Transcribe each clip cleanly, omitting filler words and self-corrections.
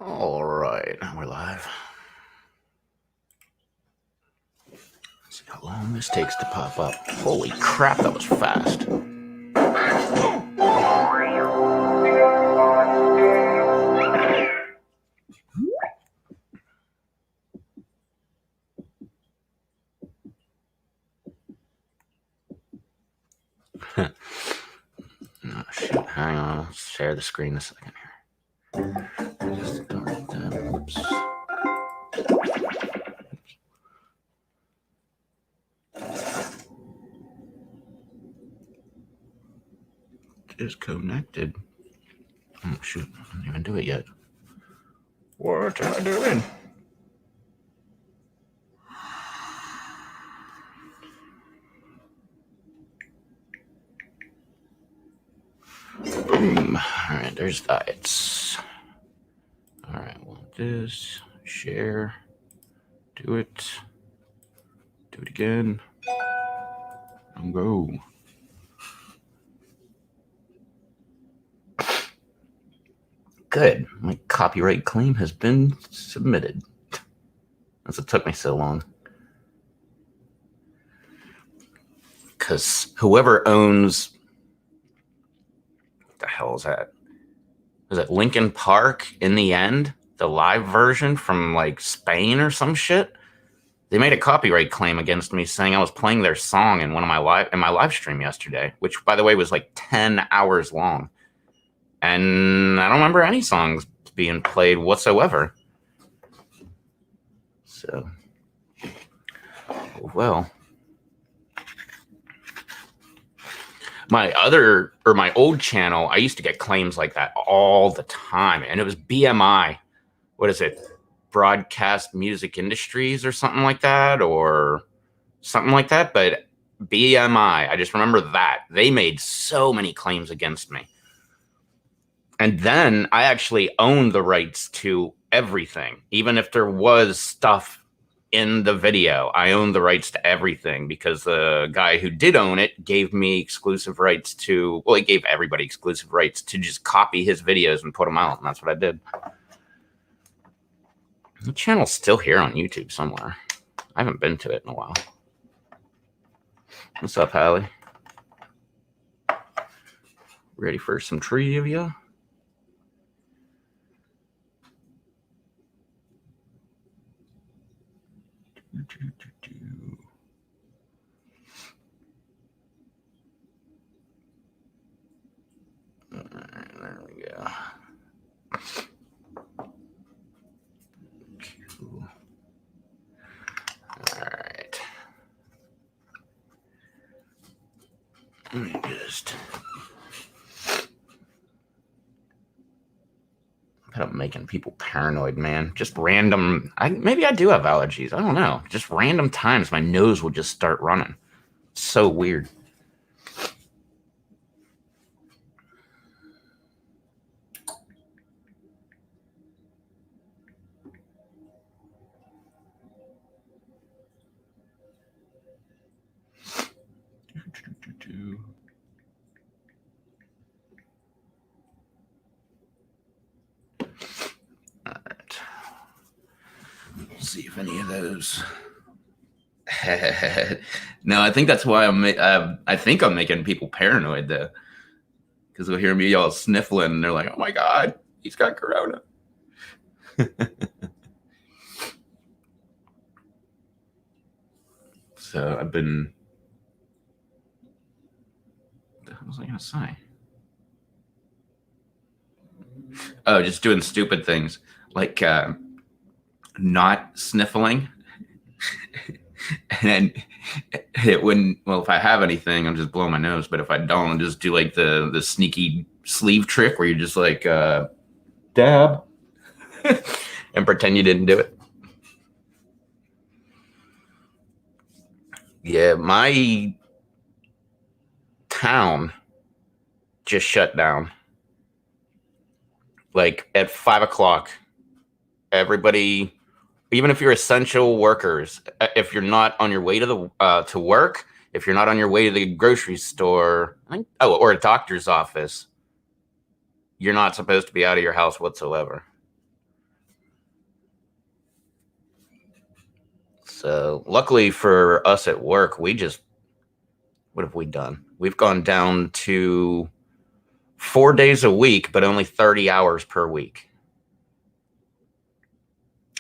All right, we're live. Let's see how long this takes to pop up. Holy crap, that was fast. Oh, shoot, hang on. I'll share the screen a second here. Just don't read that. Whoops. Is connected. Oh shoot, I didn't even do it yet. What am I doing? Boom. Alright, there's that. Alright, want this. Share. Do it. Do it again. And go. Good. My copyright claim has been submitted. That's what took me so long. Because whoever owns... What the hell is that? Is it Linkin Park in the end? The live version from like Spain or some shit? They made a copyright claim against me saying I was playing their song in my live stream yesterday, which by the way was like 10 hours long. And I don't remember any songs being played whatsoever. So, well, my old channel, I used to get claims like that all the time. And it was BMI. What is it? Broadcast Music Industries or something like that, But BMI, I just remember that. They made so many claims against me. And then I actually owned the rights to everything. Even if there was stuff in the video, I owned the rights to everything because the guy who did own it gave me exclusive rights to, well, he gave everybody exclusive rights to just copy his videos and put them out. And that's what I did. The channel's still here on YouTube somewhere. I haven't been to it in a while. What's up, Hallie? Ready for some trivia? All right, there we go. Cool. All right. Let me just... I'm making people paranoid, man. Just random... maybe I do have allergies. I don't know. Just random times my nose will just start running. It's so weird. All right. We'll see if any of those... No, I think that's why I think I'm making people paranoid, though. Because they'll hear me all sniffling, and they're like, oh my God, he's got corona. So I've been... What the hell was I going to say? Oh, just doing stupid things. Like not sniffling. And it wouldn't... Well, if I have anything, I'm just blowing my nose. But if I don't, I'll just do like the sneaky sleeve trick where you just like dab and pretend you didn't do it. Yeah, my town just shut down. Like at 5 o'clock, everybody, even if you're essential workers, if you're not on your way to to work, if you're not on your way to the grocery store, or a doctor's office, you're not supposed to be out of your house whatsoever. So luckily for us at work, what have we done? We've gone down to 4 days a week, but only 30 hours per week,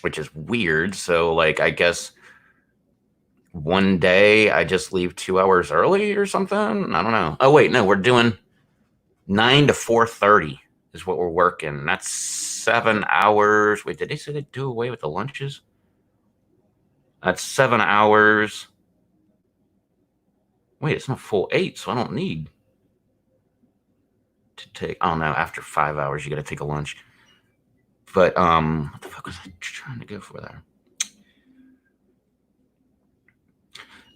which is weird. So like, I guess one day I just leave 2 hours early or something. I don't know. Oh wait, no, we're doing 9 to 4:30 is what we're working. That's 7 hours. Wait, did they say they do away with the lunches? That's 7 hours. Wait, it's not full 8, so I don't need to take. Oh no, after 5 hours, you got to take a lunch. But what the fuck was I trying to go for there?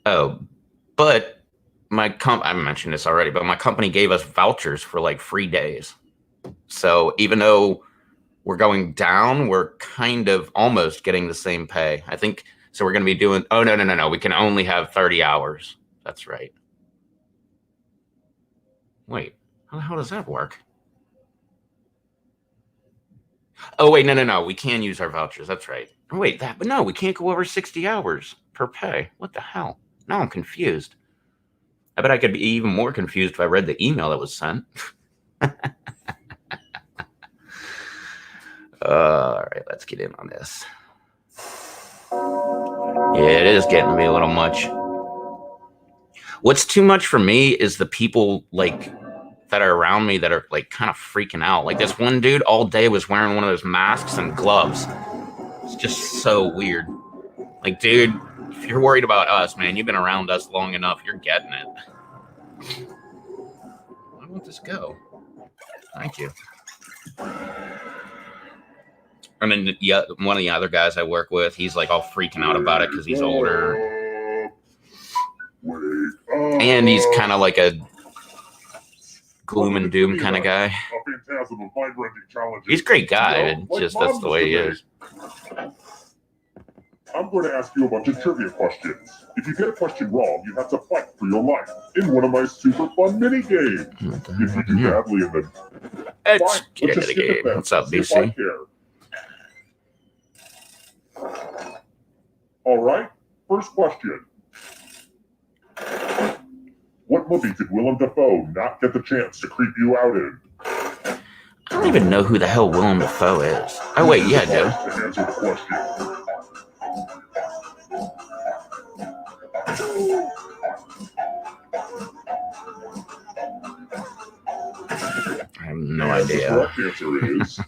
Oh, but I mentioned this already, but my company gave us vouchers for like free days. So even though we're going down, we're kind of almost getting the same pay. I think so. We're going to be doing. Oh no! We can only have 30 hours. That's right. Wait, how the hell does that work? Oh wait, no. We can use our vouchers. That's right. Oh, wait, but no, we can't go over 60 hours per pay. What the hell? Now I'm confused. I bet I could be even more confused if I read the email that was sent. All right, let's get in on this. Yeah, it is getting to be a little much. What's too much for me is the people like that are around me that are like kind of freaking out. Like this one dude all day was wearing one of those masks and gloves. It's just so weird. Like, dude, if you're worried about us, man, you've been around us long enough. You're getting it. Why won't this go? Thank you. And then one of the other guys I work with, he's like all freaking out about it because he's older. And he's kind of like a gloom and doom kind of guy. He's a great guy. It's just that's the way he is. I'm going to ask you a bunch of trivia questions. If you get a question wrong, you have to fight for your life in one of my super fun mini games. If you do badly in them, let's get into the game. What's up, BC? All right, first question. What movie did Willem Dafoe not get the chance to creep you out in? I don't even know who the hell Willem Dafoe is. Oh, wait, yeah, I do. Answer the question. I have no idea. The correct answer is...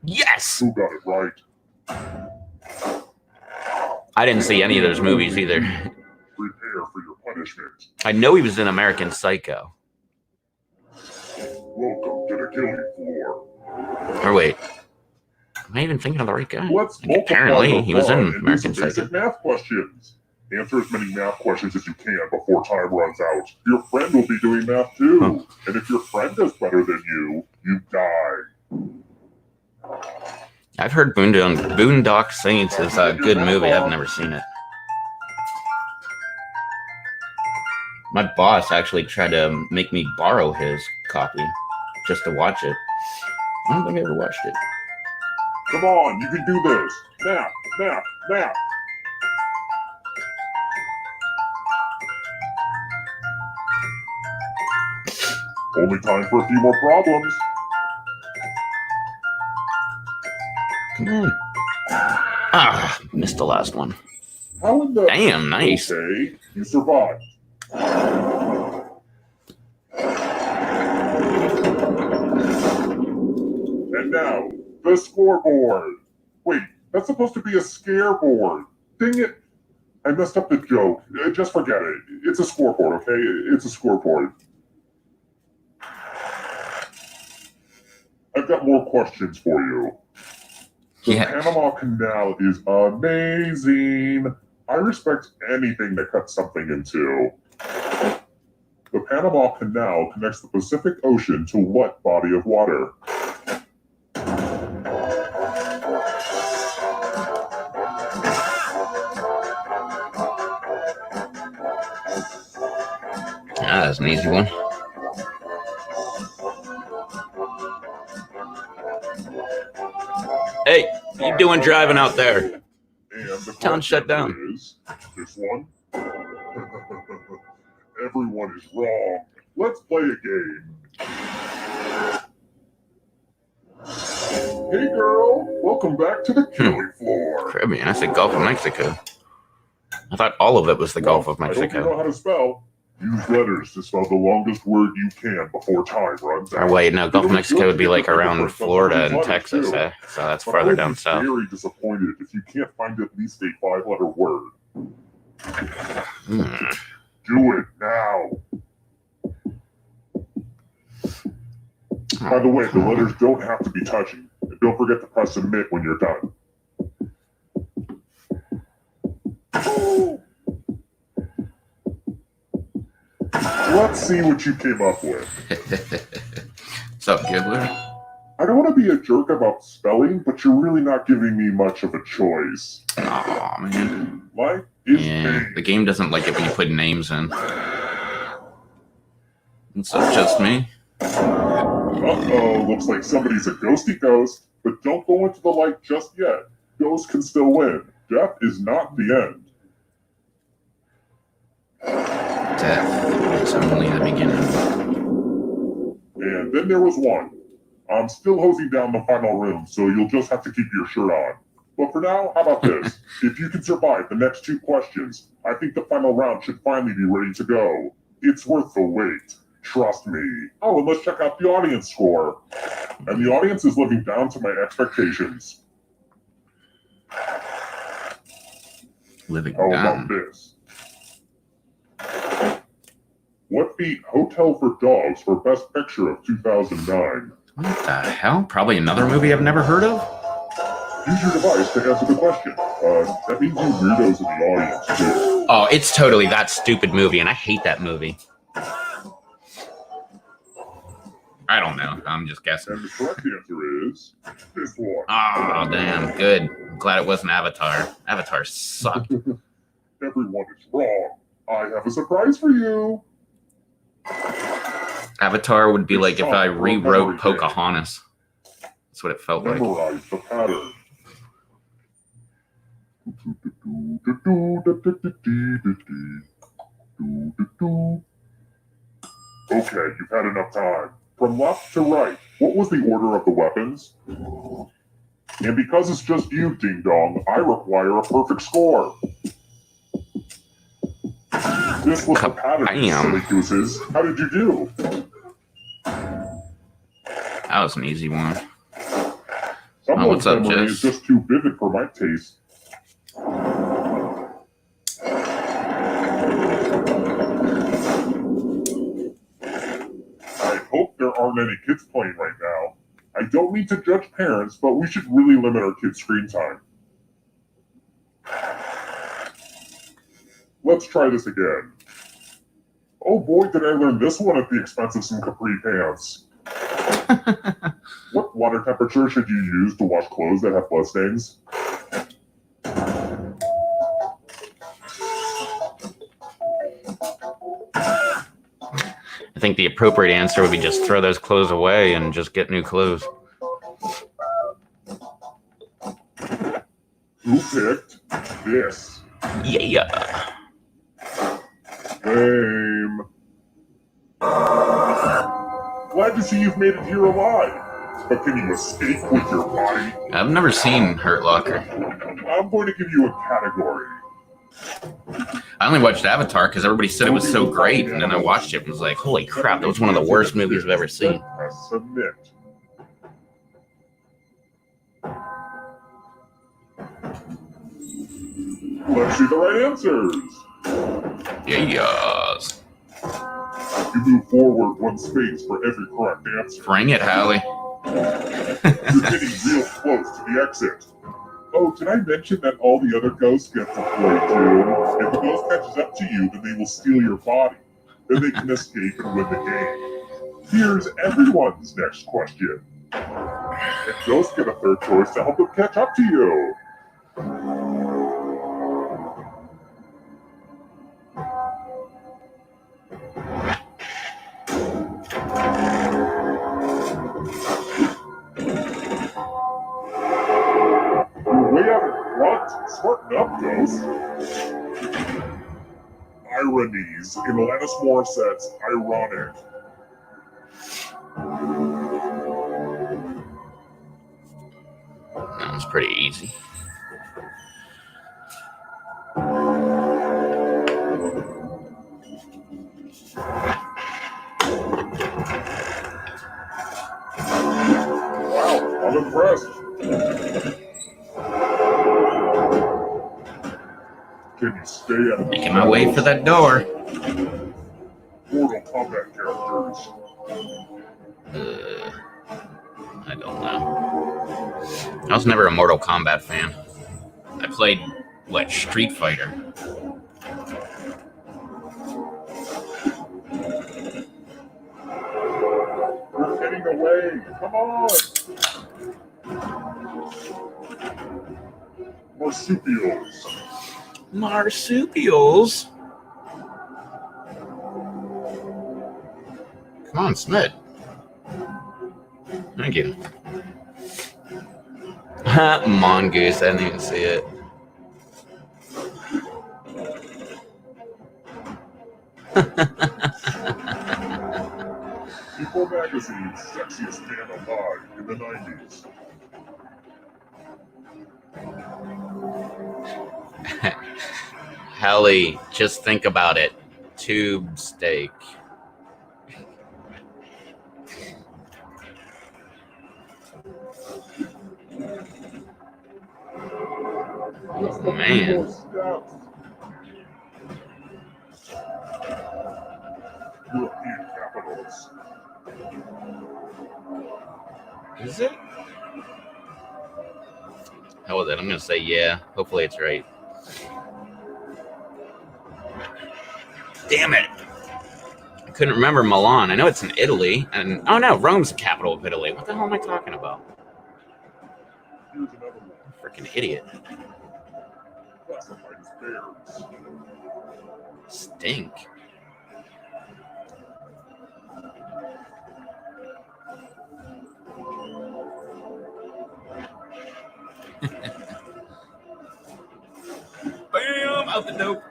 Yes! Who got it right? I didn't see any of those movies either. Prepare for your punishment. I know he was in American Psycho. Welcome to the killing floor. Or wait. Am I even thinking of the right guy? Like, apparently, he was in American Psycho. Math questions. Answer as many math questions as you can before time runs out. Your friend will be doing math too. Huh. And if your friend does better than you die. I've heard Boondock Saints is a good movie. I've never seen it. My boss actually tried to make me borrow his copy just to watch it. I don't think I ever watched it. Come on, you can do this. Math. Only time for a few more problems. Come on. Ah, missed the last one. How in the... Damn, nice. Okay, you survived. And now, the scoreboard. Wait, that's supposed to be a scareboard. Dang it. I messed up the joke. Just forget it. It's a scoreboard, okay? It's a scoreboard. I've got more questions for you. The Panama Canal is amazing. I respect anything that cuts something in two. The Panama Canal connects the Pacific Ocean to what body of water? Ah, that's an easy one. Hey, what you doing driving out there? And the town shut down. Is this one? Everyone is wrong. Let's play a game. Hey girl, welcome back to the killing floor. Caribbean, I said Gulf of Mexico. I thought all of it was the Gulf of I hope you know Mexico. how to spell. Use letters to spell the longest word you can before time runs out. Or wait, no, Gulf of Mexico would be like around Florida and Texas, eh? So that's But farther I'd down be south. very disappointed if you can't find at least a 5-letter word. Do it now. By the way, the letters don't have to be touching. And don't forget to press submit when you're done. Let's see what you came up with. What's up, Gibbler? I don't want to be a jerk about spelling, but you're really not giving me much of a choice. Aw, man. Life is Yeah, pain. the game doesn't like it when you put names in. It's just me. Uh-oh, looks like somebody's a ghosty ghost, but don't go into the light just yet. Ghosts can still win. Death is not the end. Death is only the beginning. And then there was one. I'm still hosing down the final room, so you'll just have to keep your shirt on. But for now, how about this? If you can survive the next 2 questions, I think the final round should finally be ready to go. It's worth the wait. Trust me. Oh, and let's check out the audience score. And the audience is living down to my expectations. Living How about down. this? What beat Hotel for Dogs for Best Picture of 2009? What the hell? Probably another movie I've never heard of? Use your device to answer the question. That means you weirdos in the audience, too. Oh, it's totally that stupid movie, and I hate that movie. I don't know. I'm just guessing. And the correct answer is this one. Oh, damn. Good. I'm glad it wasn't Avatar. Avatar sucked. Everyone is wrong. I have a surprise for you. Avatar would be It's like if I time for a rewrote memory Pocahontas. That's what it felt like. Memorize the pattern. Okay, you've had enough time. From left to right, what was the order of the weapons? And because it's just you, Ding Dong, I require a perfect score. This was the pattern, you silly gooses. How did you do? That was an easy one. Someone's what's up, memory Jess? is just too vivid for my taste. I hope there aren't any kids playing right now. I don't mean to judge parents, but we should really limit our kids' screen time. Let's try this again. Oh boy, did I learn this one at the expense of some capri pants. What water temperature should you use to wash clothes that have blood stains? I think the appropriate answer would be just throw those clothes away and just get new clothes. Who picked this? Yeah. Lame. Glad to see you've made it here alive. But can you escape with your body? I've never seen Hurt Locker. I'm going to give you a category. I only watched Avatar because everybody said it was so great, and then I watched it and was like, holy crap, that was one of the worst movies I've ever seen. Press submit. Let's see the right answers. Yes. You move forward 1 space for every correct answer. Bring it, Hallie. You're getting real close to the exit. Oh, did I mention that all the other ghosts get to play too? If the ghost catches up to you, then they will steal your body. Then they can escape and win the game. Here's everyone's next question. And ghosts get a third choice to help them catch up to you. You're way out in front. Smarten up, Ghost. Ironies in Alanis Morissette's Ironic. That was pretty easy. Wow, I'm impressed. Can you stay at Making my way for that door. Mortal Kombat characters? I don't know. I was never a Mortal Kombat fan. I played, Street Fighter. We're getting away. Come on. Marsupials. Marsupials? Come on, Smith. Thank you. Mongoose, I didn't even see it. People Magazine's sexiest man alive in the 90s. Helly, just think about it. Tube steak. Oh, man. European capitals. Is it? Hell with it. I'm going to say yeah. Hopefully it's right. Damn it. I couldn't remember Milan. I know it's in Italy. And oh no, Rome's the capital of Italy. What the hell am I talking about? Here's another one. Freaking idiot. Classified as bears. Stink. Bam! Out the dope.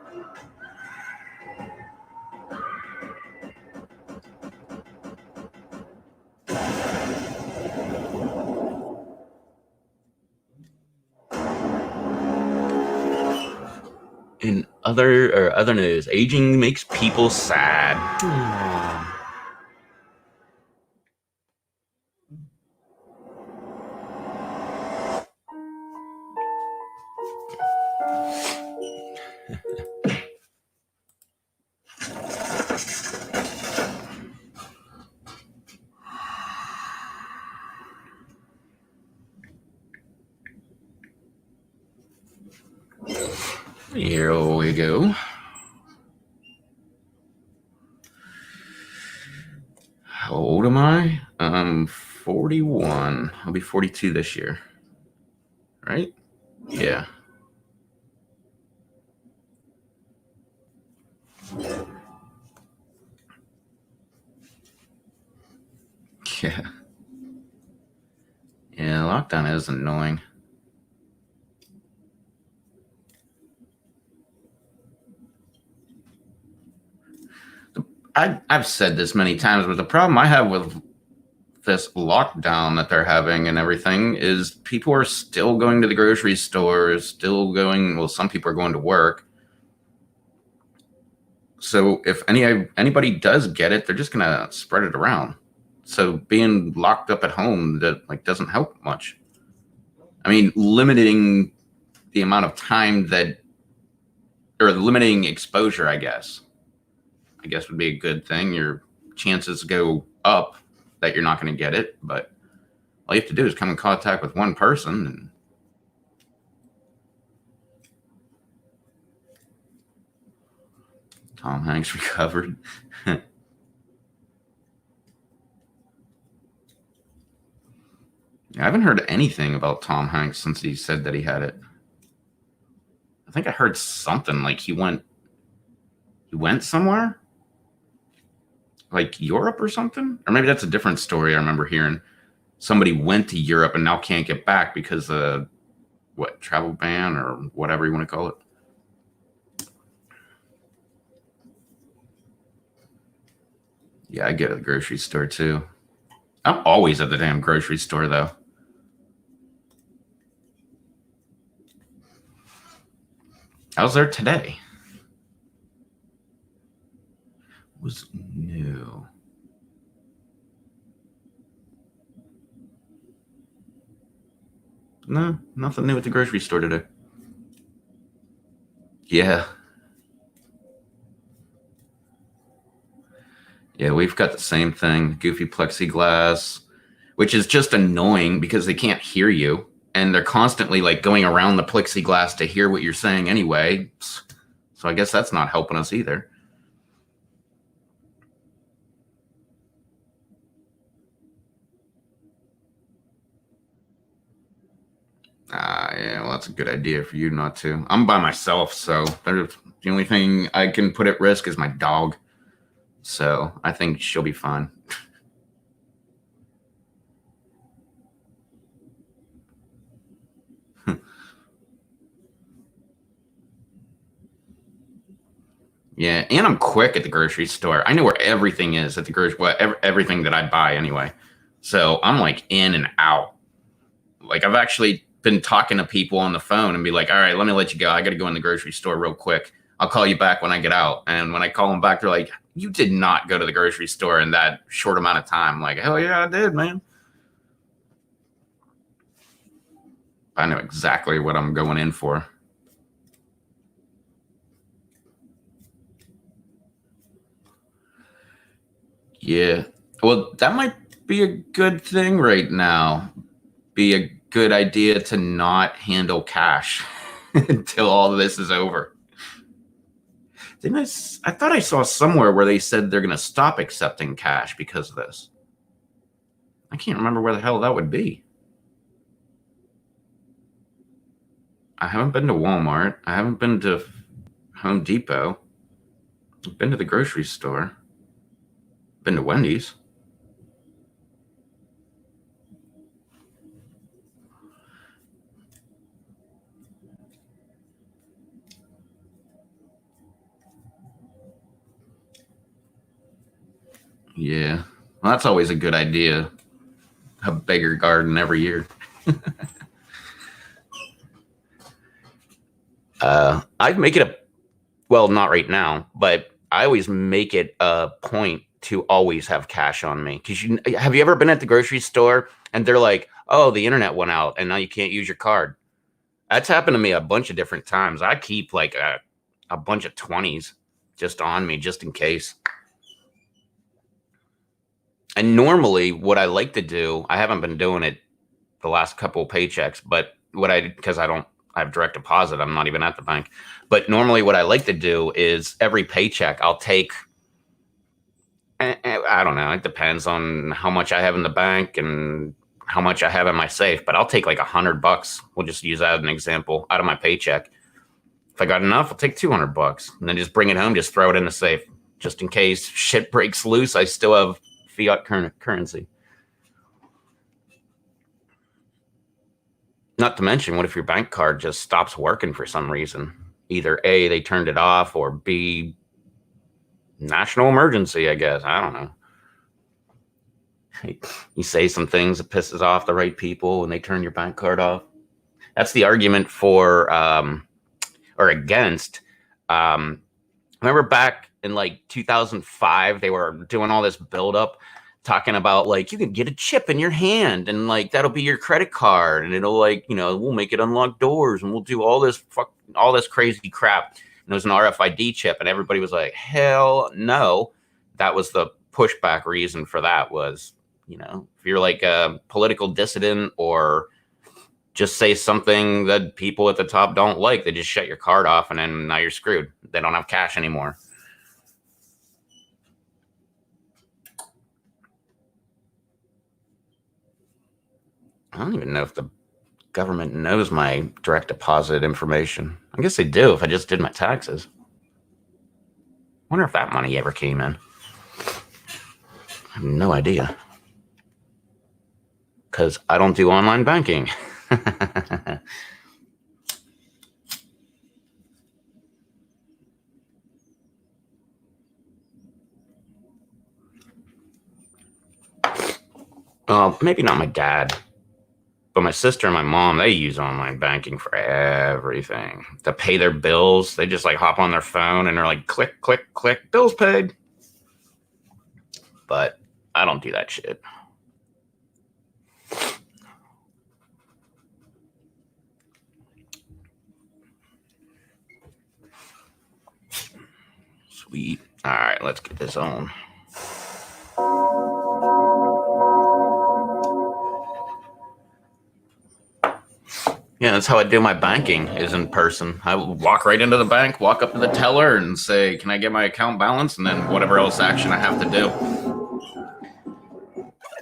In other news, aging makes people sad. Here we go. How old am I? I'm 41. I'll be 42 this year. Right? Yeah. Yeah. Yeah, lockdown is annoying. I've said this many times, but the problem I have with this lockdown that they're having and everything is people are still going to the grocery stores, still going, well, some people are going to work. So if anybody does get it, they're just going to spread it around. So being locked up at home that doesn't help much. I mean, limiting the amount of time or limiting exposure, I guess would be a good thing. Your chances go up that you're not going to get it, but all you have to do is come in contact with one person and Tom Hanks recovered. I haven't heard anything about Tom Hanks since he said that he had it. I think I heard something like he went somewhere, like Europe or something, or maybe that's a different story. I remember hearing somebody went to Europe and now can't get back because what, travel ban or whatever you want to call it. Yeah, I get it at the grocery store too. I'm always at the damn grocery store though. I was there today. What was new? No, nothing new at the grocery store today. Yeah. Yeah, we've got the same thing. Goofy plexiglass, which is just annoying because they can't hear you. And they're constantly like going around the plexiglass to hear what you're saying anyway. So I guess that's not helping us either. Yeah, well, that's a good idea for you not to. I'm by myself, so the only thing I can put at risk is my dog. So I think she'll be fine. Yeah, and I'm quick at the grocery store. I know where everything is at the grocery. Well, everything that I buy anyway. So I'm like in and out. Like I've actually been talking to people on the phone and be like, all right, let me let you go. I got to go in the grocery store real quick. I'll call you back when I get out. And when I call them back, they're like, you did not go to the grocery store in that short amount of time. I'm like, hell yeah, I did, man. I know exactly what I'm going in for. Yeah. Well, that might be a good thing right now. Be a good idea to not handle cash until all of this is over. I thought I saw somewhere where they said they're going to stop accepting cash because of this. I can't remember where the hell that would be. I haven't been to Walmart. I haven't been to Home Depot. I've been to the grocery store. Been to Wendy's. Yeah. Well, that's always a good idea. A bigger garden every year. I'd make it well, not right now, but I always make it a point to always have cash on me. Because have you ever been at the grocery store and they're like, oh, the internet went out and now you can't use your card? That's happened to me a bunch of different times. I keep like a bunch of 20s just on me, just in case. And normally what I like to do, I haven't been doing it the last couple of paychecks, but because I have direct deposit, I'm not even at the bank. But normally what I like to do is every paycheck I'll take, I don't know, it depends on how much I have in the bank and how much I have in my safe, but I'll take like $100. We'll just use that as an example out of my paycheck. If I got enough, I'll take $200 and then just bring it home, just throw it in the safe. Just in case shit breaks loose, I still have fiat currency. Not to mention, what if your bank card just stops working for some reason? Either A, they turned it off, or B, national emergency, I guess. I don't know. You say some things that pisses off the right people and they turn your bank card off. That's the argument for or against. Remember back in like 2005, they were doing all this buildup talking about like you can get a chip in your hand and like that'll be your credit card and it'll like, we'll make it unlock doors and we'll do all this crazy crap. And it was an RFID chip and everybody was like, hell no. That was the pushback reason for that was, if you're like a political dissident or just say something that people at the top don't like, they just shut your card off and then now you're screwed. They don't have cash anymore. I don't even know if the government knows my direct deposit information. I guess they do if I just did my taxes. Wonder if that money ever came in. I have no idea. Because I don't do online banking. Well, maybe not my dad, but my sister and my mom, they use online banking for everything. To pay their bills, they just like hop on their phone and they're like, click, click, click, bills paid. But I don't do that shit. Sweet. All right, let's get this on. Yeah, that's how I do my banking, is in person. I walk right into the bank, walk up to the teller and say, can I get my account balance? And then whatever else action I have to do.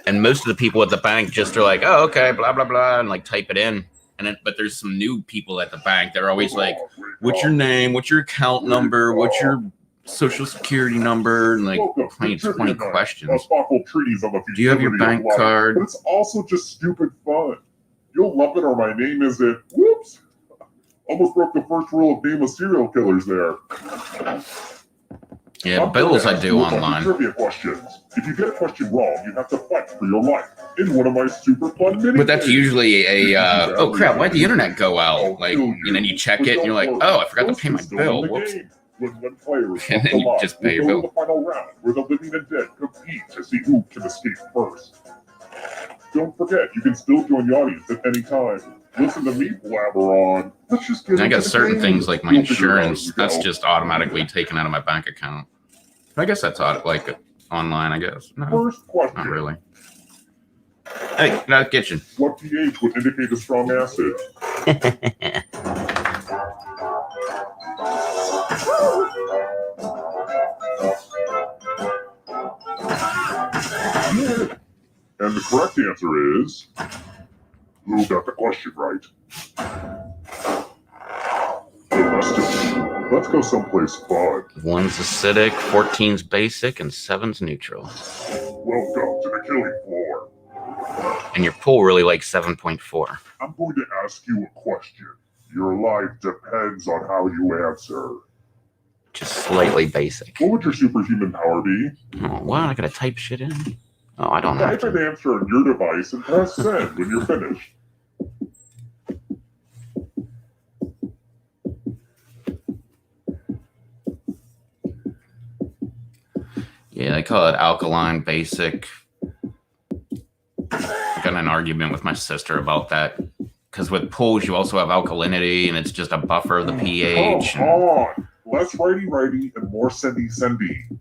And most of the people at the bank just are like, oh, okay, blah, blah, blah, and like type it in. And then, but there's some new people at the bank. They're always like, what's your name? What's your account number? What's your social security number? And like 20 questions. Do you have your bank card? But it's also just stupid fun. You'll love it, or my name is it. Whoops! Almost broke the first rule of Name of Serial Killers there. Yeah, bills I do online. Trivia questions. If you get a question wrong, you have to fight for your life in one of my super fun mini. But that's usually a oh crap! Why'd the internet go out? Like, and then you check it, and you're like, oh, I forgot to pay my bill. Whoops. When one player is and then you just pay your bill. The final round, where the living and dead compete to see who can escape first. Don't forget, you can still join the audience at any time. Listen to me blabber on. Let's just get I got certain things like my insurance. That's just automatically taken out of my bank account. I guess that's like online. I guess. No, first question. Not really. Hey, not kitchen. What pH would indicate a strong acid? And the correct answer is, who got the question right? Let's go someplace fun. 1's acidic, 14's basic, and 7's neutral. Welcome to the killing floor. And your pool really likes 7.4. I'm going to ask you a question. Your life depends on how you answer. Just slightly basic. What would your superhuman power be? Oh, wow, I gotta type shit in. Oh, I don't know. Type an answer on your device and press send when you're finished. Yeah, they call it alkaline basic. I got in an argument with my sister about that. Because with pools, you also have alkalinity, and it's just a buffer of the pH. Come on. Less righty-righty and more sendy-sendy.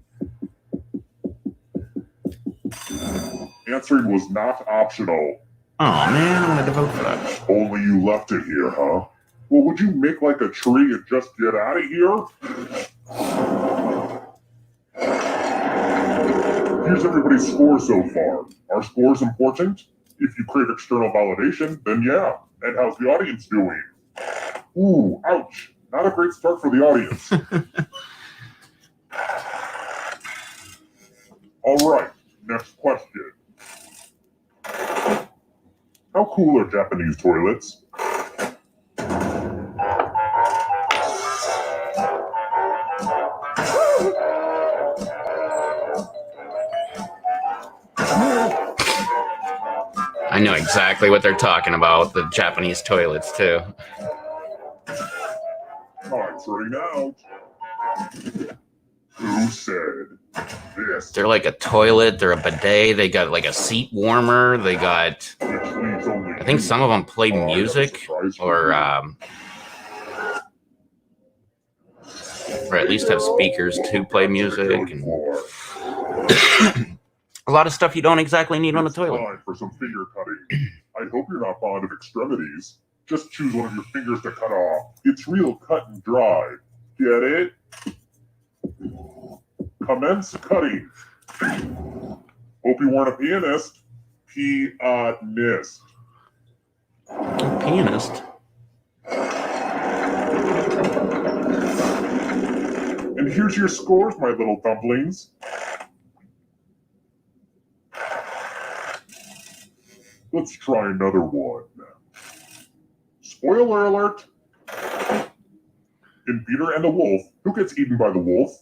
Answering was not optional. Oh, man, I'm going to vote for that. Only you left it here, huh? Well, would you make like a tree and just get out of here? Here's everybody's score so far. Are scores important? If you crave external validation, then yeah. And how's the audience doing? Ooh, ouch. Not a great start for the audience. All right, next question. How cool are Japanese toilets? I know exactly what they're talking about, the Japanese toilets, too. Time's running out. Who said this? They're like a toilet, they're a bidet, they got like a seat warmer, they got... I think some of them play music, or at least have speakers to play music. And a lot of stuff you don't exactly need on the toilet. Time for some finger cutting. I hope you're not fond of extremities. Just choose one of your fingers to cut off. It's real cut and dry. Get it? Commence cutting. Hope you weren't a pianist. Pianist. Pianist. And here's your scores, my little dumplings. Let's try another one. Spoiler alert! In Peter and the Wolf, who gets eaten by the wolf?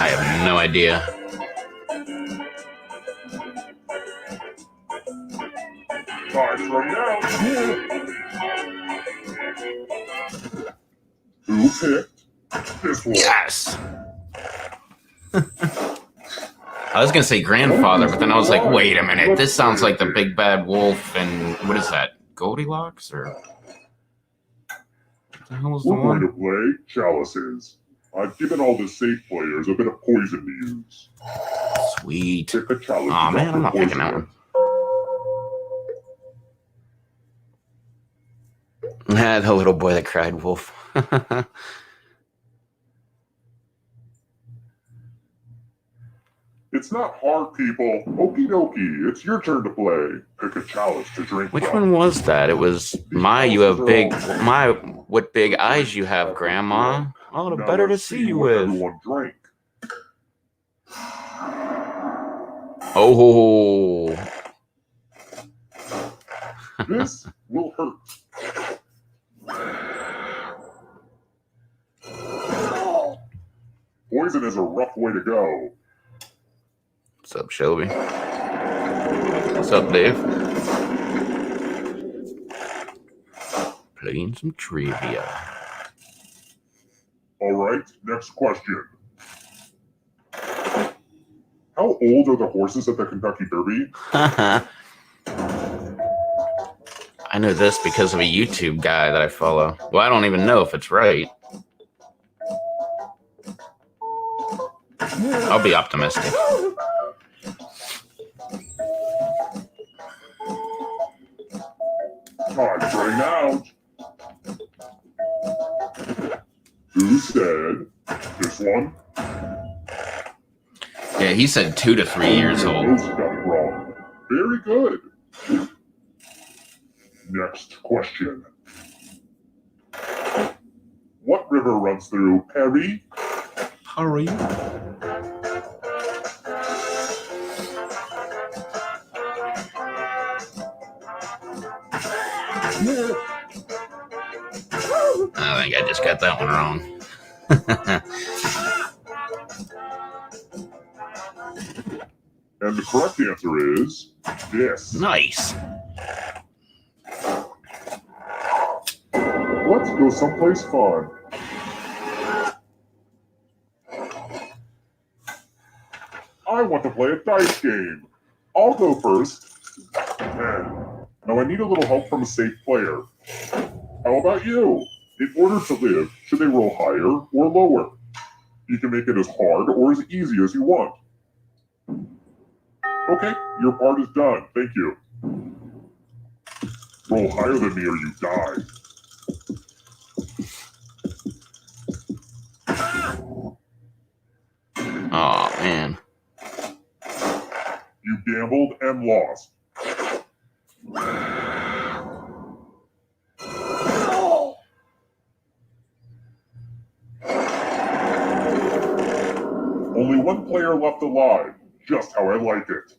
I have no idea. Time's running out. Who picked this one? Yes! I was going to say grandfather, but then I was like, wait a minute. This sounds like the big bad wolf and what is that? Goldilocks? Or what the hell is the We're going one? to play Chalices. I've given all the safe players a bit of poison to use. Sweet. Pick a chalice. Aw, man, I'm not poison picking that it. one. The little boy that cried wolf. It's not hard, people. Okie dokie. It's your turn to play. Pick a chalice to drink Which from. one was that? It was what big eyes you have, Grandma. Oh, the Now better to let's see you what with. everyone drank. Oh. This will hurt. Poison is a rough way to go. What's up, Shelby? What's up, Dave? Playing some trivia. All right, next question. How old are the horses at the Kentucky Derby? I know this because of a YouTube guy that I follow. Well, I don't even know if it's right. I'll be optimistic. Time's running out. Who said this one? Yeah, he said 2 to 3 years old. Those got it wrong. Very good. Next question. What river runs through Perry? Hurry. I think I just got that one wrong. And the correct answer is this. Nice. Let's go someplace fun. I want to play a dice game. I'll go first. Now I need a little help from a safe player. How about you? In order to live, should they roll higher or lower? You can make it as hard or as easy as you want. Okay, your part is done. Thank you. Roll higher than me or you die. Oh man. You gambled and lost. Only one player left alive, just how I like it.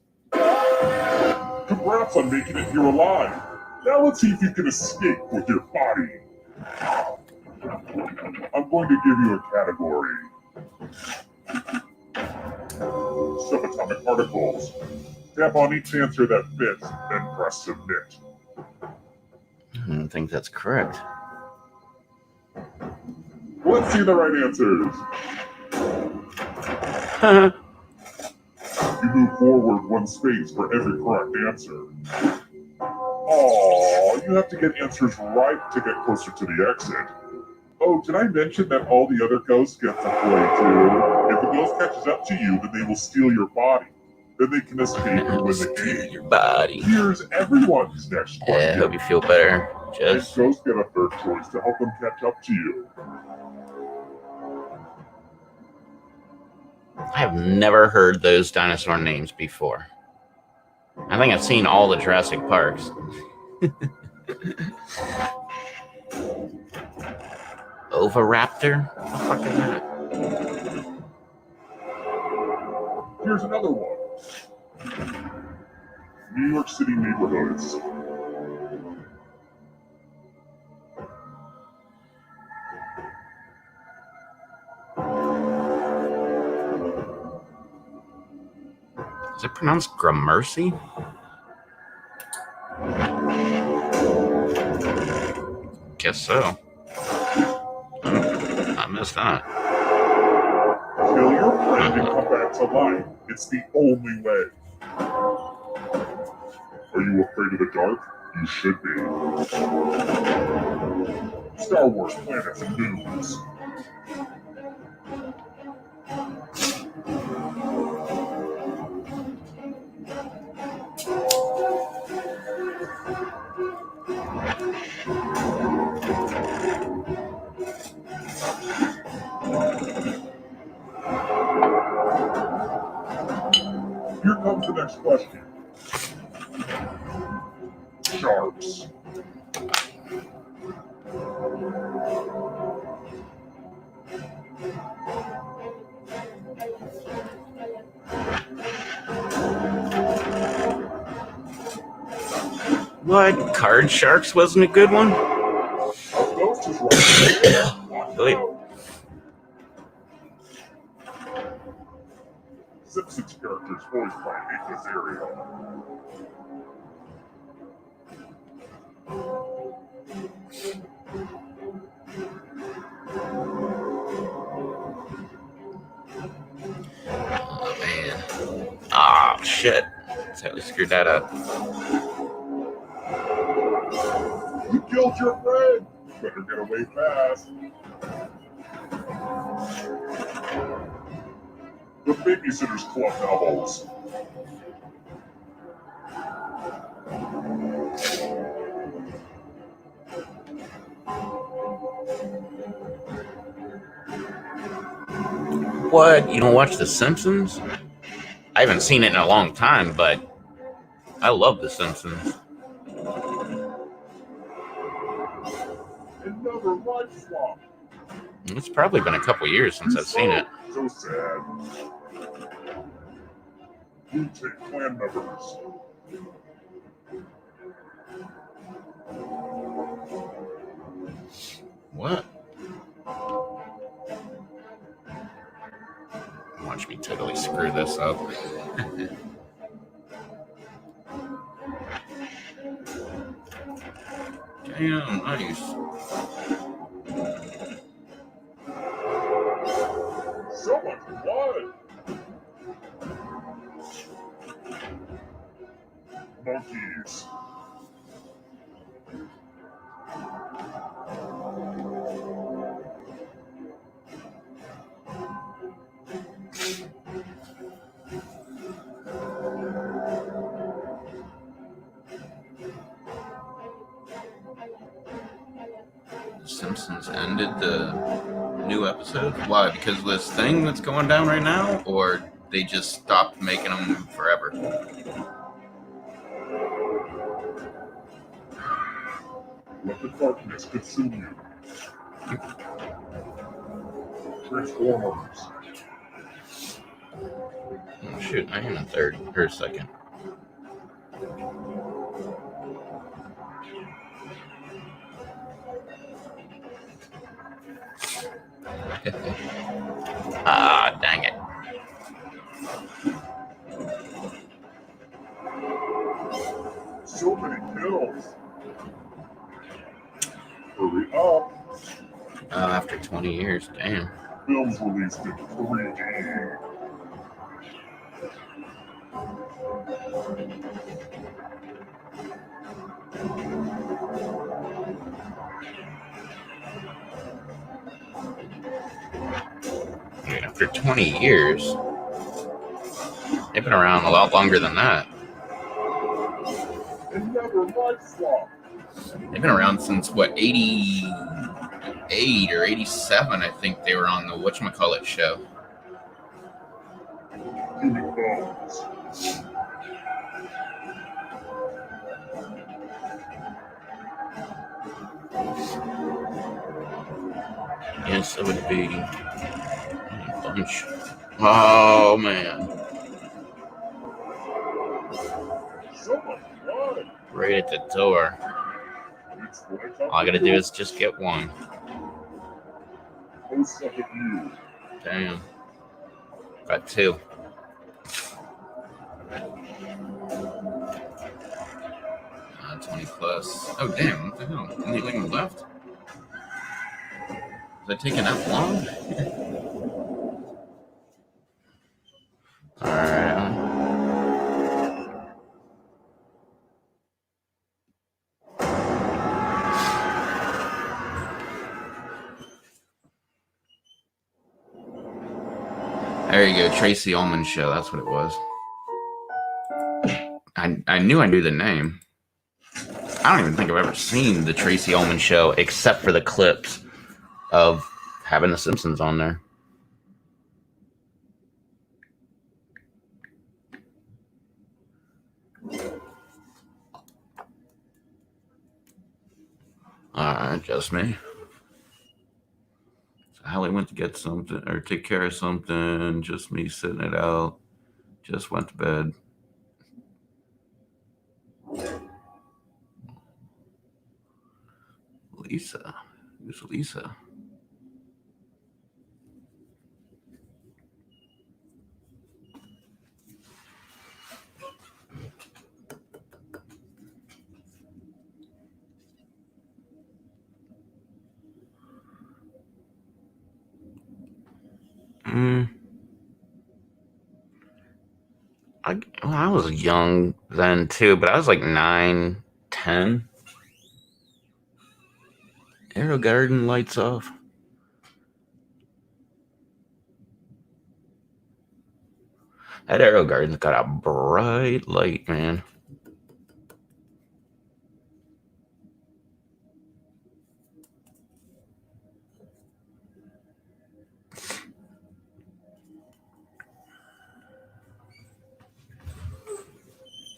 Congrats on making it here alive. Now let's see if you can escape with your body. I'm going to give you a category. Subatomic particles. Tap on each answer that fits, then press submit. I don't think that's correct. Let's see the right answers. You move forward one space for every correct answer. Aww, you have to get answers right to get closer to the exit. Oh, did I mention that all the other ghosts get to play too? If a ghost catches up to you, then they will steal your body. Then they can escape and win the game. Your body. Here's everyone's next question. Yeah, I hope you feel better. And Just ghosts get a third choice to help them catch up to you. I have never heard those dinosaur names before. I think I've seen all the Jurassic Parks. Oviraptor? What the fuck is that? Here's another one. New York City neighborhoods. Is it pronounced Gramercy? Guess so. I missed that. Kill your friend and come back to life. It's the only way. Are you afraid of the dark? You should be. Star Wars planets and moons. Here comes the next question. Sharks. What? Card Sharks wasn't a good one? Ghost is right. Wait. Simpsons characters voiced by Hank Azaria. Oh, man. Ah, shit. Totally screwed that up. You killed your friend! Better get away fast. The Babysitter's Club novels. What? You don't watch The Simpsons? I haven't seen it in a long time, but I love The Simpsons. Another life swap. It's probably been a couple years since I've seen it. So sad. Wu-Tang Clan members. What? Watch me totally screw this up. Damn, nice. So much blood. Monkeys. Simpsons ended the new episode? Why? Because of this thing that's going down right now? Or they just stopped making them forever? Let the darkness consume you. Transformers. Oh shoot, I am in third or second. Ah, dang it. So many kills. Hurry up. After 20 years, damn. Films released in 3D. After 20 years, they've been around a lot longer than that. Another life swap. They've been around since, what, 88 or 87, I think they were on the whatchamacallit show. Human bones. Yes, it would be a bunch. Oh, man. So much blood. Right at the door. It's like All I gotta do is just get one. close up of you. Damn. Got two. 20 plus. Oh, damn. What the hell? Didn't they leave him left? Is that taking that long? Alright. There you go, Tracy Ullman Show. That's what it was. I knew I knew the name. I don't even think I've ever seen the Tracy Ullman Show except for the clips of having the Simpsons on there. Alright, just me. So Hallie went to get something or take care of something. Just me sitting it out. Just went to bed. Lisa. Who's Lisa? I was young then too, but I was like 9, 10. Arrow Garden lights off. That Arrow Garden's got a bright light, man.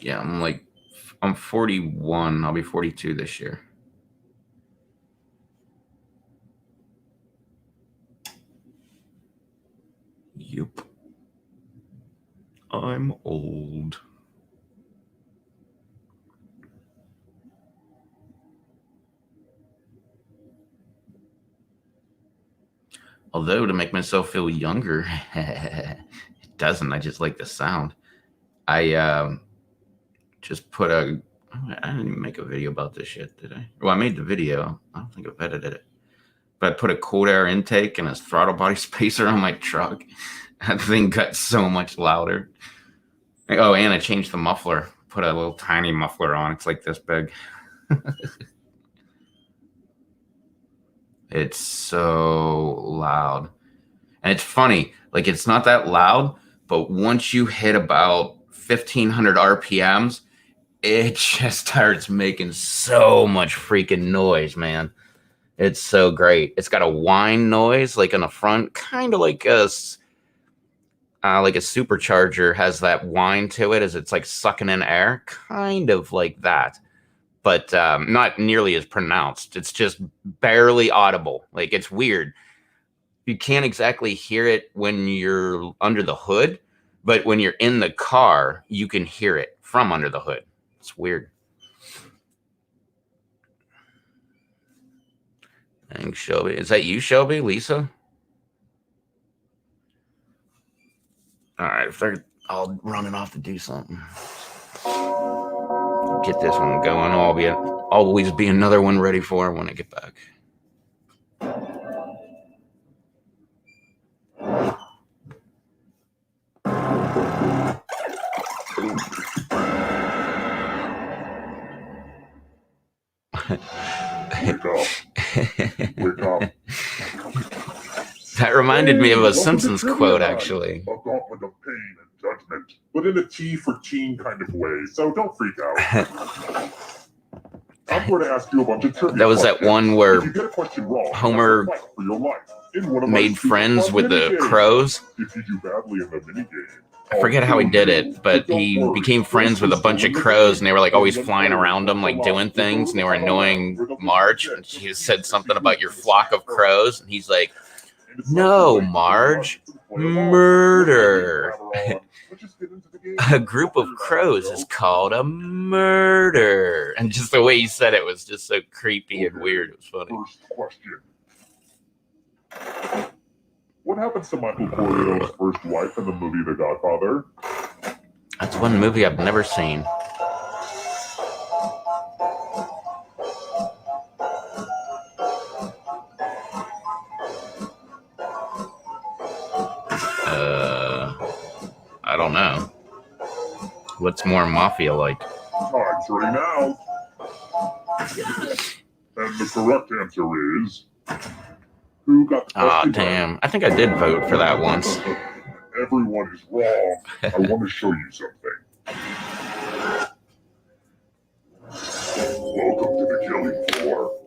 Yeah, I'm 41. I'll be 42 this year. Yep. I'm old. Although to make myself feel younger, it doesn't. I just like the sound. I just put I didn't even make a video about this shit, did I? Well, I made the video. I don't think I've edited it. But I put a cold air intake and a throttle body spacer on my truck. That thing got so much louder. Oh, and I changed the muffler. Put a little tiny muffler on. It's like this big. It's so loud. And it's funny. Like, it's not that loud, but once you hit about 1,500 RPMs, it just starts making so much freaking noise, man. It's so great. It's got a whine noise, like on the front, kind of like a supercharger has that whine to it as it's like sucking in air, kind of like that, but not nearly as pronounced. It's just barely audible. Like, it's weird. You can't exactly hear it when you're under the hood, but when you're in the car, you can hear it from under the hood. It's weird. Thanks, Shelby. Is that you, Shelby? Lisa? All right, if they're all running off to do something, get this one going. Always be another one ready for when I get back. Wake up. Wake up. That reminded me of a Simpsons quote, actually. A gauntlet of pain and judgment, but in a T for teen kind of way, so don't freak out. I'm going to ask you a bunch of trivia. That was that one where if you get a question wrong, Homer made friends with the crows. If you do badly in the minigame, I forget how he did it, but he became friends with a bunch of crows, and they were like always flying around him, like doing things, and they were annoying Marge. And she said something about your flock of crows, and he's like, "No, Marge, murder." A group of crows is called a murder. And just the way he said it was just so creepy and weird. It was funny. First question. What happens to Michael Corleone's first wife in the movie The Godfather? That's one movie I've never seen. I don't know. What's more mafia like? Time's ready now. And the correct answer is... Who got the Aw, question damn. I think I did vote for that once. right? Everyone is wrong. I want to show you something. Welcome to the killing floor.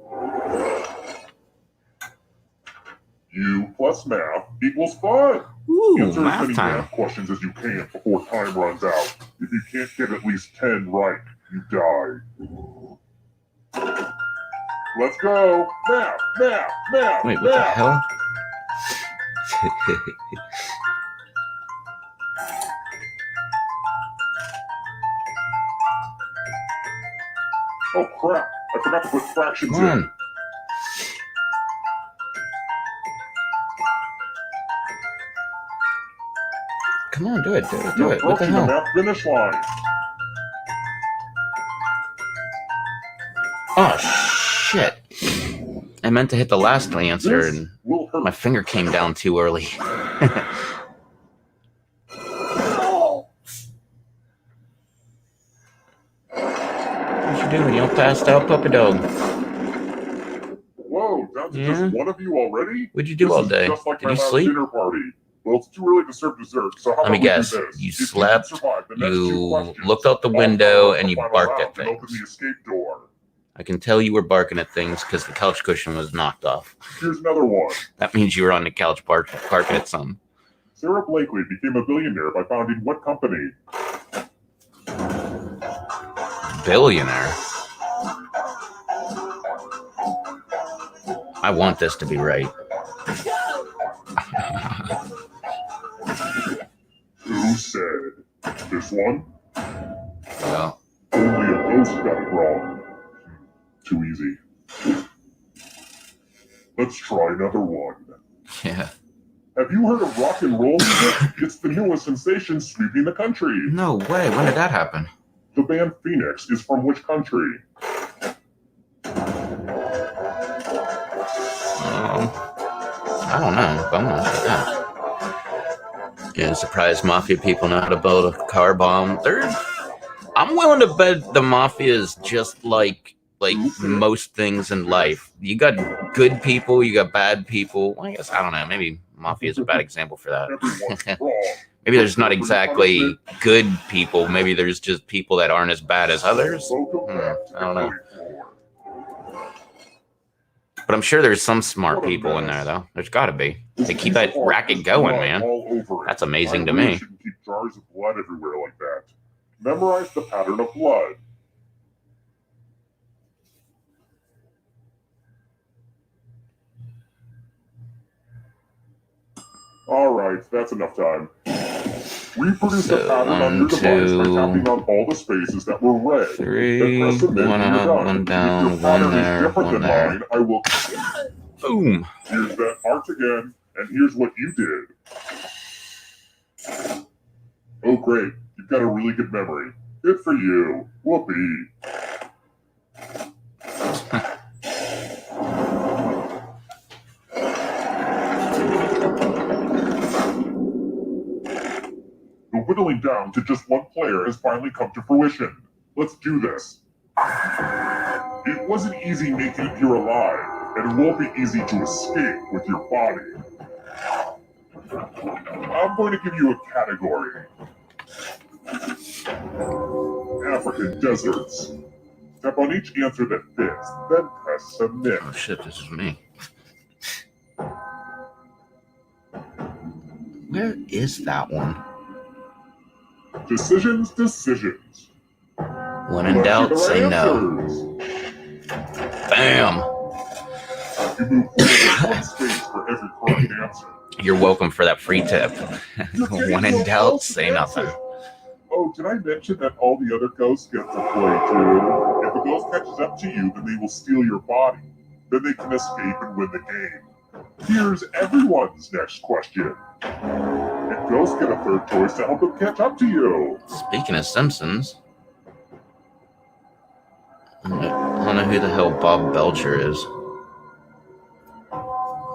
U plus math equals 5. Ooh, Answer as math many time. math questions as you can before time runs out. If you can't get at least 10 right, you die. Let's go! Math! Math! Math! Wait, what the math! hell? Oh crap! I forgot to put fractions Come in. on. Come on, do it, do it, do You're it. What the approaching the hell? math finish line. Oh, shit. I meant to hit the last answer, This and will hurt. my finger came down too early. What you doing? You all passed out, puppy dog? Whoa, down to Yeah? just one of you already? What'd you do This all is day? just like Did my you last sleep? dinner party. Well, it's too early to serve dessert, so how Let me about we do guess. this? You If can slept, survive the next two you questions, looked out the I'll window, power up and the you final barked round at and open things. the escape door. I can tell you were barking at things because the couch cushion was knocked off. Here's another one. That means you were on the couch barking at something. Sarah Blakely became a billionaire by founding what company? Billionaire? I want this to be right. Who said? This one? Well, Only a ghost got it wrong. Too easy. Let's try another one. yeah. Have you heard of rock and roll music? It's the newest sensation sweeping the country. No way. When did that happen? The band Phoenix is from which country? I don't know. But I'm gonna say that. Yeah, surprised mafia people know how to build a car bomb. I'm willing to bet the mafia is just like most things in life. You got good people, you got bad people. Well, I guess I don't know. Maybe mafia is a bad example for that. Everyone's wrong. Maybe there's not exactly good people. Maybe there's just people that aren't as bad as others. Welcome back to I don't the know. killing floor. But I'm sure there's some smart people in there, though. There's got to be. They keep that racket going, man. All over it. That's amazing to I really me. shouldn't keep jars of blood everywhere like that. Memorize the pattern of blood. Alright, that's enough time. Reproduce the pattern on your device by tapping on all the spaces that were red. 3, Then press submit one when you're up, done. one down, If your pattern one there, is different one than there. mine, I will... Boom. Here's that art again, and here's what you did. Oh great, you've got a really good memory. Good for you. Whoopee. The whittling down to just one player has finally come to fruition. Let's do this. It wasn't easy making it here alive, and it won't be easy to escape with your body. I'm going to give you a category. African deserts. Tap on each answer that fits, then press submit. Oh shit, this is me. Where is that one? Decisions. When in doubt, say no. Bam! You move forward one space for every correct answer. You're welcome for that free tip. When in doubt, say nothing. Oh, did I mention that all the other ghosts get to play too? If a ghost catches up to you, then they will steal your body. Then they can escape and win the game. Here's everyone's next question. If ghosts get a third choice to help them catch up to you. Speaking of Simpsons, I don't know who the hell Bob Belcher is.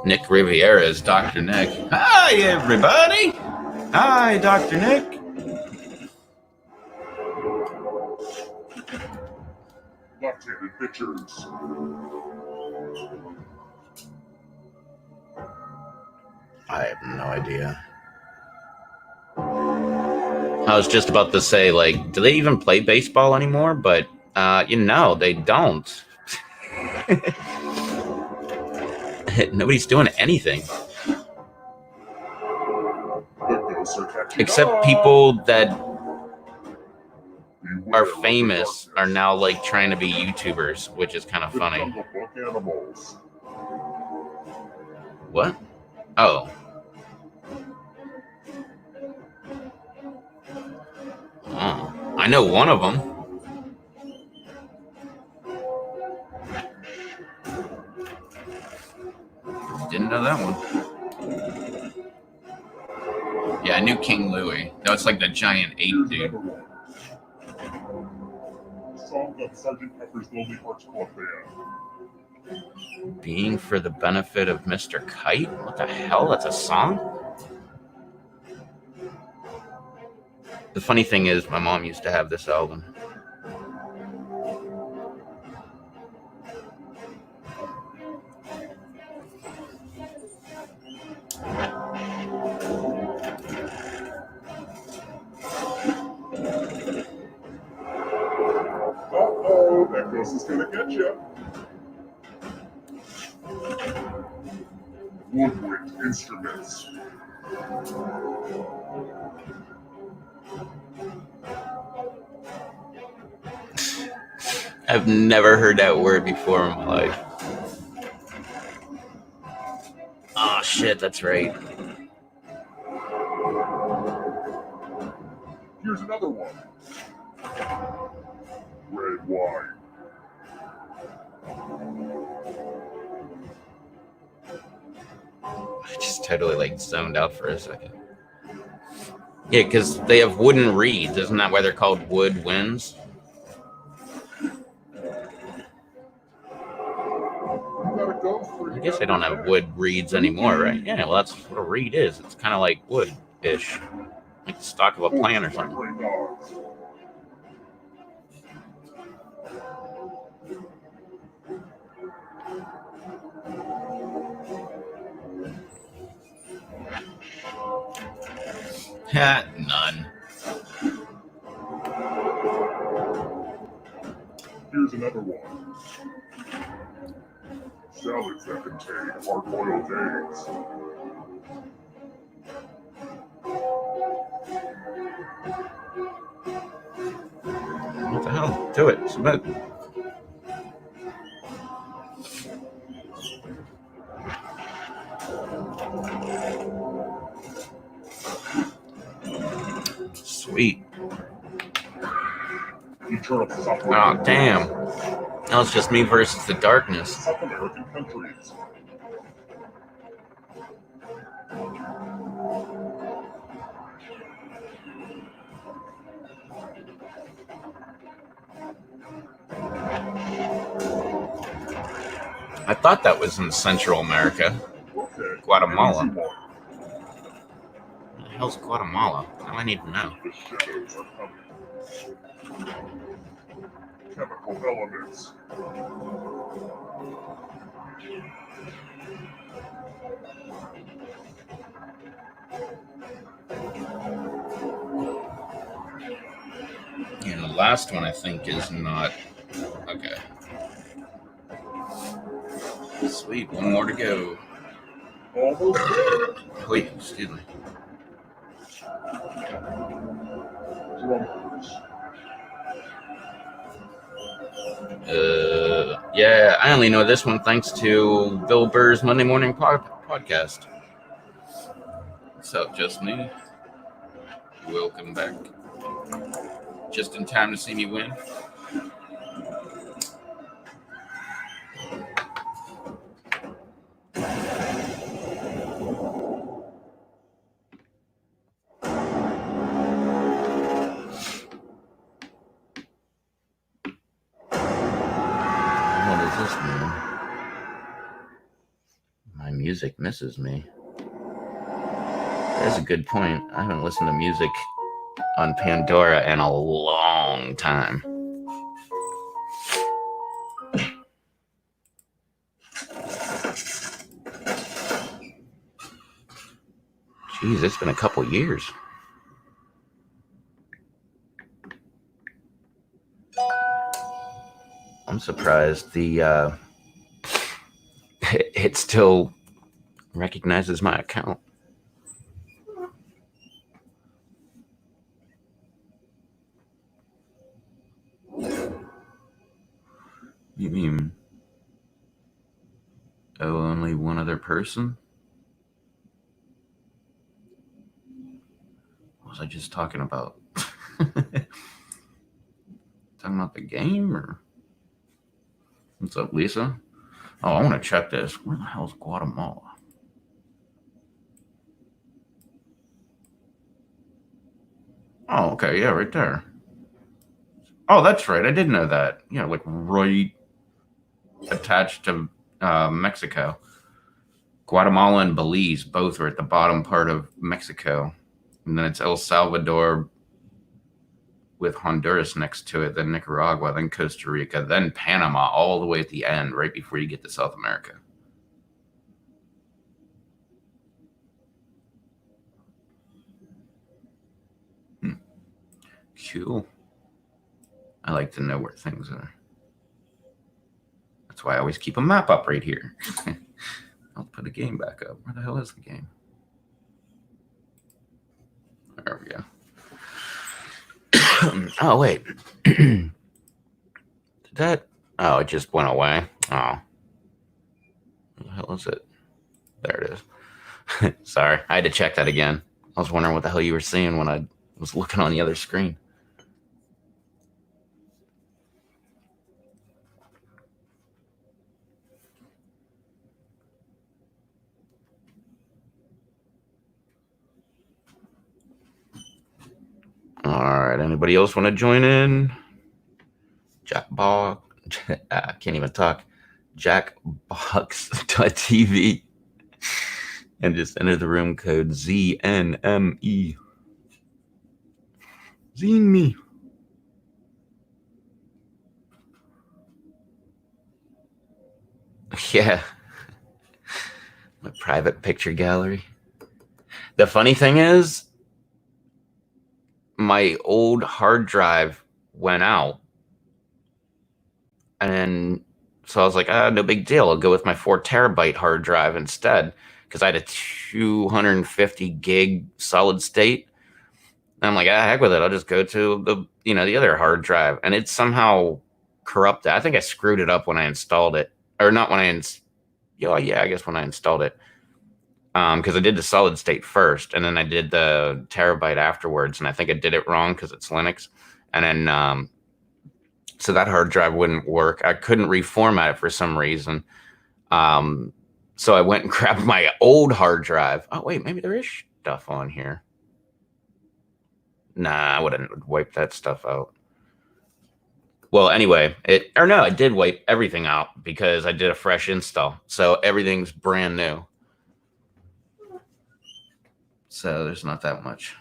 Nick Riviera is Dr. Nick. Hi, everybody. Hi, Dr. Nick. Left-handed pitchers. I have no idea. I was just about to say, like, do they even play baseball anymore? But, they don't. Nobody's doing anything. Except people that are famous are now, like, trying to be YouTubers, which is kind of funny. What? Oh. Oh. I know one of them. Didn't know that one. Yeah, I knew King Louie. No, it's like the giant ape dude. Song of Sgt. Pepper's Lonely Hearts Club Band. Being for the benefit of Mr. Kite? What the hell? That's a song? The funny thing is, my mom used to have this album. Uh-oh, that ghost is gonna get you. Woodwind instruments. I've never heard that word before in my life. Oh shit, that's right. Here's another one. Red wine. I just totally like zoned out for a second. Yeah, because they have wooden reeds. Isn't that why they're called wood winds? I guess they don't have wood reeds anymore, right? Yeah, well, that's what a reed is. It's kind of like wood-ish. Like the stalk of a plant or something. Ha, none. Here's another one. Salads that contain hard-boiled eggs. What the hell? Do it. Submit. Sweet. Oh, damn. Now it's just me versus the darkness. South American countries. I thought that was in Central America. Okay. Guatemala. What the hell's Guatemala? Now I need to know. The shadows are coming. Chemical elements. And the last one I think is not. Okay. Sweet, one more to go. Almost there. Wait, excuse me. Drummers. Yeah, I only know this one thanks to Bill Burr's Monday Morning Podcast. What's up, just me? Welcome back. Just in time to see me win. music misses me. That's a good point. I haven't listened to music on Pandora in a long time. Jeez, it's been a couple years. I'm surprised it still recognizes my account. You mean only one other person? What was I just talking about? Talking about the game, or what's up, Lisa? Oh, I want to check this. Where the hell's Guatemala? Oh, okay, yeah, right there. Oh, that's right. I did know that. Yeah, like right attached to Mexico. Guatemala and Belize both are at the bottom part of Mexico. And then it's El Salvador with Honduras next to it, then Nicaragua, then Costa Rica, then Panama, all the way at the end, right before you get to South America. Cool. I like to know where things are. That's why I always keep a map up right here. I'll put the game back up. Where the hell is the game? There we go. Oh, wait. Did that? Oh, it just went away. Oh. What the hell is it? There it is. Sorry. I had to check that again. I was wondering what the hell you were seeing when I was looking on the other screen. All right. Anybody else want to join in? Jackbox. I can't even talk. Jackbox.tv. And just enter the room code ZNME. Zine me. Yeah. My private picture gallery. The funny thing is, my old hard drive went out. And so I was like, no big deal. I'll go with my 4 terabyte hard drive instead, because I had a 250 gig solid state. And I'm like, heck with it. I'll just go to the other hard drive. And it's somehow corrupted. I think I screwed it up when I installed it. Or not when I I guess when I installed it. Because I did the solid state first, and then I did the terabyte afterwards, and I think I did it wrong because it's Linux. And then so that hard drive wouldn't work. I couldn't reformat it for some reason. So I went and grabbed my old hard drive. Oh, wait, maybe there is stuff on here. Nah, I wouldn't wipe that stuff out. Well, anyway, I did wipe everything out because I did a fresh install. So everything's brand new. So there's not that much.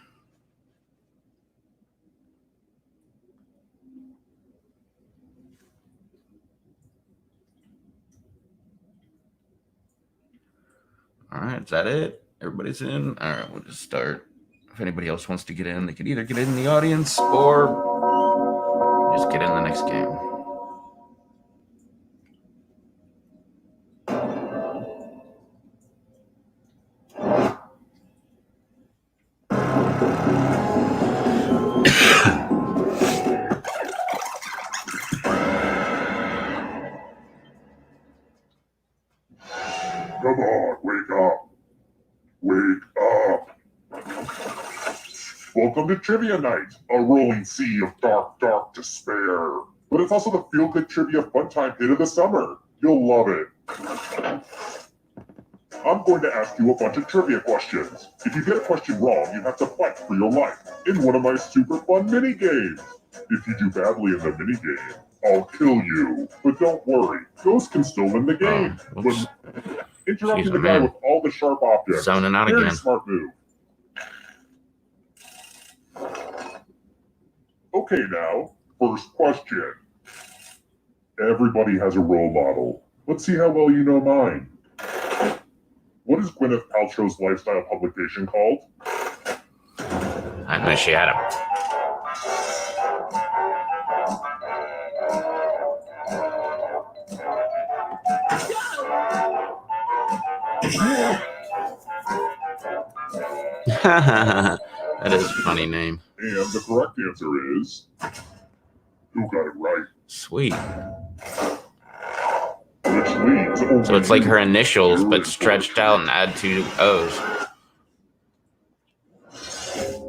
All right, is that it? Everybody's in? All right, we'll just start. If anybody else wants to get in, they can either get in the audience or just get in the next game. Come on, wake up. Wake up. Welcome to Trivia Night, a rolling sea of dark despair. But it's also the feel-good trivia fun time hit of the summer. You'll love it. I'm going to ask you a bunch of trivia questions. If you get a question wrong, you have to fight for your life in one of my super fun mini-games. If you do badly in the mini-game, I'll kill you. But don't worry, Ghost can still win the game. Interrupting Jeez, the guy man. with all the sharp objects. Zoning out Very again. smart move. Okay, now, first question. Everybody has a role model. Let's see how well you know mine. What is Gwyneth Paltrow's lifestyle publication called? I know she had him. That is a funny name. And the correct answer is... Who got it right? Sweet. Which leads only So it's like her you. initials, Here but is stretched question. out and add 2 O's.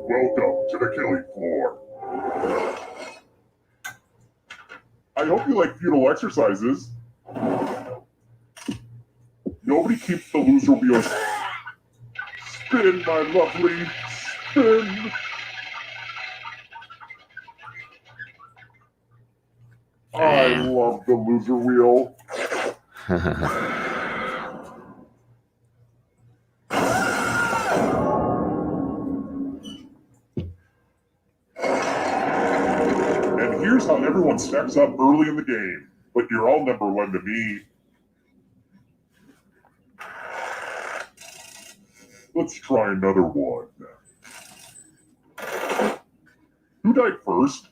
Welcome to the killing floor. I hope you like futile exercises. Nobody keeps the loser wheel. Spin, my lovely, spin. I Damn. love the loser wheel. And here's how everyone stacks up early in the game. But you're all number 1 to me. Let's try another one. Who died first?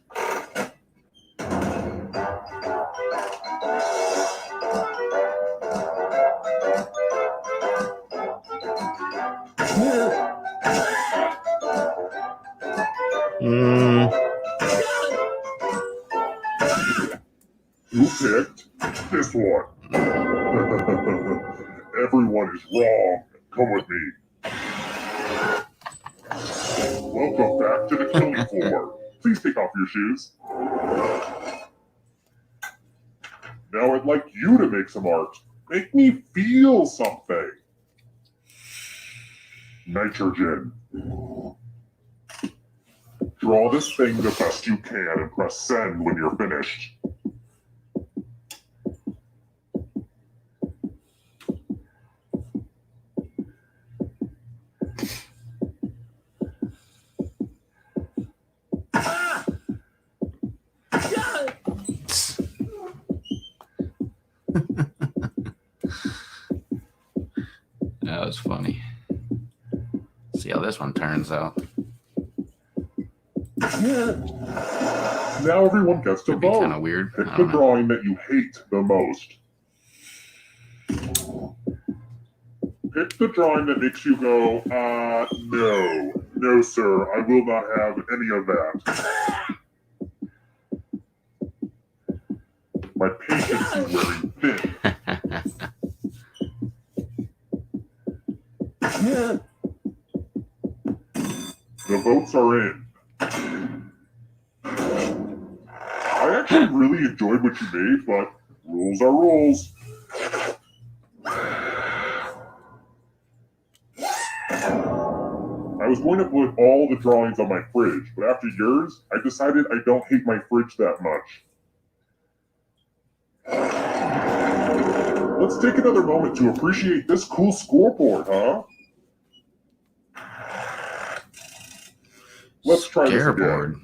Who picked this one? Everyone is wrong. Come with me. Welcome back to the killing floor. Please take off your shoes. Now I'd like you to make some art. Make me feel something. Nitrogen. Draw this thing the best you can and press send when you're finished. That was funny. See how this one turns out. Now everyone gets to Could be vote. kind of weird. Pick I the don't know. drawing that you hate the most. Pick the drawing that makes you go, no. No, sir, I will not have any of that. My patience is wearing thin. The votes are in. I actually really enjoyed what you made, but rules are rules. I was going to put all the drawings on my fridge, but after yours, I decided I don't hate my fridge that much. Let's take another moment to appreciate this cool scoreboard, huh? Let's try this again. Scareboard.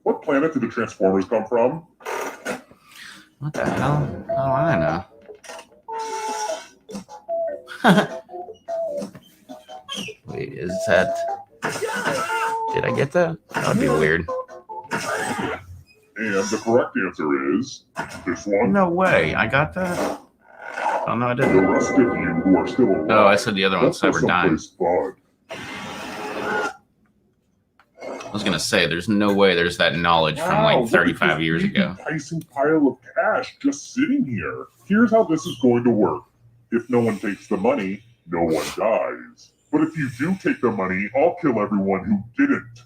What planet did the Transformers come from? What the hell? How do I know? Wait, is that... Did I get that? That would be weird. And the correct answer is this one. No way. I got that? Oh, no, I The didn't. rest of you who are still alive. Oh, I said the other one, let's go Cyberdyne. someplace fun. I was going to say, there's no way there's that knowledge from Wow, like look at 35 this years big ago. enticing pile of cash just sitting here. Here's how this is going to work. If no one takes the money, no one dies. But if you do take the money, I'll kill everyone who didn't.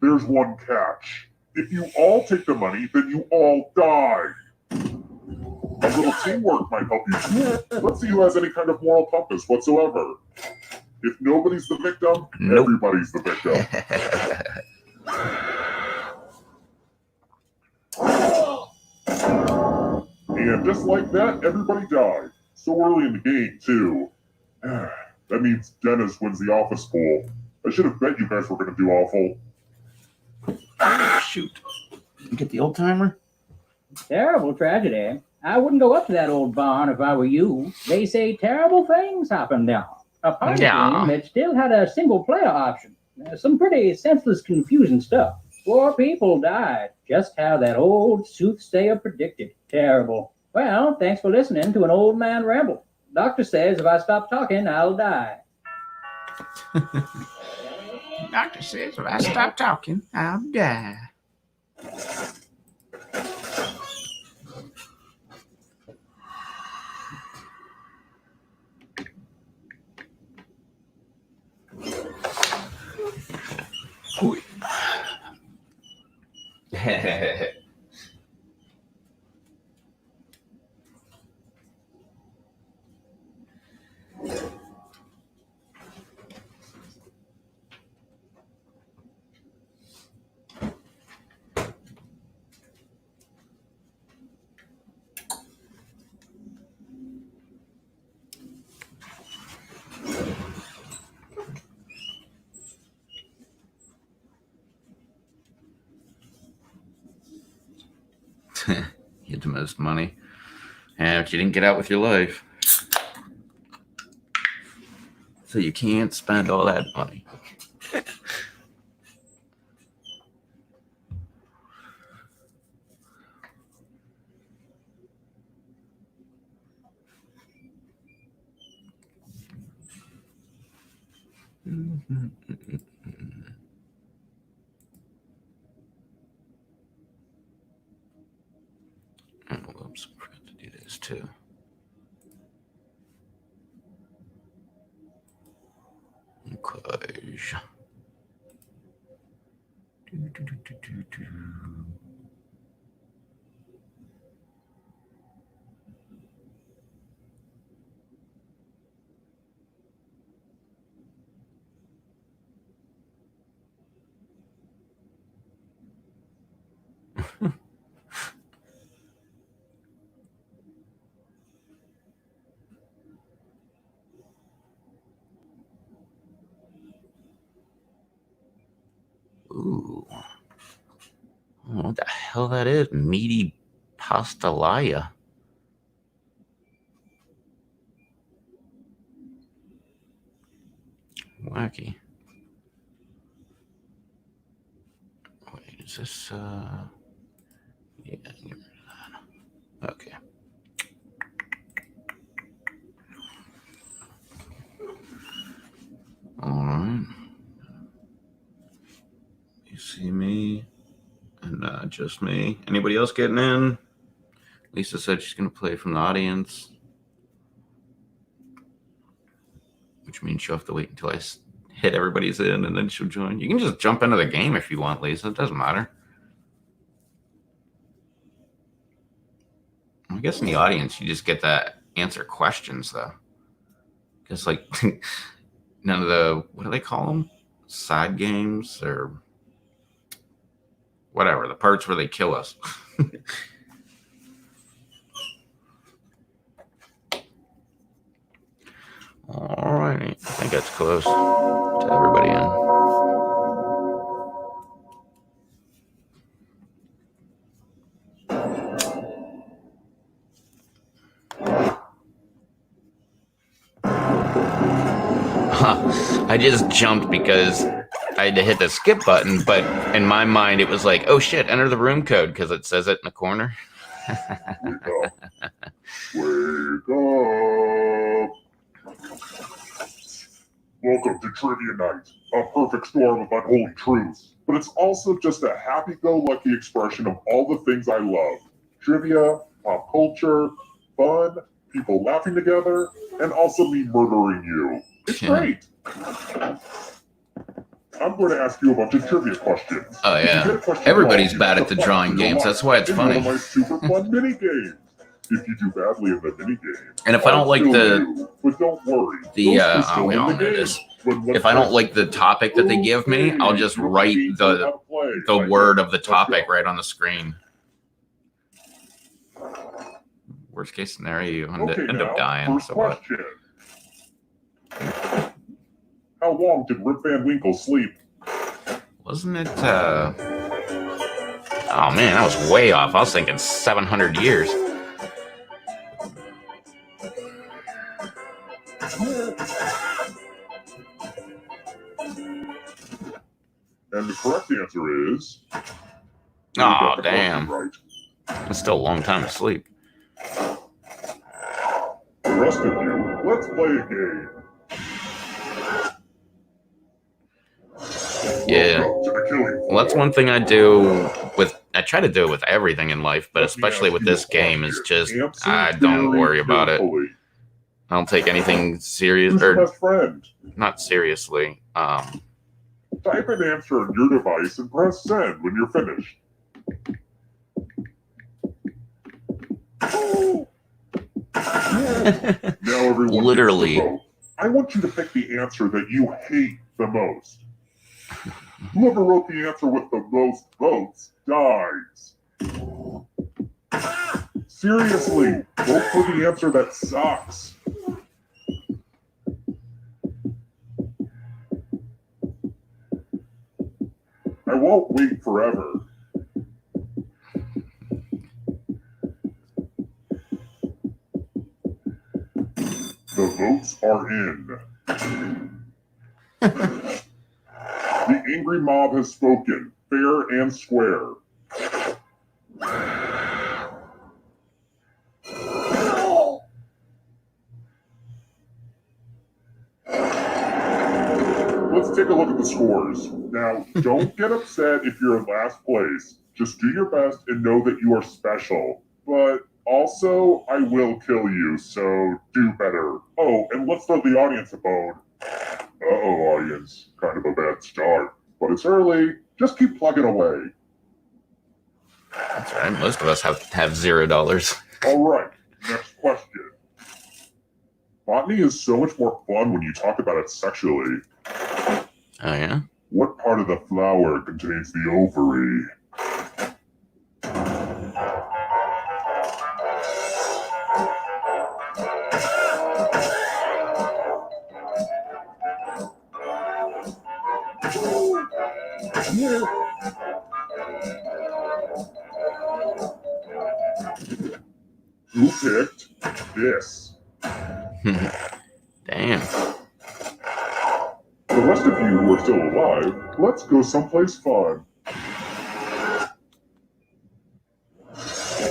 There's one catch. If you all take the money, then you all die. A little teamwork might help you. Let's see who has any kind of moral compass whatsoever. If nobody's the victim, Nope. everybody's the victim. And just like that, everybody died. So early in the game, too. That means Dennis wins the office pool. I should have bet you guys were going to do awful. Shoot. You get the old timer? Terrible tragedy. I wouldn't go up to that old barn if I were you. They say terrible things happen down. A party game that still had a single player option. Some pretty senseless, confusing stuff. 4 people died. Just how that old soothsayer predicted. Terrible. Well, thanks for listening to an old man ramble. Doctor says if I stop talking, I'll die. Doctor says if I stop talking, I'll die. You had the most money. Yeah, but you didn't get out with your life. So you can't spend all that money. Oh, whoops, I forgot to do this too. Okay. Ooh. I don't know what the hell that is. Meaty pastalaya. Wacky. Wait, is this yeah, get rid of that. Okay. Alright. You see me and just me. Anybody else getting in? Lisa said she's going to play from the audience, which means she'll have to wait until I hit everybody's in and then she'll join. You can just jump into the game if you want, Lisa. It doesn't matter. I guess in the audience, you just get to answer questions, though. Just like none of the, what do they call them? Side games or whatever. The parts where they kill us. All righty. I think that's close to everybody in. I just jumped because I had to hit the skip button, but in my mind it was like, oh shit, enter the room code because it says it in the corner. Wake up. Welcome to Trivia Night, a perfect storm of unholy truths. But it's also just a happy-go-lucky expression of all the things I love. Trivia, pop culture, fun, people laughing together, and also me murdering you. It's great. I'm going to ask you a bunch of trivia questions. Oh, yeah. Everybody's bad at the drawing games. That's why it's funny. One of my super fun mini games. If you do badly in the mini game, and if I don't like the, but don't worry. We all know this. If I don't like the topic that they give me, I'll just write the word of the topic right on the screen. Worst case scenario, you Okay, end now, up dying. first So what? question. How long did Rip Van Winkle sleep? Wasn't it? Oh man, that was way off. I was thinking 700 years. And the correct answer is. Oh damn! Right. It's still a long time to sleep. The rest of you, let's play a game. Yeah. Welcome to the killing floor. Well, that's one thing I do with. I try to do it with everything in life, but Let me especially ask with you this a game, question. is just Answer I don't very worry about it. carefully. I don't take anything serious Who's your or best friend? not seriously. Type an answer on your device and press send when you're finished. Now everyone Literally. gets to vote. I want you to pick the answer that you hate the most. Whoever wrote the answer with the most votes dies. Seriously, vote for the answer that sucks. I won't wait forever. The votes are in. The angry mob has spoken, fair and square. Let's take a look at the scores. Now, don't get upset if you're in last place. Just do your best and know that you are special. But also, I will kill you, so do better. Oh, and let's throw the audience a bone. Uh-oh, audience. Kind of a bad start. But it's early. Just keep plugging away. That's right. Most of us have $0. All right, next question. Botany is so much more fun when you talk about it sexually. Oh yeah. What part of the flower contains the ovary? Who picked this? Damn. The rest of you who are still alive, let's go someplace fun.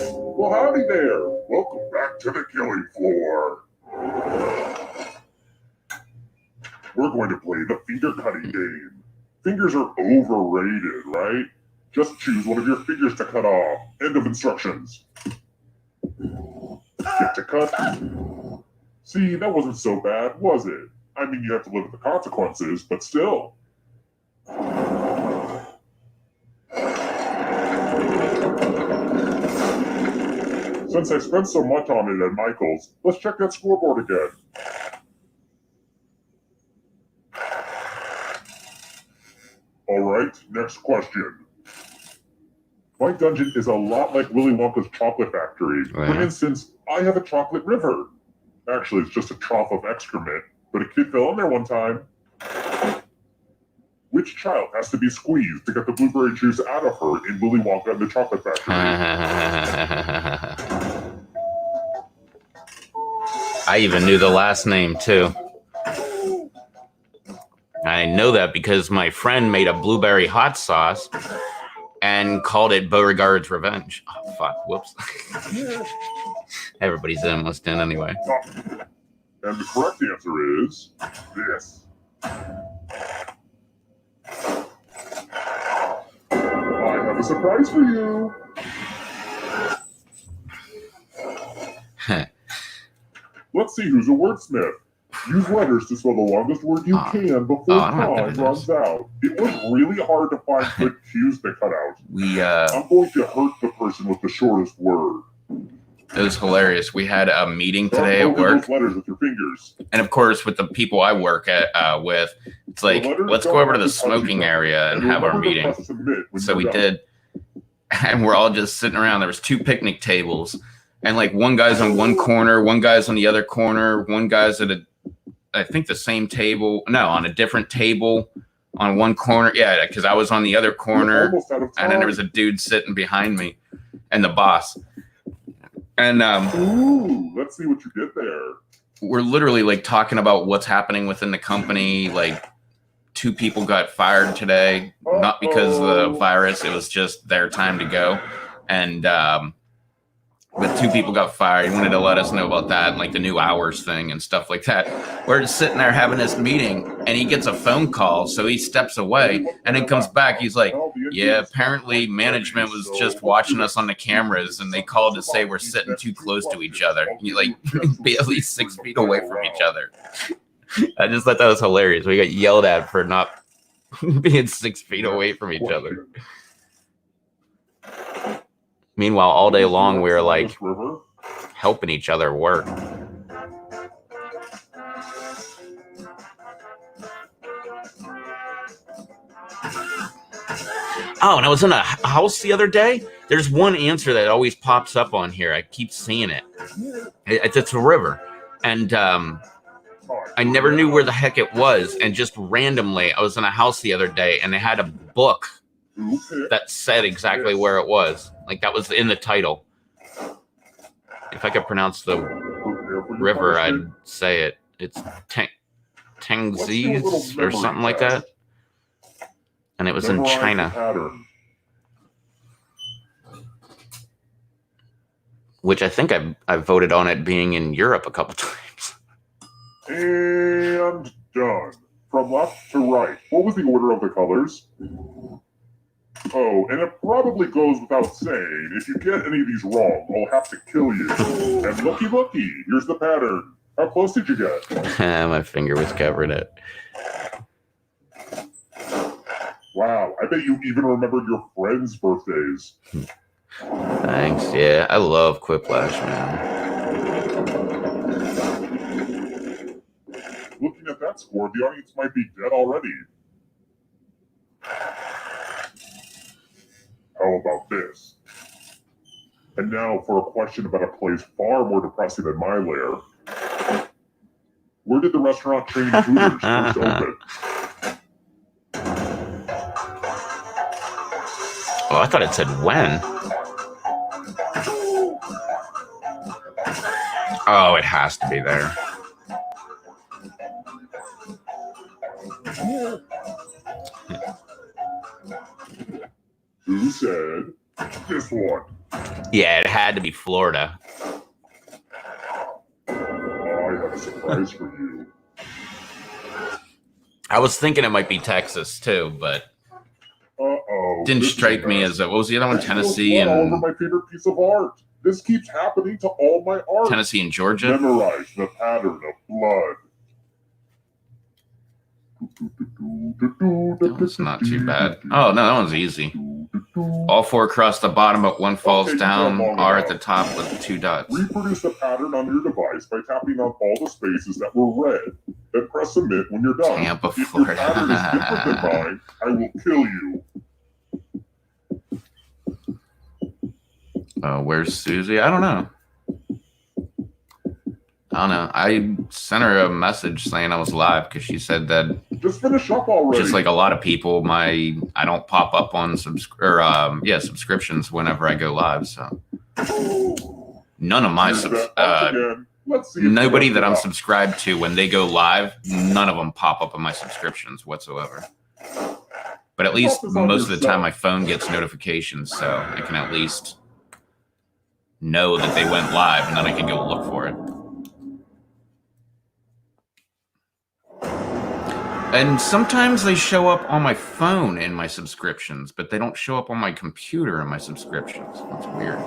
Well, howdy there. Welcome back to the killing floor. We're going to play the finger cutting game. Fingers are overrated, right? Just choose one of your fingers to cut off. End of instructions. Get to cut. See, that wasn't so bad, was it? I mean, you have to live with the consequences, but still. Since I spent so much on it at Michael's, let's check that scoreboard again. Alright, next question. My dungeon is a lot like Willy Wonka's chocolate factory. Oh, yeah? For instance, I have a chocolate river. Actually, it's just a trough of excrement, but a kid fell in there one time. Which child has to be squeezed to get the blueberry juice out of her in Willy Wonka and the Chocolate Factory? I even knew the last name too. I know that because my friend made a blueberry hot sauce and called it Beauregard's Revenge. Oh, fuck. Whoops. Everybody's almost in anyway. And the correct answer is this. I have a surprise for you. Let's see who's a wordsmith. Use letters to spell the longest word you can before time runs out. It was really hard to find good cues to cut out. I'm going to hurt the person with the shortest word. It was hilarious. We had a meeting today at work. Those letters with your fingers. And of course, with the people I work at with, it's like, let's go over to the smoking area and have our meeting. So we did. And we're all just sitting around. There was 2 picnic tables. And like one guy's on one corner, one guy's on the other corner, one guy's at I think the same table. No, on a different table on one corner. Yeah, because I was on the other corner, and then there was a dude sitting behind me, and the boss. And ooh, let's see what you get there. We're literally like talking about what's happening within the company. Like 2 people got fired today, not because of the virus. It was just their time to go. And but 2 people got fired. He wanted to let us know about that, and like the new hours thing and stuff like that. We're just sitting there having this meeting, and he gets a phone call, so he steps away, and then comes back. He's like, "Yeah, apparently management was just watching us on the cameras, and they called to say we're sitting too close to each other. You like be at least 6 feet away from each other." I just thought that was hilarious. We got yelled at for not being 6 feet away from each other. Meanwhile, all day long, we were like helping each other work. Oh, and I was in a house the other day. There's one answer that always pops up on here. I keep seeing it. It's a river. And I never knew where the heck it was. And just randomly, I was in a house the other day, and they had a book that said exactly where it was. Like that was in the title. If I could pronounce the river, I'd say it. It's Tengzes or something like that. And it was in China. Which I think I voted on it being in Europe a couple times. And done. From left to right. What was the order of the colors? Oh, and it probably goes without saying, if you get any of these wrong, I'll have to kill you. And looky, here's the pattern. How close did you get? My finger was covering it. Wow, I bet you even remembered your friends' birthdays. Thanks, yeah. I love Quiplash, man. Looking at that score, the audience might be dead already. How about this? And now for a question about a place far more depressing than my lair. Where did the restaurant chain Hooters first open? Oh, I thought it said when. Oh, it has to be there. Who said this one? Yeah, it had to be Florida. I have a surprise for you. I was thinking it might be Texas too, but didn't strike me as a, what was the other one? Tennessee and all over my favorite piece of art. This keeps happening to all my art. Tennessee and Georgia. Memorize the pattern of blood. That one's not too bad. Oh no, that one's easy. All 4 across the bottom, but one falls down. R at the top with 2 dots. Reproduce the pattern on your device by tapping on all the spaces that were red. Then press submit when you're done. Tampa, if Florida. your pattern is different than mine, I will kill you. Where's Susie? I don't know. I sent her a message saying I was live because she said that just finish up already. Just like a lot of people, I don't pop up on subscriptions whenever I go live. So none of my nobody that I'm subscribed to when they go live, none of them pop up on my subscriptions whatsoever. But at least most of the time, my phone gets notifications, so I can at least know that they went live, and then I can go look for it. And sometimes they show up on my phone in my subscriptions, but they don't show up on my computer in my subscriptions. That's weird.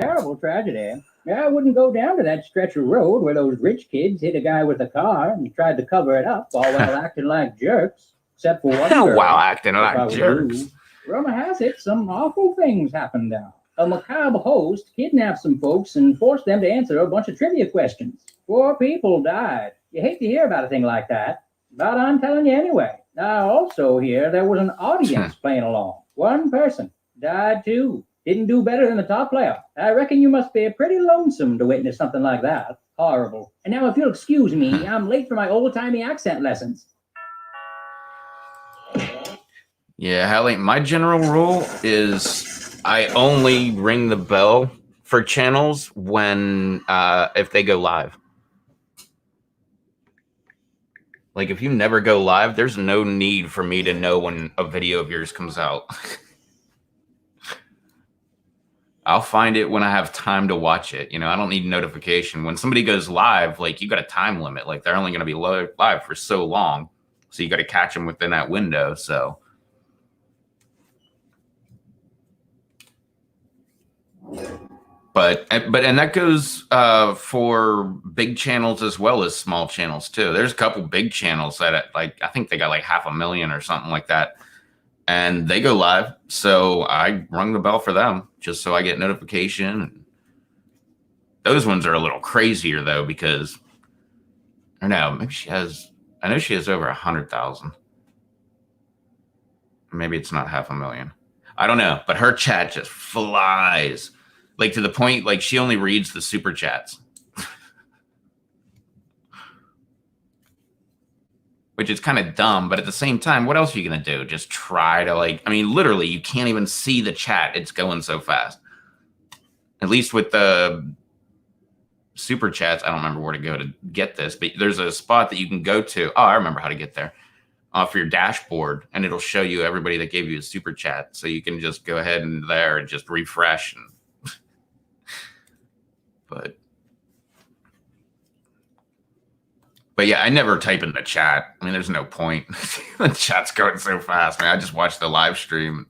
Terrible tragedy. I wouldn't go down to that stretch of road where those rich kids hit a guy with a car and tried to cover it up all while acting like jerks, except for one. While acting like jerks. Rumor has it some awful things happened down. A macabre host kidnapped some folks and forced them to answer a bunch of trivia questions. 4 people died. You hate to hear about a thing like that, but I'm telling you anyway. I also hear there was an audience playing along. 1 person died too. Didn't do better than the top player. I reckon you must be pretty lonesome to witness something like that. Horrible. And now, if you'll excuse me, I'm late for my old-timey accent lessons. Yeah, Hallie, my general rule is I only ring the bell for channels when if they go live. Like, if you never go live, there's no need for me to know when a video of yours comes out. I'll find it when I have time to watch it. You know, I don't need notification. When somebody goes live, like, you got a time limit. Like, they're only going to be live for so long. So you got to catch them within that window. So. But that goes for big channels as well as small channels too. There's a couple big channels that I think they got like 500,000 or something like that, and they go live. So I rung the bell for them just so I get notification. Those ones are a little crazier though, because I don't know, maybe I know she has over 100,000. Maybe it's not 500,000. I don't know, but her chat just flies. Like, to the point, like, she only reads the super chats. Which is kind of dumb, but at the same time, what else are you going to do? Just try to, like, I mean, literally, you can't even see the chat. It's going so fast. At least with the super chats, I don't remember where to go to get this, but there's a spot that you can go to. Oh, I remember how to get there. For your dashboard, and it'll show you everybody that gave you a super chat. So you can just go ahead and there and just refresh. But yeah, I never type in the chat. I mean, there's no point. The chat's going so fast, man. I just watch the live stream.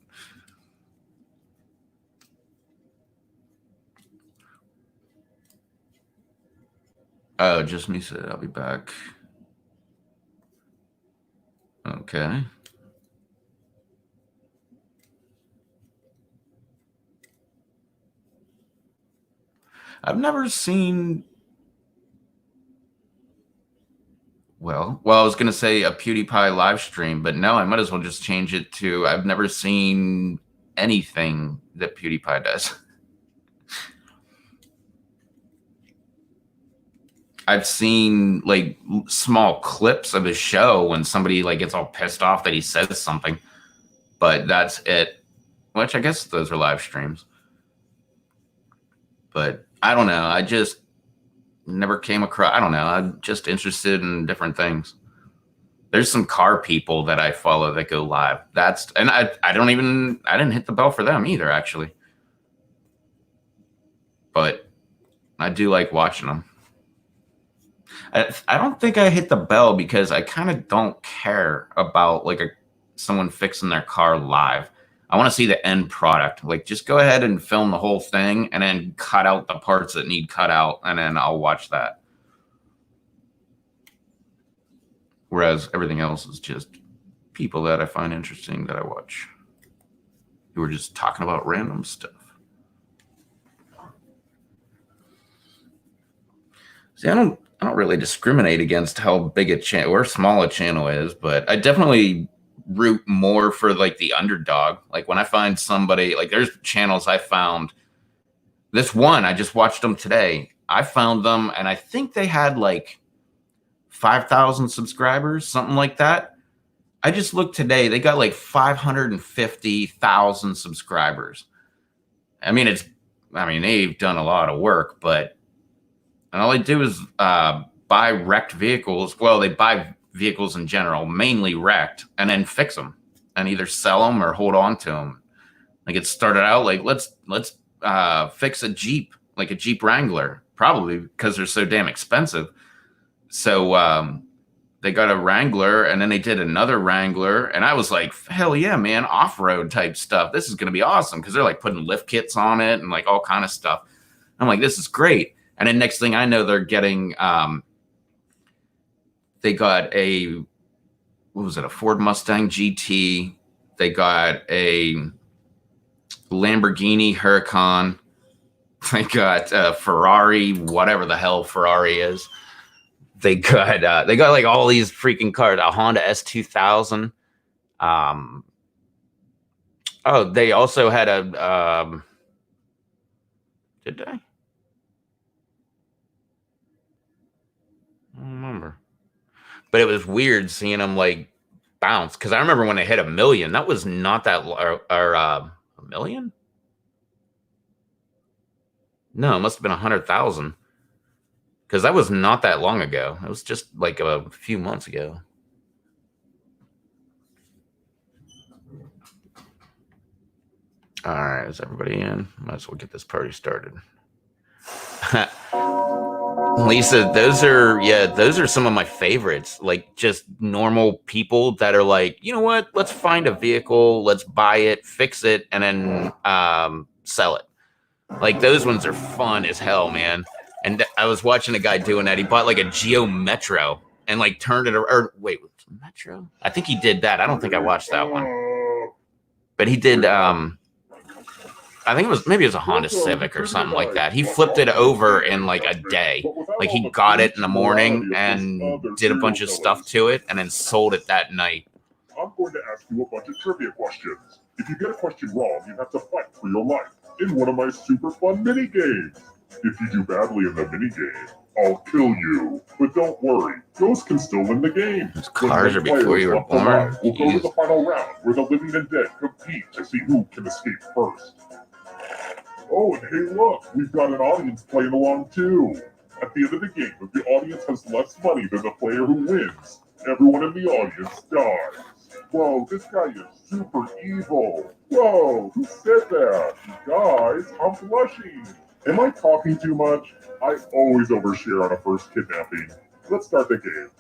Oh, just me said I'll be back. Okay. I've never seen. Well, I was going to say a PewDiePie live stream, but no, I might as well just change it to I've never seen anything that PewDiePie does. I've seen like small clips of his show when somebody like gets all pissed off that he says something, but that's it. Which I guess those are live streams. But I don't know. I just never came across. I don't know. I'm just interested in different things. There's some car people that I follow that go live. And I didn't hit the bell for them either, actually. But I do like watching them. I don't think I hit the bell because I kind of don't care about like someone fixing their car live. I want to see the end product. Like, just go ahead and film the whole thing and then cut out the parts that need cut out, and then I'll watch that. Whereas everything else is just people that I find interesting that I watch who are just talking about random stuff. See, I don't really discriminate against how big a channel or small a channel is, but I definitely root more for like the underdog. Like when I find somebody, like there's channels I found. This one, I just watched them today. I found them and I think they had like 5,000 subscribers, something like that. I just looked today. They got like 550,000 subscribers. I mean, they've done a lot of work, but and all they do is buy wrecked vehicles. Well, they buy vehicles in general, mainly wrecked, and then fix them and either sell them or hold on to them. Like it started out like, let's fix a Jeep, like a Jeep Wrangler, probably because they're so damn expensive. So they got a Wrangler and then they did another Wrangler. And I was like, hell yeah, man, off-road type stuff. This is going to be awesome because they're like putting lift kits on it and like all kind of stuff. I'm like, this is great. And then next thing I know, they're getting, they got a Ford Mustang GT. They got a Lamborghini Huracan. They got a Ferrari, whatever the hell Ferrari is. They got like all these freaking cars. A Honda S2000. They also had a Did they? I don't remember. But it was weird seeing them like bounce, because I remember when they hit 1 million. That was not that or 1 million. No, it must have been 100,000, because that was not that long ago. It was just like a few months ago. All right, is everybody in? Might as well get this party started. Lisa, those are some of my favorites. Like, just normal people that are like, you know what? Let's find a vehicle, let's buy it, fix it, and then sell it. Like, those ones are fun as hell, man. And I was watching a guy doing that. He bought like a Geo Metro and like turned it or wait, Metro? I think he did that. I don't think I watched that one. But he did I think maybe it was a Honda Civic or something like that. He flipped it over in like a day. Like, he got it in the morning and did a bunch of stuff to it and then sold it that night. I'm going to ask you a bunch of trivia questions. If you get a question wrong, you have to fight for your life in one of my super fun mini games. If you do badly in the mini game, I'll kill you. But don't worry, ghosts can still win the game. Those cars are before you were born. We'll go to the final round where the living and dead compete to see who can escape first. Oh, and hey, look, we've got an audience playing along too. At the end of the game, if the audience has less money than the player who wins, everyone in the audience dies. Whoa, this guy is super evil. Whoa, who said that? You guys, I'm blushing. Am I talking too much? I always overshare on a first kidnapping. Let's start the game.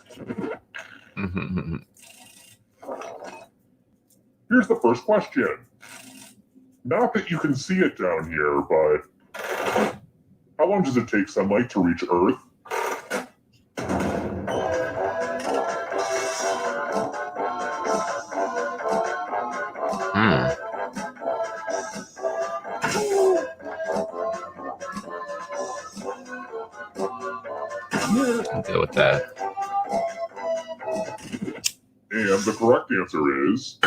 Here's the first question. Not that you can see it down here, but how long does it take sunlight to reach Earth? I'll go with that. And the correct answer is,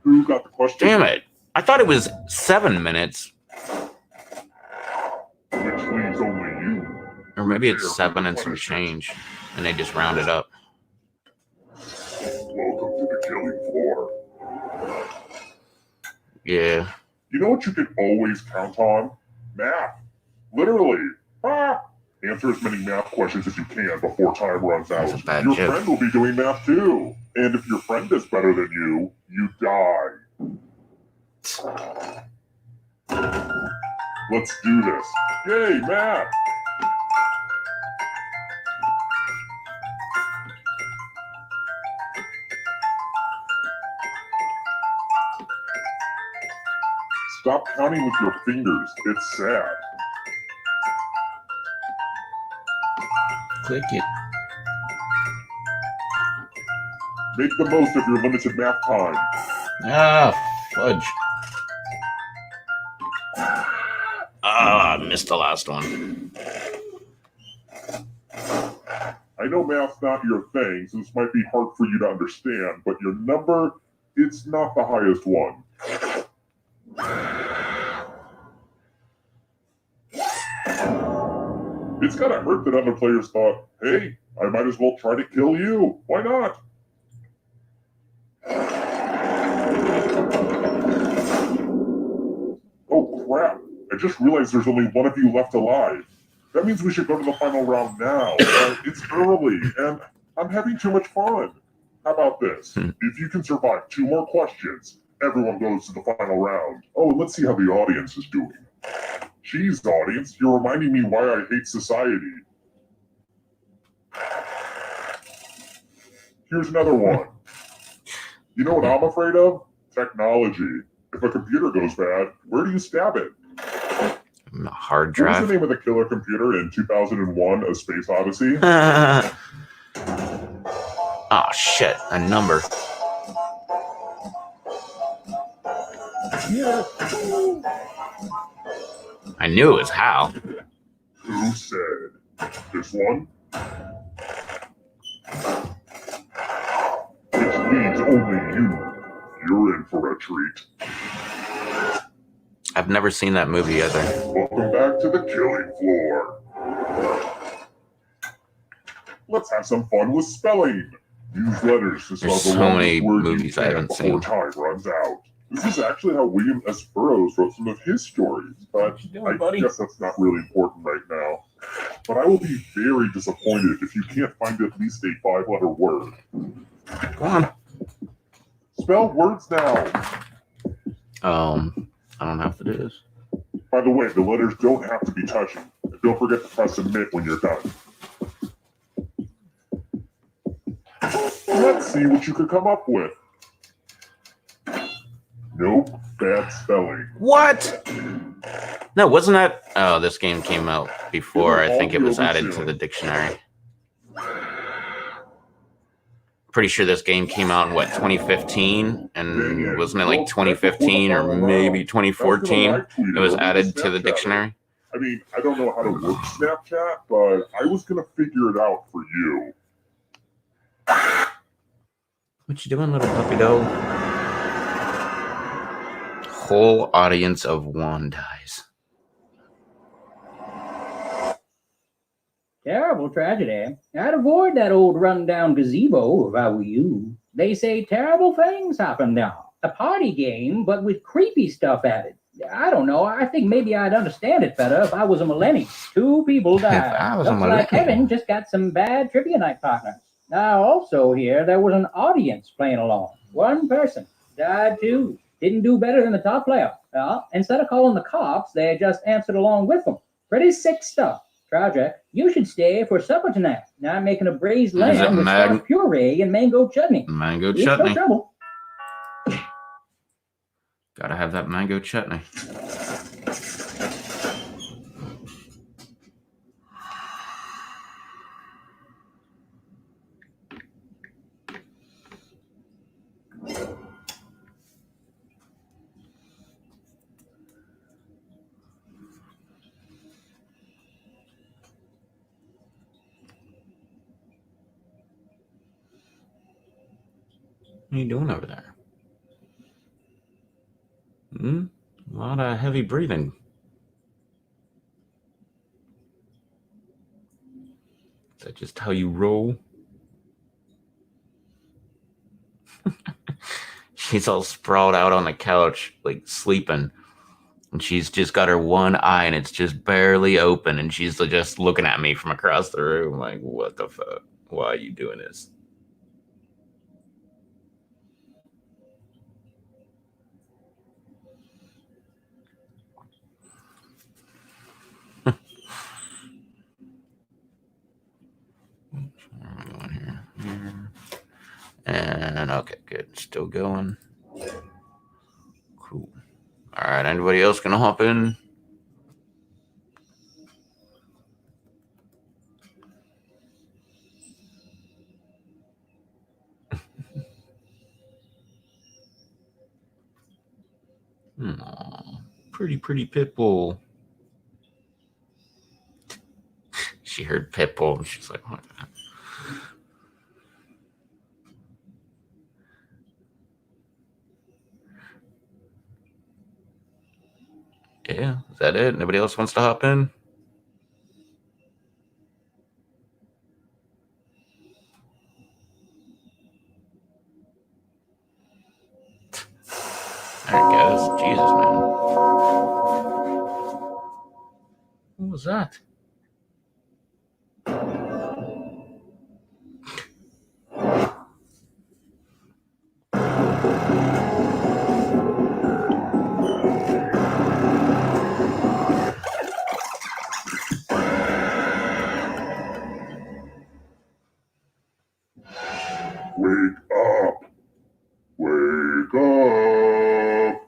who got the question? Damn it. I thought it was 7 minutes. Which leaves only you. Or maybe it's 7 and some change, and they just round it up. Welcome to the killing floor. Yeah. You know what you can always count on? Math. Literally. Answer as many math questions as you can before time runs out. Your friend will be doing math too. And if your friend is better than you, you die. Let's do this. Yay, math! Stop counting with your fingers. It's sad. Click it. Make the most of your limited math time. Ah, fudge. Ah, I missed the last one. I know math's not your thing, so this might be hard for you to understand, but your number, it's not the highest one. It's gotta hurt that other players thought, hey, I might as well try to kill you. Why not? Oh crap, I just realized there's only one of you left alive. That means we should go to the final round now. It's early, and I'm having too much fun. How about this? If you can survive 2 more questions, everyone goes to the final round. Oh, and let's see how the audience is doing. Jeez, audience, you're reminding me why I hate society. Here's another one. You know what I'm afraid of? Technology. If a computer goes bad, where do you stab it? A hard drive. What was the name of the killer computer in 2001: A Space Odyssey? Oh, shit. A number. I knew it was Hal. Who said? This one? Which leaves only you. You're in for a treat. I've never seen that movie either. Welcome back to the killing floor. Let's have some fun with spelling. Use letters to spell There's the so longest many word movies you I can haven't before seen. time runs out. This is actually how William S. Burroughs wrote some of his stories, but I guess that's not really important right now. But I will be very disappointed if you can't find at least a 5-letter word. Go on. Spell words now. I don't have to do this. By the way, the letters don't have to be touching. And don't forget to press submit when you're done. Let's see what you could come up with. Nope, bad spelling. What? No, wasn't that? Oh, this game came out before. I think it was added to the dictionary. Pretty sure this game came out in what, 2015, and wasn't it like 2015 or maybe 2014? It was added to the dictionary. I mean, I don't know how to work Snapchat, but I was gonna figure it out for you. What you doing, little puppy dog? Whole audience of one dies. Terrible tragedy. I'd avoid that old rundown gazebo if I were you. They say terrible things happen now. A party game, but with creepy stuff added. I don't know. I think maybe I'd understand it better if I was a millennial. 2 people died. I was a Looks like millennial. Evan just got some bad trivia night partners. Now, also here, there was an audience playing along. 1 person died too. Didn't do better than the top player. Well, instead of calling the cops, they just answered along with them. Pretty sick stuff. Tragic. You should stay for supper tonight. Now I'm making a braised Is it lamb with soft puree and mango chutney. Mango It's chutney. no trouble. Gotta have that mango chutney. What are you doing over there? A lot of heavy breathing. Is that just how you roll? She's all sprawled out on the couch, like sleeping. And she's just got her one eye and it's just barely open. And she's just looking at me from across the room like, what the fuck? Why are you doing this? And okay, good. Still going. Cool. All right. Anybody else gonna hop in? Aww, pretty Pitbull. She heard Pitbull and she's like, what? Yeah, is that it? Nobody else wants to hop in? There it goes. Jesus, man. What was that? Wake up! Wake up!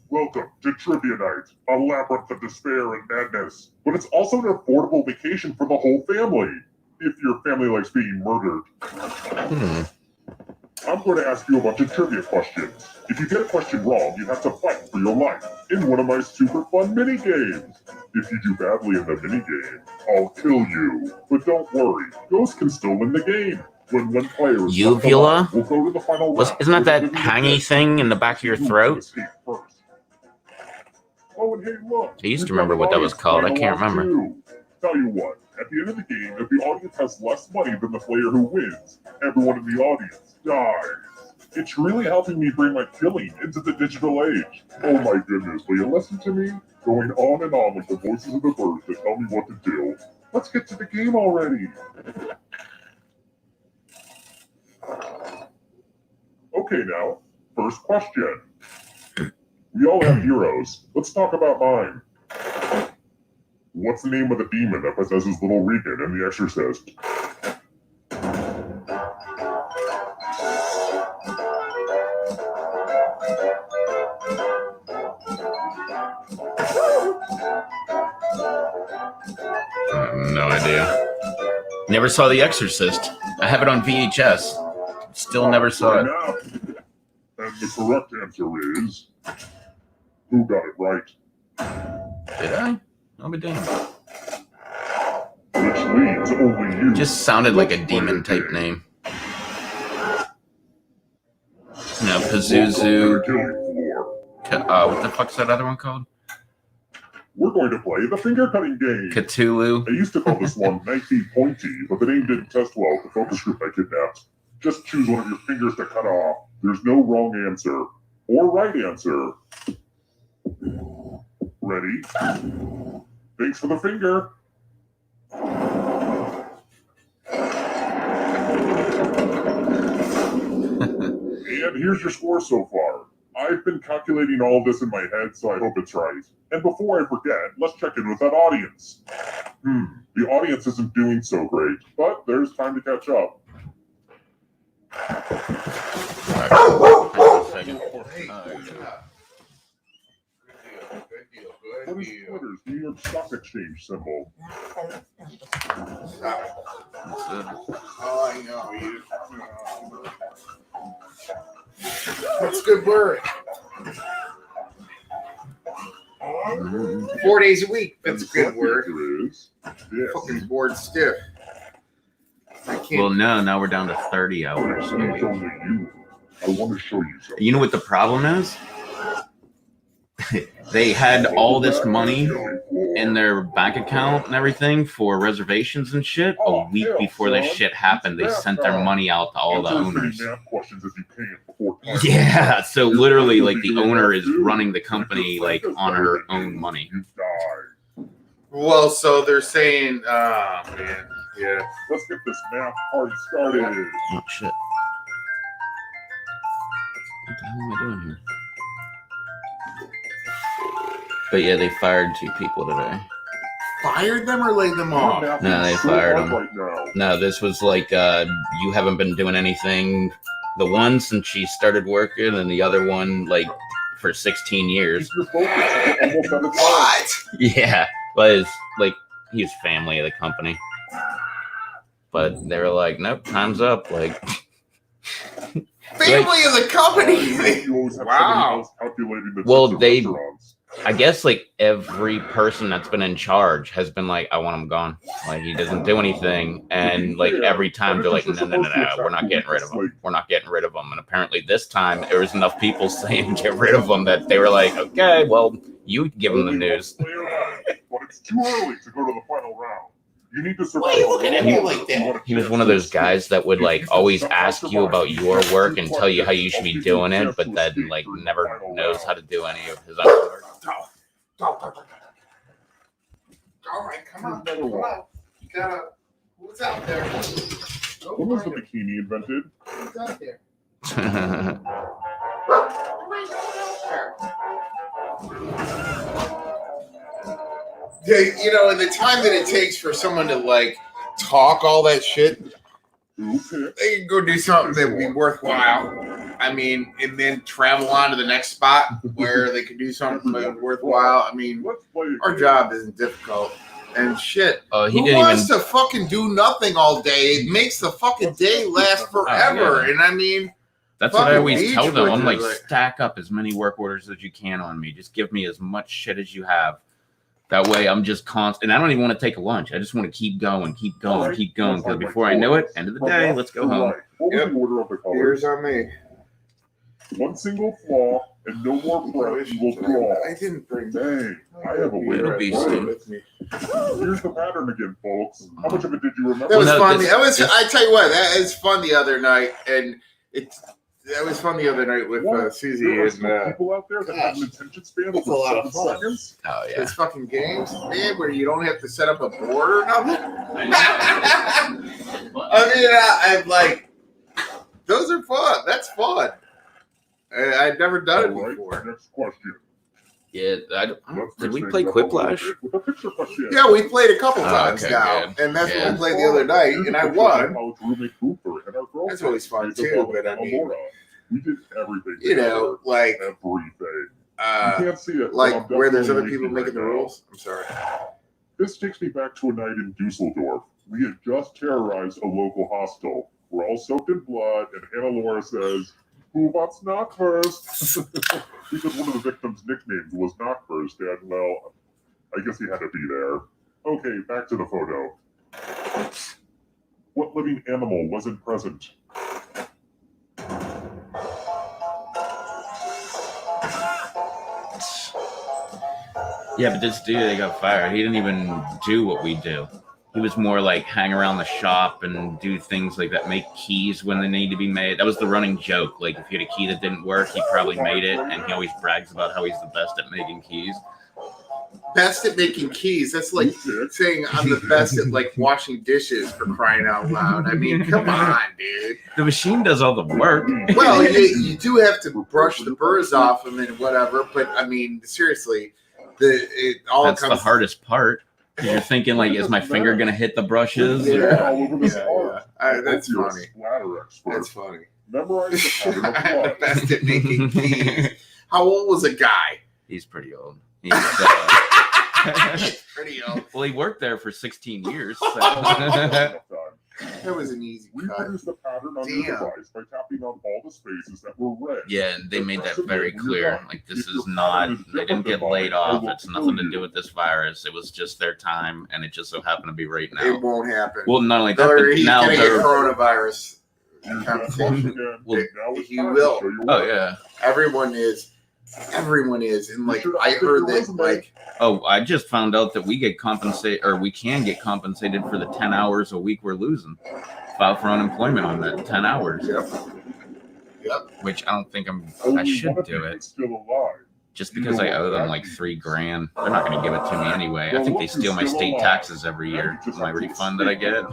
Welcome to Trivia Night, a labyrinth of despair and madness. But it's also an affordable vacation for the whole family, if your family likes being murdered. I'm going to ask you a bunch of trivia questions. If you get a question wrong, you have to fight for your life in one of my super fun mini-games. If you do badly in the mini-game, I'll kill you. But don't worry, Ghost can still win the game. When one player is Uvula? we'll go to the final round. Isn't that hangy thing in the back of your throat? Escape first. But hey, look. I used to remember what that was called. I can't remember. Tell you what, at the end of the game, if the audience has less money than the player who wins, everyone in the audience dies. It's really helping me bring my killing into the digital age. Oh my goodness, will you listen to me? Going on and on like the voices of the birds that tell me what to do. Let's get to the game already. Okay now, first question. We all have heroes. Let's talk about mine. What's the name of the demon that possesses little Regan in The Exorcist? No idea. Never saw The Exorcist. I have it on VHS. Still never saw it. And the correct answer is... Who got it right? Did I? I'll be damned. Which leads only you. Just sounded like a demon type name. No, Pazuzu. What the fuck's that other one called? We're going to play the finger cutting game. Cthulhu. I used to call this one Knifey Pointy, but the name didn't test well with the focus group I kidnapped. Just choose one of your fingers to cut off. There's no wrong answer or right answer. Ready? Thanks for the finger. And here's your score so far. I've been calculating all this in my head, so I hope it's right. And before I forget, let's check in with that audience. The audience isn't doing so great, but there's time to catch up. What is Twitter's New York Stock Exchange symbol? Oh, I know you. That's a good word. 4 days a week. That's a good word. Yes. Fucking bored stiff. I can't. Well, no, now we're down to 30 hours. It's only you. I want to show you something. You know what the problem is? They had all this money in their bank account and everything for reservations and shit. A week before this shit happened, they sent their money out to all the owners. Yeah, so literally, like, the owner is running the company, like, on her own money. Well, so they're saying, oh, man. Yeah. Let's get this math party started. Oh, shit. What the hell am I doing here? But yeah, they fired 2 people today. Fired them or laid them off? No, they fired them. No, this was like, you haven't been doing anything. The one since she started working, and the other one, like, for 16 years. What? Yeah, but it's like, he's family of the company. But they were like, nope, time's up. Like, family of the company. Wow. Well, I guess, like, every person that's been in charge has been like, I want him gone. Like, he doesn't do anything. And, like, every time they're like, no, we're not getting rid of him. We're not getting rid of him. And apparently this time there was enough people saying get rid of him that they were like, okay, well, you give them the news. But it's too early to go to the final round. You need to survive. Why are you looking at me like that? He was one of those guys that would, like, always ask you about your work and tell you how you should be doing it, but then, like, never knows how to do any of his own work. All right, come on. Come on. You gotta. Who's out there? When was the bikini invented? Who's out there? You know, in the time that it takes for someone to, like, talk all that shit, they can go do something that would be worthwhile. I mean, and then travel on to the next spot where they can do something worthwhile. I mean, our job isn't difficult. And shit, who wants to fucking do nothing all day? It makes the fucking day last forever. And I mean, that's what I always tell them. I'm like, stack up as many work orders as you can on me. Just give me as much shit as you have. That way I'm just constant. And I don't even want to take a lunch. I just want to keep going. Because before I know it, end of the day, let's go home. Yep. Here's on me. One single flaw and no more breath you will draw. I didn't bring Dang, I have a way It'll to be work soon. with me. Here's the pattern again, folks. How much of it did you remember? That was no, fun. this- I tell you what, that is fun the other night, and that was fun the other night with What? Susie There are and still people out there that have an attention span of It's a lot of 7 fun. seconds. Oh yeah. those fucking games, man, where you don't have to set up a board or nothing. I mean, I'm like, those are fun. That's fun. I'd never done it All right, before. next question. Yeah. Let's Did mix we things play up a little Quiplash? bit with a picture question. Yeah, we played a couple Oh, times okay, now, good. and that's Yeah. what we played the other night, Here's and a I picture of my won. college roommate Cooper and our girlfriend. That's always fun, It's too, about but I mean- Laura. We did everything. You know, together. like Everything. You can't see it. but I'm like where there's other definitely people making leaking the right now. rules. I'm sorry. This takes me back to a night in Dusseldorf. We had just terrorized a local hostel. We're all soaked in blood, and Hannah Laura says, "Who wants knock first?" Because one of the victims' nicknames was knock first, and well, I guess he had to be there. Okay, back to the photo. What living animal wasn't present? Yeah, but this dude that got fired, he didn't even do what we do. He was more like hang around the shop and do things like that, make keys when they need to be made. That was the running joke. Like if you had a key that didn't work, he probably made it, and he always brags about how he's the best at making keys. Best at making keys. That's like saying I'm the best at like washing dishes, for crying out loud. I mean, come on, dude. The machine does all the work. Well, you do have to brush the burrs off them and whatever, but I mean, seriously, That's the hardest part. 'Cause you're thinking like, is my finger gonna hit the brushes? Yeah. All over this Yeah, art. That's You're a funny. splatter expert. That's funny. Memorize the pattern of I'm the blood. best at making keys. How old was the guy? He's pretty old. He's, Pretty old. well, he worked there for 16 years. That was an easy cut. Reproduce the pattern on your Damn. device by tapping on all the spaces that were red. Yeah, and they made that very clear. Like, this is not, they didn't get laid off. It's nothing to do with this virus. It was just their time, and it just so happened to be right It now. won't happen. Well, not only that, Or but he's now gonna get they're. coronavirus. Use that brush again. Well, Now it's he time to will. show your Oh, work. yeah. Everyone is. And like, should I update heard your that, resume. like, Oh, I just found out that we get compensated, or we can get compensated for the 10 hours a week we're losing. File for unemployment on that 10 hours, yep. which I don't think I Only should one of do you it. is still alive. Just because I owe them like $3,000. They're not going to give it to me anyway. I think they steal my state taxes every year. My refund that I get.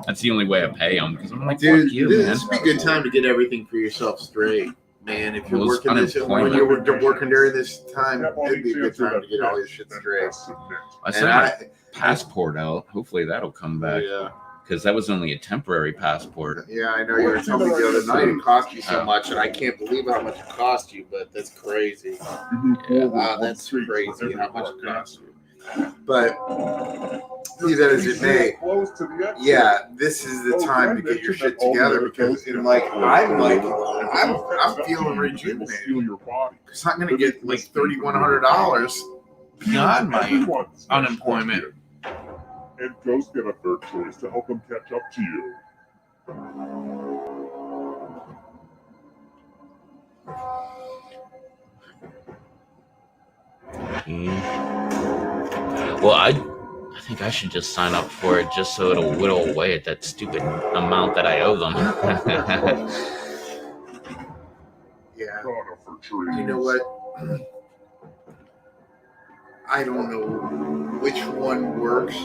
That's the only way I pay them. Because I'm like, Dude, fuck you, man. this would be a good time to get everything for yourself straight, man. If you're Well, it's working this, when unemployment. you're working during this time, it'd be a good time to get all your shit straight. I sent my passport out. Hopefully that'll come back. Yeah, Because that was only a temporary passport. yeah, I know you were telling me the other night it cost you so Oh. much, and I can't believe how much it cost you. But that's crazy. Wow, that's crazy how much it cost you. But be that as it may, yeah, this is the time to get your shit together because, I'm feeling rejuvenated because I'm gonna get like $3,100 beyond my unemployment. And ghosts get a third choice to help them catch up to you. Well, I think I should just sign up for it just so it'll whittle away at that stupid amount that I owe them. Yeah, Gotta for trees. you know what? I don't know which one works.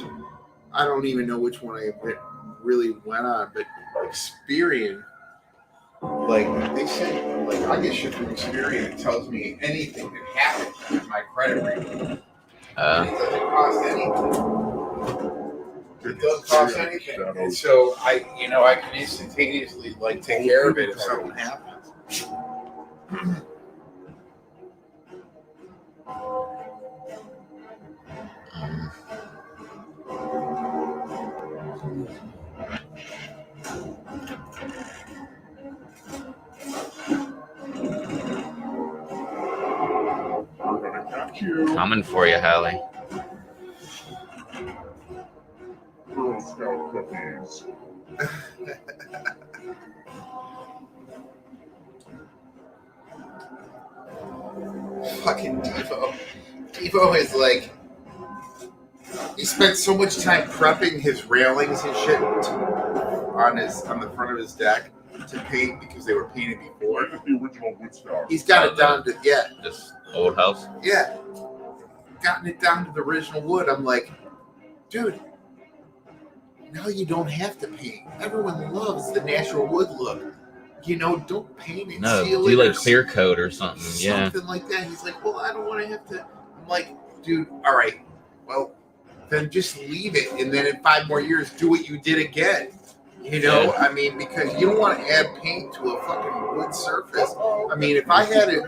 I don't even know which one I really went on, but Experian, like they said, like I get shit from Experian. It tells me anything that happened with my credit rating. It doesn't cost anything. It doesn't cost anything. And so I can instantaneously like take care of it if something happens. We're gonna catch you. Coming for you, Hallie. Girl Scout cookies. fucking Devo. Devo is like, he spent so much time prepping his railings and shit on the front of his deck to paint because they were painted before. The original Woodstock. He's got it down to this old house. Yeah, gotten it down to the original wood. I'm like, dude, now you don't have to paint. Everyone loves the natural wood look. You know, don't paint it. No, seal do it like clear coat or something. something like that. He's like, well, I don't want to have to. I'm like, dude, all right, well, then just leave it, and then in 5 more years, do what you did again. You know, I mean, because you don't want to add paint to a fucking wood surface. I mean, if I had it,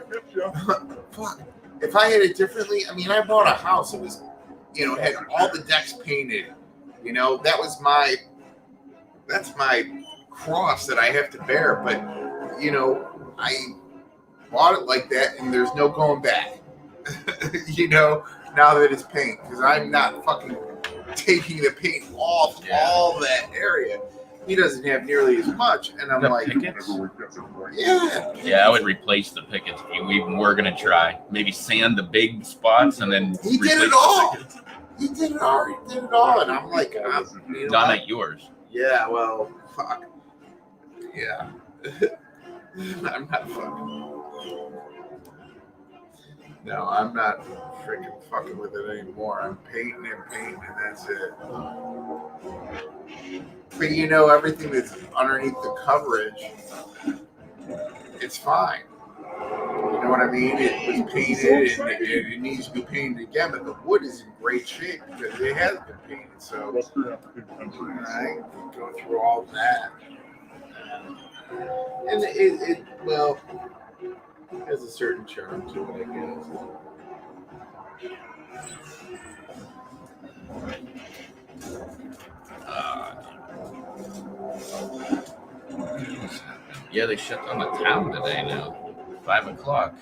fuck, if I had it differently, I mean, I bought a house. It was, you know, had all the decks painted. You know, that's my cross that I have to bear. But, you know, I bought it like that, and there's no going back. You know, now that it's paint, because I'm not fucking taking the paint off all that area. He doesn't have nearly as much, and I'm like, yeah, I would replace the pickets. We were gonna try maybe sand the big spots and then he did it all. He did it all, and I'm like, not at yours. Yeah, well, fuck. Yeah, I'm not fucking. No, I'm not freaking fucking with it anymore. I'm painting, and that's it. But you know, everything that's underneath the coverage, it's fine. You know what I mean? It was painted, and it needs to be painted again, but the wood is in great shape because it has been painted. So I go through all that. And it well, has a certain charm to it, I guess. Yeah, they shut down the town today now. 5 o'clock.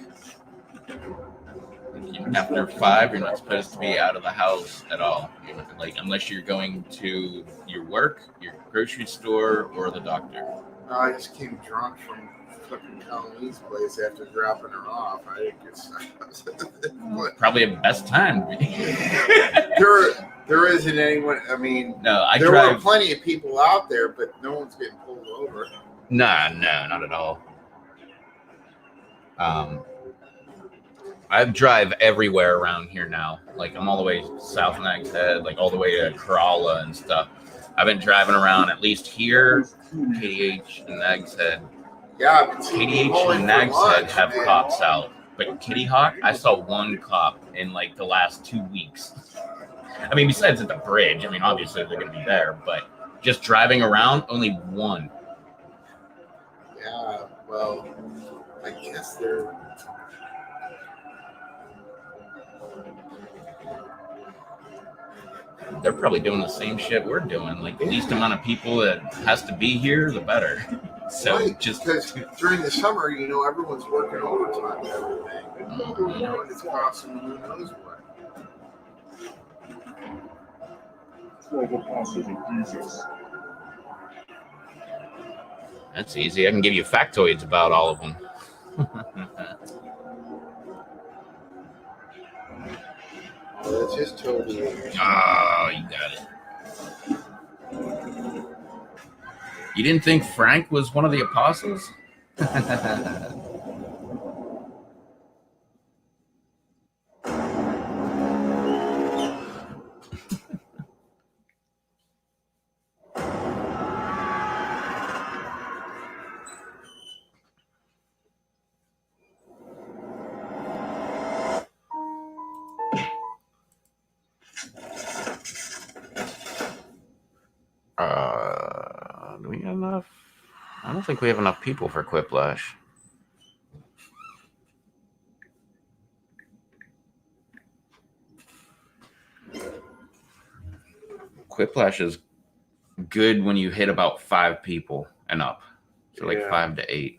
After 5, you're not supposed to be out of the house at all. Like, unless you're going to your work, your grocery store, or the doctor. I just came drunk from fucking Colleen's place after dropping her off. I didn't Probably a best time. There isn't anyone. I mean, no, there were plenty of people out there, but no one's getting pulled over. Nah, no, not at all. I drive everywhere around here now. Like, I'm all the way south Nags Head, like all the way to Corolla and stuff. I've been driving around at least here, KDH and Nags Head. Yeah, KDH and Nags Head have cops out, but Kitty Hawk, I saw 1 cop in like the last 2 weeks. I mean, besides at the bridge, I mean, obviously they're going to be there, but just driving around, only 1. Yeah, well, I guess they're. They're probably doing the same shit we're doing. Like, the least amount of people that has to be here, the better. So right, just because during the summer, you know, everyone's working overtime and everything. You know, and it's costing who knows what. 12 apostles of Jesus. That's easy. I can give you factoids about all of them. Well, it's just totally. Oh, you got it. You didn't think Frank was one of the apostles? Do we have enough? I don't think we have enough people for Quiplash. Quiplash is good when you hit about 5 people and up. So like 5 to 8.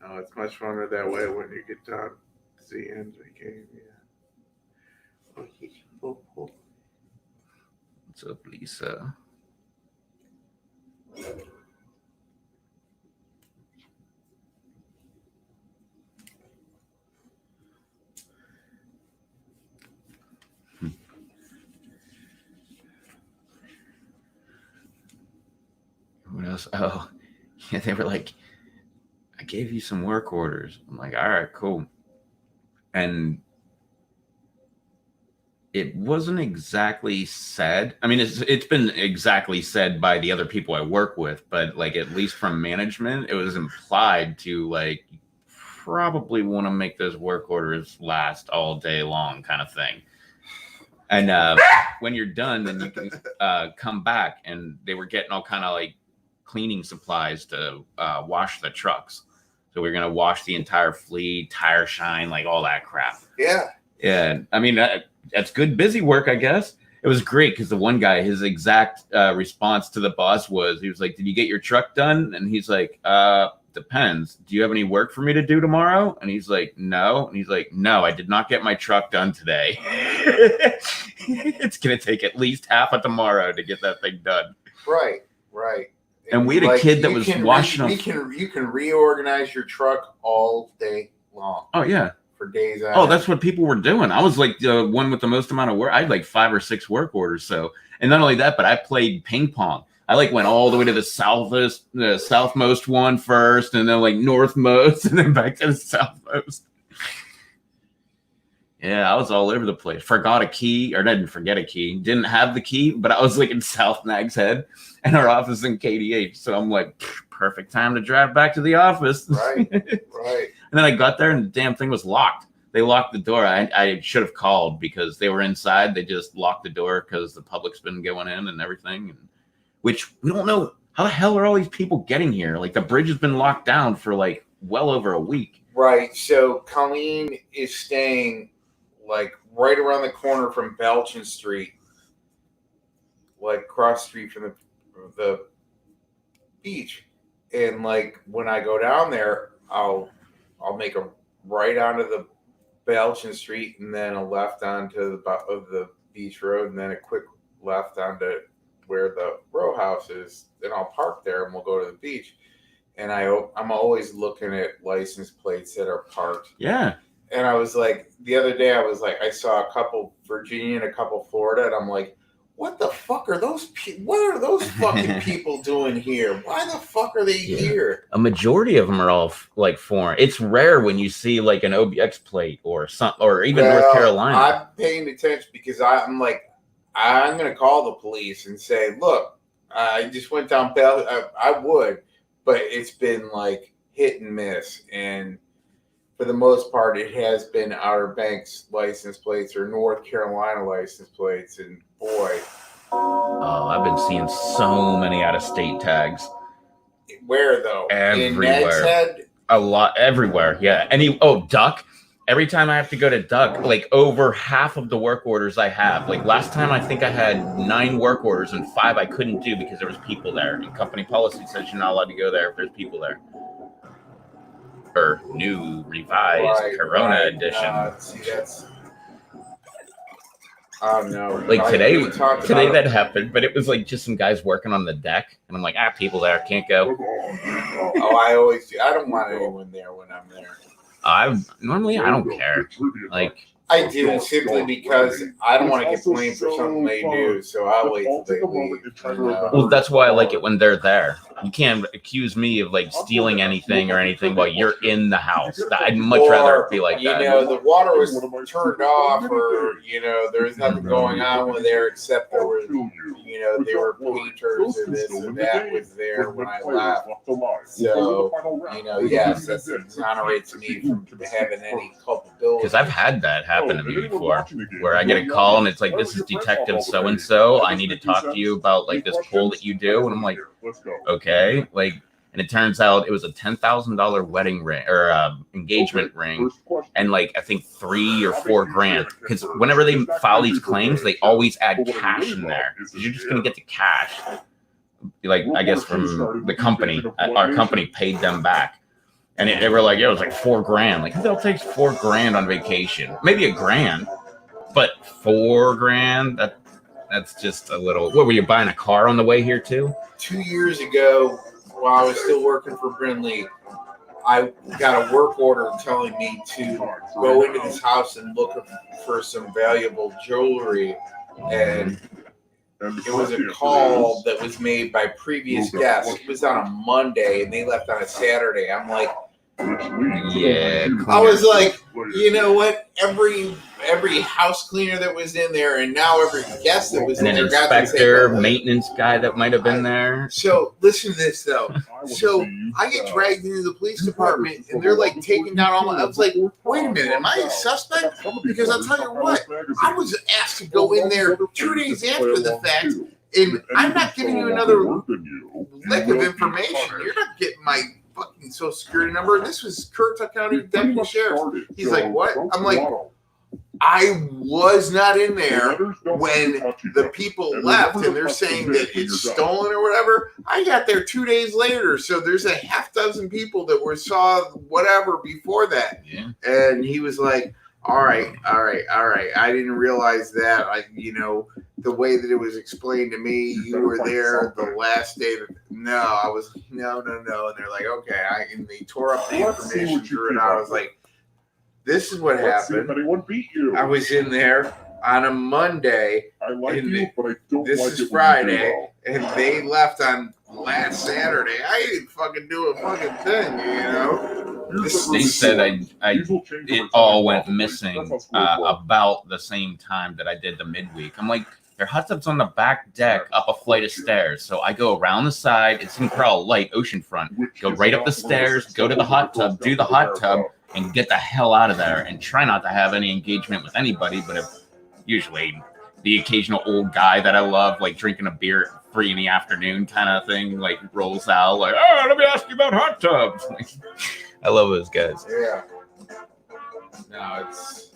No, it's much funner that way when you get done. It's the end of the game, yeah. What's up, Lisa? goes, oh, yeah. They were like, I gave you some work orders. I'm like, all right, cool. And it wasn't exactly said. I mean, it's been exactly said by the other people I work with, but like at least from management, it was implied to like probably want to make those work orders last all day long, kind of thing. And when you're done, then you can come back. And they were getting all kind of like cleaning supplies to wash the trucks. So we're gonna wash the entire fleet, tire shine, like all that crap. Yeah. Yeah, I mean that's good busy work, I guess. It was great because the one guy, his exact response to the boss was, he was like, "Did you get your truck done?" And he's like, "Depends. Do you have any work for me to do tomorrow?" And he's like, "No." And he's like, "No, I did not get my truck done today." It's gonna take at least half of tomorrow to get that thing done. Right. And we had a kid that was washing them. You can reorganize your truck all day long. Oh yeah. For days. Oh, that's what people were doing. I was like the one with the most amount of work. I had like 5 or 6 work orders. So, and not only that, but I played ping pong. I like went all the way to the southmost one first, and then like northmost, and then back to the southmost. Yeah, I was all over the place. Forgot a key, or didn't forget a key. Didn't have the key, but I was like in South Nags Head, and our office in KDH. So I'm like, perfect time to drive back to the office. Right. And then I got there, and the damn thing was locked. They locked the door. I should have called because they were inside. They just locked the door because the public's been going in and everything. And which we don't know how the hell are all these people getting here? Like the bridge has been locked down for like well over a week. Right. So Colleen is staying like right around the corner from Belchin Street, like cross the street from the beach. And like when I go down there, I'll make a right onto the Belchin Street and then a left onto the beach road and then a quick left onto where the row house is. Then I'll park there and we'll go to the beach. And I'm always looking at license plates that are parked. Yeah. And I was like, the other day I was like, I saw a couple Virginia and a couple Florida, and I'm like, what the fuck are those what are those fucking people doing here? Why the fuck are they here? A majority of them are all like foreign. It's rare when you see like an OBX plate or even North Carolina. I'm paying attention because I'm like, I'm going to call the police and say, look, I just went down I would, but it's been like hit and miss. And for the most part, it has been Outer Banks license plates or North Carolina license plates. And boy. Oh, I've been seeing so many out-of-state tags. Where, though? Everywhere. In Nags Head? A lot. Everywhere, yeah. Duck. Every time I have to go to Duck, like over half of the work orders I have. Like last time, I think I had 9 work orders and 5 I couldn't do because there was people there. And company policy says you're not allowed to go there if there's people there. Or new revised Corona edition. See, that's. Oh no! Like today that happened, but it was like just some guys working on the deck, and I'm like, people there, can't go. Oh, I always do. I don't want anyone there when I'm there. I don't care. Like I do simply because I don't want to get blamed for something they do, so I'll wait till they leave. Well, that's why I like it when they're there. You can't accuse me of like stealing anything or anything while you're in the house. I'd much rather it be like that. The water was turned off, or there was nothing going on with there except there was, they were painters and this and that was there when I left. So, yes, that exonerates me from having any culpability. Because I've had that happen to me before, where I get a call and it's like, this is Detective so and so. I need to talk to you about like this pull that you do, and I'm like, okay, like, and it turns out it was a $10,000 wedding ring or engagement ring, and like I think $3 or $4 grand. Because whenever they file these claims, they always add cash in there. You're just gonna get the cash, like I guess from the company. Our company paid them back. And they were like, it was like $4 grand. Like, who the hell takes $4 grand on vacation? Maybe $1 grand, but $4 grand, that's just a little. What, were you buying a car on the way here too? 2 years ago, while I was still working for Brindley, I got a work order telling me to go into this house and look for some valuable jewelry. And it was a call that was made by previous guests. It was on a Monday, and they left on a Saturday. I'm like, yeah. I was like, you know what? Every house cleaner that was in there, and now every guest that was and in an there, got to inspector, say, maintenance guy that might have been there. So listen to this though. So I get dragged into the police department, and they're like taking down all my. I was like, wait a minute, am I a suspect? Because I'll tell you what, I was asked to go in there 2 days after the fact, and I'm not giving you another lick of information. You're not getting my fucking Social Security number. This was Currituck County Deputy Sheriff. He's like, what? I'm like, I was not in there when the people left, and they're saying that it's stolen or whatever. I got there 2 days later, so there's a half dozen people that saw whatever before that. Yeah. And he was like, all right. I didn't realize that. The way that it was explained to me, you were there the last day. No. And they're like, okay. And they tore up the information, drew it out. I was like, this is what happened. Anyone beat you. I was in there on a Monday. I like you, but I don't this like is it Friday, and they left on last Saturday. I didn't fucking do a fucking thing, They said it all went missing about the same time that I did the midweek. I'm like, their hot tub's on the back deck up a flight of stairs. So I go around the side. It's in Crowell Light, oceanfront. Go right up the stairs, go to the hot tub, do the hot tub, and get the hell out of there, and try not to have any engagement with anybody, but usually the occasional old guy that I love, like drinking a beer at 3 in the afternoon kind of thing, like rolls out like, oh, let me ask you about hot tubs. Like, I love those guys. Yeah. No, it's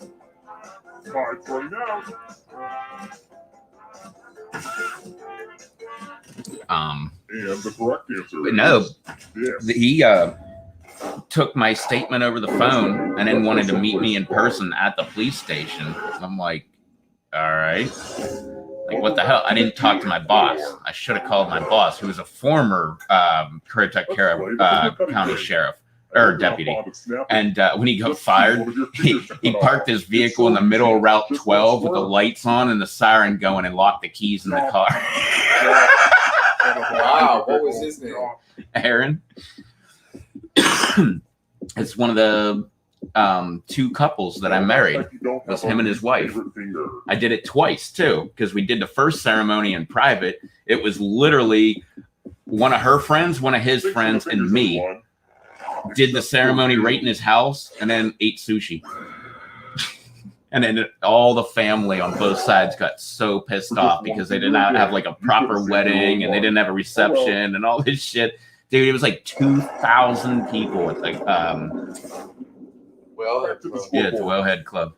5:40 now. And the correct answer. No, yes. He took my statement over the phone and then wanted to meet me in person at the police station. I'm like, all right. Like, what the hell? I didn't talk to my boss. I should have called my boss, who was a former Currituck County Sheriff or deputy. And when he got fired, he parked his vehicle in the middle of Route 12 with the lights on and the siren going, and locked the keys in the car. Wow, what was his name? Aaron. It's one of the 2 couples that I married. It was him and his wife. I did it twice too, because we did the first ceremony in private. It was literally one of her friends, one of his friends, and me did the ceremony right in his house, and then ate sushi. And then all the family on both sides got so pissed off because they did not have like a proper wedding, and they didn't have a reception and all this shit. Dude, it was like 2,000 people at like it's the Wellhead Club.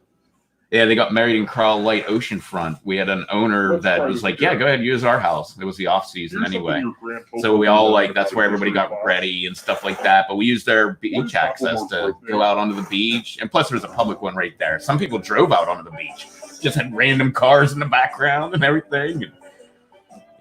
Yeah, they got married in Crowell Light oceanfront. We had an owner that was like, yeah, go ahead, use our house. It was the off season anyway. So we all that's where everybody got ready and stuff like that. But we used their beach access to go out onto the beach. And plus there's a public one right there. Some people drove out onto the beach. Just had random cars in the background and everything. And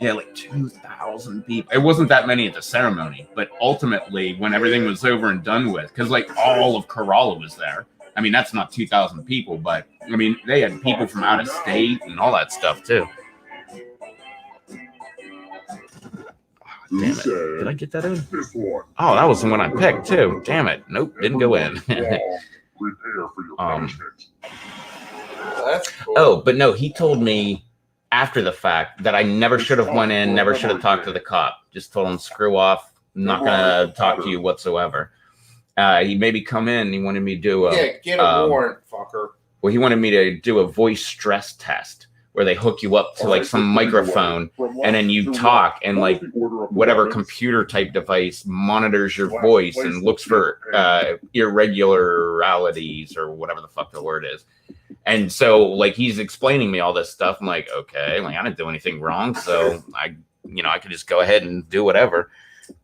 yeah, like 2,000 people. It wasn't that many at the ceremony, but ultimately when everything was over and done with, because like all of Corolla was there. I mean, that's not 2,000 people, but I mean, they had people from out of state and all that stuff too. Oh, damn it. Did I get that in? Oh, that was the one I picked too. Damn it. Nope, didn't go in. That's cool. Oh, but no, he told me after the fact that I never should have went in, never should have talked to the cop. Just told him, screw off. I'm not going to talk to you whatsoever. He made me come in. He wanted me to do get a warrant, fucker. Well, he wanted me to do a voice stress test where they hook you up to like some microphone and then you talk, and like whatever computer type device monitors your voice and looks for irregularities or whatever the fuck the word is. And so like he's explaining me all this stuff. I'm like, okay, like I didn't do anything wrong, so I could just go ahead and do whatever.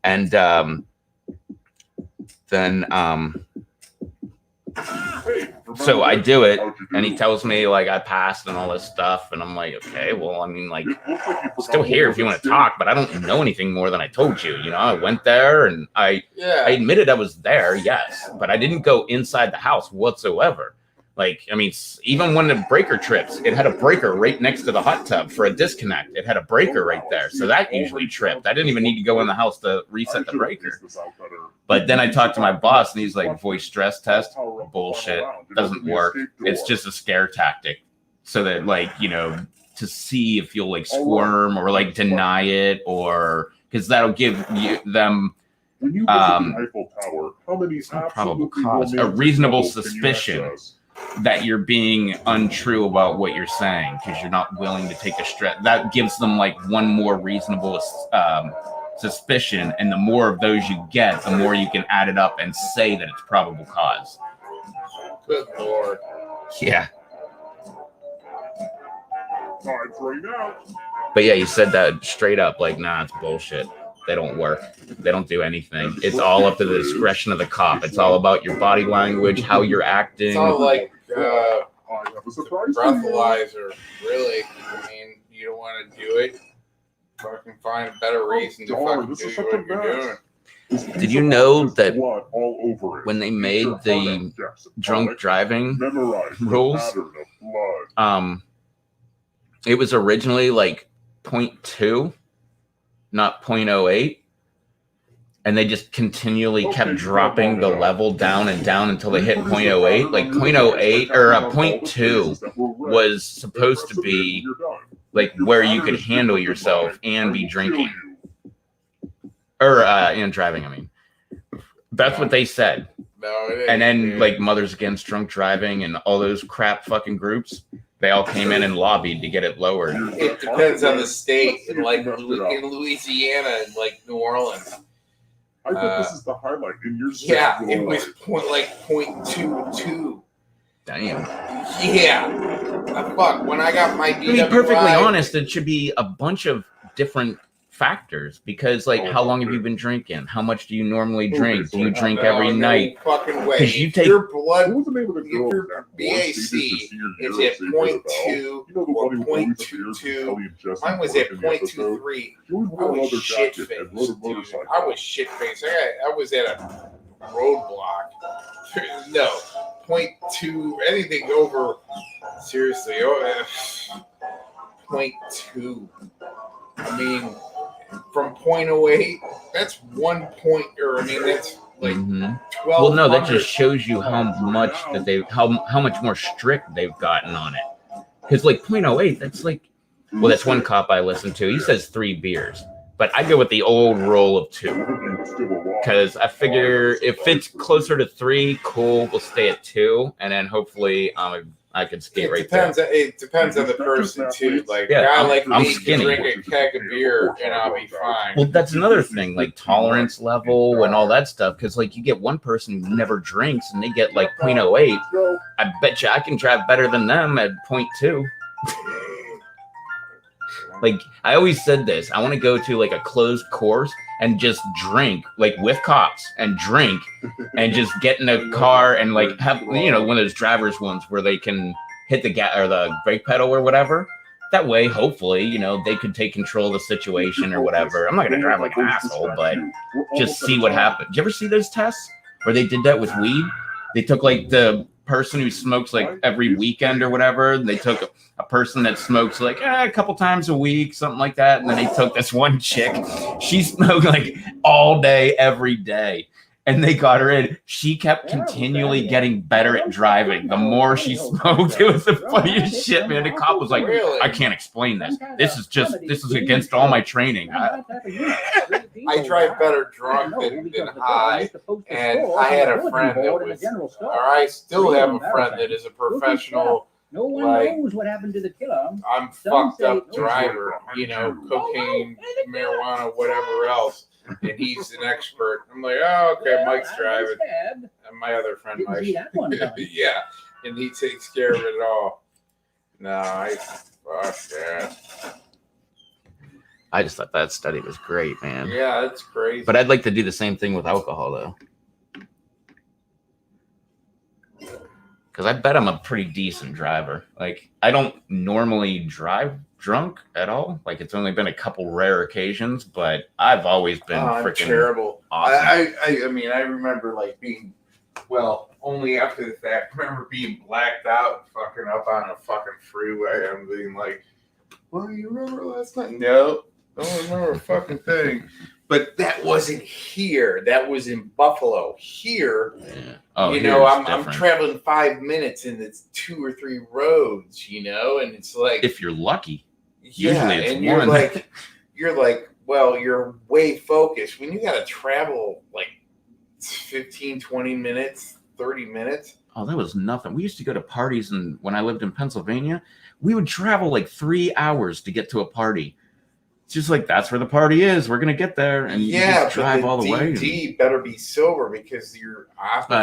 And then so I do it, and he tells me like I passed and all this stuff, and I'm like, okay, well, I mean, like, still here if you want to talk, but I don't know anything more than I told you. I went there and I admitted I was there, yes, but I didn't go inside the house whatsoever. Like, I mean, even when the breaker trips, it had a breaker right next to the hot tub for a disconnect. It had a breaker right there. So that usually tripped. I didn't even need to go in the house to reset the breaker. But then I talked to my boss and he's like, voice stress test, bullshit, doesn't work. It's just a scare tactic. So that, like, you know, to see if you'll like squirm or like deny it, or because that'll give them Eiffel Tower, how many probable cause, a reasonable suspicion that you're being untrue about what you're saying because you're not willing to take a stretch. That gives them like one more reasonable suspicion, and the more of those you get, the more you can add it up and say that it's probable cause. Good Lord. Yeah. Time for it now. But yeah, you said that straight up, like, nah, it's bullshit. They don't work. They don't do anything. It's all up to the discretion of the cop. It's all about your body language, how you're acting. It's all like I have a surprise for you. breathalyzer, really. I mean, you don't want to do it. Fucking find a better reason to fucking This do is such what a you're mess. doing. Did you know that Blood all over it. when they made the drunk driving Memorize the rules, pattern of blood. it was originally like 0.2, not 0.08. And they just continually kept dropping the level down and down until they hit 0.08. Like 0.08 or a 0.2 was supposed to be like where you could handle yourself and be drinking. Or and driving, I mean. That's what they said. No, it ain't, And then dude. like Mothers Against Drunk Driving and all those crap fucking groups, they all came in and lobbied to get it lowered. It depends on the state. In like in Louisiana and like New Orleans. I think this is the highlight in your Yeah, it was 0.22. Damn. Yeah. Fuck. When I got my DWI, To be perfectly honest, it should be a bunch of different factors because, like, how long have you been drinking? How much do you normally drink? Do you drink every night? Fucking way. 'Cause you If take- your blood, What was the name of the girl if your that BAC is at 0.2 or 0.22, mine was at 0.23. I was shit faced, dude. I was shit faced. I was at a roadblock. No, 0.2, anything over, seriously, 0.2. I mean, from 0.08, that's 1 point, or I mean, that's like 12. Well, no, that just shows you how much that they how much more strict they've gotten on it. Because like 0.08, that's like, well, that's one cop I listened to. He says 3 beers, but I go with the old rule of 2 because I figure if it's closer to 3, cool, we'll stay at 2, and then hopefully I could skate right there. It depends on the person too. Like, Yeah, a guy I'm like me skinny. can drink a keg of beer and I'll be fine. Well, that's another thing, like tolerance level and all that stuff. Because like you get one person who never drinks and they get like 0.08. I bet you I can drive better than them at 0.2. Like I always said this, I want to go to like a closed course and just drink, like with cops and drink and just get in a car and like have, you know, one of those driver's ones where they can hit the gas or the brake pedal or whatever. That way, hopefully, you know, they could take control of the situation or whatever. I'm not going to drive like an asshole, but just see what happens. Did you ever see those tests where they did that with weed? They took like the person who smokes like every weekend or whatever. They took a person that smokes like a couple times a week, something like that. And then they took this one chick. She smoked like all day, every day. And they got her in. She kept continually getting better at driving. The more she smoked, it was the funniest shit, man. The cop was like, I can't explain this. This is against all my training. I drive better drunk than high. And I had a friend that was, or I still have a friend that is a professional. No one like, knows what happened to the killer. I'm fucked up driver, you know, cocaine, marijuana, whatever else. And he's an expert. I'm like, oh, okay, Mike's driving. And my other friend, Mike. Yeah. And he takes care of it all. No, fuck that. I just thought that study was great, man. Yeah, it's crazy. But I'd like to do the same thing with alcohol, though. Because I bet I'm a pretty decent driver. Like, I don't normally drive drunk at all. Like, it's only been a couple rare occasions, but I've always been freaking terrible. awesome. I mean, I remember like being Well, only after the fact. I remember being blacked out, fucking up on a fucking freeway. I'm being like, well, you remember last night? No, I don't remember a fucking thing. But that wasn't here. That was in Buffalo. Here, Yeah. Oh, you know, I'm different. traveling 5 minutes and it's 2 or 3 roads, you know, and it's like, If you're lucky. yeah, Usually it's and one. you're like, well, you're way focused. When you got to travel like 15, 20 minutes, 30 minutes. Oh, that was nothing. We used to go to parties, and when I lived in Pennsylvania, we would travel like 3 hours to get to a party. It's just like, that's where the party is. We're gonna get there, and you just drive all the way. DD better be sober because you're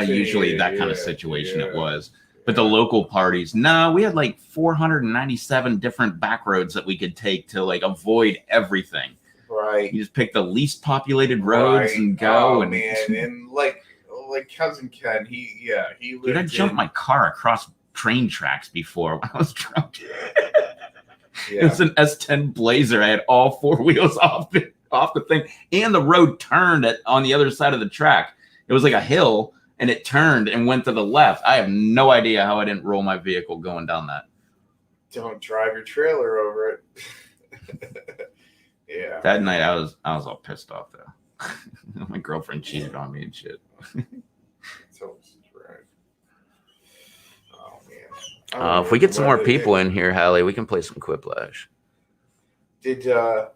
Usually that kind of situation it was. But the local parties, no, we had like 497 different back roads that we could take to like avoid everything. Right. You just pick the least populated roads and go. Oh, man, and like cousin Ken, he lived. Dude, I jumped my car across train tracks before when I was drunk. It was an S10 Blazer. I had all 4 wheels off the thing, and the road turned on the other side of the track. It was like a hill, and it turned and went to the left. I have no idea how I didn't roll my vehicle going down that. Don't drive your trailer over it. Yeah. That night I was all pissed off though. My girlfriend cheated on me and shit. So right. Oh man. If we get some more people in here, Hallie, we can play some Quiplash. Did you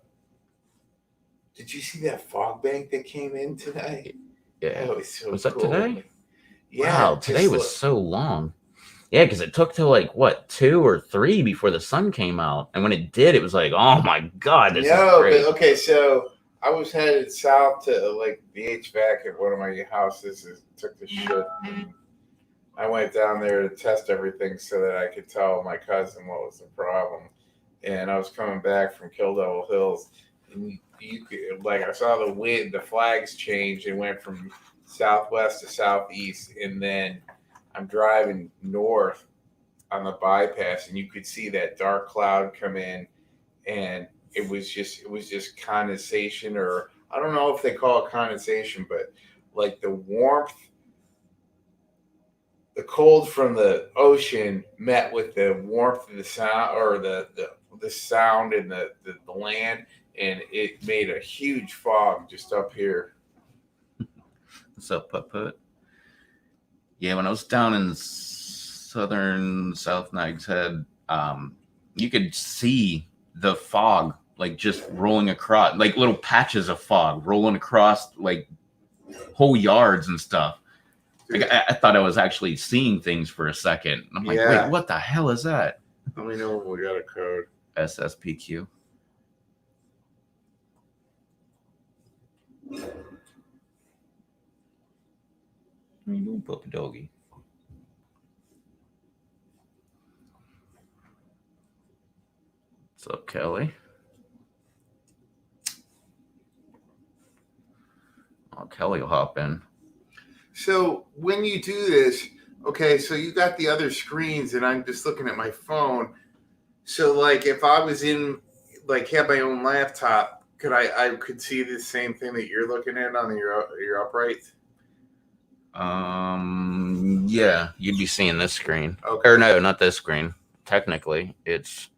see that fog bank that came in today? Yeah. That was so Was that cool. today? Yeah. Wow, today was so long. Yeah, because it took till like what 2 or 3 before the sun came out, and when it did, it was like, oh my god, this is great. But, okay, so I was headed south to like the HVAC at one of my houses. It took the shit. And I went down there to test everything so that I could tell my cousin what was the problem. And I was coming back from Kill Devil Hills, and you could, like, I saw the wind, the flags changed and went from southwest to southeast, and then I'm driving north on the bypass, and you could see that dark cloud come in, and it was just condensation, or I don't know if they call it condensation, but like the warmth, the cold from the ocean met with the warmth of the sound, or the sound and the land, and it made a huge fog just up here. What's up, Putt? Yeah, when I was down in southern South Nags Head, you could see the fog like just rolling across, like little patches of fog rolling across like whole yards and stuff. Like, I thought I was actually seeing things for a second. I'm like, wait, what the hell is that? Let me know when we got a code. SSPQ. What are you doing, puppy doggy? What's up, Kelly? Oh, Kelly will hop in. So when you do this, okay, so you got the other screens, and I'm just looking at my phone. So like if I was in, like, had my own laptop, I could see the same thing that you're looking at on your upright? Yeah, you'd be seeing this screen. Okay. Or no, not this screen. Technically, it's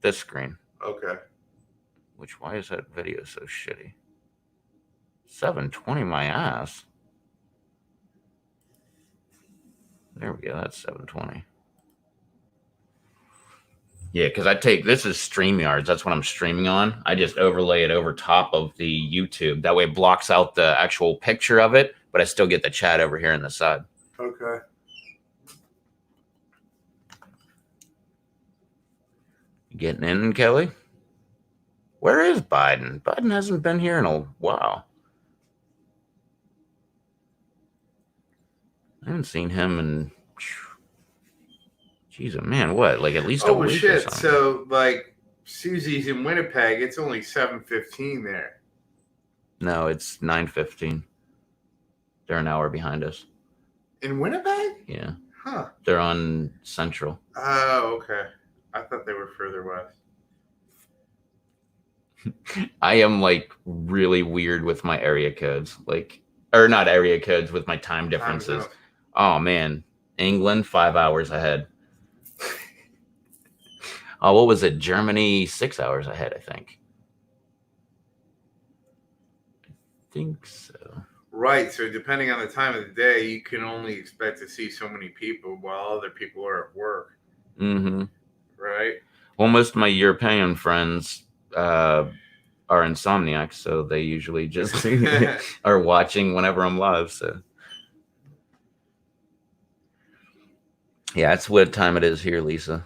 this screen. Okay. Which, why is that video so shitty? 720 my ass. There we go. That's 720. Yeah, because this is StreamYards. That's what I'm streaming on. I just overlay it over top of the YouTube. That way it blocks out the actual picture of it, but I still get the chat over here on the side. Okay. You getting in, Kelly? Where is Biden? Biden hasn't been here in a while. I haven't seen him in... Jeez, man, what? Like at least a week shit. or something. So like Susie's in Winnipeg, it's only 7:15 there. No, it's 9:15. They're an hour behind us. In Winnipeg? Yeah. Huh. They're on Central. Oh, okay. I thought they were further west. I am like really weird with my area codes. Like or not area codes with my time differences. Oh man, England 5 hours ahead. Oh, what was it? Germany 6 hours ahead, I think. I think so. Right. So depending on the time of the day, you can only expect to see so many people while other people are at work. Mm-hmm. Right. Well, most of my European friends are insomniacs, so they usually just are watching whenever I'm live. So yeah, that's what time it is here, Lisa.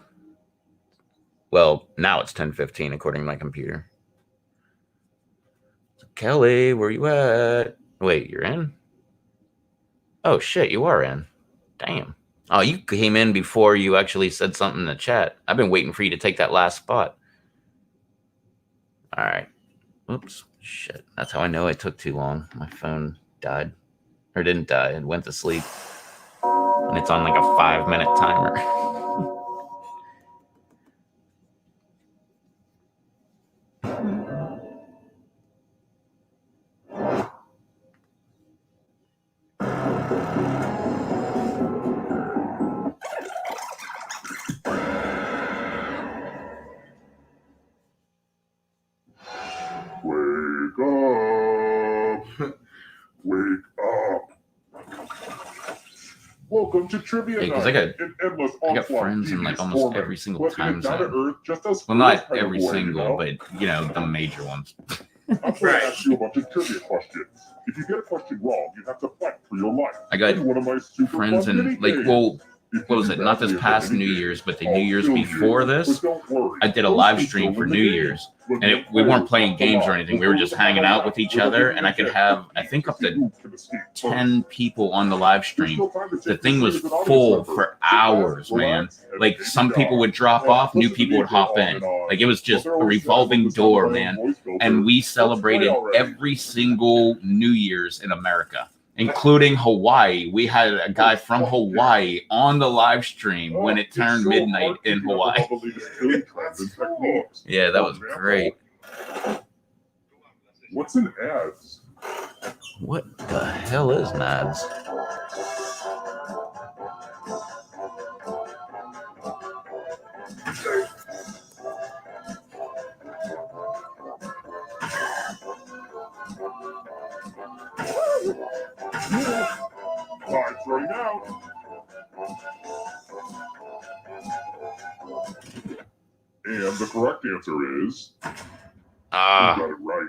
Well, now it's 10:15 according to my computer. So, Kelly, where you at? Wait, you're in? Oh shit, you are in. Damn. Oh, you came in before you actually said something in the chat. I've been waiting for you to take that last spot. All right. Oops. Shit. That's how I know it took too long. My phone died. Or didn't die. It went to sleep. And it's on like a 5-minute timer. Wake up! Wake up! Welcome to Trivia Yeah, 'cause Night. I got friends in like almost every single time zone. Well, not every single, but you know, the major ones. I'm going to ask you a bunch of trivia questions. If you get a question wrong, you have to fight for your life. I got one of my super friends fun in mini like, games. well, If what was you it? do Not badly this at past the New mini Year's, but the I'll New Year's kill you, before this, but don't worry. I did a Those live who stream still for win New the game. Year's, But and we no weren't playing players games or will anything. We were just hanging out with each other, and I could have, I think, up to 10 people on the live stream. The thing was full for hours, man. Like, some people would drop off, new people would hop in. Like, it was just a revolving door, man. And we celebrated every single New Year's in America, including Hawaii. We had a guy from Hawaii on the live stream when it turned midnight in Hawaii. Yeah, that was great. What's an ads? What the hell is NADS? Time's running out. And the correct answer is you got it right.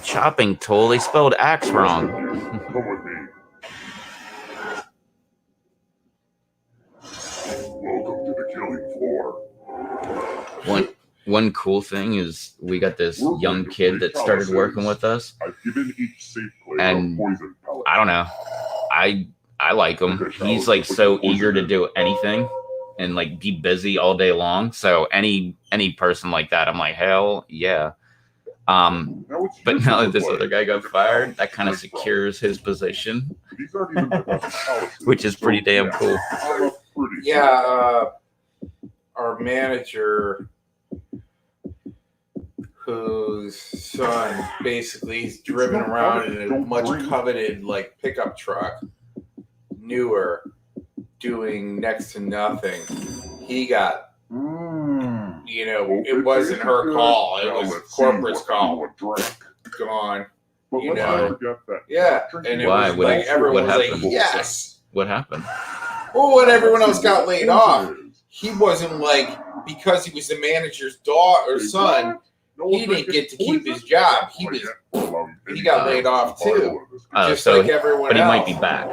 Chopping tool. They spelled axe wrong. Come with me. Welcome to the killing floor. One cool thing is we got this young kid that started working with us. I've given each safe player And a poison pellet. I don't know. I like him. He's like so eager to do anything and like be busy all day long. So any person like that, I'm like, hell yeah. But now that this other guy got fired, that kind of secures his position, These aren't even the best palaces, which is pretty damn cool. I'm a pretty Yeah, our manager, whose son basically is driven around in a much coveted like pickup truck, newer, doing next to nothing. He got, you know, it wasn't her call; it was corporate's call. Gone. But You let's know. not forget that. Yeah, and it Why? was What- like everyone what was happened? like, "Yes." What happened? Well, when everyone else got laid off, he wasn't like, because he was the manager's daughter or son. He didn't get to keep his job. He got laid off too, just so like everyone But he else. might be back.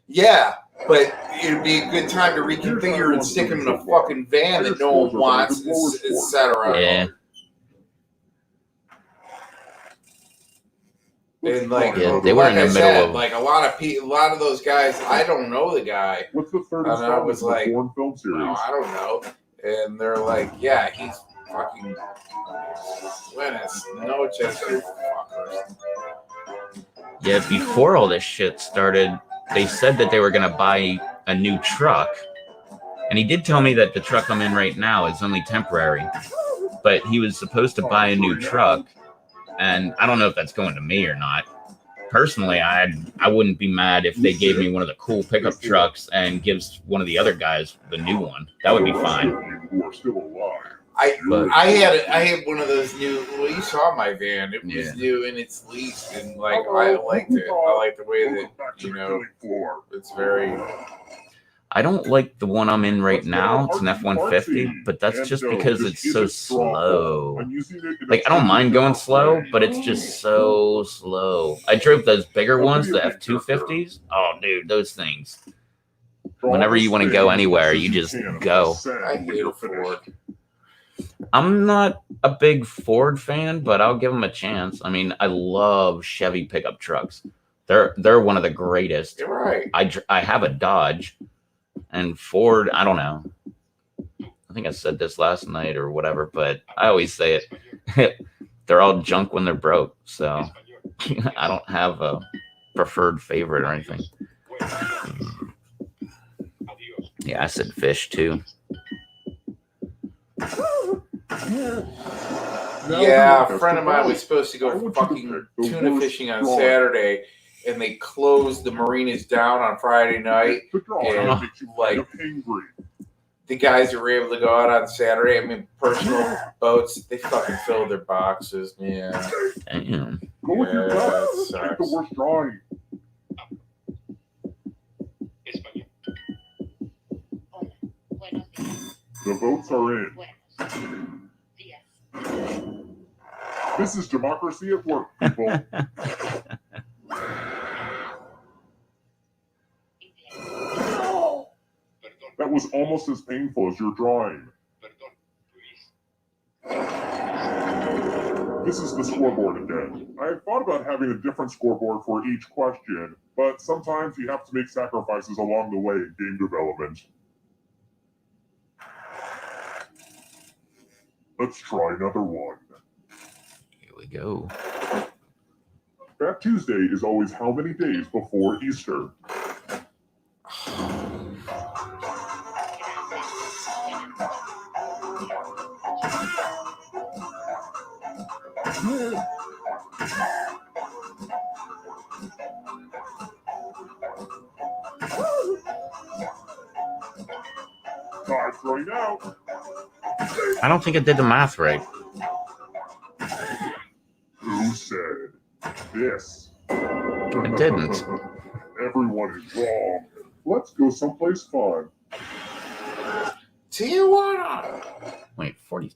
Yeah, but it'd be a good time to reconfigure and stick him in a fucking van that no one wants, etc. Yeah. And like, Yeah, they were like in the I middle said, of- like a lot of those guys. I don't know the guy. What's the third And I installment was in the like, Bourne film series? No, I don't know. And they're like, yeah, he's fucking Linus. No, just fuckers. Yeah, before all this shit started, they said that they were going to buy a new truck. And he did tell me that the truck I'm in right now is only temporary. But he was supposed to buy a new truck. And I don't know if that's going to me or not. personally, I wouldn't be mad if they gave me one of the cool pickup trucks and gives one of the other guys the new one. That would be fine. Who are still alive. I had one of those new. Well, you saw my van. It was new and it's leased, and like I liked it. I like the way that it's very. I don't like the one I'm in right now. It's an F-150, but that's just because it's so slow. Like, I don't mind going slow, but it's just so slow. I drove those bigger ones, the F-250s. Oh, dude, those things. Whenever you want to go anywhere, you just go. I hate a Ford. I'm not a big Ford fan, but I'll give them a chance. I mean, I love Chevy pickup trucks. They're one of the greatest. You're right. I have a Dodge. And Ford, I don't know. I think I said this last night or whatever, but I always say it. They're all junk when they're broke. So I don't have a preferred favorite or anything. Yeah, I said fish too. Yeah, a friend of mine was supposed to go fucking tuna fishing on Saturday. And they closed the marinas down on Friday night. And like the guys that were able to go out on Saturday, I mean, personal boats, they fucking filled their boxes, man. Damn. Go with your gut. Take the worst drawing. The votes are in. This is democracy at work, people. That was almost as painful as your drawing. This is the scoreboard again. I had thought about having a different scoreboard for each question, but sometimes you have to make sacrifices along the way in game development. Let's try another one. Here we go. Fat Tuesday is always how many days before Easter? Time's running out. I don't think I did the math right. Who said this? I didn't. Everyone is wrong. Let's go someplace fun. Tijuana. Wait, 47.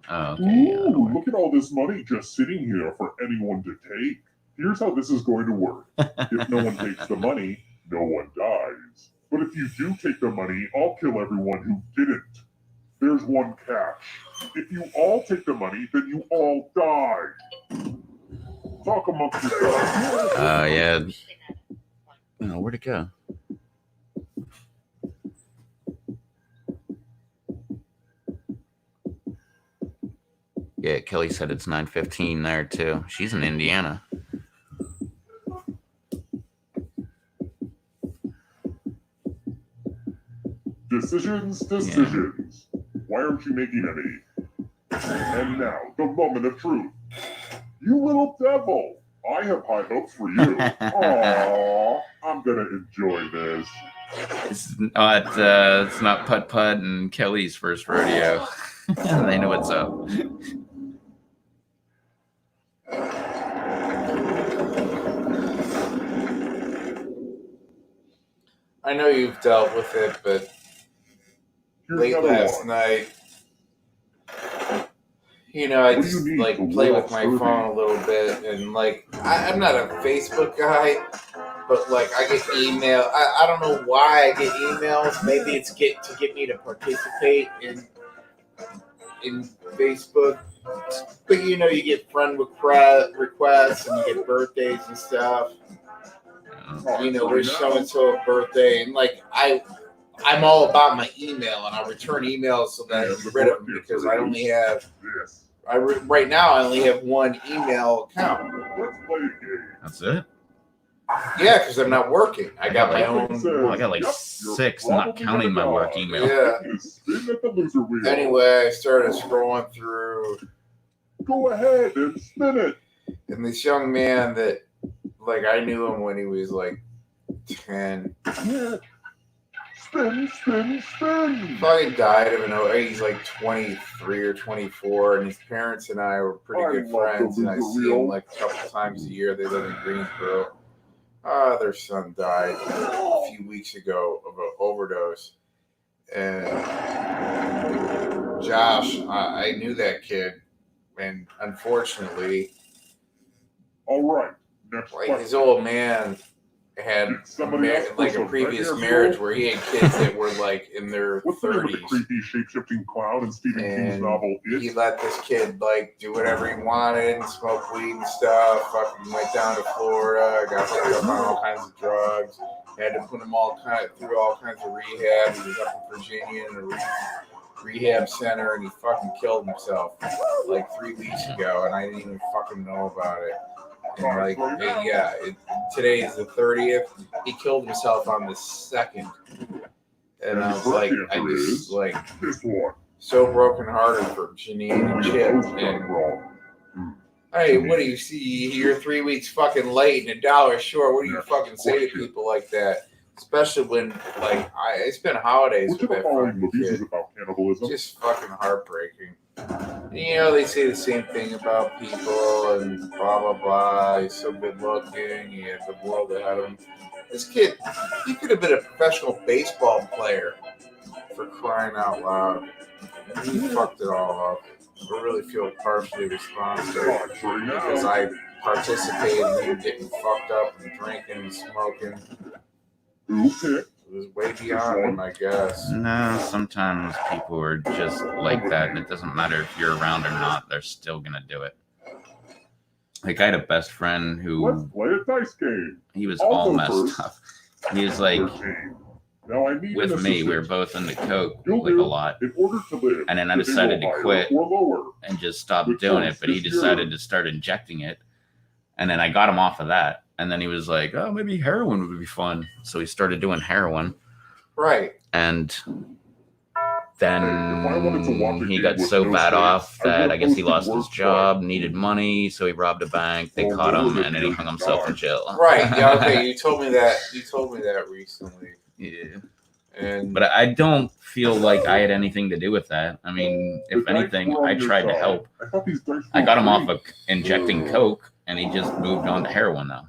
Oh, okay. Ooh, look at all this money just sitting here for anyone to take. Here's how this is going to work. If no one takes the money, no one dies. But if you do take the money, I'll kill everyone who didn't. There's one catch. If you all take the money, then you all die. Talk amongst yourselves. Yeah. Oh, where'd it go? Yeah, Kelly said it's 9:15 there too. She's in Indiana. Decisions. Yeah. Why aren't you making any? And now, the moment of truth. You little devil! I have high hopes for you. Aww, I'm gonna enjoy this. It's not Putt Putt and Kelly's first rodeo. They know what's up. I know you've dealt with it, but late last night, I just like play with my phone a little bit, and like I'm not a Facebook guy, but like I get email. I don't know why I get emails. Maybe it's to get me to participate in Facebook. But you get friend requests and you get birthdays and stuff. Wish so and so a birthday, and like I'm all about my email, and I return emails so that I can get rid of them because I only have. Right now I only have one email account. That's it? Yeah, because I'm not working. I got my own. Well, I got like 6, not counting my work email. Yeah. Anyway, I started scrolling through. Go ahead and spin it. And this young man that like I knew him when he was like 10. Spin. Fucking died of he's like 23 or 24, and his parents and I were pretty good friends, and I see him like a couple times a year. They live in Greensboro. Their son died a few weeks ago of an overdose. And Josh, I knew that kid, and unfortunately, all right, next like his old man had like a previous marriage where he had kids that were like in their 30s. The creepy shape-shifting clown in Stephen King's novel It? He let this kid like do whatever he wanted, and smoke weed and stuff. Fucking went down to Florida, got hooked up on all kinds of drugs. Had to put him through all kinds of rehab. He was up in Virginia in a rehab center, and he fucking killed himself like 3 weeks ago, and I didn't even fucking know about it. And like, today is the 30th. He killed himself on the 2nd, and I was like, this one. So brokenhearted for Janine and Chip. And hey, what do you see? You're 3 weeks fucking late and $1 short. What do you fucking say to people like that? Especially when, like, it's been holidays with that fucking kid. About cannibalism? Just fucking heartbreaking. And, you know, they say the same thing about people and blah, blah, blah. He's so good looking. He had the world ahead of him. This kid, he could have been a professional baseball player, for crying out loud. And he fucked it all up. I really feel partially responsible because I participated in him getting fucked up and drinking and smoking. It was way beyond him, I guess. No, sometimes people are just like that, and it doesn't matter if you're around or not, they're still gonna do it. Like, I had a best friend who... Let's play a dice game. He was all messed up. He was like... With me, we were both into coke like a lot, and then I decided to quit and just stop doing it. But he decided to start injecting it, and then I got him off of that. And then he was like, "Oh, maybe heroin would be fun." So he started doing heroin, right? And then he got so bad off that I guess he lost his job, needed money, so he robbed a bank. They caught him, and then he hung himself in jail. Right? Yeah. Okay. You told me that. You told me that recently. Yeah. But I don't feel like I had anything to do with that. I mean, if anything, I tried to help. I got him off of injecting coke, and he just moved on to heroin now.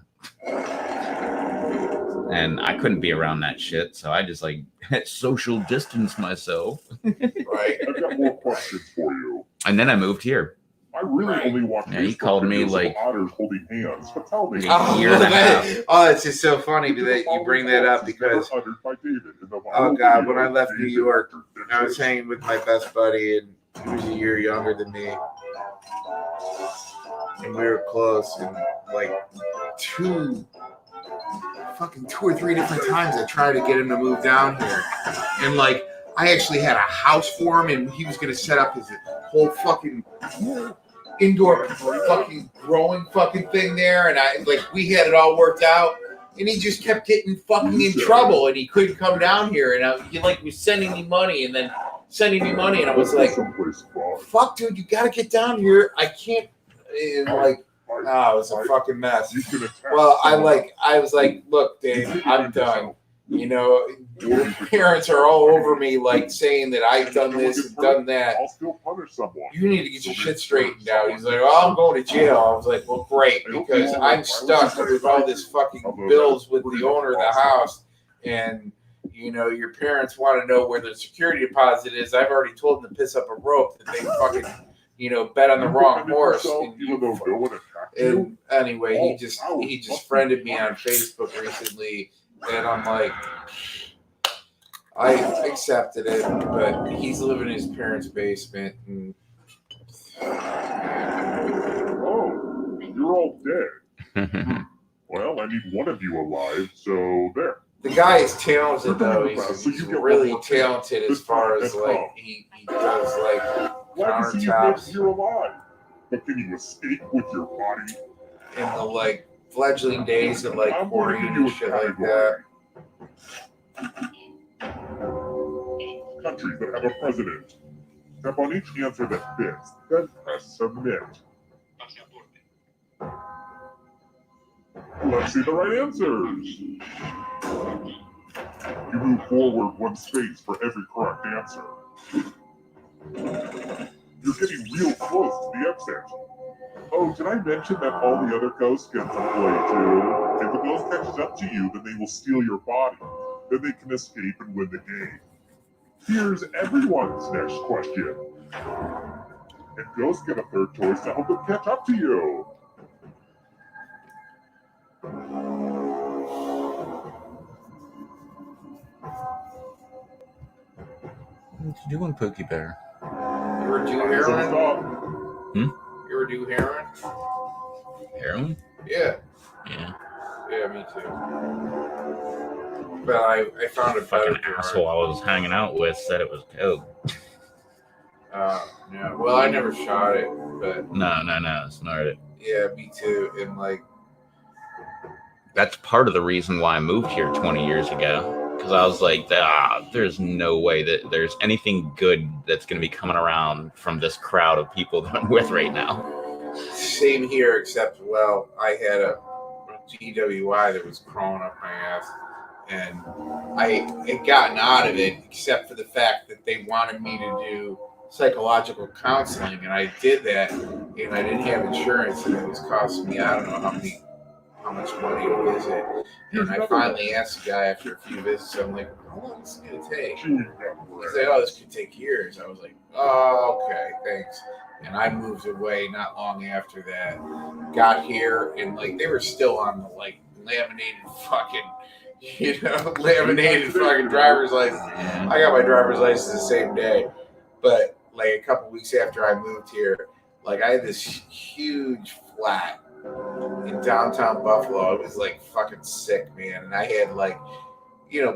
And I couldn't be around that shit, so I just like social distance myself. Right. I've got more questions for you. And then I moved here. I really only watch. Yeah, he called me like otters holding hands. But tell me, a year and a half. Oh, it's just so funny that you bring that up because oh god, when I left New York, I was hanging with my best buddy, and he was a year younger than me, and we were close. And like two or three different times, I tried to get him to move down here, and like I actually had a house for him, and he was going to set up his whole fucking indoor fucking growing fucking thing there, and we had it all worked out, and he just kept getting fucking in trouble, and he couldn't come down here, and he like was sending me money, and then sending me money, and I was like, fuck dude, you gotta get down here, I can't, and like, it was a fucking mess. Well, I was like, look Dave, I'm done. You know, your parents are all over me, like saying that I've done this and done that. You need to get your shit straightened out. He's like, "Oh, I'm going to jail." I was like, "Well, great, because I'm stuck with all this fucking bills with the owner of the house, and you know, your parents want to know where the security deposit is. I've already told them to piss up a rope that they fucking, you know, bet on the wrong horse." And anyway, he just friended me on Facebook recently. And I'm like, I accepted it, but he's living in his parents' basement. And oh, you're all dead. Well, I need one of you alive, so there. The guy is talented, though. He's really talented as far as like he does like countertops. You're alive, but can you escape with your body? In the like fledgling days of like Korean and shit like that. Countries that have a president. Tap on each answer that fits, then press submit. Let's see the right answers. You move forward 1 space for every correct answer. You're getting real close to the exit. Oh, did I mention that all the other ghosts get to play too? If a ghost catches up to you, then they will steal your body. Then they can escape and win the game. Here's everyone's next question. And ghosts get a third choice to help them catch up to you. What you doing, Pokey Bear? You ever do heroin? Hmm? You ever do heroin? Heroin? Yeah. Yeah. Yeah, me too. But I found a Fucking better asshole I was hanging out with said it was coke. Yeah. Well, I never shot it, but No, snorted. yeah, me too. And like, That's part of the reason why I moved here 20 years ago. Because I was like, there's no way that there's anything good that's going to be coming around from this crowd of people that I'm with right now. same here, except, well, I had a DWI that was crawling up my ass, and I had gotten out of it, except for the fact that they wanted me to do psychological counseling, and I did that, and I didn't have insurance, and it was costing me, I don't know how much money to visit. And I finally asked the guy after a few visits, I'm like, how long is this going to take? He's like, oh, this could take years. I was like, oh, okay, thanks. And I moved away not long after that. Got here, and like they were still on the like laminated fucking, laminated fucking driver's license. I got my driver's license the same day. But like a couple weeks after I moved here, like I had this huge flat in downtown Buffalo. It was like fucking sick, man. And I had like,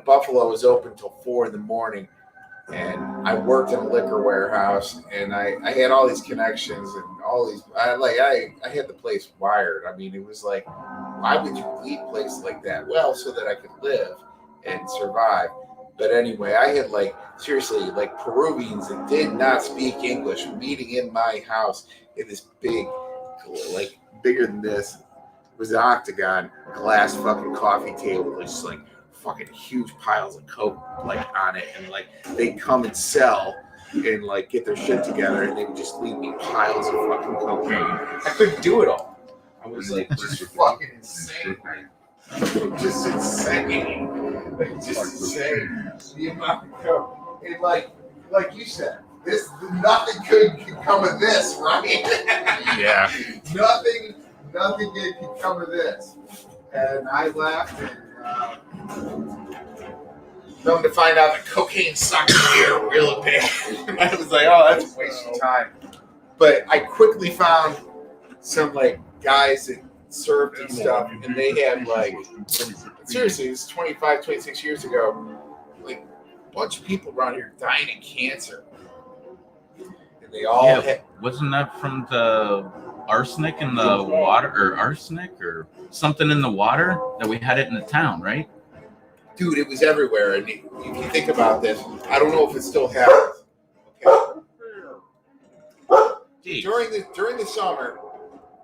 Buffalo was open till 4 a.m. and I worked in a liquor warehouse, and I had all these connections and all these. I had the place wired. I mean, it was like, why would you leave a place like that? Well, so that I could live and survive. But anyway, I had seriously Peruvians that did not speak English meeting in my house in this big, bigger than this, was an octagon glass fucking coffee table with just fucking huge piles of coke on it, and they come and sell and get their shit together, and they would just leave me piles of fucking cocaine. I couldn't do it all. I was just fucking insane. Just insane. Just insane. The amount of coke. And like you said, nothing good can come of this, right? Yeah. Nothing good can come of this. And I left, and come to find out that cocaine sucks here real big. I was like, oh, that's a waste of time. But I quickly found some guys that served and stuff, and they had seriously, this is 25, 26 years ago, a bunch of people around here dying of cancer. And they all had, wasn't that from the arsenic in the water, or arsenic or something in the water that we had it in the town, right? Dude, it was everywhere. And if you think about this, I don't know if it still happens. Okay. During the summer,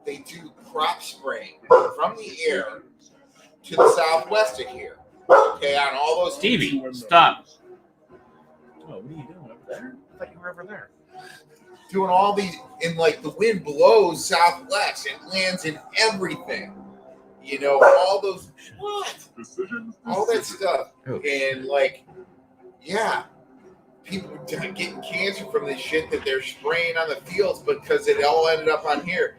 they do crop spraying from the air to the southwest of here. Okay, on all those. Stevie, stop. Oh, what are you doing over there? I thought you were over there. Doing all these, and the wind blows southwest and lands in everything. All those all that stuff, and people are getting cancer from this shit that they're spraying on the fields because it all ended up on here.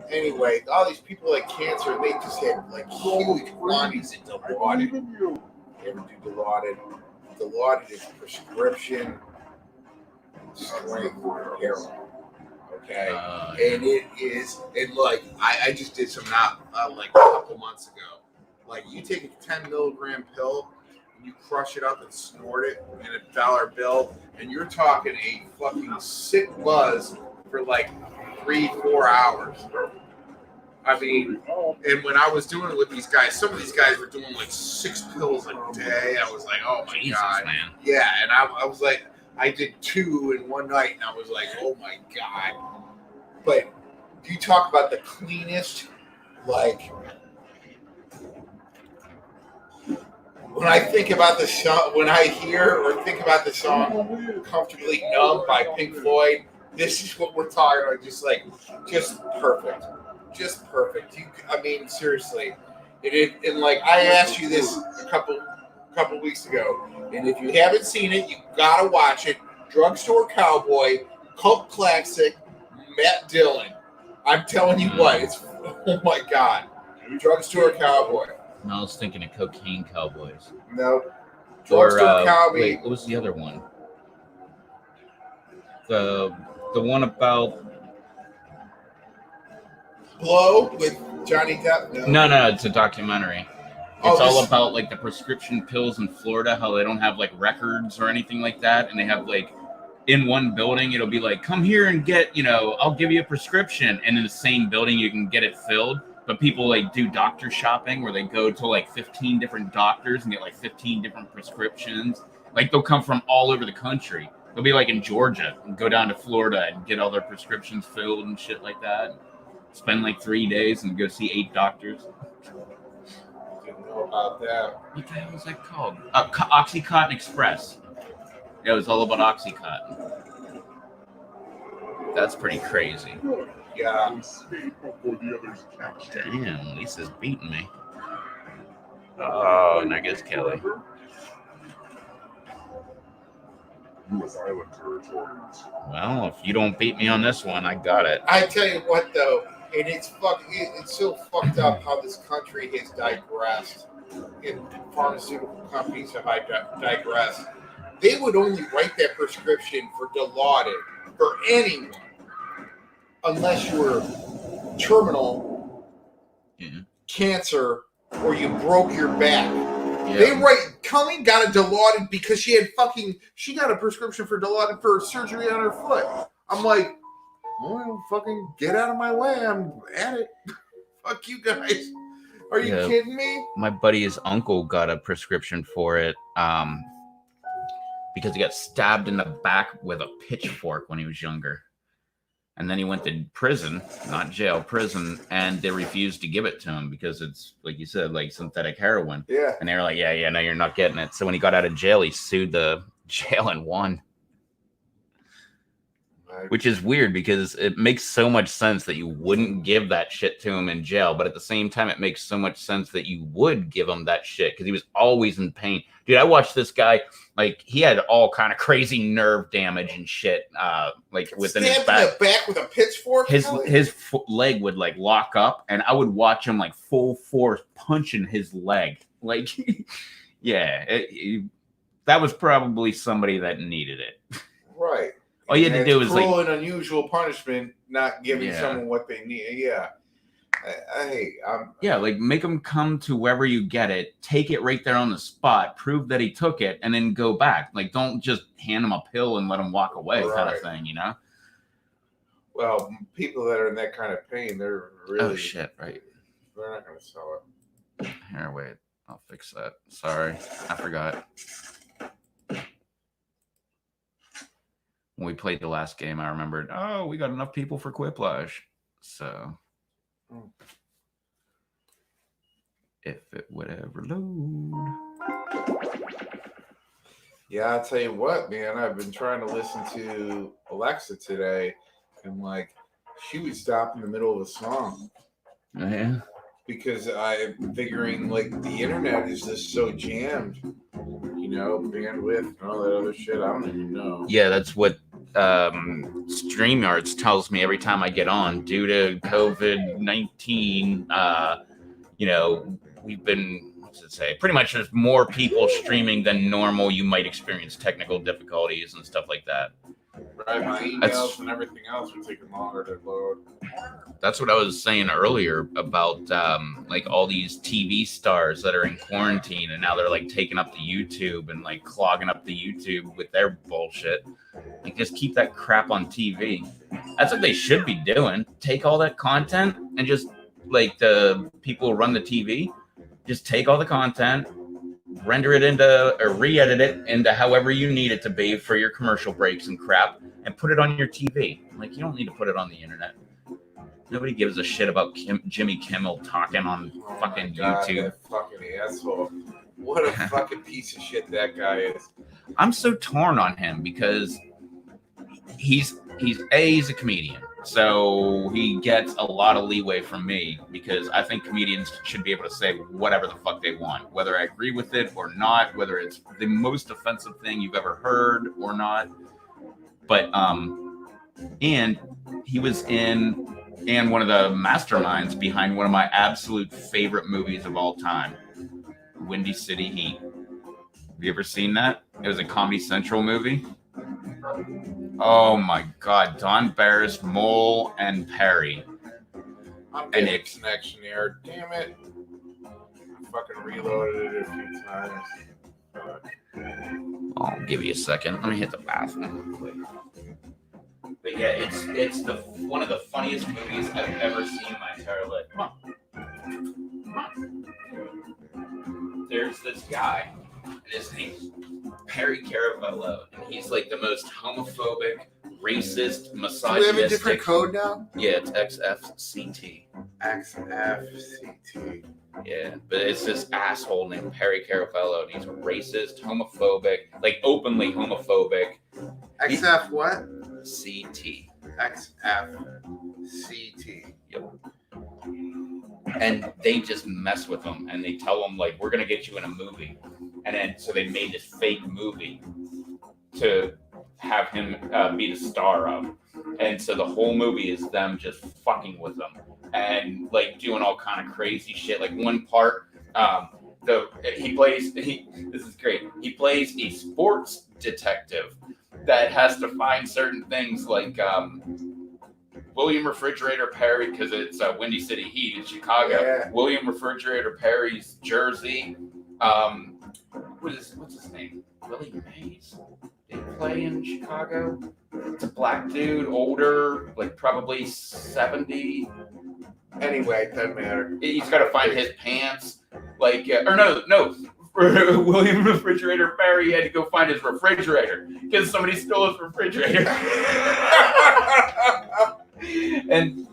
Anyway, all these people had cancer, and they just had huge quantities of Dilaudid. You ever do Dilaudid? Dilaudid is prescription strength heroin. Okay, and it is, and I just did some a couple months ago. You take a 10 milligram pill, and you crush it up and snort it in a $1 bill, and you're talking a fucking sick buzz for 3-4 hours. I mean, and when I was doing it with these guys, some of these guys were doing 6 pills a day. I was like, oh my God, man. Yeah, and I was like, I did 2 in one night, and I was like, oh my God. But you talk about the cleanest, when I think about the song, when I hear or think about the song "Comfortably Numb" by Pink Floyd, this is what we're talking about. Just perfect, just perfect. I mean, seriously. And like I asked you this a couple weeks ago, and if you haven't seen it, you gotta watch it. Drugstore Cowboy, cult classic, Matt Dillon. I'm telling you what, it's oh my god, Drugstore Cowboy. No, I was thinking of Cocaine Cowboys. No, Drugstore Cowboy. Wait, what was the other one? The one about Blow with Johnny Depp. No, it's a documentary. It's all about like the prescription pills in Florida, how they don't have like records or anything like that, and they have like in one building it'll be like, come here and get, I'll give you a prescription, and in the same building you can get it filled. But people like do doctor shopping where they go to like 15 different doctors and get like 15 different prescriptions. Like they'll come from all over the country. They'll be like in Georgia and go down to Florida and get all their prescriptions filled and shit like that. Spend like 3 days and go see 8 doctors. Didn't know about that. What the hell is that called? Oxycontin Express. Yeah, it was all about Oxycontin. That's pretty crazy. Yeah. Damn, Lisa's beating me. Oh, and I guess Kelly. U.S. Island territories. Well, if you don't beat me on this one, I got it. I tell you what, though, and it's so fucked up how this country has digressed. And pharmaceutical companies have digressed. They would only write that prescription for Dilaudid for anyone, unless you were terminal cancer or you broke your back. Yeah. They write, Colleen got a Dilaudid because she got a prescription for Dilaudid for surgery on her foot. I'm like, well, fucking get out of my way. I'm at it. Fuck you guys. Are you kidding me? My buddy's uncle got a prescription for it because he got stabbed in the back with a pitchfork when he was younger. And then he went to prison, not jail, prison, and they refused to give it to him because it's, like you said, like synthetic heroin. Yeah. And they were like, yeah, no, you're not getting it. So when he got out of jail, he sued the jail and won. Which is weird because it makes so much sense that you wouldn't give that shit to him in jail. But at the same time, it makes so much sense that you would give him that shit because he was always in pain. Dude, I watched this guy, like, he had all kind of crazy nerve damage and shit, like, within his back. In the back with a pitchfork? His leg would, like, lock up, and I would watch him, like, full force punching his leg. Like, yeah, that was probably somebody that needed it. Right. All you had to do was cruel and unusual punishment, not giving someone what they need. Yeah. Like make them come to wherever you get it, take it right there on the spot, prove that he took it, and then go back. Like, don't just hand him a pill and let him walk away, kind of thing, Well, people that are in that kind of pain, they're really right. They're not going to sell it. Here, wait, I'll fix that. Sorry, I forgot. When we played the last game, I remembered, we got enough people for Quiplash. So, if it would ever load. Yeah, I'll tell you what, man. I've been trying to listen to Alexa today, and, like, she would stop in the middle of a song. Oh, yeah? Because I'm figuring, like, the internet is just so jammed. Bandwidth and all that other shit. I don't even know. Yeah, that's what StreamYards tells me every time I get on. Due to COVID-19, we've been, what's it say? Pretty much there's more people streaming than normal. You might experience technical difficulties and stuff like that. Right, my emails and everything else are taking longer to load. That's what I was saying earlier about like all these TV stars that are in quarantine and now they're like taking up the YouTube and like clogging up the YouTube with their bullshit. Like, just keep that crap on TV. That's what they should be doing. Take all that content and just, like, the people who run the TV, just take all the content, render it into, or re-edit it into however you need it to be for your commercial breaks and crap, and put it on your TV. Like, you don't need to put it on the internet. Nobody gives a shit about Jimmy Kimmel talking on fucking YouTube. That fucking asshole. What a fucking piece of shit that guy is. I'm so torn on him because he's a comedian, so he gets a lot of leeway from me because I think comedians should be able to say whatever the fuck they want, whether I agree with it or not, whether it's the most offensive thing you've ever heard or not. But and he was in and one of the masterminds behind one of my absolute favorite movies of all time, Windy City Heat. Have you ever seen that? It was a Comedy Central movie. Oh my God, Don Barris, Mole, and Perry. I'm getting a connection here. Damn it. I fucking reloaded it a few times. I'll give you a second. Let me hit the bathroom real quick. But yeah, it's the one of the funniest movies I've ever seen in my entire life. Come on. There's this guy, and his name's Perry Caravello, and he's like the most homophobic, racist, misogynistic. Do we have a different code now? Yeah, it's XFCT. XFCT. Yeah, but it's this asshole named Perry Caravello, and he's racist, homophobic, like openly homophobic. XF what? CT. XFCT. Yep. And they just mess with him, and they tell him like, "We're gonna get you in a movie," and then so they made this fake movie to have him be the star of, and so the whole movie is them just fucking with him and like doing all kind of crazy shit. Like one part, this is great. He plays a sports detective that has to find certain things like William Refrigerator Perry, because it's Windy City Heat in Chicago. Yeah. William Refrigerator Perry's jersey. What's his name? Willie Mays. They play in Chicago. It's a black dude, older, like probably 70. Anyway, it doesn't matter. He's got to find his pants. Like, or no. William Refrigerator Perry had to go find his refrigerator because somebody stole his refrigerator.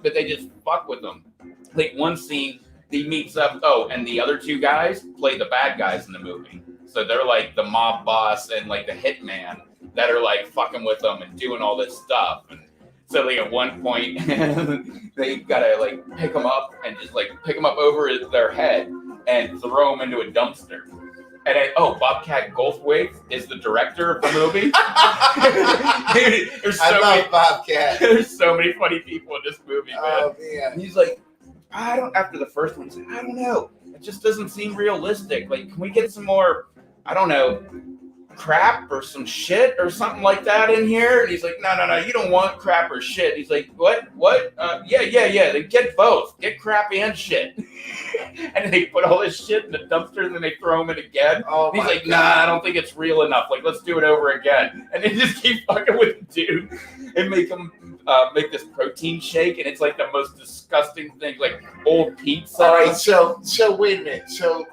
But they just fuck with him. Like one scene, he meets up. Oh, and the other two guys play the bad guys in the movie. So they're like the mob boss and like the hitman that are like fucking with them and doing all this stuff. And so like at one point, they gotta like pick him up and just like pick him up over their head and throw him into a dumpster. And Bobcat Goldthwait is the director of the movie. I love Bobcat. There's so many funny people in this movie, man. Oh man. And he's like, after the first one, he's like, I don't know. It just doesn't seem realistic. Like, can we get some more, I don't know, crap or some shit or something like that in here? And he's like, no, you don't want crap or shit. He's like, what? Yeah. They get both. Get crap and shit. And then they put all this shit in the dumpster and then they throw him in again. Oh, and he's like, nah, I don't think it's real enough. Like, let's do it over again. And they just keep fucking with the dude and make him make this protein shake. And it's like the most disgusting thing, like old pizza. All right, so wait a minute. So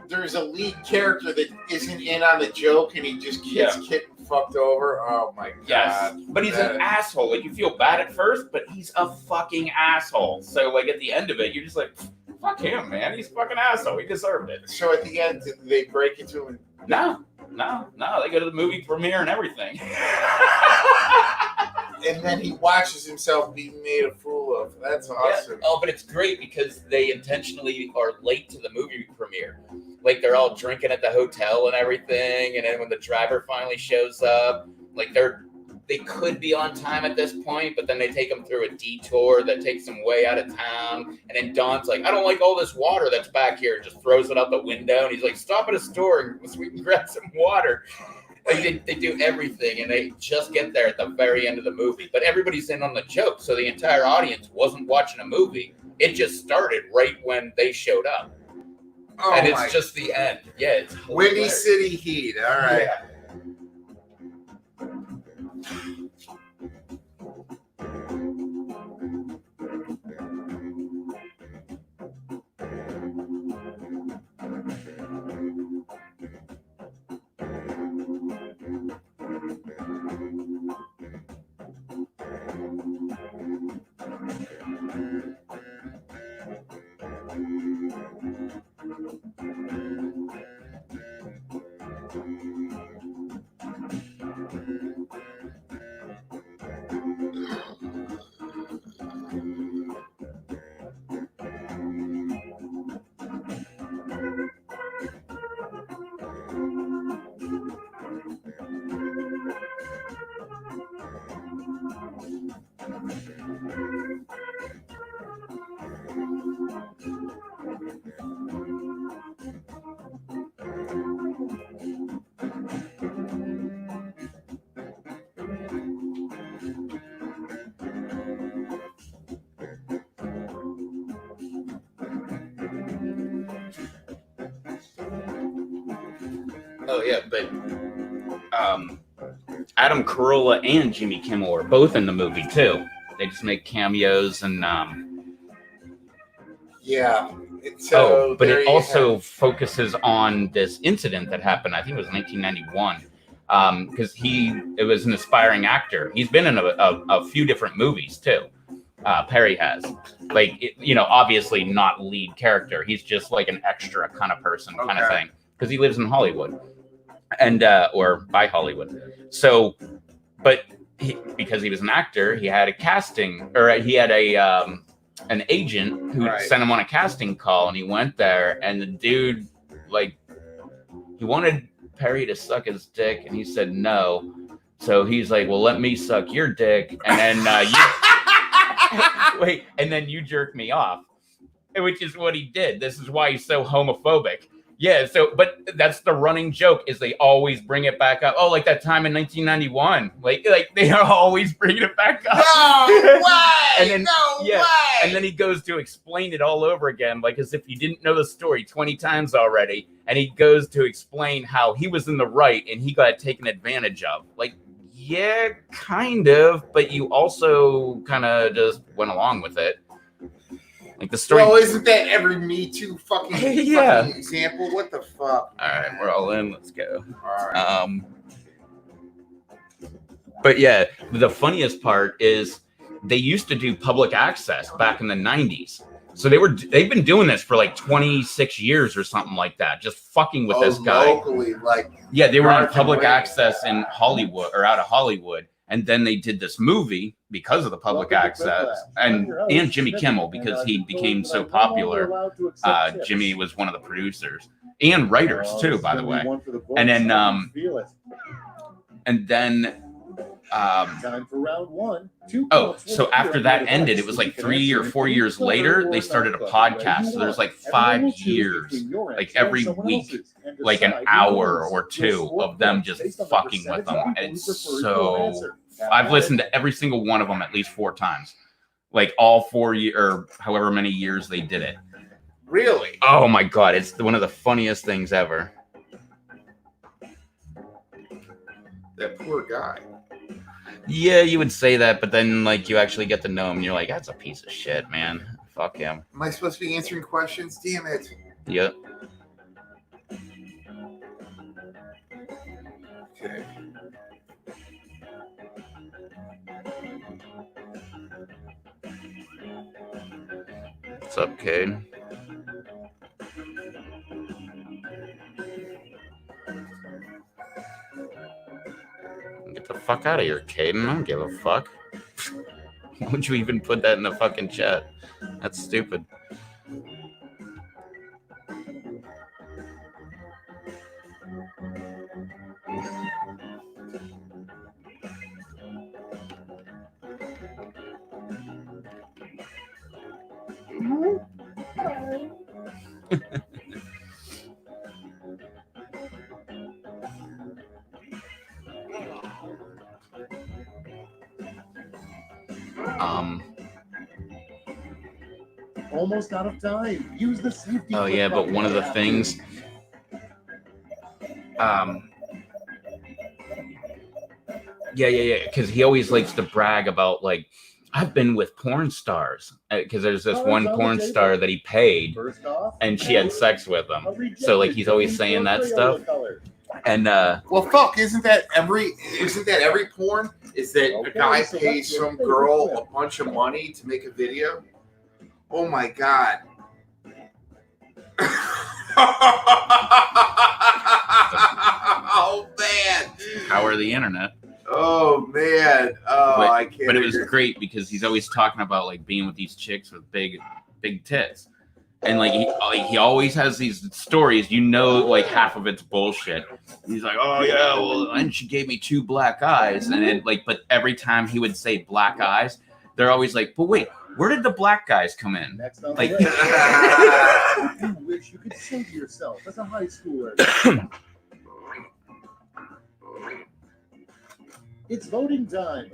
there's a lead character that isn't in on the joke and he just gets getting fucked over. Oh my God. Yes, but he's an asshole. Like you feel bad at first, but he's a fucking asshole. So like at the end of it, you're just like, fuck him, man. He's a fucking asshole. He deserved it. So at the end, did they break into him? No. They go to the movie premiere and everything. And then he watches himself being made a fool of. That's awesome. Yeah. Oh, but it's great because they intentionally are late to the movie premiere. Like they're all drinking at the hotel and everything, and then when the driver finally shows up, like they could be on time at this point, but then they take them through a detour that takes them way out of town. And then Don's like, I don't like all this water that's back here, and just throws it out the window. And he's like, stop at a store so we can grab some water. Like they do everything, and they just get there at the very end of the movie. But everybody's in on the joke, so the entire audience wasn't watching a movie. It just started right when they showed up. Oh, and it's just the end. Yeah, it's Windy City Heat. All right. Yeah. Oh yeah, but Adam Carolla and Jimmy Kimmel are both in the movie too. They just make cameos and yeah. But it also focuses on this incident that happened. I think it was 1991. Because it was an aspiring actor. He's been in a few different movies too. Perry has, obviously not lead character. He's just like an extra kind of person, kind of thing. Because he lives in Hollywood, and or by Hollywood. So, but because he was an actor, he had a casting, or he had an agent who sent him on a casting call, and he went there, and the dude, he wanted Perry to suck his dick, and he said no. So he's like, well, let me suck your dick, and then and then you jerk me off, which is what he did. This is why he's so homophobic. Yeah, but that's the running joke, is they always bring it back up. Oh, like that time in 1991. Like they are always bringing it back up. No way! And then, no way! And then he goes to explain it all over again, like as if you didn't know the story 20 times already. And he goes to explain how he was in the right and he got taken advantage of. Like, yeah, kind of, but you also kind of just went along with it. Like the story. Well, isn't that every Me Too fucking example? What the fuck? All right, we're all in. Let's go. All right. But yeah, the funniest part is they used to do public access back in the 90s. So they've been doing this for like 26 years or something like that, just fucking with this guy. Locally, they were on public access in Hollywood or out of Hollywood. And then they did this movie because of the public access, and Jimmy Kimmel, because he became so popular. Jimmy was one of the producers and writers too, by the way. And then time for round one. So after that ended, it was like 3 or 4 years later, they started a podcast. So there's like 5 years, like every week, like an hour or two of them just fucking with them. And it's so, I've listened to every single one of them at least 4 times, like all 4 years or however many years they did it. Really? Oh my God. It's one of the funniest things ever. That poor guy. Yeah, you would say that, but then you actually get to know him and you're like, that's a piece of shit, man. Fuck him. Am I supposed to be answering questions? Damn it. Yep. Okay. What's up, Cade? Get the fuck out of here, Caden. I don't give a fuck. Why would you even put that in the fucking chat? That's stupid. Almost out of time. Use the safety. Oh yeah, but one of the things, because he always likes to brag about I've been with porn stars, because there's this one porn star that he paid, and she had sex with him. So he's always saying that stuff. And well, fuck, isn't that every porn? Is that a guy pays some girl a bunch of money to make a video? Oh my God. Oh man. Power of the internet. Oh man. Oh, I can't. But it was great because he's always talking about being with these chicks with big tits. And he always has these stories, half of it's bullshit. And he's like, oh yeah, well, and she gave me 2 black eyes. And it but every time he would say black eyes, they're always like, but wait, Where did the black guys come in? Next on Like- the list. You wish you could say to yourself as a high schooler. It's voting time.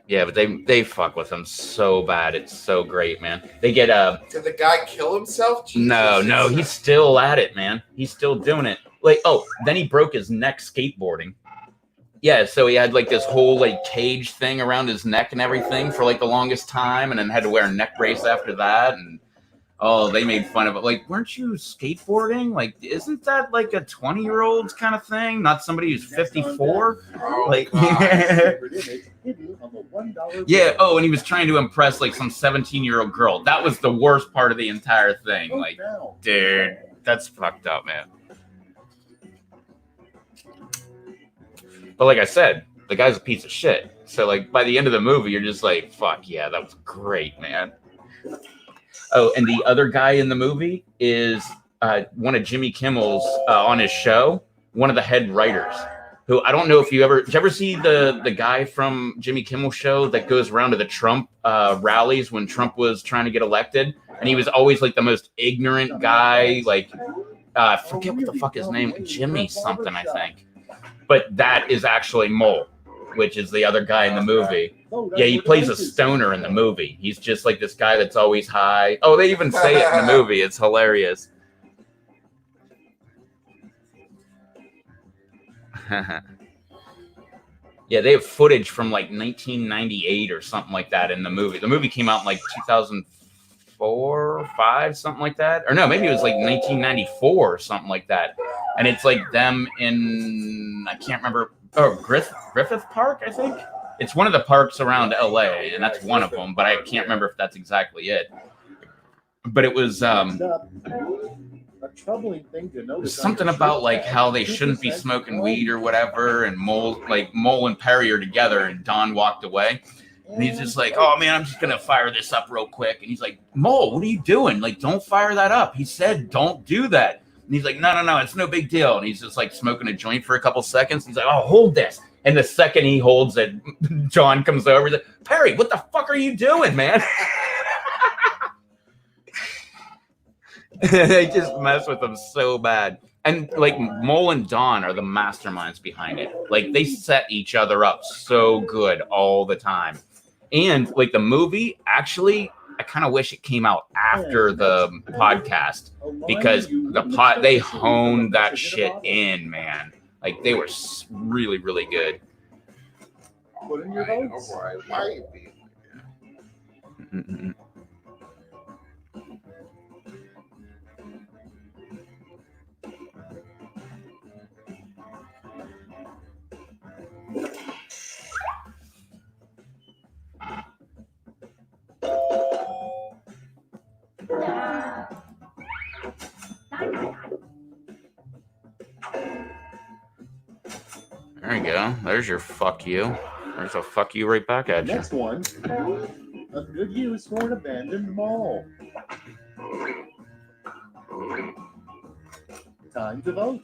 Yeah, but they fuck with him so bad. It's so great, man. They get Did the guy kill himself? Jesus. no, he's still at it, man. He's still doing it. Like, oh, then he broke his neck skateboarding. Yeah, so he had like this whole like cage thing around his neck and everything for like the longest time, and then had to wear a neck brace after that. And oh, they made fun of it. Like, weren't you skateboarding? Like, isn't that like a 20-year-old kind of thing? Not somebody who's 54? Oh, Like, God. Secret image hidden on the $1 yeah. bill. Oh, and he was trying to impress like some 17-year-old girl. That was the worst part of the entire thing. Vote Like, now. dude, that's fucked up, man. But like I said, the guy's a piece of shit. So like by the end of the movie, you're just like, fuck yeah, that was great, man. Oh, and the other guy in the movie is one of Jimmy Kimmel's on his show, one of the head writers. Who I don't know if did you ever see the guy from Jimmy Kimmel's show that goes around to the Trump rallies when Trump was trying to get elected, and he was always like the most ignorant guy, like I forget what the fuck his name, Jimmy something, I think. But that is actually Mole, which is the other guy in the movie. Yeah, he plays a stoner in the movie. He's just like this guy that's always high. Oh, they even say it in the movie. It's hilarious. Yeah, they have footage from like 1998 or something like that in the movie. The movie came out in like 2004 or 5, something like that. Or no, maybe it was like 1994 or something like that. And it's like them in, I can't remember, Griffith Park, I think. It's one of the parks around LA, and that's one of them, but I can't remember if that's exactly it. But it was A troubling thing to notice. something about like how they shouldn't be smoking weed or whatever, and Mole and Perry are together, and Don walked away. And he's just like, oh man, I'm just gonna fire this up real quick. And he's like, Mole, what are you doing? Like, don't fire that up. He said, don't do that. And he's like, no, it's no big deal. And he's just like smoking a joint for a couple seconds. He's like, oh, hold this. And the second he holds it, John comes over. He's like, Perry, what the fuck are you doing, man? They just mess with him so bad. And like Mole and Don are the masterminds behind it. Like they set each other up so good all the time. And like the movie, actually, I kind of wish it came out after the podcast, because they honed that shit in, man. Like they were really, really good. Put in your votes. Why are you being like that? There you go. There's your fuck you. There's a fuck you right back at you. Next one, a good use for an abandoned mall. Time to vote.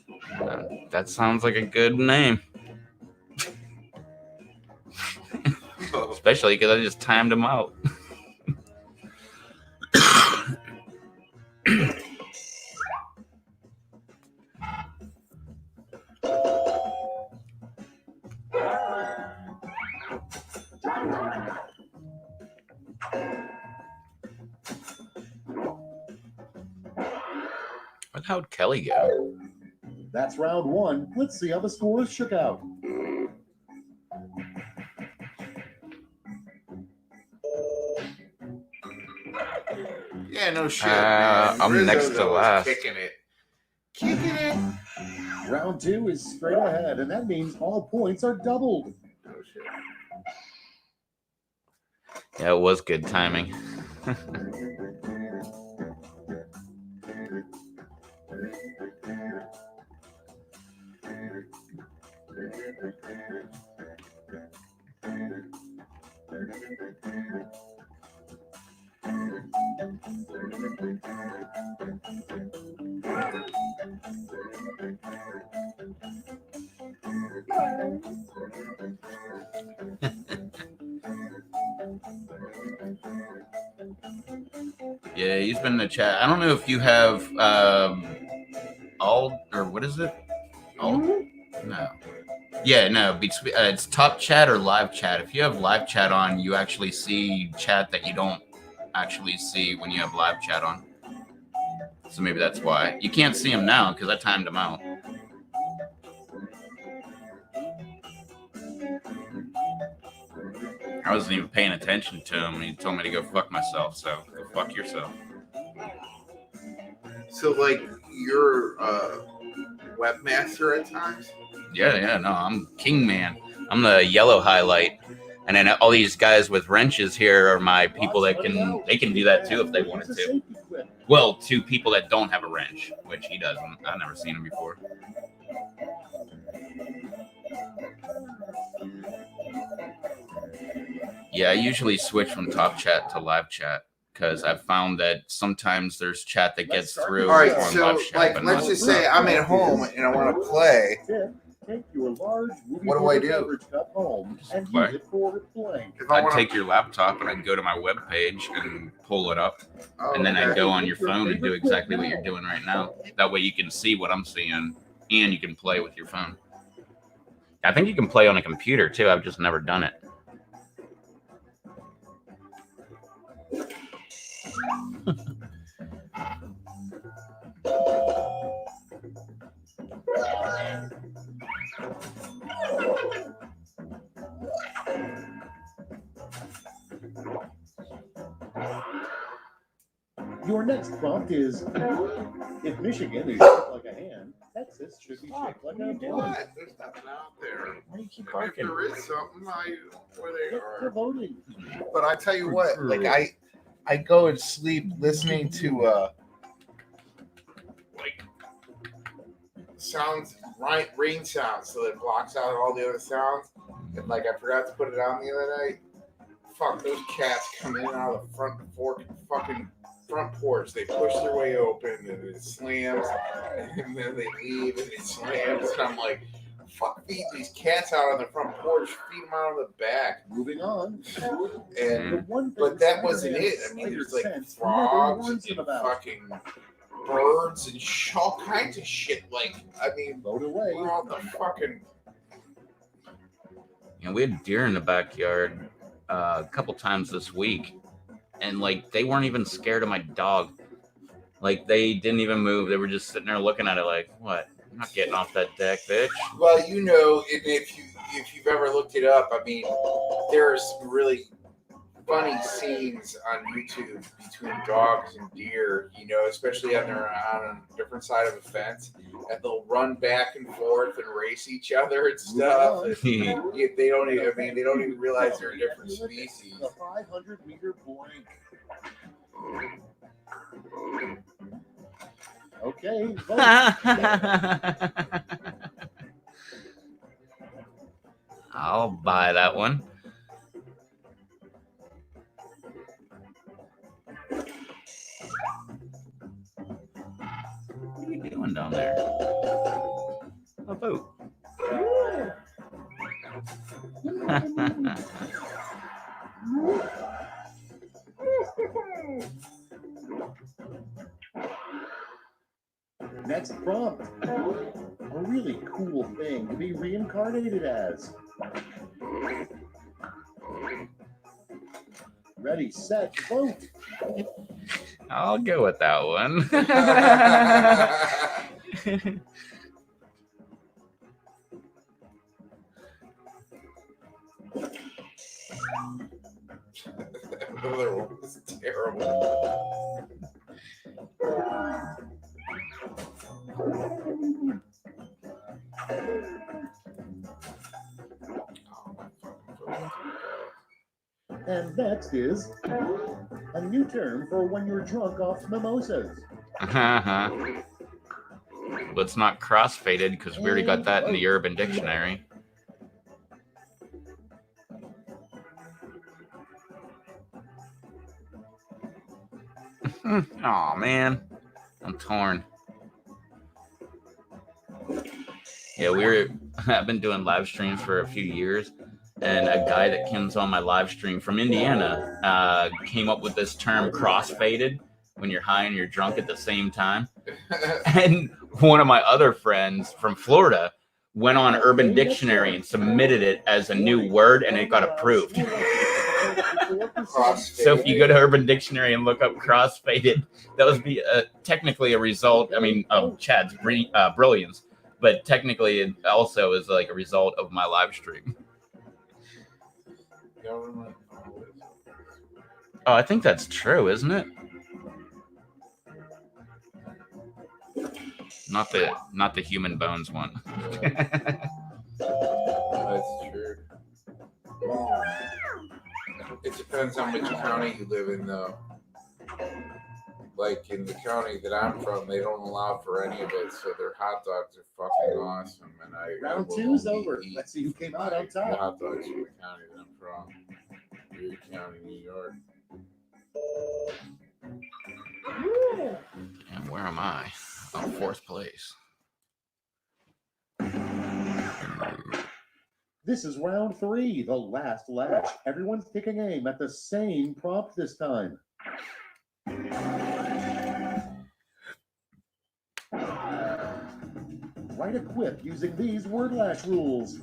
That sounds like a good name. Especially because I just timed him out. How'd Kelly go? That's round one. Let's see how the scores shook out. Yeah, no shit. I'm Rizzo, next to though, is last. Kicking it. Round two is straight ahead, and that means all points are doubled. No shit. Yeah, it was good timing. Yeah, he's been in the chat. I don't know if you have all or what is it? All? No. Yeah, no. It's top chat or live chat. If you have live chat on, you actually see chat that you don't actually see when you have live chat on. So maybe that's why you can't see him now because I timed him out. I wasn't even paying attention to him. He told me to go fuck myself. So go fuck yourself. So, like, you're a webmaster at times? Yeah. No, I'm king man. I'm the yellow highlight. And then all these guys with wrenches here are my people that can do that too if they wanted to. Well, to people that don't have a wrench, which he doesn't. I've never seen him before. Yeah, I usually switch from top chat to live chat because I've found that sometimes there's chat that gets through. All right, on so live chat, like, but let's not- just say I'm at home and I want to play. Take your large What do I do? beverage cup home and Play. use it for playing. If I I'd want take your laptop and I'd go to my webpage and pull it up. And then I'd go on your phone and do exactly what you're doing right now. That way you can see what I'm seeing and you can play with your phone. I think you can play on a computer too. I've just never done it. Your next prompt is: if Michigan is shaped like a hand, Texas should be shaped like a balloon. What? There's nothing out there. Why do you keep If barking? there is something, where they They're are. voting. But I tell you what, like I go and sleep listening to like sounds, rain sounds, so that it blocks out all the other sounds. And like I forgot to put it on the other night. Fuck, those cats come in and out of the fucking front porch. They push their way open and it slams, and then they leave and it slams. And I'm like, fuck, feed these cats out on the front porch, feed them out on the back. Moving on. And The one thing but that wasn't it. I mean, there's like frogs and fucking birds and all kinds of shit. Like, I mean, Vote away. we're all the fucking. You know, we had deer in the backyard a couple times this week, and like they weren't even scared of my dog. Like they didn't even move. They were just sitting there looking at it like, "What? I'm not getting off that deck, bitch." Well, you know, and if you've ever looked it up, I mean, there's some really funny scenes on YouTube between dogs and deer. You know, especially on a different side of a fence, and they'll run back and forth and race each other and stuff. And they don't even. I mean, they don't even realize they're different species. The 500-meter blank. Okay. Vote. I'll buy that one. What are you doing down there? A vote. Next prompt. A really cool thing to be reincarnated as. Ready, set, vote. I'll go with that one. That other one was terrible. And next is a new term for when you're drunk off mimosas. Let's not crossfaded because we already got that in the Urban Dictionary. Oh man, I'm torn. Yeah, I've been doing live streams for a few years, and a guy that comes on my live stream from Indiana came up with this term crossfaded, when you're high and you're drunk at the same time. And one of my other friends from Florida went on Urban Dictionary and submitted it as a new word, and it got approved. So if you go to Urban Dictionary and look up crossfaded, that would be technically a result, I mean, of Chad's brilliance, but technically it also is like a result of my live stream. Oh, I think that's true, isn't it? Not the human bones one. That's true. It depends on which county you live in, though. Like in the county that I'm from, they don't allow for any of it, so their hot dogs are fucking awesome. And Round two's over. Let's see who came out on top. Hot dogs from the county that I'm from, Erie County, New York. And where am I? Oh, 4th place. This is round 3, the last latch. Everyone's taking aim at the same prompt this time. Write a quip using these word lash rules.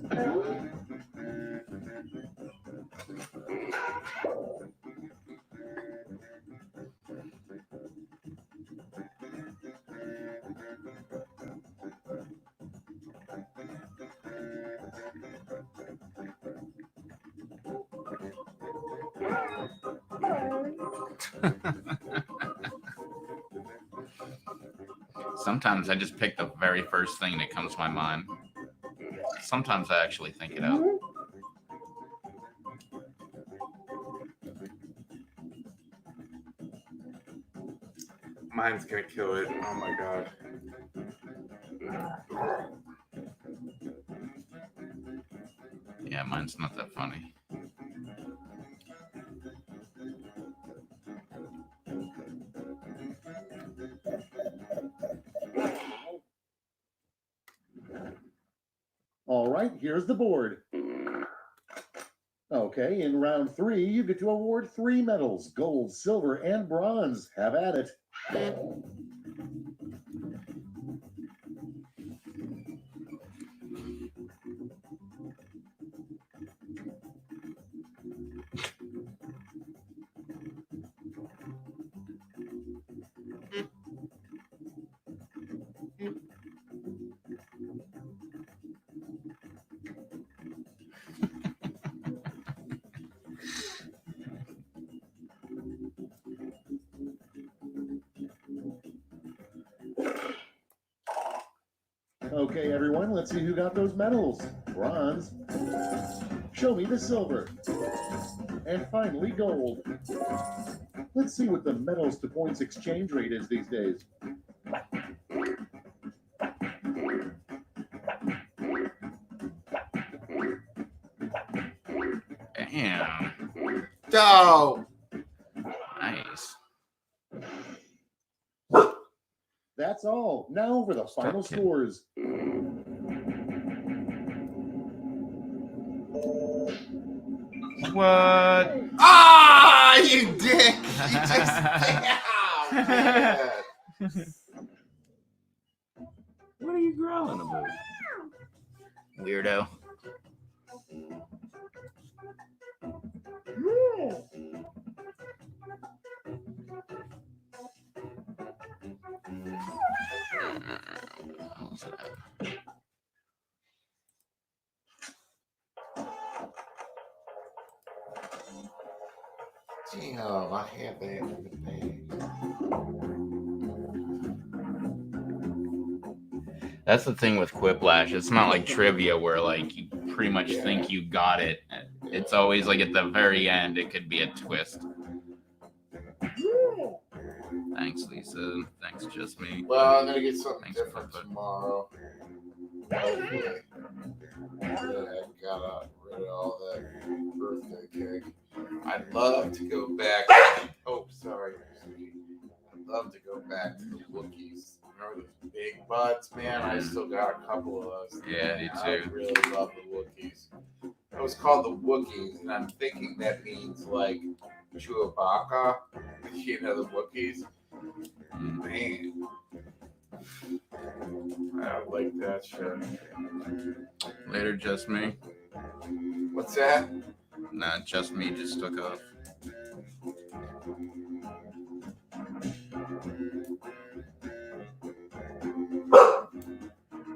Sometimes I just pick the very first thing that comes to my mind. Sometimes I actually think it out. Mine's gonna kill it. Oh my god. Yeah, mine's not that funny. All right, here's the board. Okay, in round 3, you get to award 3 medals, gold, silver, and bronze. Have at it. Okay, everyone, let's see who got those medals. Bronze. Show me the silver. And finally, gold. Let's see what the medals to points exchange rate is these days. Damn. No. Nice. That's all. Now for the final scores. What? Ah, you dick! You just man. What are you growling about? Weirdo. Damn, I have that in the bag. That's the thing with Quiplash. It's not like trivia where like you pretty much think you got it. It's always like at the very end it could be a twist. Thanks, Lisa. Thanks, Just Me. Well, I'm gonna get something Thanks for different the input. tomorrow. Okay. I got rid of all that birthday cake. I'd love to go back. Oh, sorry. I'd love to go back to the Wookiees. Remember those big butts, man? I still got a couple of those. Yeah, me I too. really love the Wookiees. It was called the Wookiees, and I'm thinking that means like Chewbacca, you know, the Wookiees. Man. I like that shit. Later, just me. What's that? Nah, just me just took off.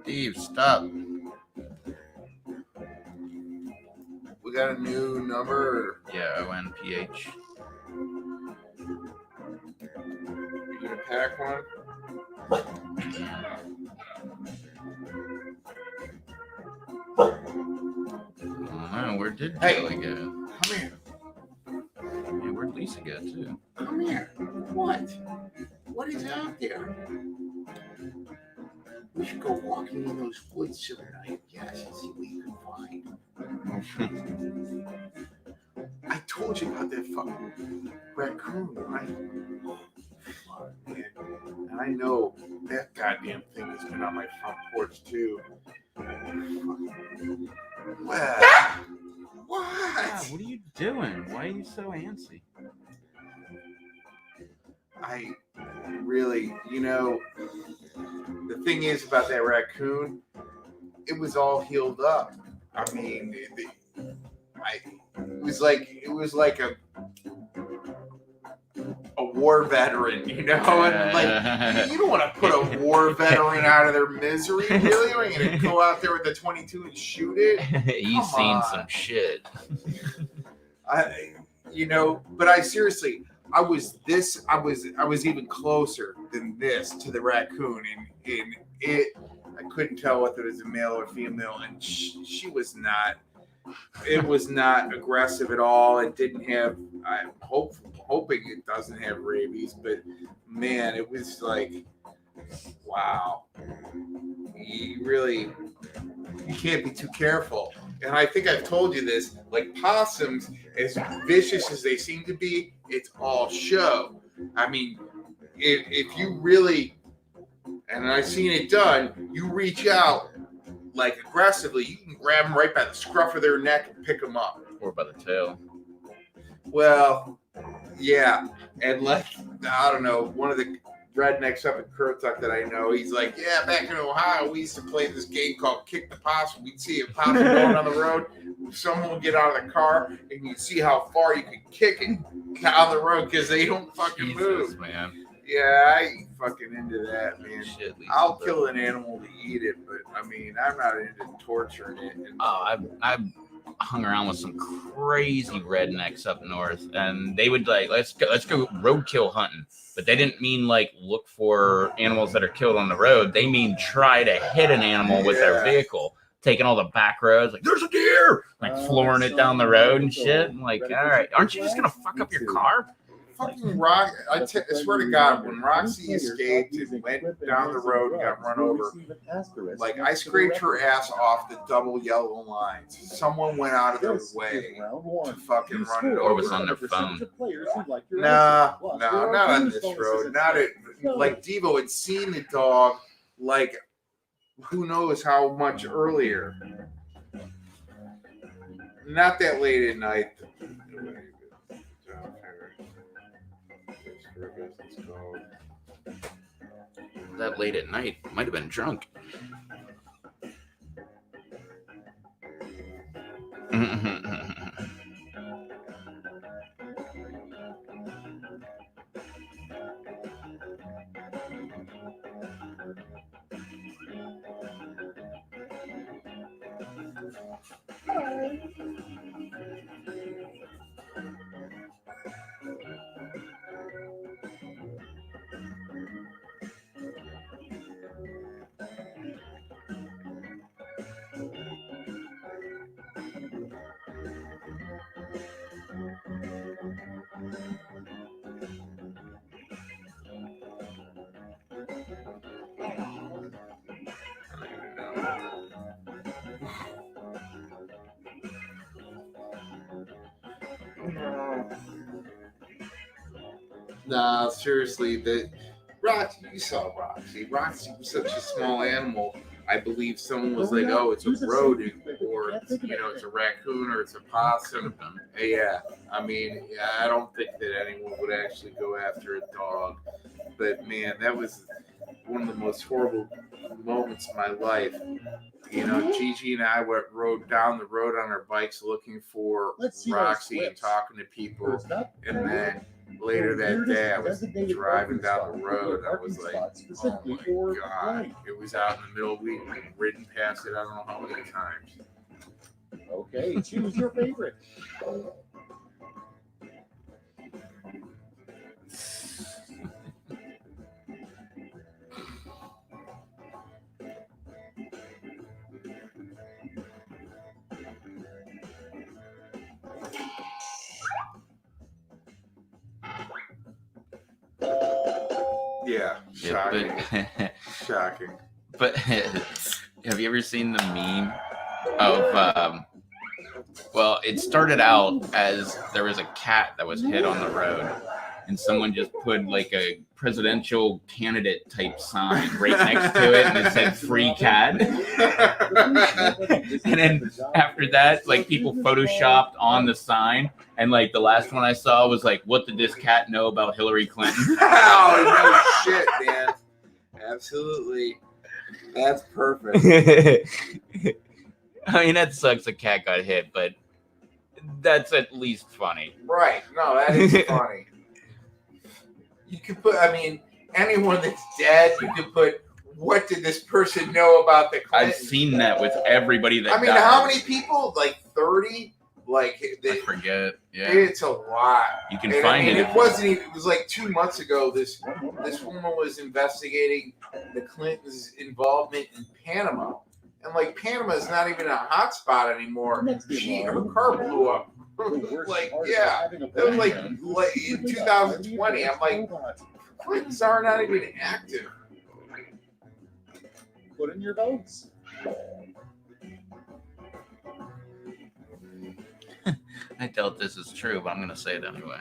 Steve, stop. We got a new number. Yeah, ONPH. You gonna pack one? Oh, where did Hey. Kelly go? Come here. Hey, where'd Lisa go, too? Come here. What? What is out there? We should go walking in those woods tonight. Yes, and see what you can find. I told you about that fucking raccoon, right? Fuck, man. And I know that goddamn thing has been on my front porch too. What? What? What are you doing? Why are you so antsy? I really, the thing is about that raccoon, it was all healed up. I mean, it was like a war veteran, and like you don't want to put a war veteran out of their misery, really? Are you gonna go out there with the 22 and shoot it? You've Come seen on. some shit. But I seriously, I was even closer than this to the raccoon, and it, I couldn't tell whether it was a male or female, and she was not. It was not aggressive at all. It didn't have. I'm hoping it doesn't have rabies, but man, it was like, wow. You can't be too careful. And I think I've told you this. Like possums, as vicious as they seem to be, it's all show. I mean, if you really, and I've seen it done, you reach out like aggressively, you can grab them right by the scruff of their neck and pick them up. Or by the tail. Well, yeah. And like, I don't know, one of the rednecks up in Currituck that I know, he's like, yeah, back in Ohio, we used to play this game called Kick the Possum. We'd see a possum going on the road. Someone would get out of the car, and you'd see how far you could kick it down the road because they don't fucking move. Man. Yeah, I ain't fucking into that, man. Shit, Lisa, I'll bro. kill an animal to eat it, but I mean, I'm not into torturing it. And, I've hung around with some crazy rednecks up north, and they would like, let's go roadkill hunting. But they didn't mean like look for animals that are killed on the road. They mean try to hit an animal with their vehicle, taking all the back roads, like there's a deer, like flooring it down the road and shit. I'm like, all right, aren't you just gonna fuck up your car? fucking Rock, I swear to God, when Roxy escaped and went down the road and got run over, like I scraped her ass off the double yellow lines. Someone went out of their way to fucking run it Or over. was on their phone. Nah, not on this road. Not at, like Devo had seen the dog, like who knows how much earlier. Not that late at night. That late at night, might have been drunk. Nah, seriously, Roxy, you saw Roxy. Roxy was such a small animal. I believe someone was like, "Oh, it's a rodent, or it's, it's a raccoon, or it's a possum." Yeah, I mean, I don't think that anyone would actually go after a dog. but man, that was one of the most horrible moments of my life. You know, Gigi and I rode down the road on our bikes looking for Roxy and talking to people. And then later that day, I was driving down the road. I was like, oh my God. It was out in the middle of the week. I've ridden past it I don't know how many times. Okay, choose your favorite. Yeah, shocking. Shocking. But have you ever seen the meme of well, it started out as there was a cat that was hit on the road, and someone just put like a presidential candidate type sign right next to it, and it said "free cat." And then after that, like people photoshopped on the sign, and like the last one I saw was like, "What did this cat know about Hillary Clinton?" Oh no, shit, man! Absolutely, that's perfect. I mean, that sucks. A cat got hit, but that's at least funny. Right? No, that is funny. You could put, I mean, anyone that's dead, you could put, what did this person know about the Clintons? I've seen that with everybody that I mean, died. how many people? Like 30? Like, I forget. Yeah. It's a lot. You can find it. It wasn't even, it was like 2 months ago, this woman was investigating the Clintons' involvement in Panama. And like, Panama is not even a hot spot anymore. Her car blew up. Like, yeah, that was like in 2020. I'm like, Clintons are not even active. Put in your votes. I doubt this is true, but I'm going to say it anyway.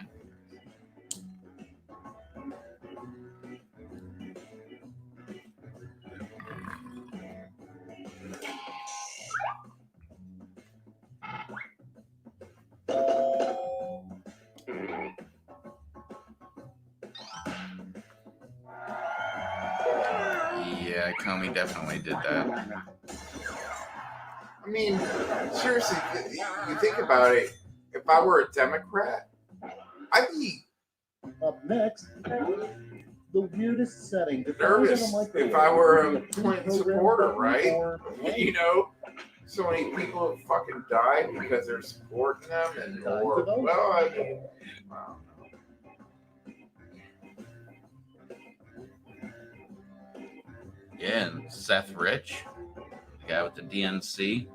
Yeah, Comey definitely did that. I mean, seriously, you think about it. If I were a Democrat, I'd be up next. The weirdest setting. Nervous if I were a Clinton supporter, right? You know, so many people have fucking died because they're supporting them, and or well, I mean, wow. Yeah, and Seth Rich, the guy with the DNC,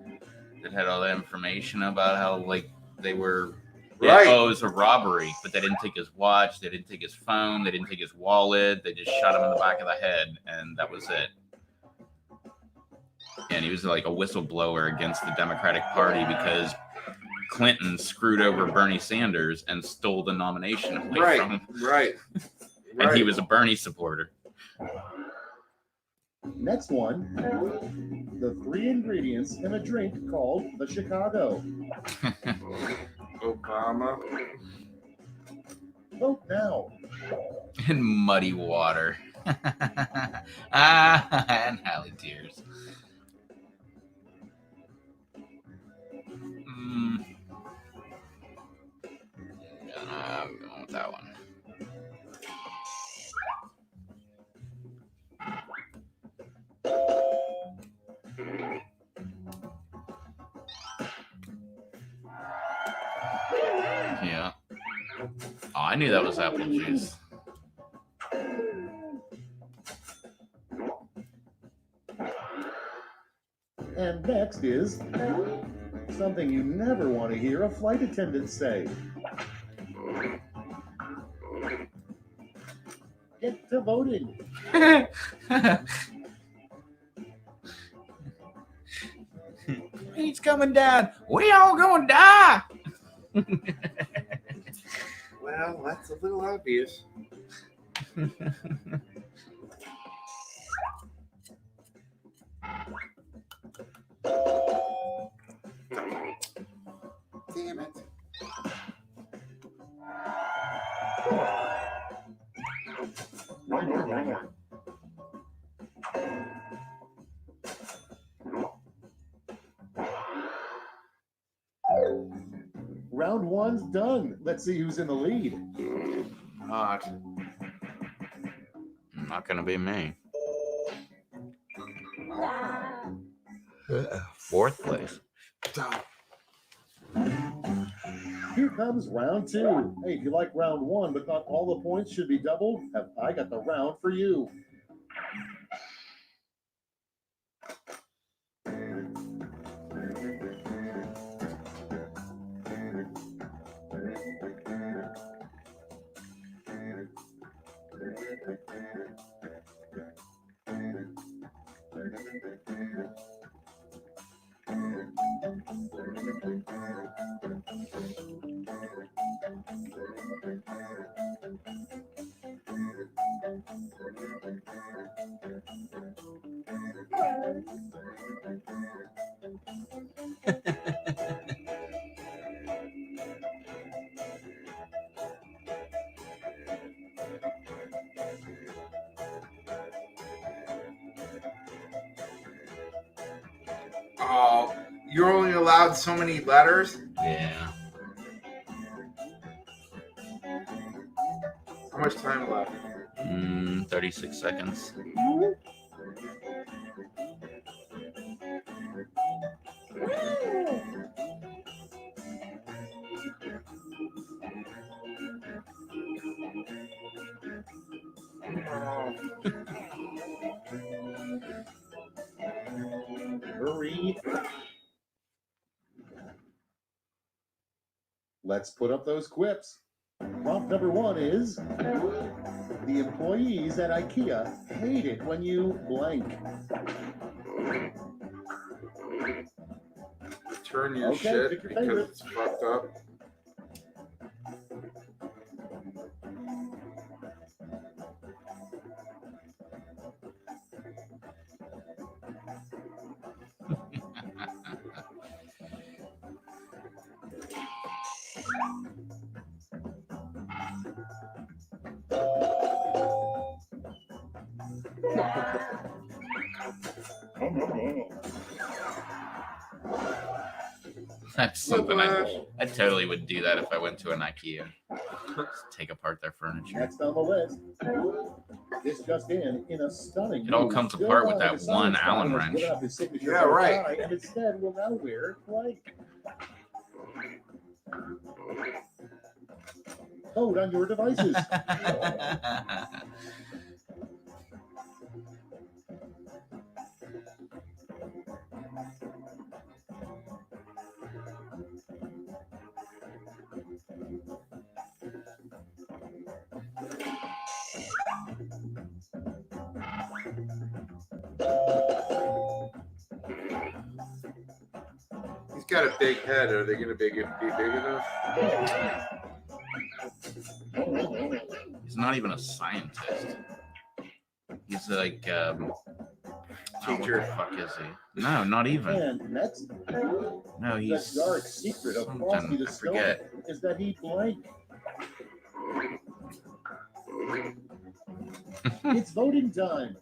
that had all that information about how like they were. Right. Oh, it was a robbery, but they didn't take his watch, they didn't take his phone, they didn't take his wallet, they just shot him in the back of the head, and that was it. And he was like a whistleblower against the Democratic Party because Clinton screwed over Bernie Sanders and stole the nomination away from him. Right. And he was a Bernie supporter. Next one, the 3 ingredients in a drink called the Chicago. Obama. Vote now. And muddy water. And Halle tears. I'm going with that one. Yeah. Oh, I knew that was apple juice. And next is something you never want to hear a flight attendant say. Get to voting. He's coming down. We all gonna die. Well, that's a little obvious. Damn it. My Round one's done. Let's see who's in the lead. Not. Not gonna be me. Fourth place. Here comes round two. Hey, if you like round one but thought all the points should be doubled, have I got the round for you. Oh, you're only allowed so many letters? Yeah. How much time left? 36 seconds. Hurry. Let's put up those quips. Prompt number one is, the employees at IKEA hate it when you blank. Turn your Okay, shit pick your because favorite. it's fucked up. That's something I totally would do that if I went to an IKEA. Just take apart their furniture. Next on the list. This just in a stunning It all move, comes Bill apart with Nye, that the one science guy, Allen has wrench. given up his signature Yeah, bow right. tie and instead will now wear blank. Code on your devices. He's got a big head. Are they going to be big enough? He's not even a scientist. He's like Teacher. what the fuck is he? No, not even. And next, No, he's the dark secret of Frosty something. the I forget. Snowman is that he blank. It's voting time.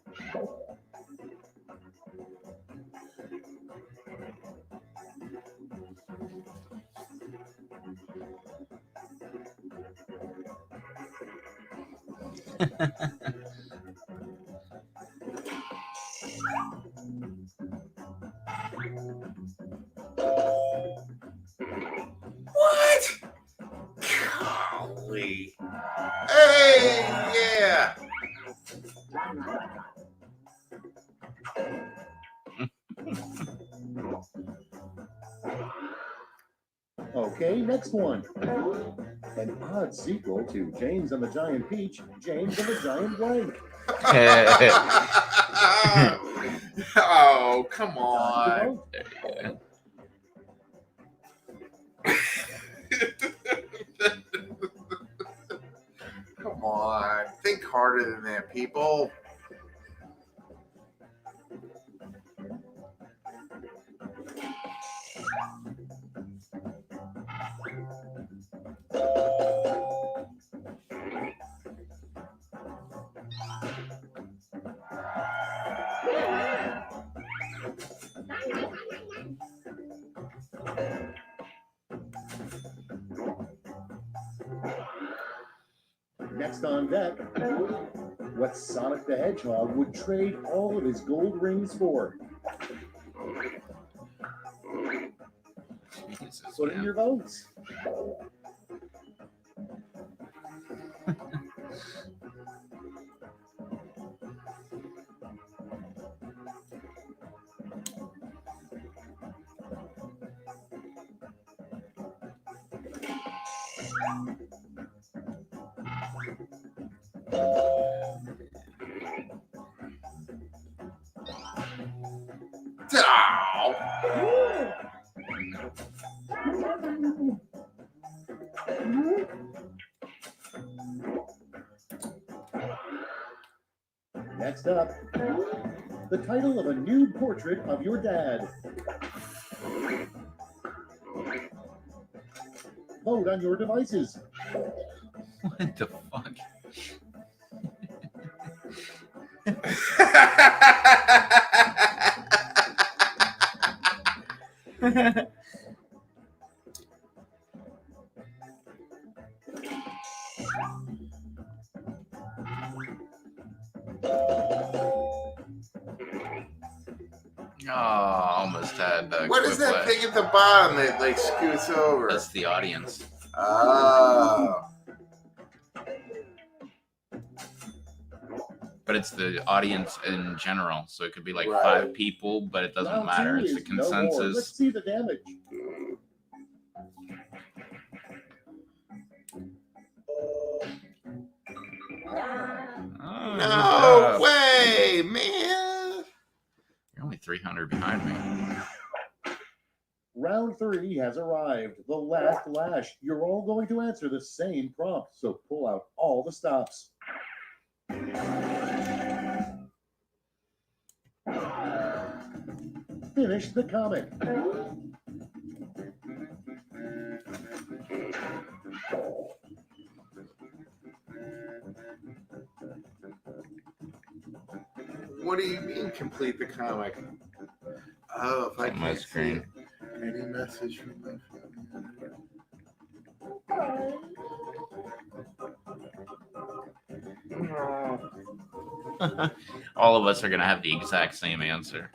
What? Golly. Hey, yeah. Okay, next one. An odd sequel to James and the Giant Peach, James and the Giant Blank. Oh, come Time to on. vote. Come on. Think harder than that, people. Next on deck, what Sonic the Hedgehog would trade all of his gold rings for. Jesus, Put in man. your votes. Ow. Next up, the title of a nude portrait of your dad. Vote on your devices. What the fuck? Oh, almost had the. What is that Quiplash. thing at the bottom that like scoots over? That's the audience. Oh. But it's the audience in general, so it could be like Right. 5 people, but it doesn't Round matter. two It's the is no more. Let's consensus. see the damage. Oh, No good job. way, man. You're only 300 behind me. Round 3 has arrived. The last lash. You're all going to answer the same prompt, so pull out all the stops. Finish the comic. What do you mean complete the comic? Oh, if I On my can't see screen. it. Any message from my phone. All of us are gonna have the exact same answer.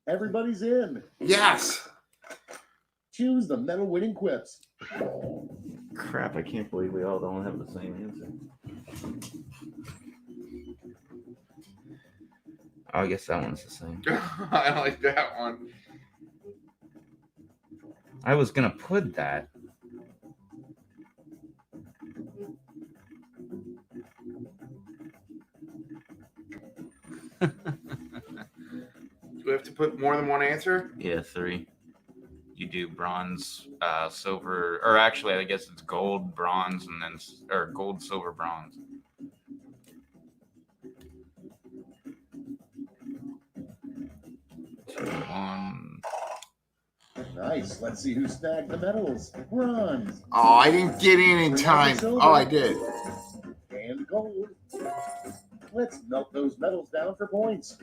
Everybody's in. Yes. Choose the medal winning quips. Crap! I can't believe we all don't have the same answer. Oh, I guess that one's the same. I like that one. I was gonna put that. Do we have to put more than one answer? Yeah, 3. You do bronze, silver, or actually, I guess it's gold, bronze, and then or gold, silver, bronze. Two, 1. Nice. Let's see who snagged the medals. Bronze Oh, I didn't get in time. Oh, I did. and gold. Let's melt those medals down for points.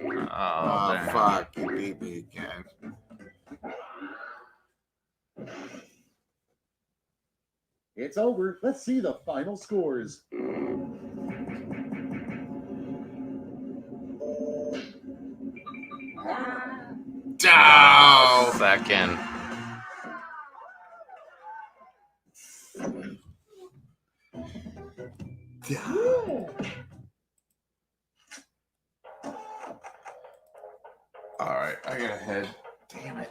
Oh, Oh, there. fuck. You beat me again. It's over. Let's see the final scores. Oh. Second. All right, I got ahead. Damn it.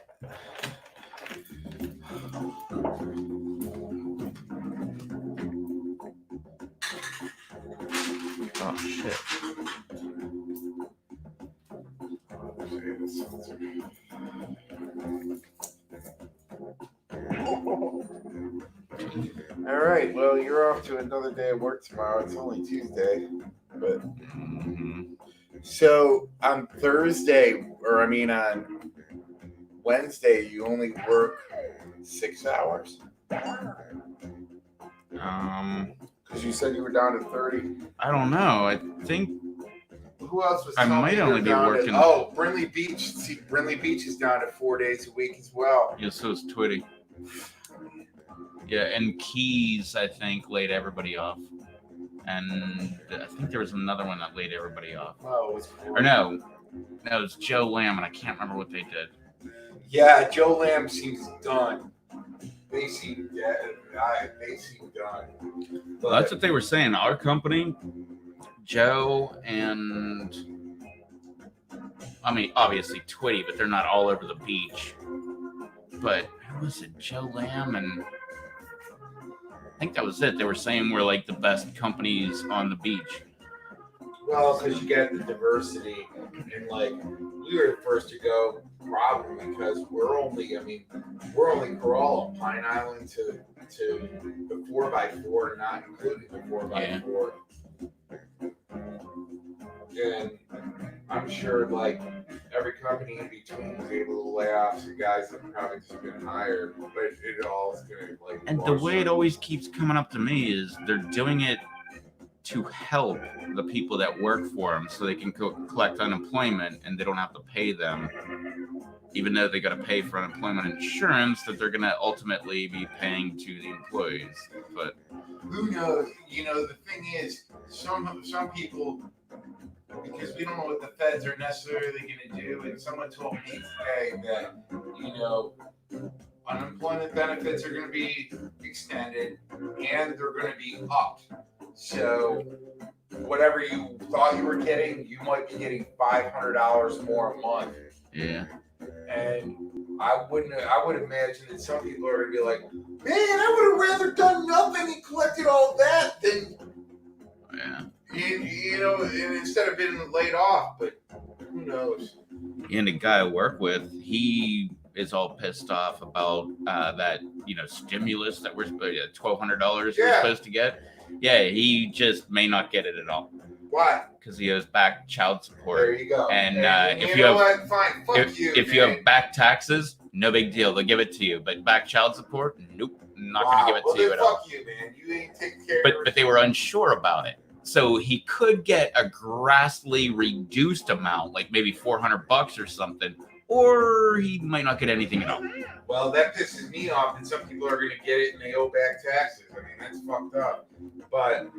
Oh shit. All right. Well, you're off to another day of work tomorrow. It's only Tuesday, but so on Wednesday, you only work 6 hours. Because you said you were down to 30. I don't know. I think Who else was? I telling might me only they're be down working- To, Brindley Beach. See, Brindley Beach is down to 4 days a week as well. yeah, so is Twitty. Yeah, and Keys, I think, laid everybody off. And I think there was another one that laid everybody off. Oh, it was Or no, it was Joe Lamb, and I can't remember what they did. Yeah, Joe Lamb seems done. They seem they seem done. Well, that's what they were saying. Our company, Joe and I mean, obviously Twitty, but they're not all over the beach. But who was it? Joe Lamb and I think that was it. They were saying we're like the best companies on the beach. Well, because you get the diversity, and like we were the first to go, probably because we're only crawl on Pine Island to the 4x4, not including the 4x4. And I'm sure like every company in between was able to lay off some guys that probably just been hired, but it all is gonna like. And the way it always keeps coming up to me is they're doing it to help the people that work for them so they can collect unemployment and they don't have to pay them, even though they got to pay for unemployment insurance that they're going to ultimately be paying to the employees. But who knows? You know, the thing is, some people, because we don't know what the feds are necessarily going to do, and someone told me today that, you know, unemployment benefits are going to be extended and they're going to be upped. So whatever you thought you were getting, you might be getting $500 more a month. yeah, And I would imagine that some people are going to be like, man, I would have rather done nothing and collected all that than, yeah. you know, and instead of being laid off. But who knows? And the guy I work with, he is all pissed off about that, you know, stimulus that we're $1,200 we're supposed to get. Yeah, he just may not get it at all. Why? Because he owes back child support. There you go. And if you you know have what? Fine. Fuck if you have back taxes, no big deal. They'll give it to you. But back child support, nope, not going to give it to you at all. Fuck you, man. You ain't taking care of But they were unsure about it. So he could get a grossly reduced amount, like maybe $400 or something, or he might not get anything at all. Well, that pisses me off, and some people are going to get it and they owe back taxes. I mean, that's fucked up. But,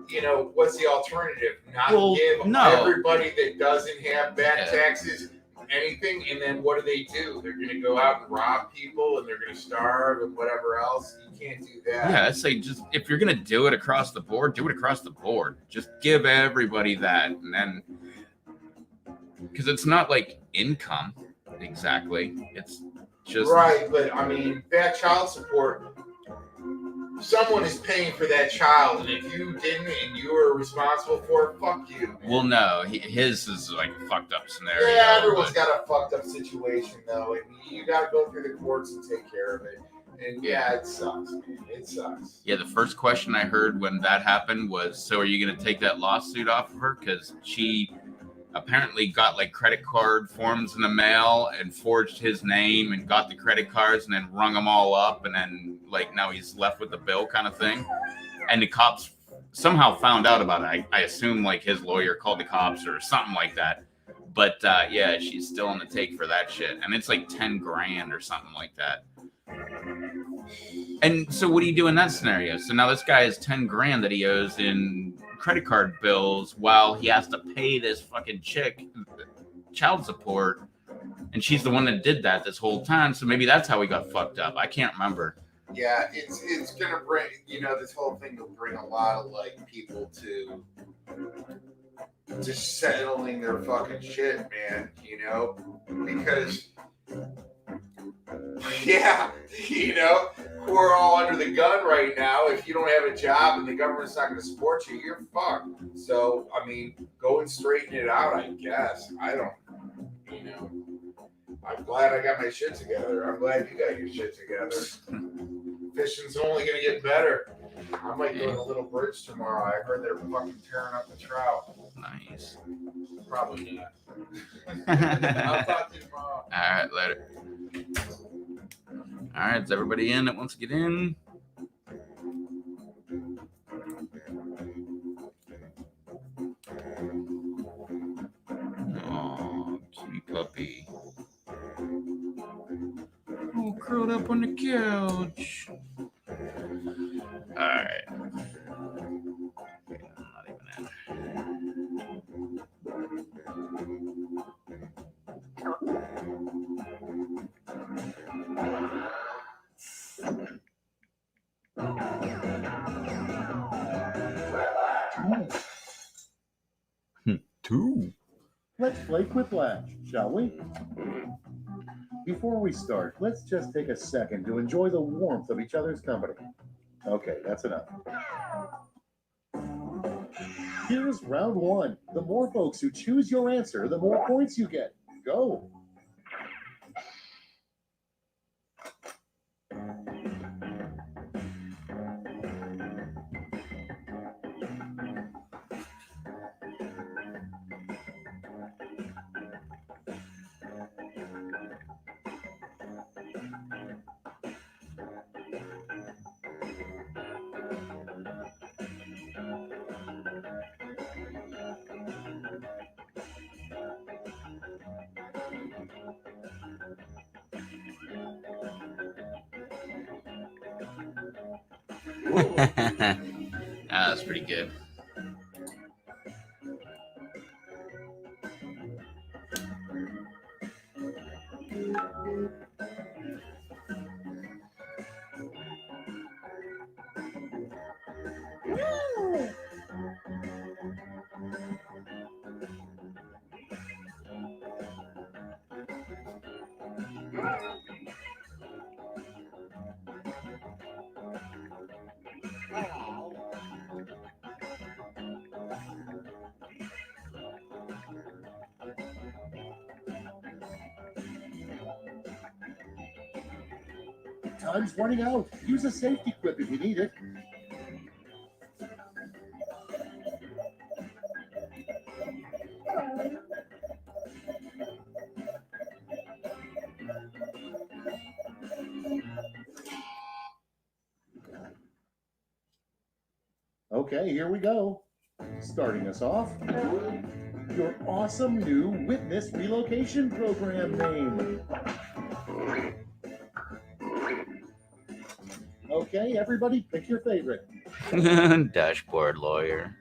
you know, what's the alternative? Not give everybody that doesn't have back taxes anything, and then what do? They're going to go out and rob people, and they're going to starve and whatever else. You can't do that. Yeah, I'd say just if you're going to do it across the board, do it across the board. Just give everybody that, and then because it's not like income exactly. It's just right, but I mean that child support. Someone is paying for that child, and if you didn't and you were responsible for it, fuck you. Man. Well, no, his is like a fucked up scenario. Yeah, everyone's got a fucked up situation though, and you got to go through the courts and take care of it. And yeah, it sucks, man. It sucks. Yeah, the first question I heard when that happened was, "So are you going to take that lawsuit off of her?" Because she apparently got like credit card forms in the mail and forged his name and got the credit cards and then rung them all up and then like now he's left with the bill kind of thing. And the cops somehow found out about it. I assume like his lawyer called the cops or something like that. But yeah, she's still on the take for that shit. And it's like 10 grand or something like that. And so what do you do in that scenario? So now this guy has 10 grand that he owes in credit card bills while he has to pay this fucking chick child support. And she's the one that did that this whole time. So maybe that's how he got fucked up. I can't remember. Yeah, it's going to bring, you know, this whole thing will bring a lot of like people to just settling their fucking shit, man, you know, because yeah, you know, who are all under the gun right now. If you don't have a job and the government's not going to support you, you're fucked. So, I mean, go and straighten it out, I guess. I don't, you know. I'm glad I got my shit together. I'm glad you got your shit together. Fishing's only going to get better. I might go to Little Bridge tomorrow. I heard they're fucking tearing up the trout. Nice. Probably not. I'll talk to you tomorrow. All right, later. All right, is everybody in that wants to get in? Oh, cute puppy. Oh, curled up on the couch. All right. I'm not even in. Two. Let's play Quiplash, shall we? Before we start, let's just take a second to enjoy the warmth of each other's company. Okay, that's enough. Here's round one. The more folks who choose your answer, the more points you get. Go. That's pretty good. Time's running out. Use a safety quip if you need it. Okay, here we go. Starting us off, your awesome new Witness Relocation Program name. Okay, everybody pick your favorite. Dashboard lawyer.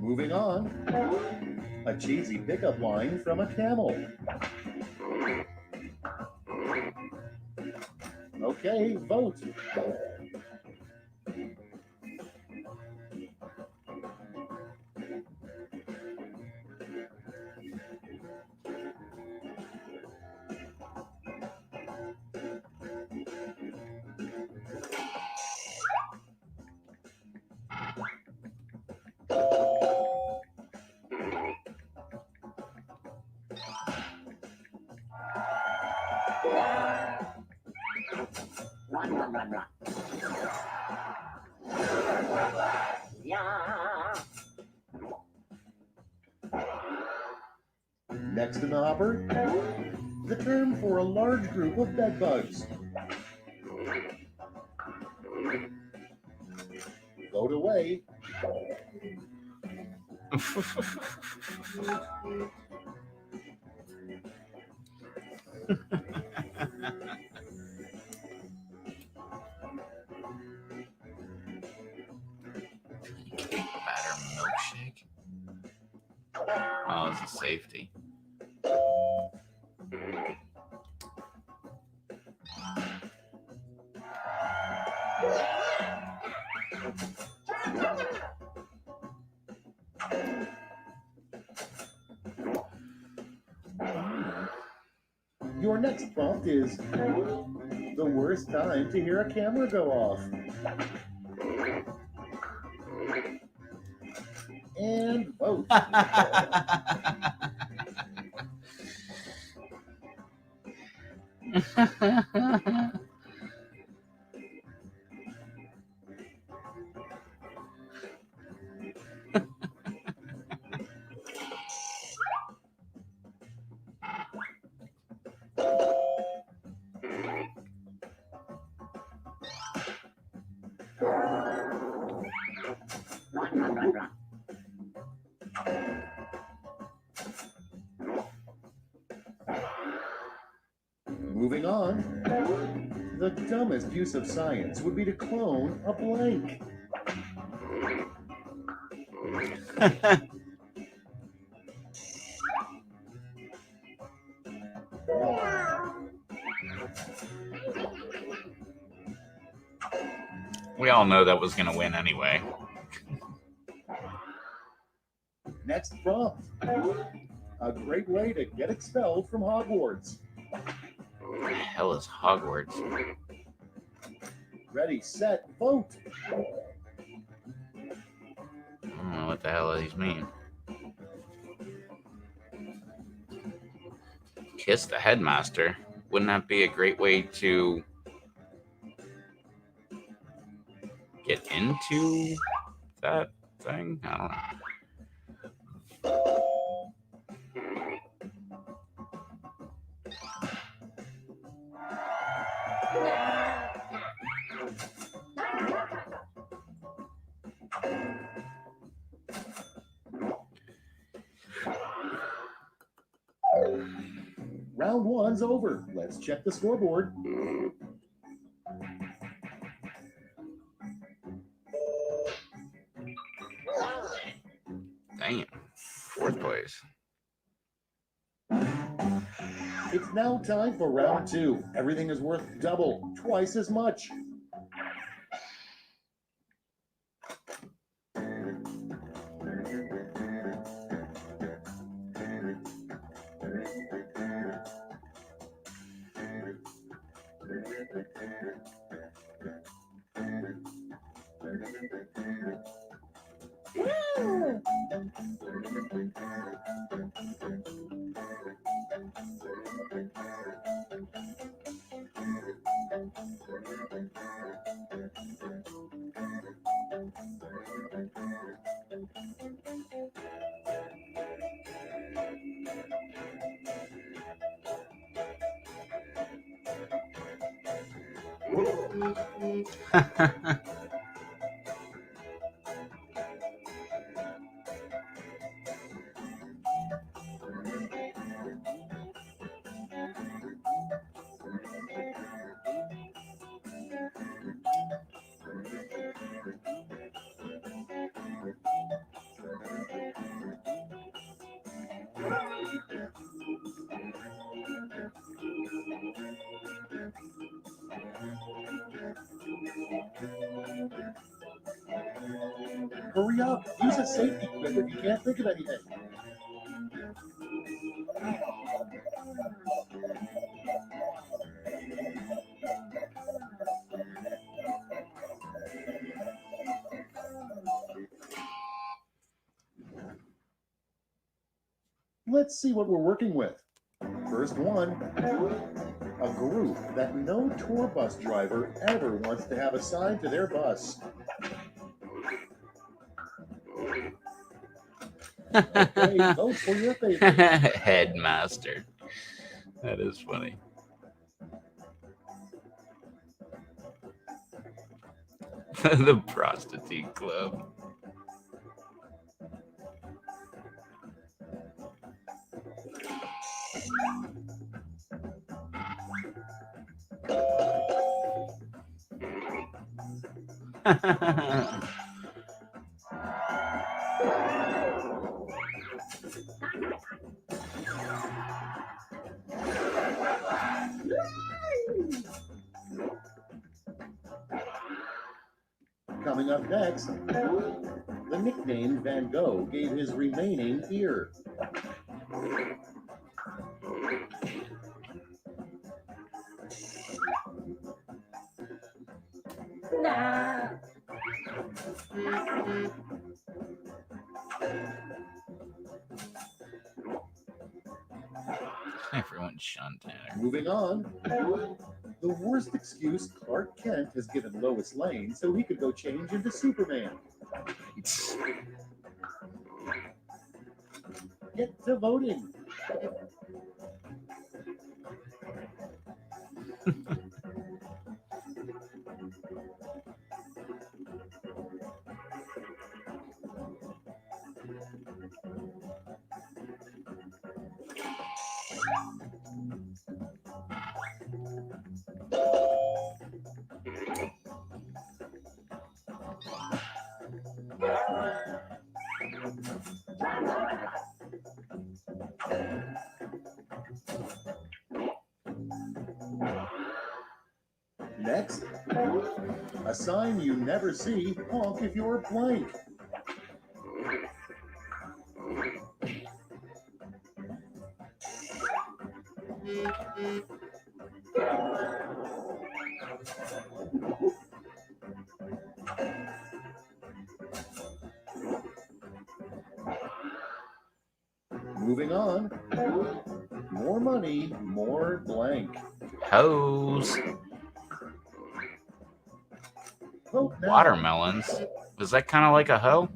Moving on, a cheesy pickup line from a camel. Okay, vote. Next in the hopper, the term for a large group of bedbugs. Vote away. was a safety. Your next prompt is the worst time to hear a camera go off. And vote. Moving on. The dumbest use of science would be to clone a blank. We all know that was going to win anyway. Next prompt. A great way to get expelled from Hogwarts. What the hell is Hogwarts? Ready, set, vote. I don't know what the hell these mean. Kiss the headmaster. Wouldn't that be a great way to get into that thing? I don't know. Round one's over. Let's check the scoreboard. Damn. Fourth place. It's now time for round two. Everything is worth double, twice as much. Hurry up. Use a safety quip if you can't think of anything. Let's see what we're working with. First one, a group that no tour bus driver ever wants to have assigned to their bus. Okay, vote for your favorite. Headmaster. That is funny. The prostitute club. Coming up next, the nickname Van Gogh gave his remaining ear. Nah. Everyone shunned Tanner. Moving on. The worst excuse Clark Kent has given Lois Lane so he could go change into Superman. Get to voting. Next, a sign you never see, honk if you're blank. Moving on. More money, more blank. Hose. Vote now. Watermelons. Is that kind of like a hoe?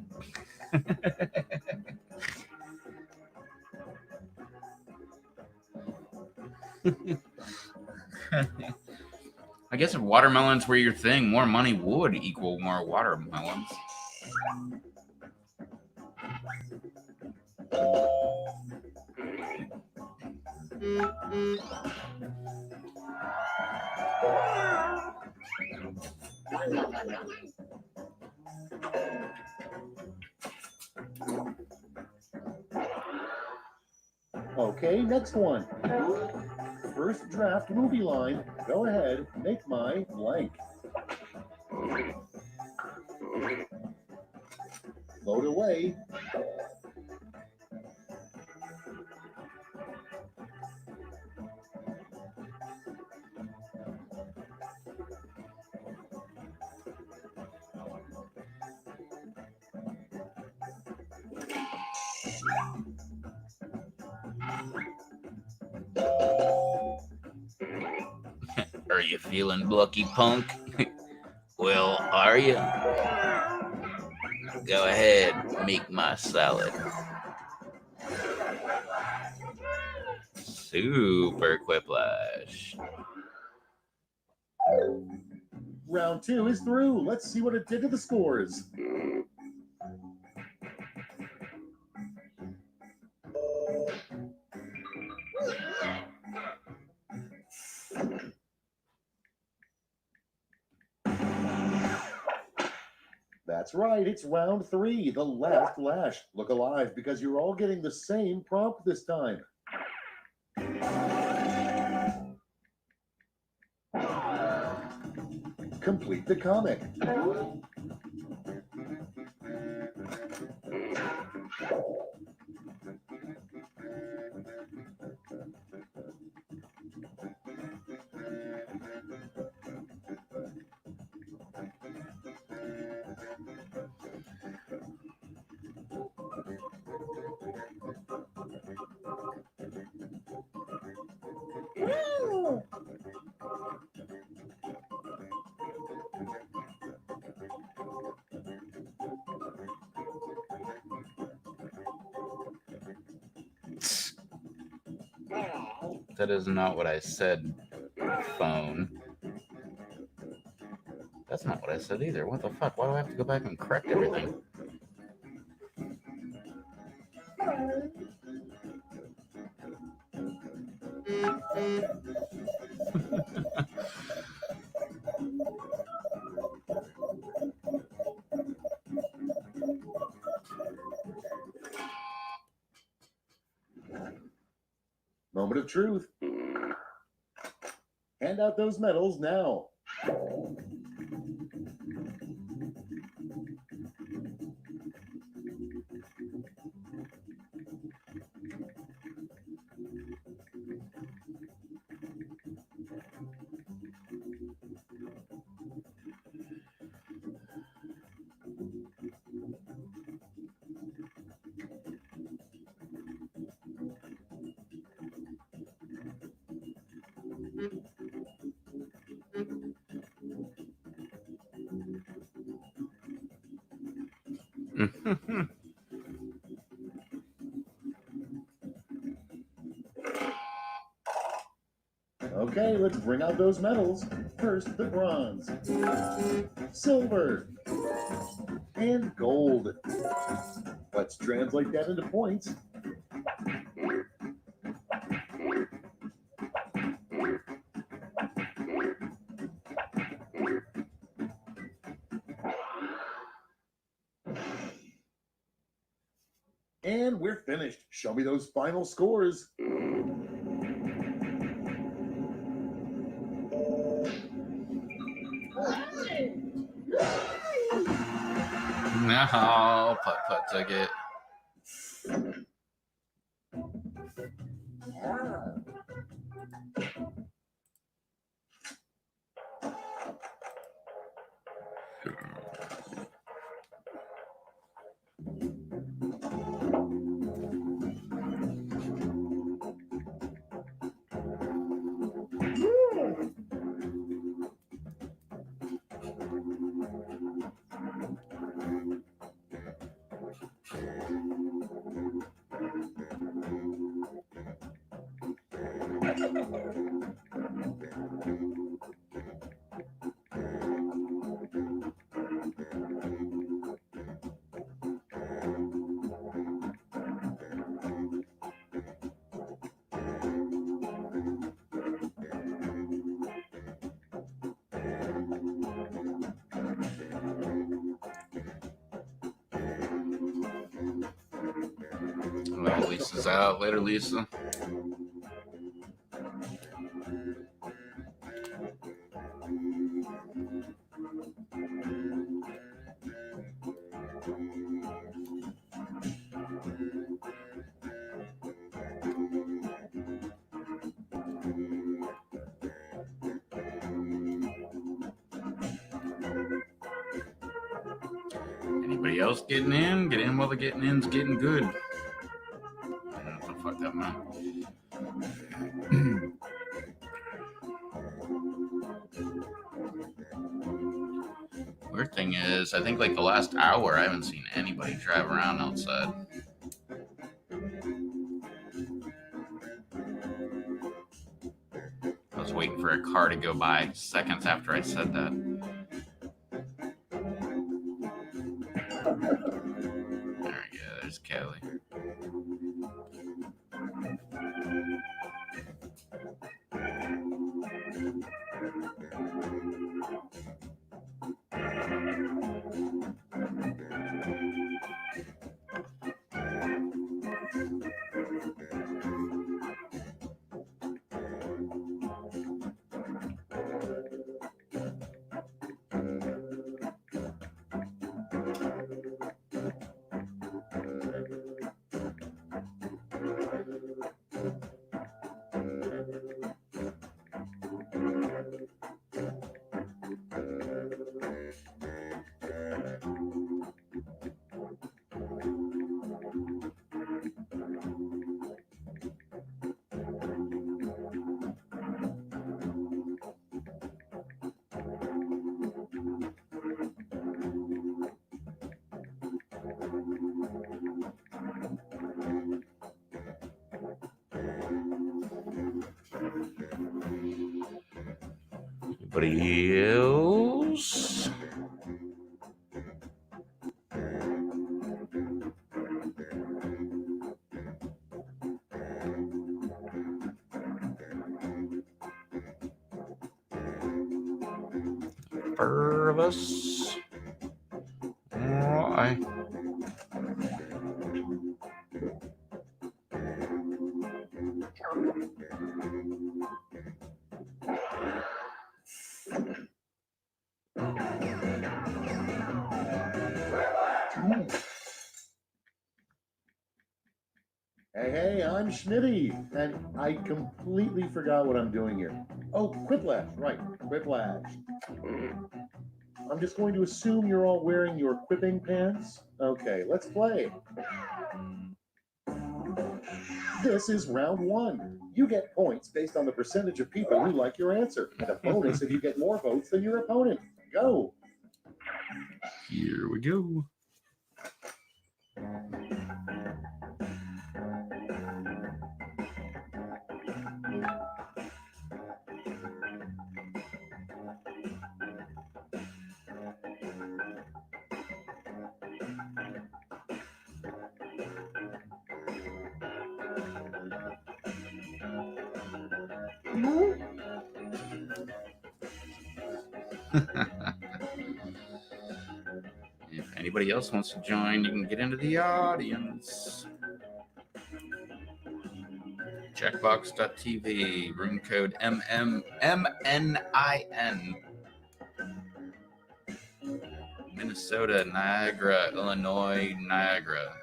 I guess if watermelons were your thing, more money would equal more watermelons. Okay, next one. First draft movie line. Go ahead, make my blank. Vote away. Are you feeling lucky, punk? Well, are you? Go ahead, make my salad. Super Quiplash. Round 2 is through. Let's see what it did to the scores. That's right, it's round 3, the last lash. Look alive because you're all getting the same prompt this time. Complete the comic. That is not what I said, phone. That's not what I said either. What the fuck? Why do I have to go back and correct everything? Moment of truth. Hand out those medals now. Okay, let's bring out those medals. First, the bronze, silver, and gold. Let's translate that into points. And we're finished. Show me those final scores. No, putt took it. Well, Lisa's out. Later, Lisa. Anybody else getting in? Get in while the getting in's getting good. What the fuck that meant. Weird thing is, I think like the last hour, I haven't seen anybody drive around outside. I was waiting for a car to go by seconds after I said that. There we go, there's Kelly. Anybody else? Purvis. Why? Hey, I'm Schmitty, and I completely forgot what I'm doing here. Oh, Quiplash, right, Quiplash. I'm just going to assume you're all wearing your quipping pants. Okay, let's play. This is round one. You get points based on the percentage of people who like your answer, and a bonus if you get more votes than your opponent. Go. Here we go. If anybody else wants to join, you can get into the audience. Checkbox.tv, room code MNIN. Minnesota, Niagara, Illinois, Niagara.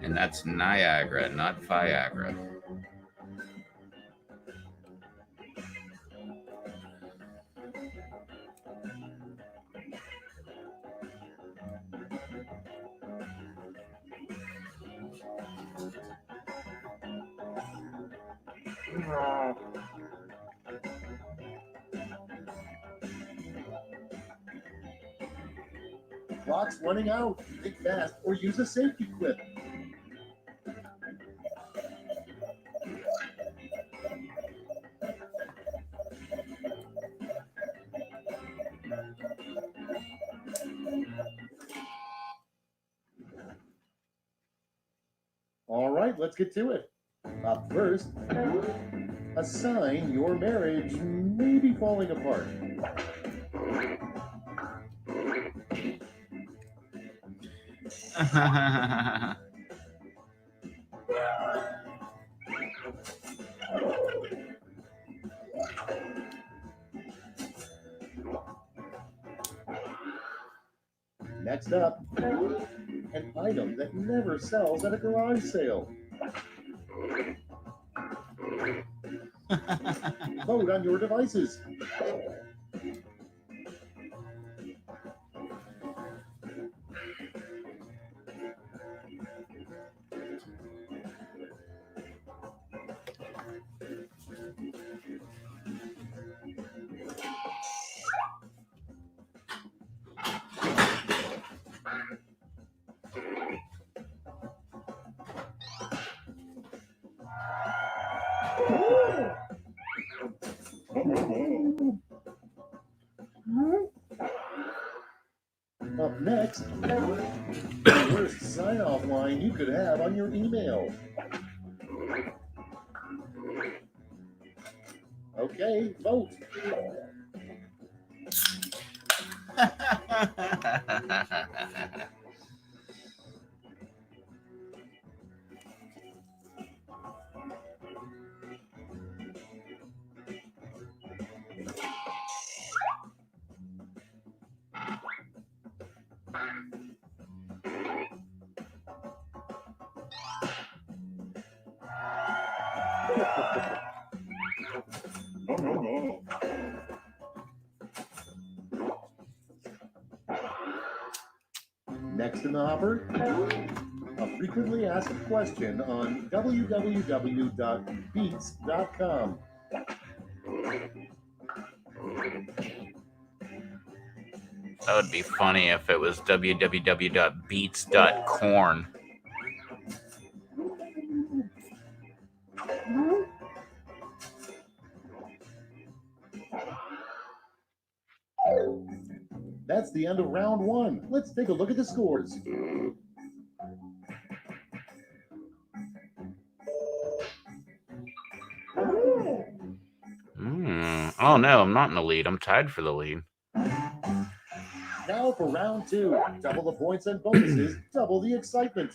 And that's Niagara, not Viagra. Clock's running out. Think fast or use a safety quip. All right, let's get to it. Up first, a sign your marriage may be falling apart. Next up, an item that never sells at a garage sale. Vote on your devices. Up next, the worst sign-off line you could have on your email. Okay, vote. Next in the hopper, a frequently asked question on www.beats.com. That would be funny if it was www.beats.corn. That's the end of round one. Let's take a look at the scores. Oh no, I'm not in the lead. I'm tied for the lead. Now for round two. Double the points and bonuses, double the excitement.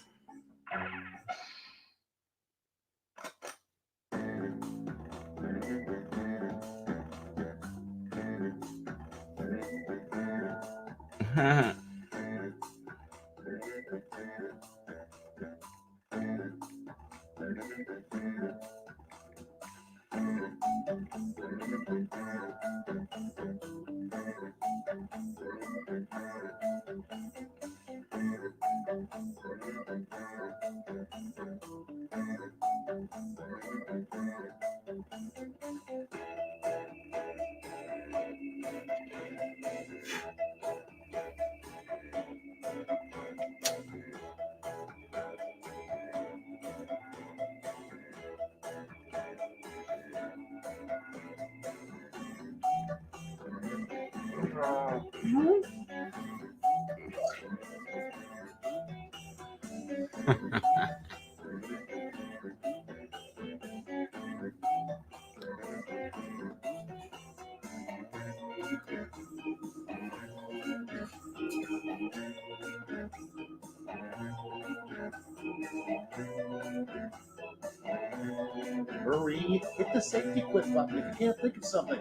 Hurry, hit the safety quit button if you can't think of something.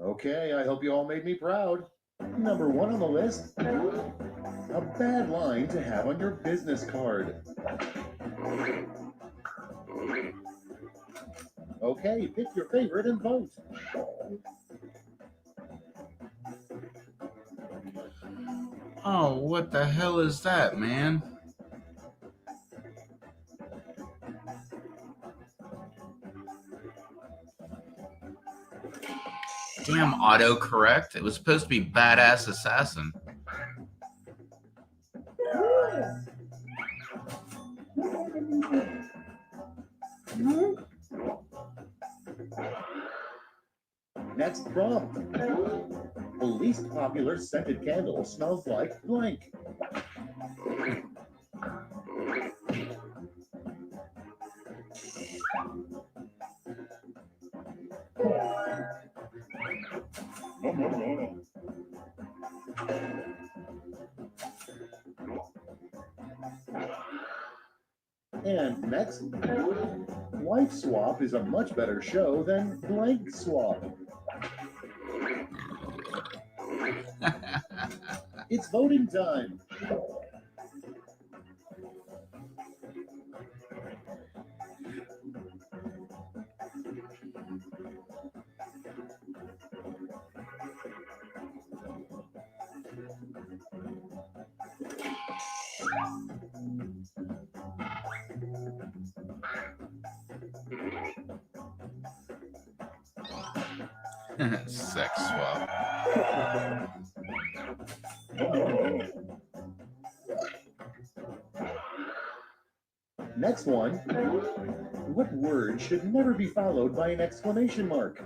Okay, I hope you all made me proud. Number 1 on the list, a bad line to have on your business card. Okay, pick your favorite and vote. Oh, what the hell is that, man? Damn autocorrect. It was supposed to be badass assassin. Next prompt. The least popular scented candle smells like blank. And next, Wife Swap is a much better show than Blank Swap. It's voting time. Sex swap. Next one. What word should never be followed by an exclamation mark?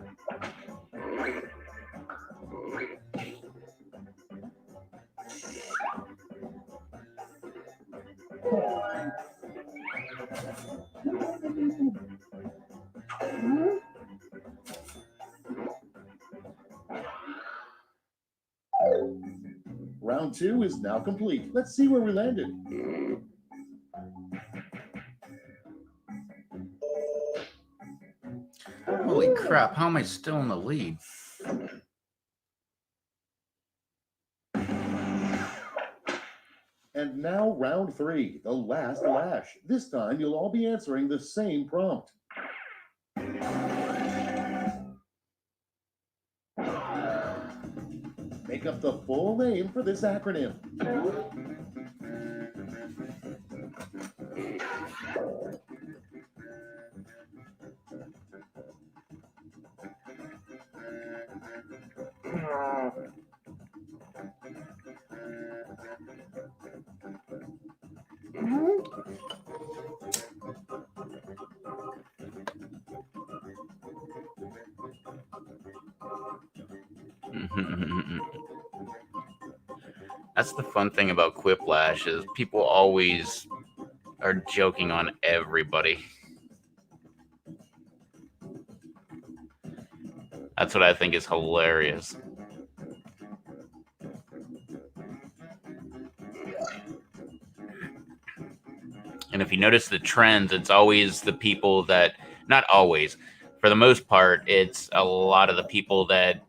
Round 2 is now complete. Let's see where we landed. Holy crap, how am I still in the lead? And now round 3, the last lash. This time you'll all be answering the same prompt. Make up the full name for this acronym. That's the fun thing about Quiplash is people always are joking on everybody. That's what I think is hilarious. And if you notice the trends, it's always the people that, not always, for the most part, it's a lot of the people that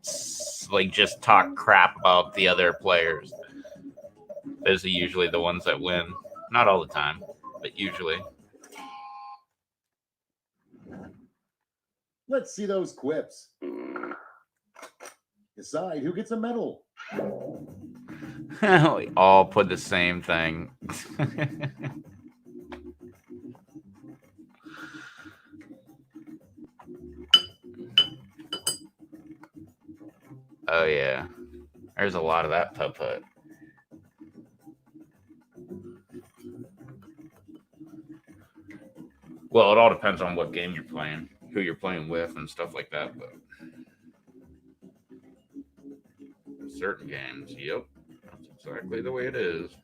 like just talk crap about the other players. Those are usually the ones that win. Not all the time, but usually. Let's see those quips. Decide who gets a medal. We all put the same thing. Oh yeah, there's a lot of that putt-putt. Well, it all depends on what game you're playing, who you're playing with, and stuff like that. But certain games, yep, that's exactly the way it is.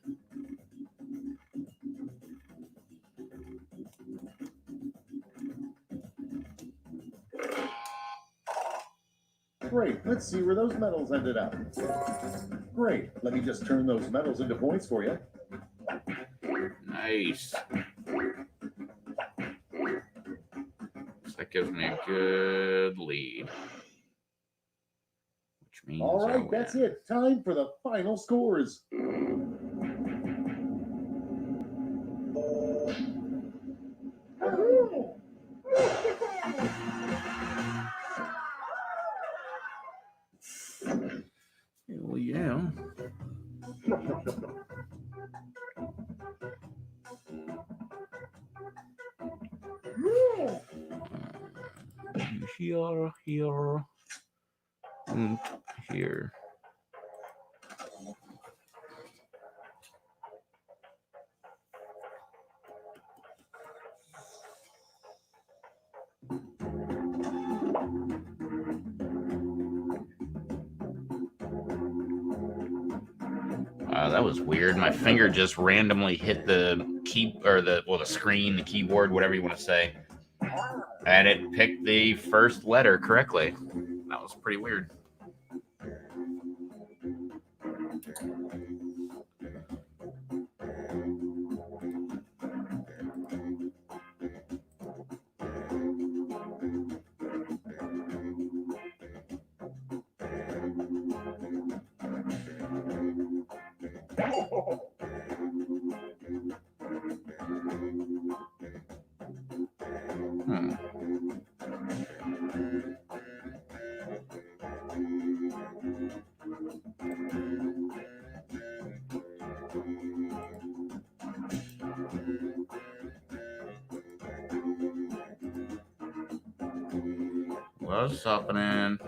Great. Let's see where those medals ended up. Great. Let me just turn those medals into points for you. Nice. That gives me a good lead. Which means all right, that's it. Time for the final scores. Well, yeah. Here, and here. That was weird. My finger just randomly hit the key or the screen, the keyboard, whatever you want to say, and it picked the first letter correctly. That was pretty weird. What's happening?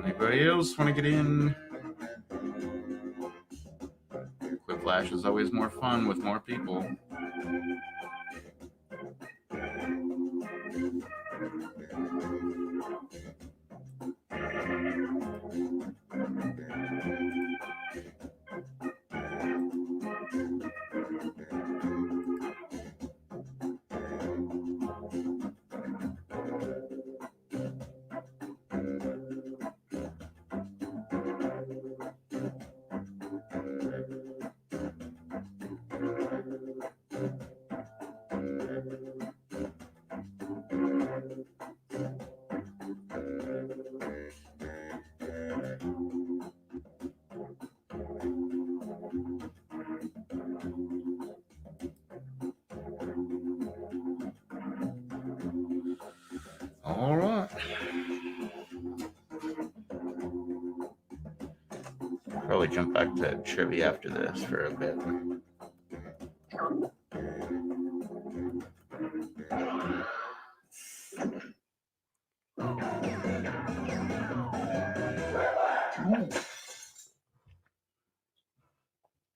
Anybody else want to get in? Quiplash is always more fun with more people. All right. Probably jump back to trivia after this for a bit.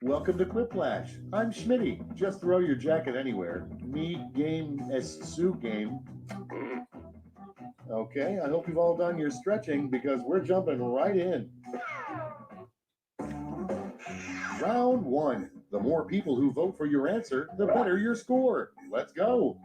Welcome to Quiplash. I'm Schmitty. Just throw your jacket anywhere. Me game es su game. Okay, I hope you've all done your stretching because we're jumping right in. Round one. The more people who vote for your answer, the better your score. Let's go.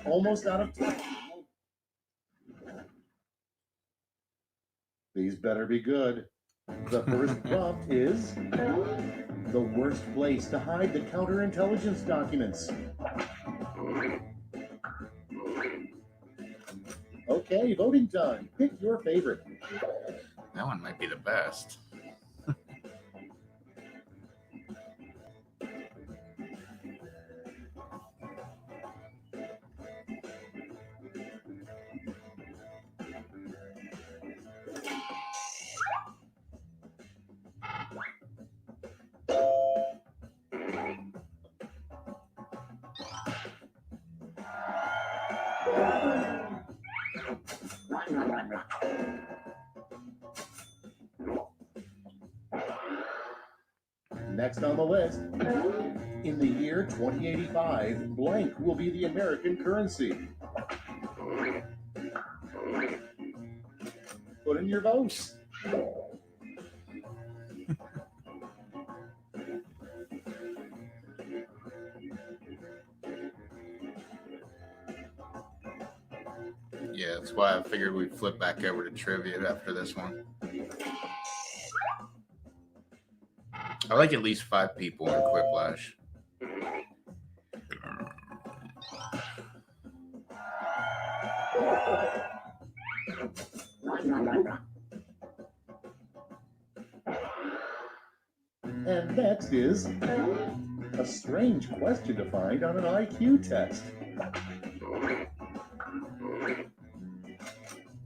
Almost out of time. These better be good. The first prompt is the worst place to hide the counterintelligence documents. Okay, voting time. Pick your favorite. That one might be the best. Next on the list, in the year 2085, blank will be the American currency. Put in your votes. Yeah, that's why I figured we'd flip back over to trivia after this one. I like at least 5 people in Quiplash. And next is a strange question to find on an IQ test.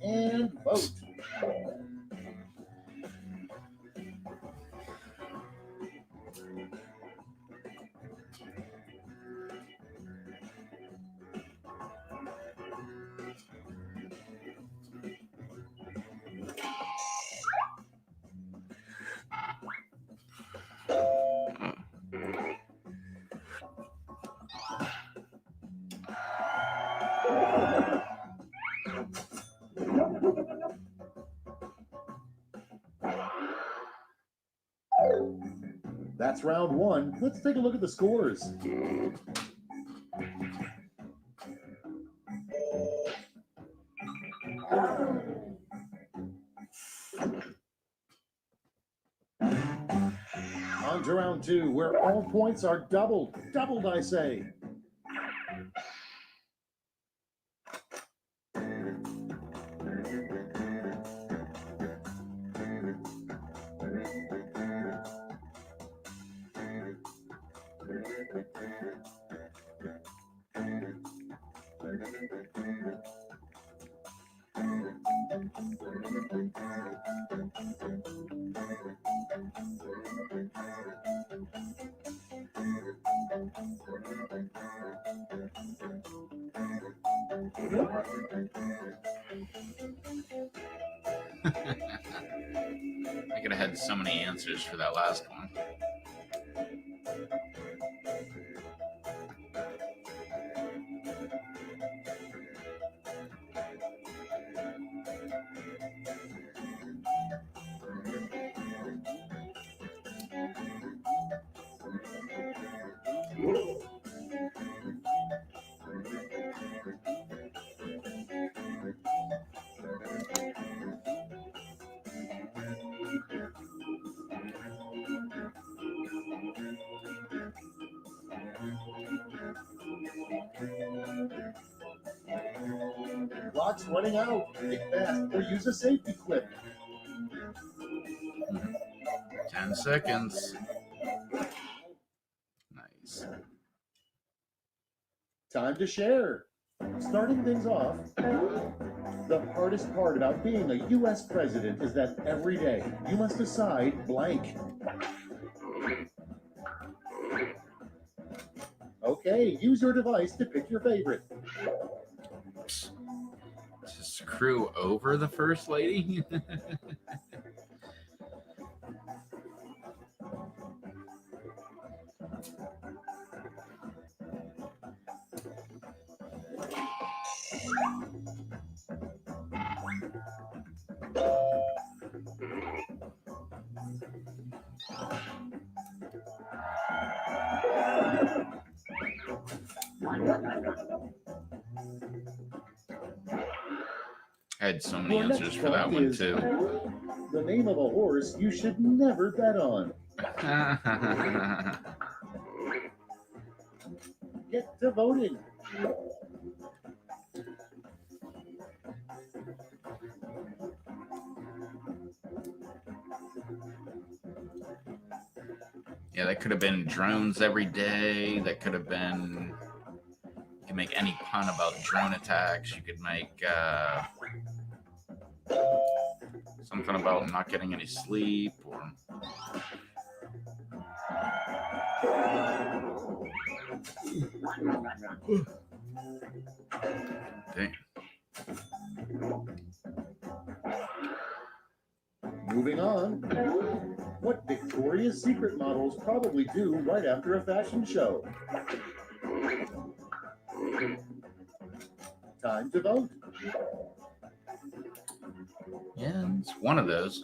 And vote. That's round one. Let's take a look at the scores. On to round two, where all points are doubled. Doubled, I say. I could have had so many answers for that last one. Clock's running out. Think fast or use a safety clip. 10 seconds. Nice. Time to share. Starting things off, the hardest part about being a U.S. president is that every day you must decide blank. Okay, use your device to pick your favorite. To screw over the first lady? I had so many Your answers next for that prompt one is too. the name of a horse you should never bet on. Get to voting. Yeah, that could have been drones every day. That could have been. You could make any pun about drone attacks. You could make something about not getting any sleep, or dang. Moving on. What Victoria's Secret models probably do right after a fashion show? Time to vote. Yeah, it's one of those.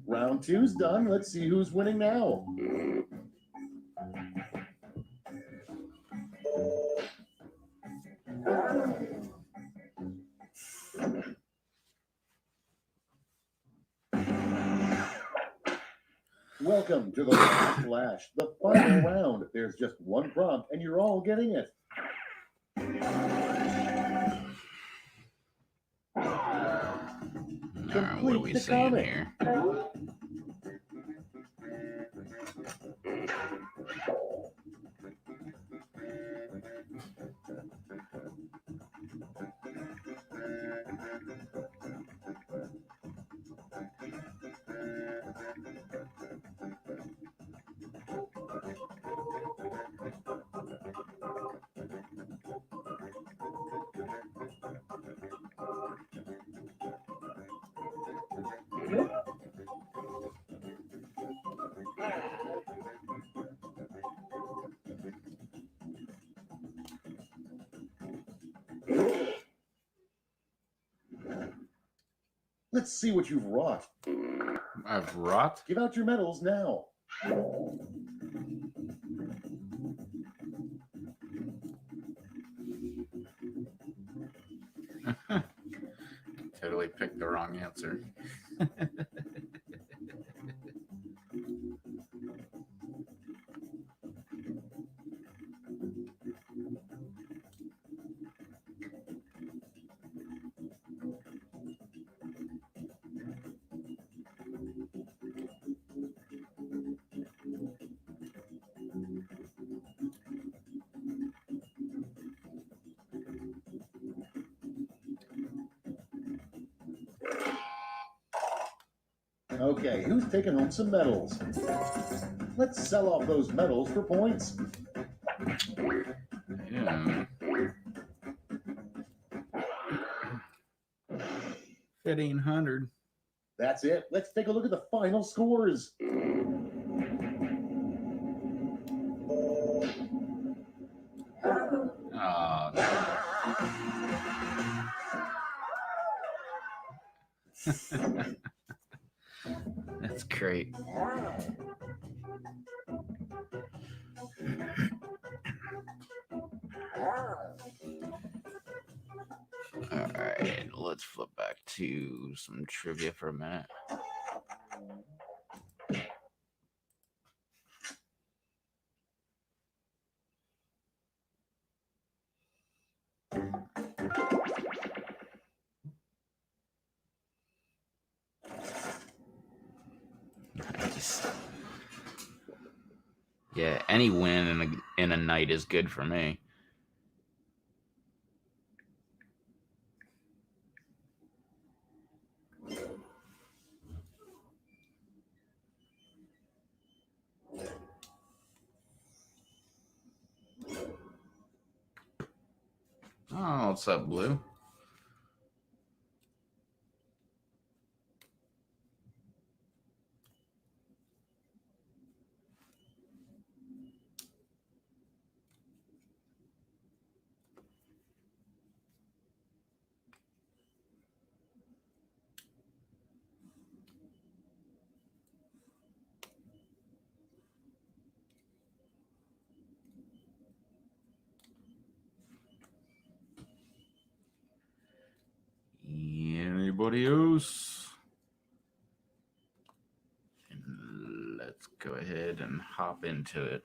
Round two's done. Let's see who's winning now. Welcome to the Last Flash, the final round. There's just one prompt, and you're all getting it. All right, what are we seeing here? Let's see what you've wrought. I've wrought? Give out your medals now. Totally picked the wrong answer. Okay, who's taking home some medals? Let's sell off those medals for points. Yeah. 1,500. That's it. Let's take a look at the final scores. Oh, no. That's great. All right, let's flip back to some trivia for a minute. Nice. Yeah, any win in a night is good for me. Oh, what's up, Blue? Anybody else? And let's go ahead and hop into it.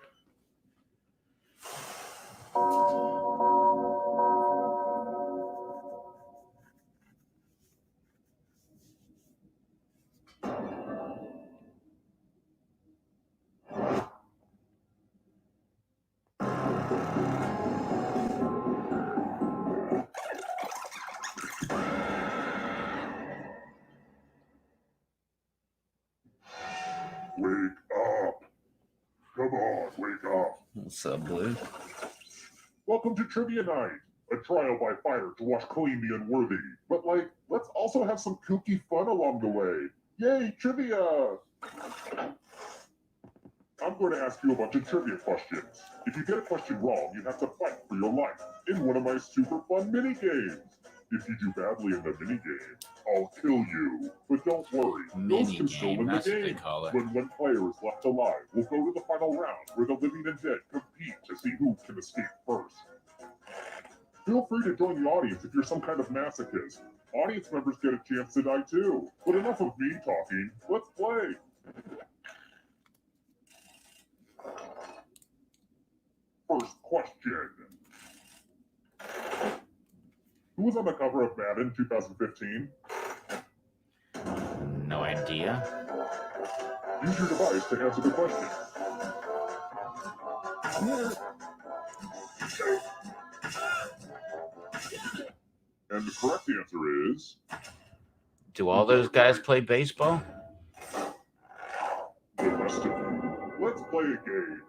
Wake up! Come on, wake up! What's up, Blue? Welcome to Trivia Night, a trial by fire to wash clean the unworthy. But let's also have some kooky fun along the way. Yay, trivia! I'm going to ask you a bunch of trivia questions. If you get a question wrong, you have to fight for your life in one of my super fun mini games. If you do badly in the minigame, I'll kill you. But don't worry, those can still win the That's what they game. call it. When one player is left alive, we'll go to the final round where the living and dead compete to see who can escape first. Feel free to join the audience if you're some kind of masochist. Audience members get a chance to die too. But enough of me talking, let's play. First question. Who was on the cover of Madden 2015? No idea. Use your device to answer the question. And the correct answer is... Do all those guys play baseball? The rest of you. Let's play a game.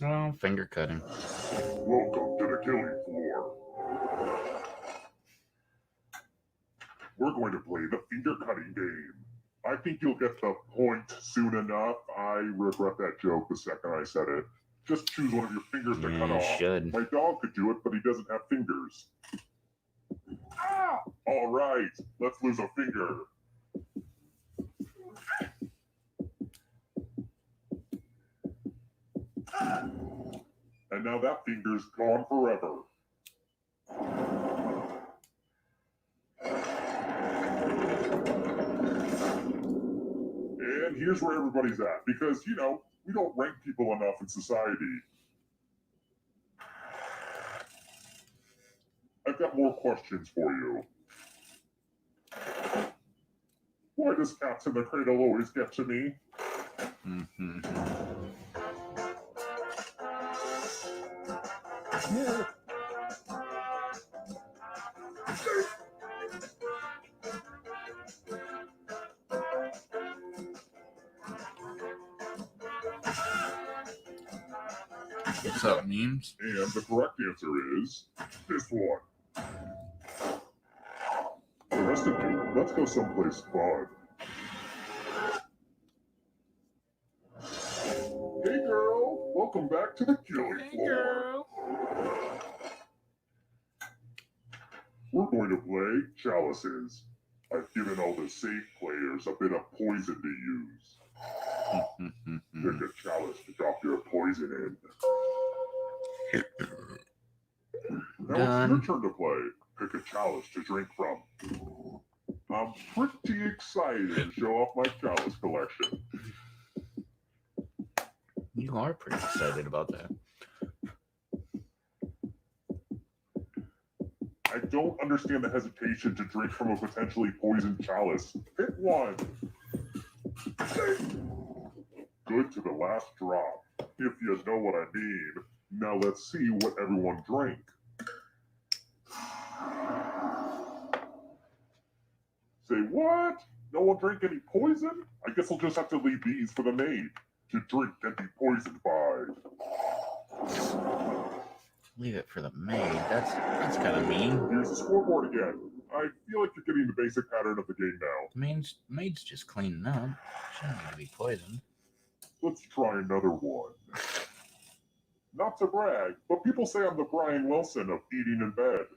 Well, finger cutting. Welcome to the killing floor. We're going to play the finger cutting game. I think you'll get the point soon enough. I regret that joke the second I said it. Just choose one of your fingers to cut You off. should. My dog could do it, but he doesn't have fingers. Ah! All right, let's lose a finger. And now that finger's gone forever. And here's where everybody's at, because, you know, we don't rank people enough in society. I've got more questions for you. Why does Cats in the Cradle always get to me? What's up, memes? And the correct answer is this one. The rest of you, let's go someplace fun. Hey girl, welcome back to the killing floor. We're going to play Chalices. I've given all the safe players a bit of poison to use. Pick a chalice to drop your poison in. Now it's your turn to play. Pick a chalice to drink from. I'm pretty excited to show off my chalice collection. You are pretty excited about that. I don't understand the hesitation to drink from a potentially poisoned chalice. Pick one. Good to the last drop, if you know what I mean. Now let's see what everyone drank. Say what? No one drank any poison? I guess I'll just have to leave these for the maid to drink and be poisoned by. Leave it for the maid. That's kind of mean. Here's the scoreboard again. I feel like you're getting the basic pattern of the game now. The maid's just cleaning up. She doesn't need to be poisoned. Let's try another one. Not to brag, but people say I'm the Brian Wilson of eating in bed.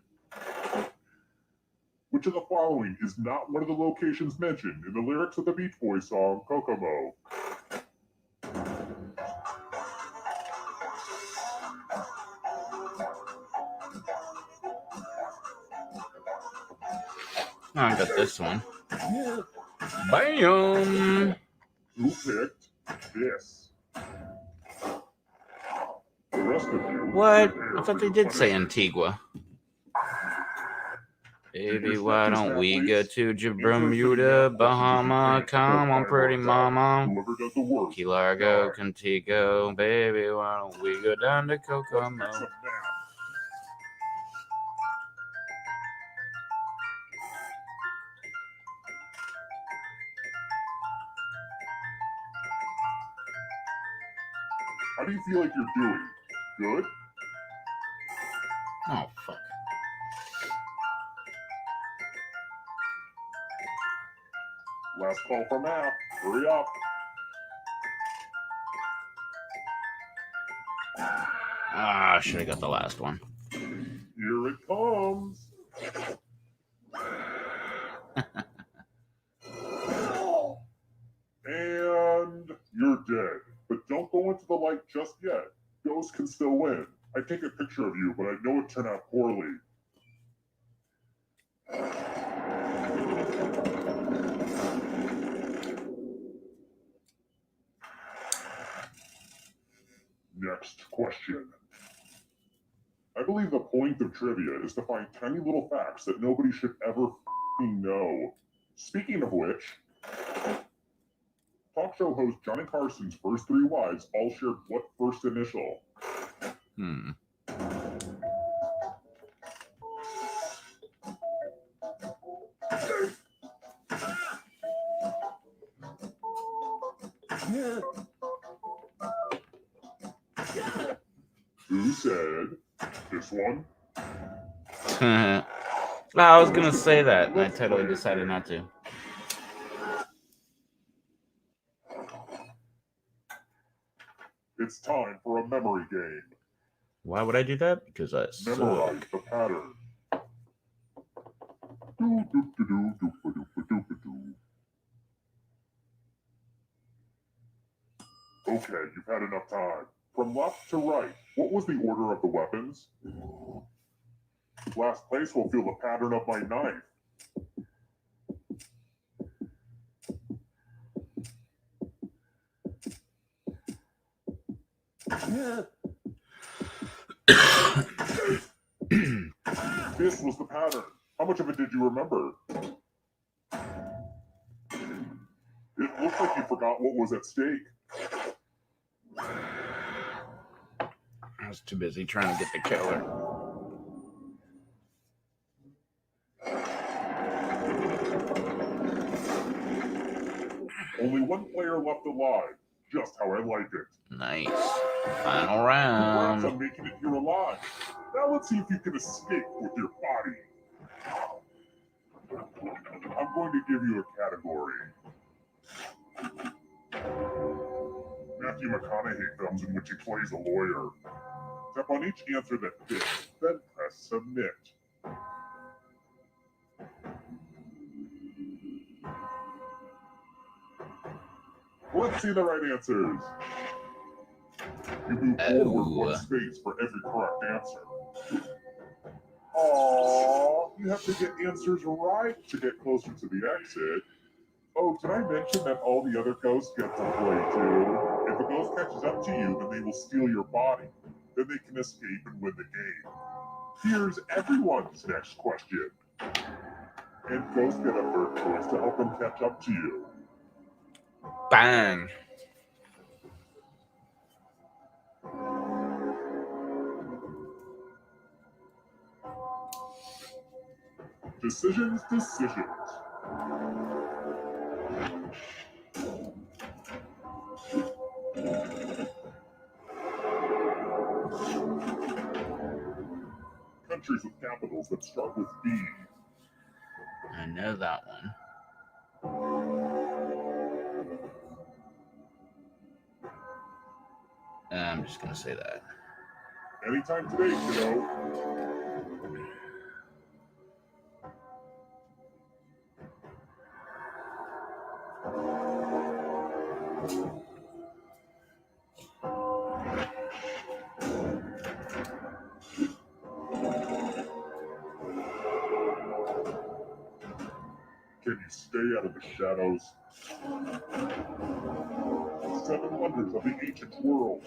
Which of the following is not one of the locations mentioned in the lyrics of the Beach Boys song, Kokomo? Oh, I got this one. Bam! Who picked this? The rest of you. What? I thought they did say Antigua. Baby, why don't we go to Bermuda, Bahama? Come on, pretty mama. Key Largo, Contigo. Baby, why don't we go down to Kokomo? How do you feel like you're doing? Good? Oh, fuck. Last call for math. Hurry up. Ah, I should have got the last one. Here it comes. And you're dead. But don't go into the light just yet. Ghosts can still win. I take a picture of you, but I know it turned out poorly. Next question. I believe the point of trivia is to find tiny little facts that nobody should ever know. Speaking of which, talk show host Johnny Carson's first three wives all shared what first initial? Who said this one? I was gonna say that, and I totally decided not to. It's time for a memory game. Why would I do that? Because I memorize the pattern. Okay, you've had enough time. From left to right, what was the order of the weapons? Last place will feel the pattern of my knife. This was the pattern. How much of it did you remember? It looked like you forgot what was at stake. I was too busy trying to get the killer. Only one player left alive. Just how I like it. Nice. Final round. I'm making it here alive. Now let's see if you can escape with your body. I'm going to give you a category. Matthew McConaughey films in which he plays a lawyer. Tap on each answer that fits, then press submit. Let's see the right answers. You move forward one space for every correct answer. Aww, you have to get answers right to get closer to the exit. Oh, did I mention that all the other ghosts get to play too? If a ghost catches up to you, then they will steal your body. Then they can escape and win the game. Here's everyone's next question. And ghosts get a third choice to help them catch up to you. Bang. Decisions. Countries with capitals that start with B. I know that one. I'm just going to say that. Anytime today, kiddo. Can you stay out of the shadows? 7 wonders of the ancient world.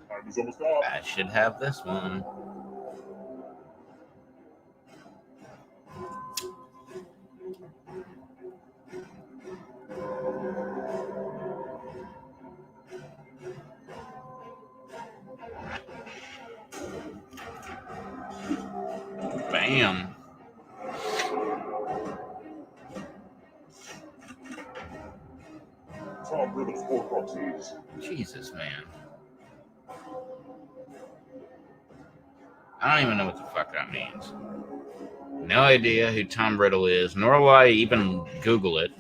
Time is almost up. I should have this one. Bam. Tom Riddle's Horcruxes. Jesus, man. I don't even know what the fuck that means. No idea who Tom Riddle is, nor will I even Google it.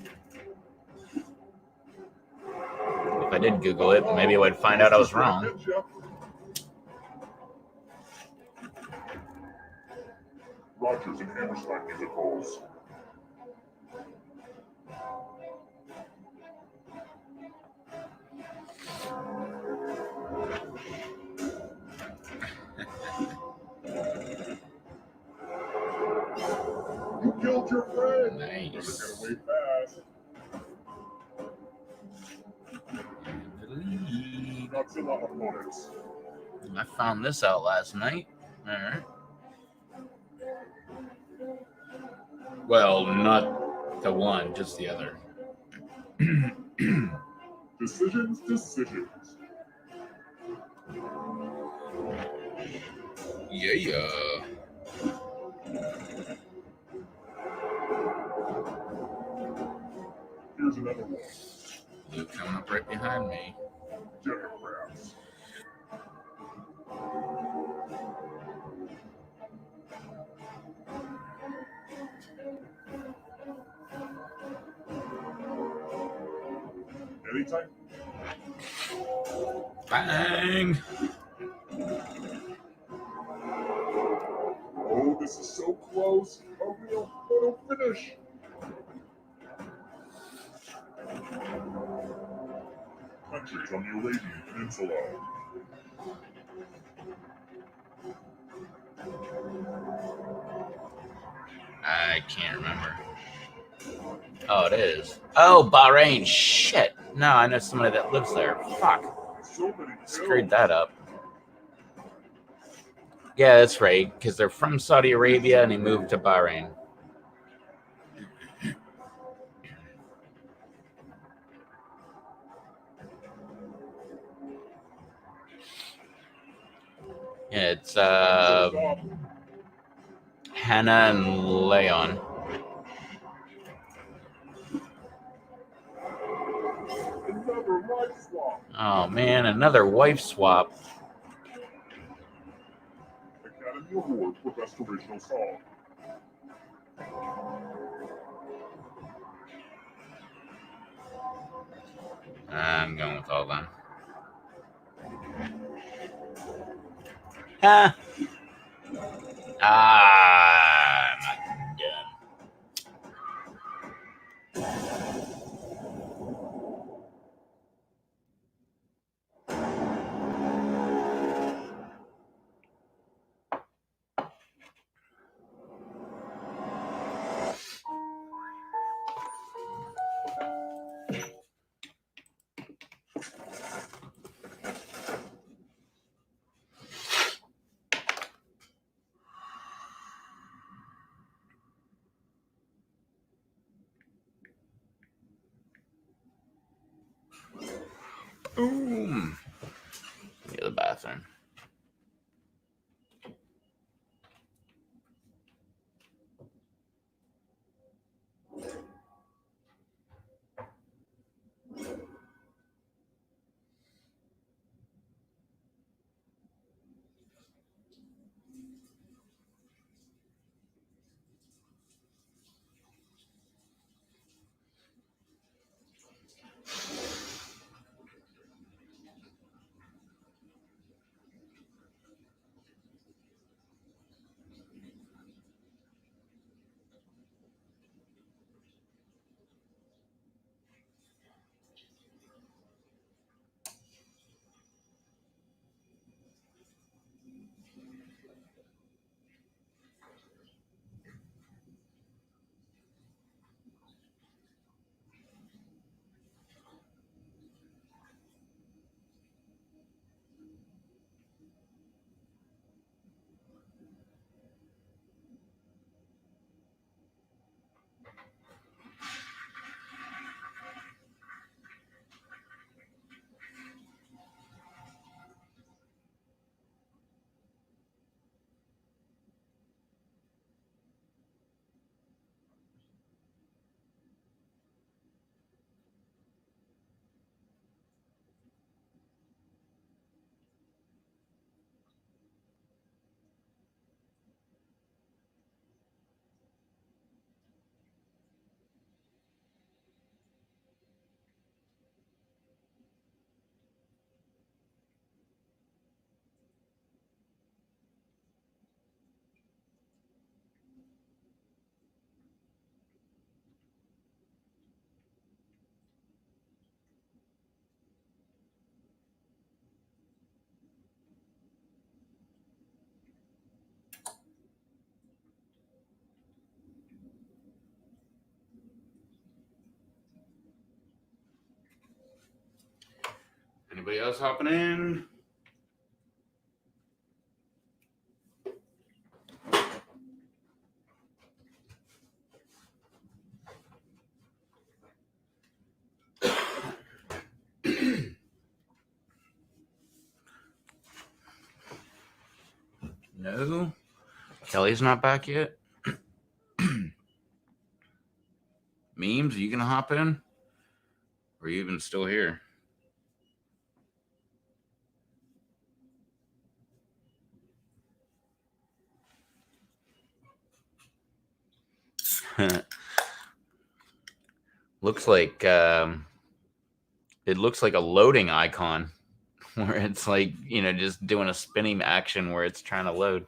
If I did Google it, maybe I would find out I was wrong. Rodgers and Hammerstein musicals. You killed your friend. Nice. Get away fast. Godzilla opponents. I found this out last night. All right. Well, not the one, just the other. Decisions. Yeah. Here's another one. Luke coming up right behind me. Democrats. Anytime. Bang! Oh, this is so close. A real photo finish. Countries on the Arabian Peninsula. I can't remember. Oh, it is. Oh, Bahrain. Shit. No, I know somebody that lives there. Fuck. So many Screwed that up. Yeah, that's right. Because they're from Saudi Arabia and they moved to Bahrain. Yeah, it's Hannah and Leon. Another life swap. Oh man, another wife swap. Academy Award for Best Original Song. I'm going with all of them. Ah, Boom. Get the bathroom. Anybody else hopping in? No. Kelly's not back yet. Memes, are you gonna hop in? Or are you even still here? Looks like it looks like a loading icon where it's like, you know, just doing a spinning action where it's trying to load.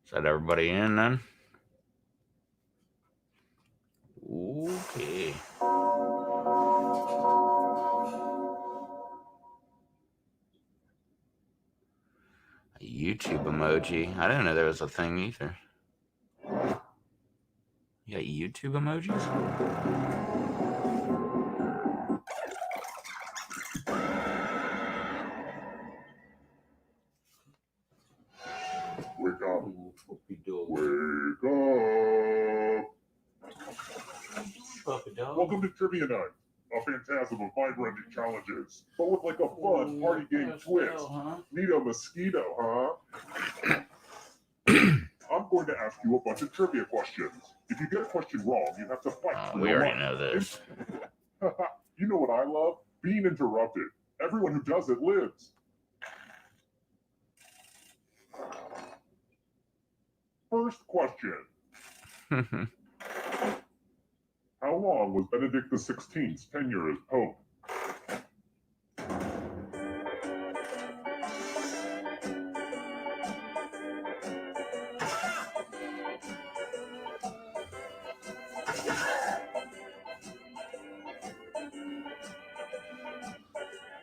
Is that everybody in then? Okay. A YouTube emoji. I didn't know there was a thing either. You got YouTube emojis? Wake up. Wake up. Welcome to Trivia Night, a phantasm of mind-rending challenges, but with like a fun party game twist. Need a mosquito, huh? I'm going to ask you a bunch of trivia questions. If you get a question wrong, you have to fight. We already know this. You know what I love? Being interrupted. Everyone who does it lives. First question. How long was Benedict XVI's tenure as Pope?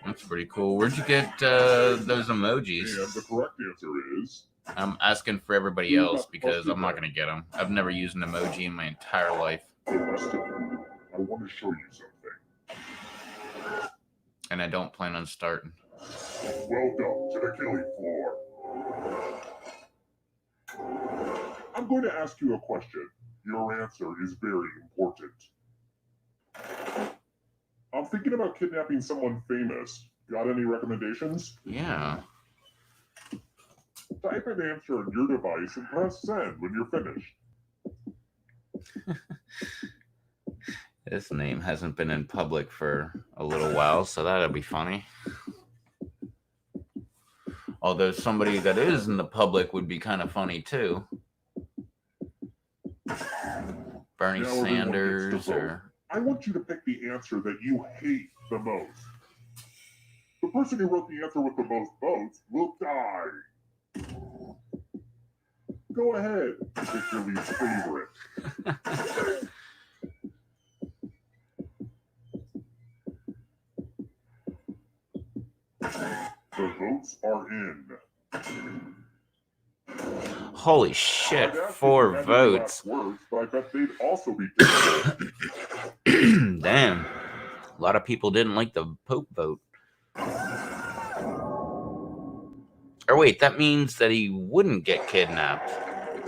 That's pretty cool. Where'd you get those emojis? And the correct answer is... I'm asking for everybody else because I'm not going to get them. I've never used an emoji in my entire life. The rest of you, I want to show you something. And I don't plan on starting. Welcome to the killing floor. I'm going to ask you a question. Your answer is very important. I'm thinking about kidnapping someone famous. Got any recommendations? Yeah. Type an answer on your device and press send when you're finished. This name hasn't been in public for a little while, so that'll be funny. Although somebody that is in the public would be kind of funny too. Bernie Now everyone Sanders gets to vote. or... I want you to pick the answer that you hate the most. The person who wrote the answer with the most votes will die. Go ahead, pick your least favorite. The votes are in. Holy shit, I'd ask if 4 you had any votes. last words, but I bet they'd also be difficult. Damn. A lot of people didn't like the Pope vote. Or wait, that means that he wouldn't get kidnapped.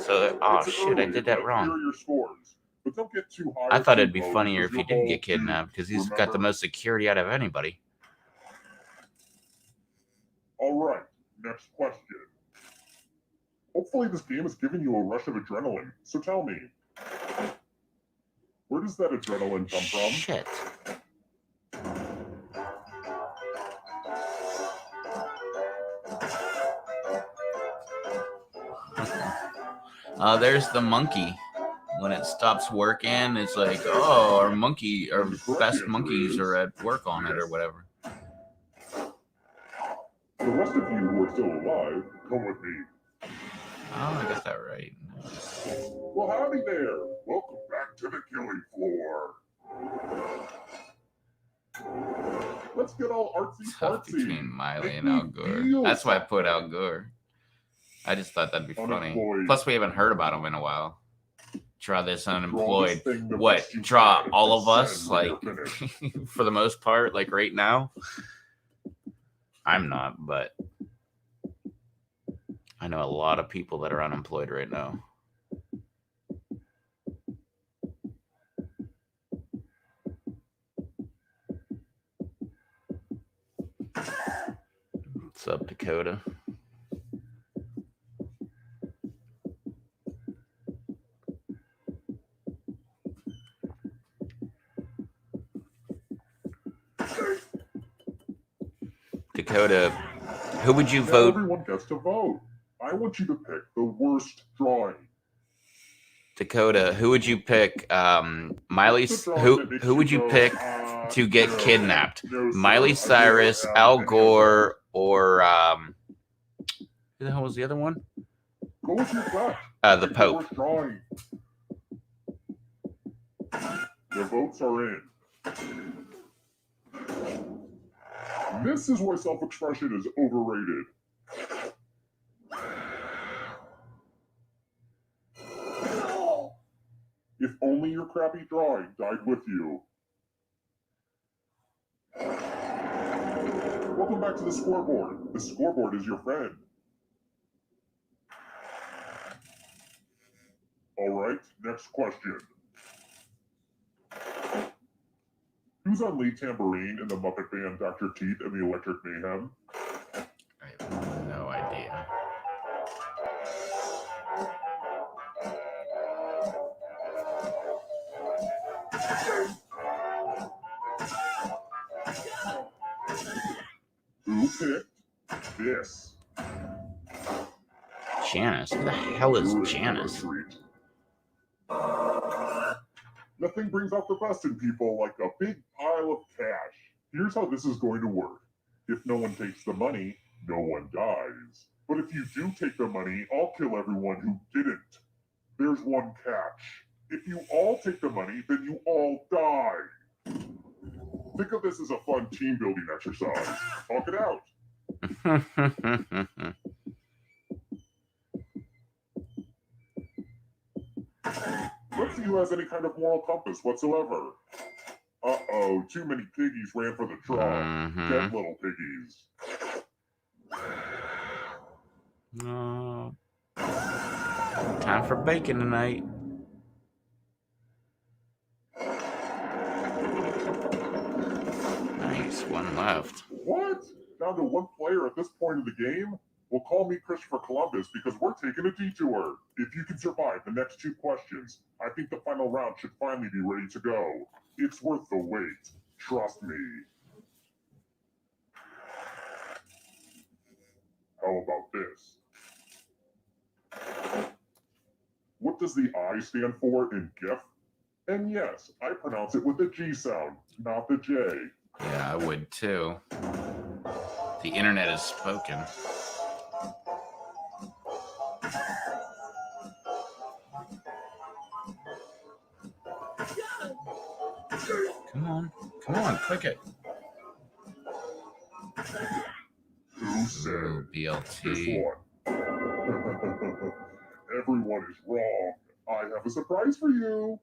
So, oh It's shit, I early, did but that wrong. Here are your scores. But don't get too high I or thought too it'd be low, funnier if because he you're did get both due. kidnapped, because he's got the Remember? most security out of anybody. All right, next question. Hopefully this game has given you a rush of adrenaline. So tell me, where does that adrenaline come from? Shit. There's the monkey. When it stops working, it's like, oh, our monkey, our best monkeys are at work on it or whatever. The rest of you who are still alive, come with me. Oh, I got that right. Well, howdy there. Welcome back to the killing floor. Let's get all artsy Tough fartsy. between Miley Make and me Al Gore. feel That's why I put something. Al Gore. I just thought that'd be funny. Unemployed. Plus, we haven't heard about him in a while. Draw this unemployed. Draw this thing the What? best you Draw can all and of us, send when like, you're finished. for the most part, like right now? I'm not, but I know a lot of people that are unemployed right now. What's up, Dakota? Dakota, who would you Now vote? everyone gets to vote. I want you to pick the worst drawing. Dakota, who would you pick? Miley. The drawing Who that makes would you go, pick to get no, kidnapped? no, sir, Miley I Cyrus, don't have Al any of Gore, or who the hell was the other one? those. Go with your gut. The Pick Pope. worst drawing. The votes are in. This is why self-expression is overrated. If only your crappy drawing died with you. Welcome back to the scoreboard. The scoreboard is your friend. All right, next question. Who's on lead tambourine in the Muppet Band Dr. Teeth and the Electric Mayhem? I have no idea. Who picked this? Janice. Who the hell is You're in for a Janice? treat. Nothing brings out the best in people like a big pile of cash. Here's how this is going to work. If no one takes the money, no one dies. But if you do take the money, I'll kill everyone who didn't. There's one catch. If you all take the money, then you all die. Think of this as a fun team building exercise. Talk it out. Let's see who has any kind of moral compass whatsoever. Uh-oh, too many piggies ran for the draw. Mhm. Dead little piggies. No. Time for bacon tonight. Nice, one left. What? Down to one player at this point of the game? Well, call me Christopher Columbus because we're taking a detour. If you can survive the next 2 questions, I think the final round should finally be ready to go. It's worth the wait. Trust me. How about this? What does the I stand for in GIF? And yes, I pronounce it with the G sound, not the J. Yeah, I would too. The internet is spoken. Come on, click it. Who said Ooh, this BLT. one? Everyone is wrong. I have a surprise for you.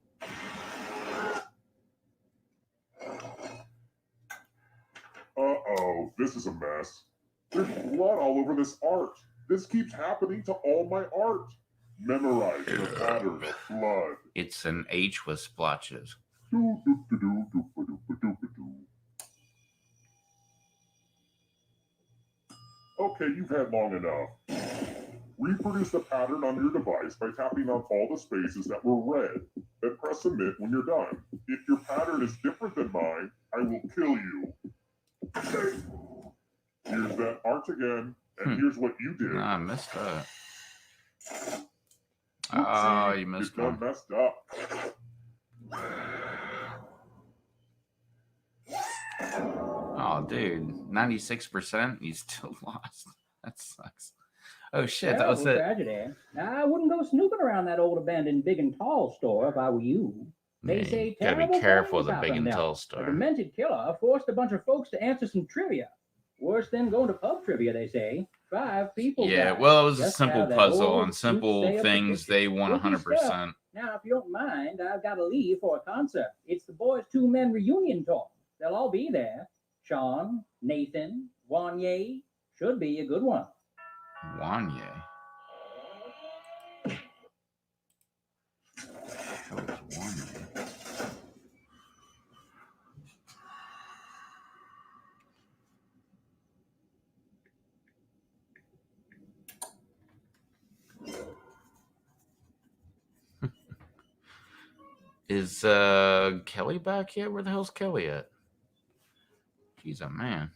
Uh-oh, this is a mess. There's blood all over this art. This keeps happening to all my art. Memorize the pattern of blood. It's an H with splotches. Okay, you've had long enough. Reproduce the pattern on your device by tapping on all the spaces that were red. Then press submit when you're done. If your pattern is different than mine, I will kill you. Here's that art again, and here's what you did. I missed that. Oopsie, Oh, you missed it one. done messed up. Oh, dude, 96%. You still lost. That sucks. Oh shit, that was Terrible it. tragedy. I wouldn't go snooping around that old abandoned Big and Tall store if I were you. They Yeah, say you gotta terrible be careful with things the Big happen and now. Tall A store. demented killer forced a bunch of folks to answer some trivia. Worse than going to pub trivia, they say. 5 people Yeah, died. well, it was a Just simple how that puzzle. old On simple soothsayer things, predicted. they won Tricky stuff. 100%. Now, if you don't mind, I've got to leave for a concert. It's the Boys 2 Men reunion tour. They'll all be there. Sean, Nathan, Wanye. Should be a good one. Wanye. What the hell is Wanye? Is Kelly back yet? Where the hell's Kelly at? She's a man.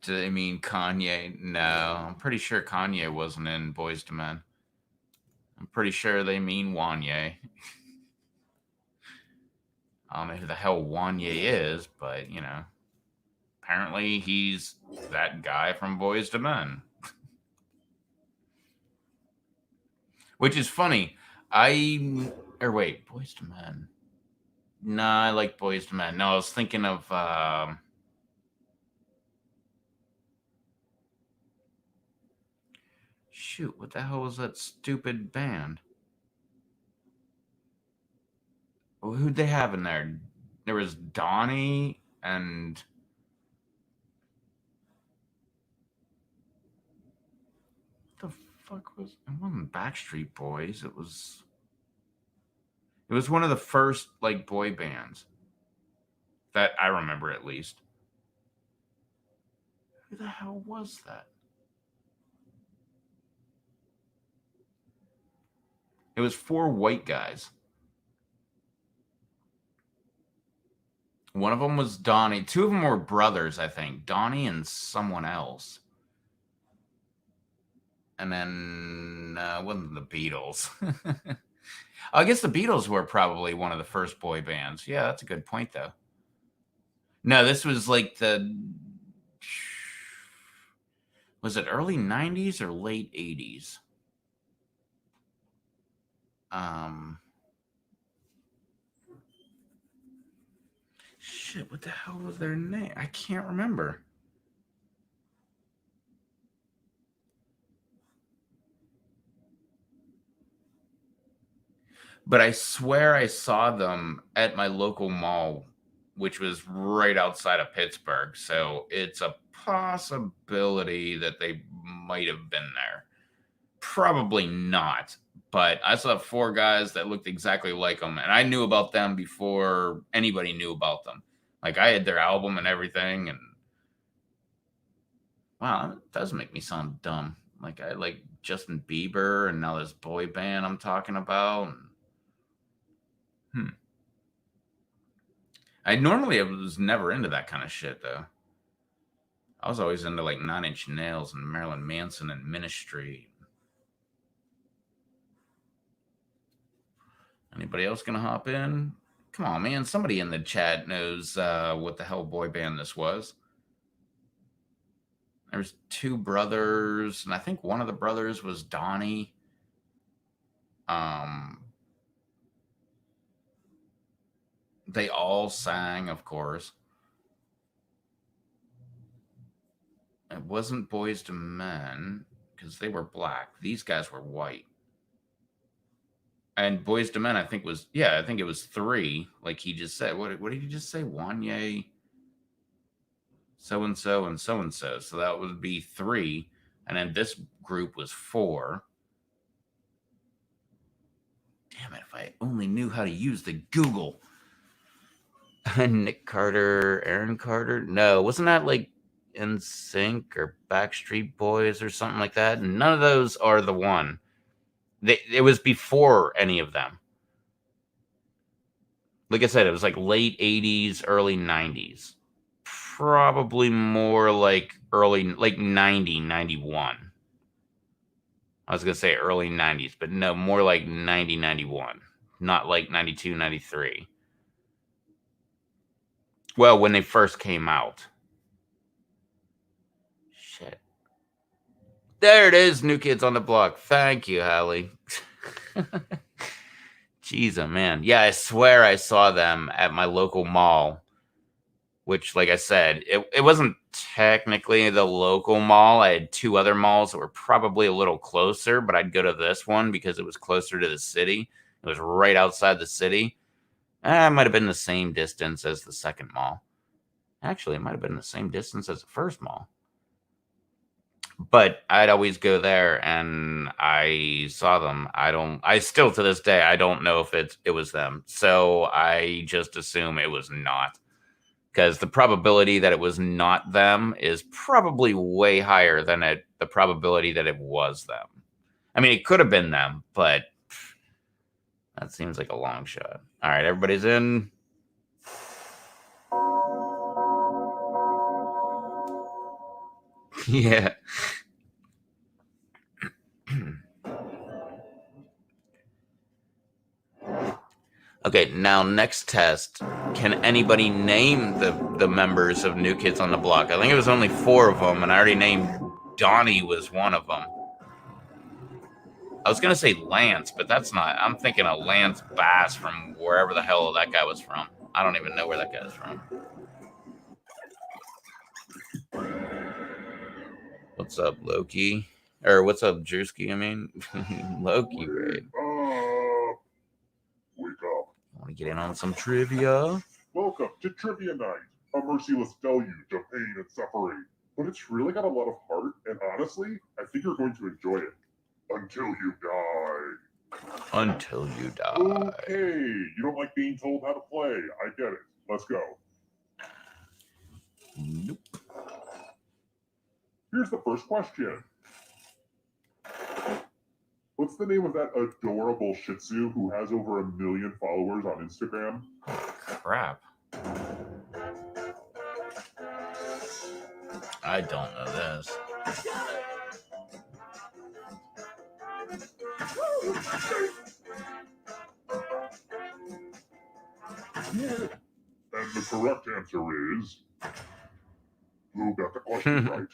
Do they mean Kanye? No, I'm pretty sure Kanye wasn't in Boyz II Men. I'm pretty sure they mean Wanye. I don't know who the hell Wanye is, but, you know, apparently he's that guy from Boyz II Men. Which is funny. Boyz II Men. Nah, I like Boyz II Men. No, I was thinking of shoot, what the hell was that stupid band? Well, who'd they have in there? There was Donnie and what the fuck was it? Wasn't Backstreet Boys. It was one of the first like boy bands that I remember, at least. Who the hell was that? It was 4 white guys. One of them was Donnie. 2 of them were brothers, I think. Donnie and someone else. And then wasn't the Beatles. I guess the Beatles were probably one of the first boy bands. Yeah, that's a good point, though. No, this was like was it early 90s or late 80s? Shit, what the hell was their name? I can't remember. But I swear I saw them at my local mall which was right outside of Pittsburgh. So it's a possibility that they might have been there. Probably not. But I saw 4 guys that looked exactly like them, and I knew about them before anybody knew about them. Like, I had their album and everything, and wow, it does make me sound dumb. Like, I like Justin Bieber, and now this boy band I'm talking about. I normally was never into that kind of shit, though. I was always into, like, 9 Inch Nails and Marilyn Manson and Ministry. Anybody else gonna hop in? Come on, man. Somebody in the chat knows what the hell boy band this was. There's 2 brothers, and I think one of the brothers was Donnie. They all sang, of course. It wasn't Boys to Men, because they were black. These guys were white. And Boys to Men, I think was, I think it was 3, like he just said. What did he just say? Wanye, so-and-so, and so-and-so. So that would be 3. And then this group was 4. Damn it, if I only knew how to use the Google. Nick Carter, Aaron Carter. No, wasn't that like NSYNC or Backstreet Boys or something like that? None of those are the one. It was before any of them. Like I said, it was like late 80s, early 90s. Probably more like like 90, 91. I was going to say early 90s, but no, more like 90, 91. Not like 92, 93. Well, when they first came out. Shit. There it is, New Kids on the Block. Thank you, Hallie. Jeez, oh man. Yeah, I swear I saw them at my local mall, which, like I said, it wasn't technically the local mall. I had 2 other malls that were probably a little closer, but I'd go to this one because it was closer to the city. It was right outside the city. It might have been the same distance as the second mall. Actually, it might have been the same distance as the first mall. But I'd always go there, and I saw them. I still to this day, I don't know if it was them. So I just assume it was not. Because the probability that it was not them is probably way higher than the probability that it was them. I mean, it could have been them, but that seems like a long shot. All right, everybody's in. Yeah. Okay, now next test. Can anybody name the members of New Kids on the Block? I think it was only 4 of them, and I already named Donnie was one of them. I was going to say Lance, but that's not. I'm thinking of Lance Bass from wherever the hell that guy was from. I don't even know where that guy's from. What's up, Loki? Or what's up, Drewski? I mean, Loki, right? Wake up. Want to get in on some trivia? Welcome to Trivia Night, a merciless deluge of pain and suffering. But it's really got a lot of heart, and honestly, I think you're going to enjoy it. Until you die. Until you die. Okay, you don't like being told how to play. I get it. Let's go. Nope. Here's the first question. What's the name of that adorable Shih Tzu who has over 1 million followers on Instagram? Crap. I don't know this. And the correct answer is... Who got the question right?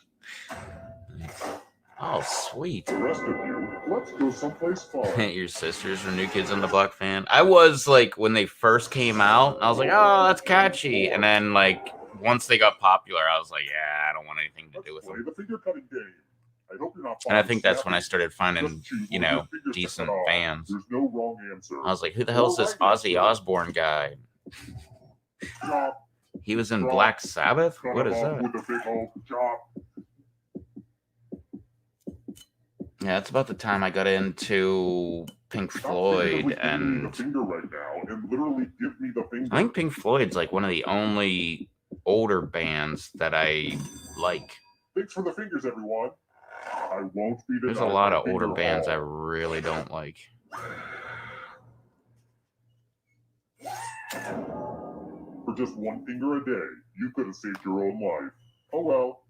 Oh, sweet. The rest of you, let's go someplace fun. Your sisters are New Kids on the Block fan. I was like, when they first came out, I was like, oh, that's catchy. And then, like, once they got popular, I was like, yeah, I don't want anything to do with them. The figure cutting game. I hope you're not. And I think that's when I started finding, you know, decent fans. There's no wrong answer. I was like, who the hell is this Ozzy Osbourne guy? He was in Black Sabbath? Cut What him is off that? With a big old chop. Yeah, that's about the time I got into Pink Stop Floyd, figuratively giving me the and finger right now and literally give me the finger. I think Pink Floyd's like one of the only older bands that I like. Thanks for the fingers, everyone. I won't be denied. There's a lot my of older finger bands I haul. really don't like. For just one finger a day, you could have saved your own life. Oh well.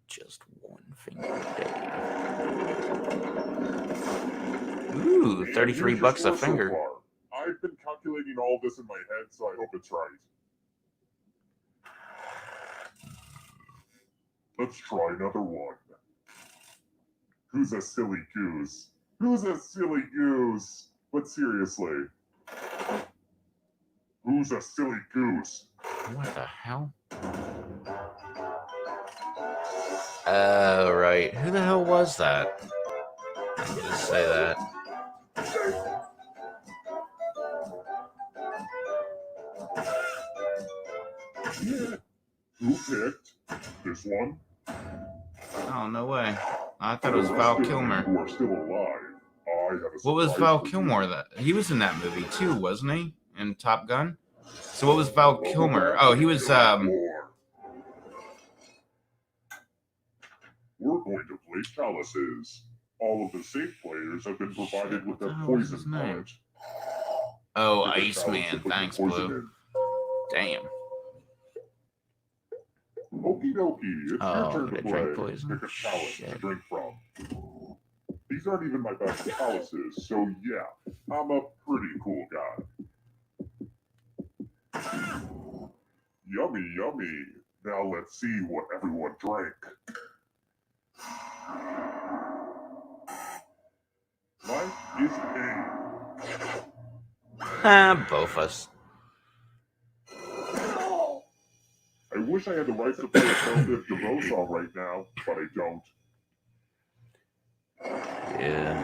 Just one finger a day. Ooh, And 33 here's your bucks a score so finger. far. I've been calculating all this in my head, so I hope it's right. Let's try another one. Who's a silly goose? Who's a silly goose? But seriously. Who's a silly goose? What the hell? Oh, right. Who the hell was that? I need to say that. Who picked this one? Oh, no way. I thought it was Val Kilmer. Who are still alive. I have a What was surprise Val for you. Kilmer? That he was in that movie too, wasn't he? In Top Gun. So what was Val Kilmer? Oh, he was We're going to play chalices. All of the safe players have been provided with What the a hell was poison his name? pellet. Oh, Pick a chalice Iceman. to put the Thanks, poison Blue. in. Damn. Okie dokie, it's Oh, your turn did to I drink play. poison? Pick a chalice to Shit. drink from. These aren't even my best chalices, so yeah, I'm a pretty cool guy. Yummy, yummy. Now let's see what everyone drank. Life is pain. Ah, both us. I wish I had the rights to play a Belle Biv DeVoe song right now, but I don't. Yeah.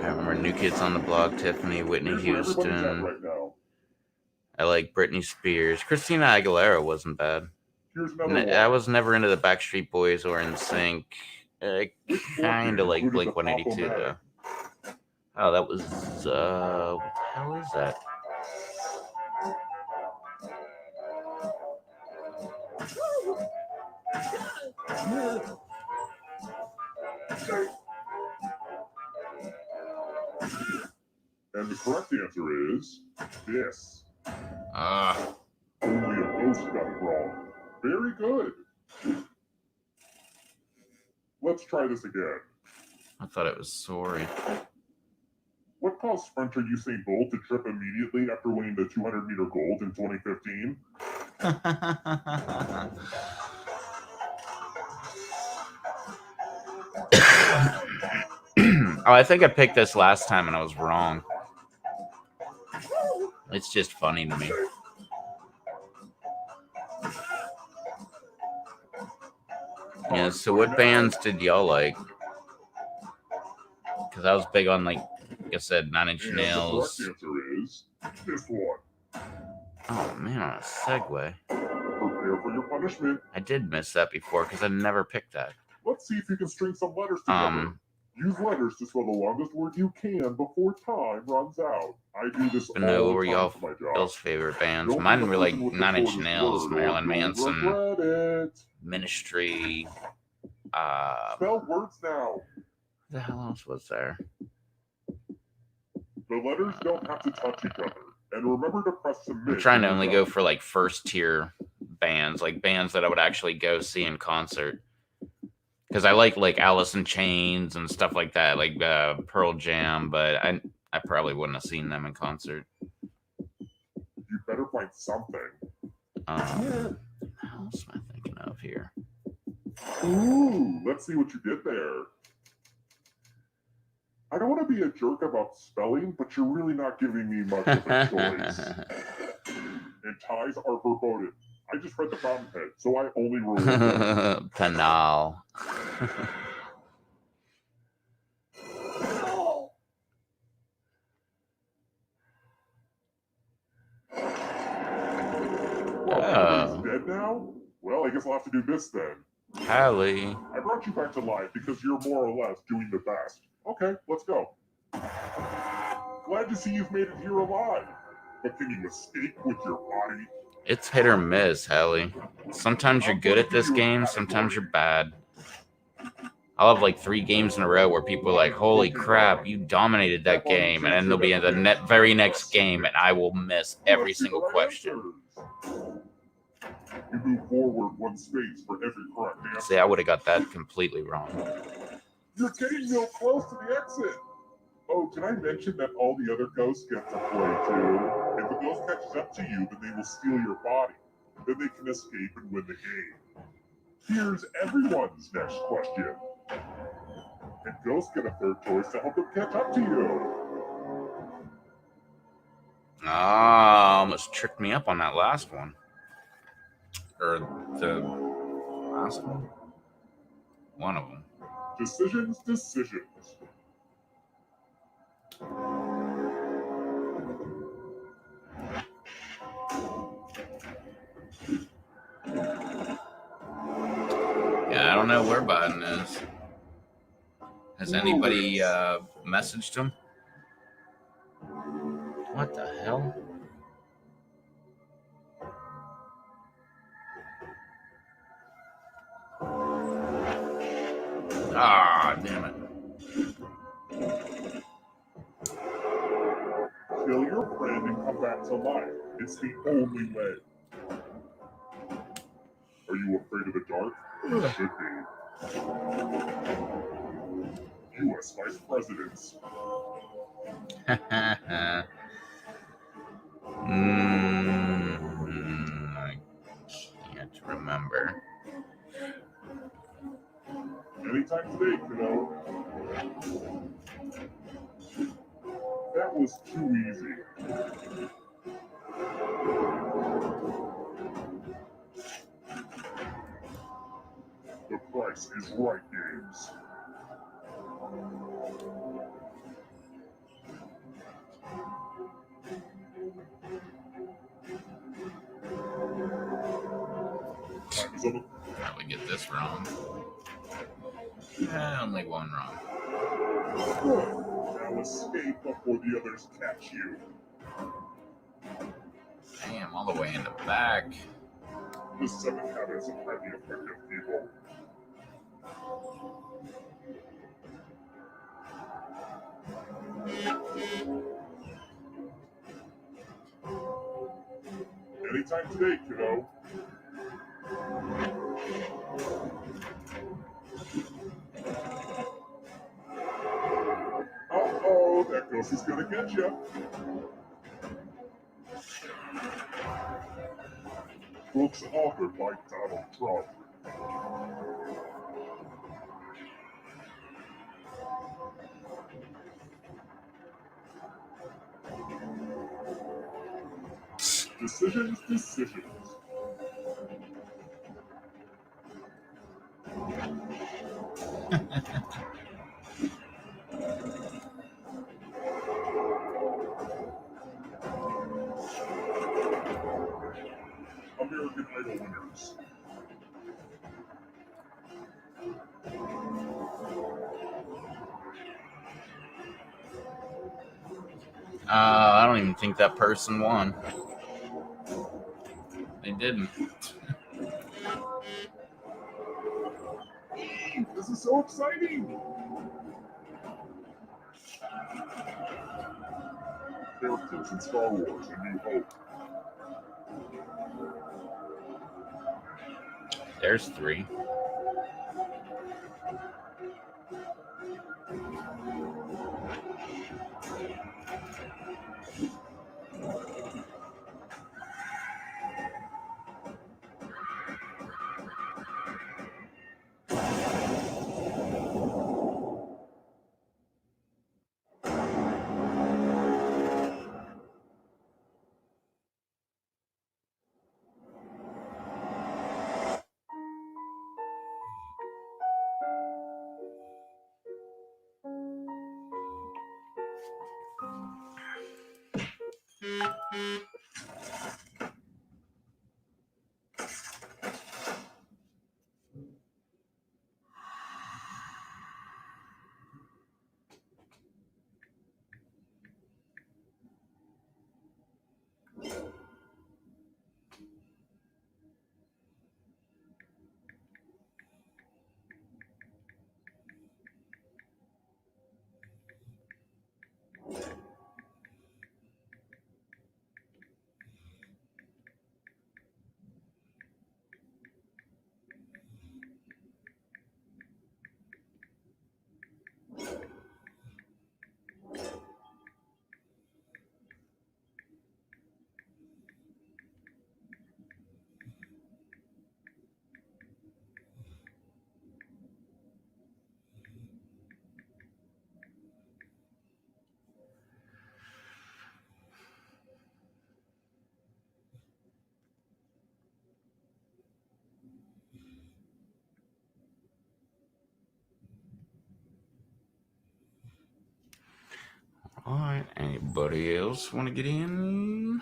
I remember New Kids on the Block, Tiffany, Whitney Here's where everybody's at Houston. right now. I like Britney Spears. Christina Aguilera wasn't bad. Here's another one. I was never into the Backstreet Boys or NSYNC. I kind of like Blink 182 though. Oh, that was what the hell is that? And the correct answer is this. Ah, Only a ghost got it wrong. Very good. Let's try this again. I thought it was sorry. What caused sprinter Usain Bolt to trip immediately after winning the 200-meter gold in 2015? Oh, I think I picked this last time and I was wrong. It's just funny to me. Yeah, so what bands did y'all like? Because I was big on, like I said, Nine Inch And Nails. the correct answer is this one. Oh, man, on a segue. Prepare for your punishment. I did miss that before because I never picked that. Let's see if you can string some letters together. Use letters to spell the longest word you can before time runs out. I do this all No, what were the time y'all for my job. y'all's favorite bands? Don't Mine be were the like person with the Nine Inch shortest Nails, word, Marilyn or you'll Manson, regret it. Ministry. Spell words now. What the hell else was there? The letters don't have to touch each other. And remember to press submit. I'm trying to when only you're go done. for like first tier bands, like bands that I would actually go see in concert. Because I like Alice in Chains and stuff like that, like Pearl Jam, but I probably wouldn't have seen them in concert. You better find something. What else am I thinking of here? Ooh, let's see what you did there. I don't want to be a jerk about spelling, but you're really not giving me much of a choice. And ties are verboten. I just read the fountainhead, so I only roll one. Penal. dead now? Well, I guess I'll have to do this then. Hallie. I brought you back to life because you're more or less doing the best. Okay, let's go. Glad to see you've made it here alive. But can you escape with your body? It's hit or miss, Hallie. Sometimes you're good at this game, sometimes you're bad. I'll have like 3 games in a row where people are like, holy crap, you dominated that game. And then they'll be in the very next game and I will miss every single question. You move forward 1 space for every correct answer. See, I would have got that completely wrong. You're getting real close to the exit. Oh, did I mention that all the other ghosts get to play too? If the ghost catches up to you, then they will steal your body. Then they can escape and win the game. Here's everyone's next question. And ghosts get a 3rd choice to help them catch up to you. Ah, almost tricked me up on that last one. Or the last one? One of them. Decisions. Yeah, I don't know where Biden is. Has anybody messaged him? What the hell? Ah, damn it. Kill your friend and come back to life. It's the only way. Are you afraid of the dark? You should be. U.S. Vice Presidents. I can't remember. Anytime today, kiddo. That was too easy. The price is right, games. Time is up. Probably get this wrong. Only one wrong. Good. Now escape before the others catch you. Damn, all the way in the back. The 7 habits of highly effective people. Anytime today, kiddo. Uh-oh, that ghost is gonna get you. Books authored by Donald Trump. Decisions. American Idol winners. I don't even think that person won. They didn't. This is so exciting! Characters in Star Wars: A New Hope. There's 3. All right. Anybody else want to get in?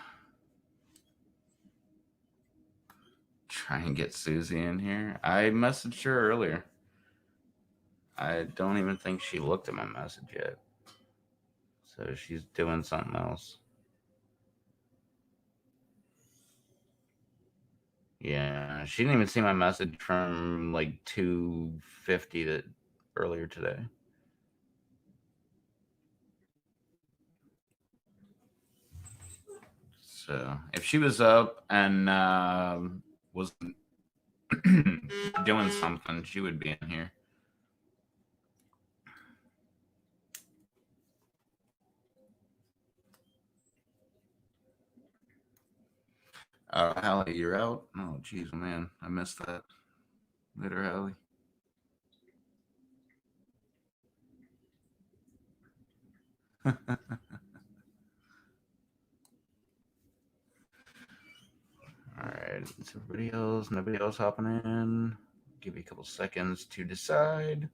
Try and get Susie in here. I messaged her earlier. I don't even think she looked at my message yet. So she's doing something else. Yeah, she didn't even see my message from like 2:50 that earlier today. So if she was up and was doing something, she would be in here. Hallie, you're out? Oh, geez, man. I missed that. Later, Hallie. All right. Is everybody else? Nobody else hopping in? Give you a couple seconds to decide.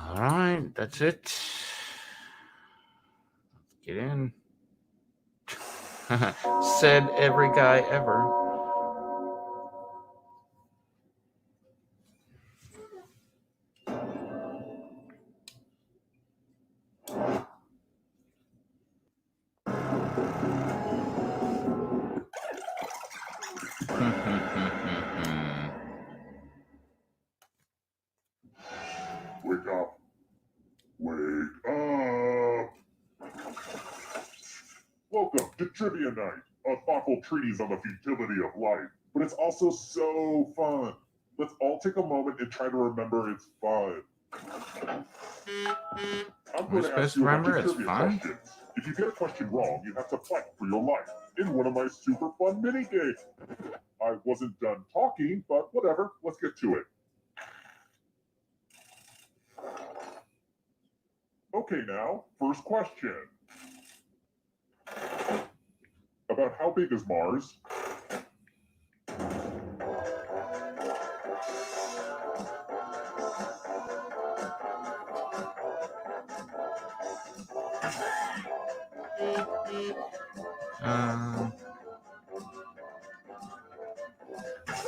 All right, that's it. Let's get in. Said every guy ever. Wake up. Wake up. Welcome to Trivia Night, a thoughtful treatise on the futility of life. But it's also so fun. Let's all take a moment and try to remember it's fun. I'm going to ask you a bunch of trivia questions. If you get a question wrong, you have to fight for your life in one of my super fun mini games. I wasn't done talking, but whatever. Let's get to it. Okay, now, first question. About how big is Mars?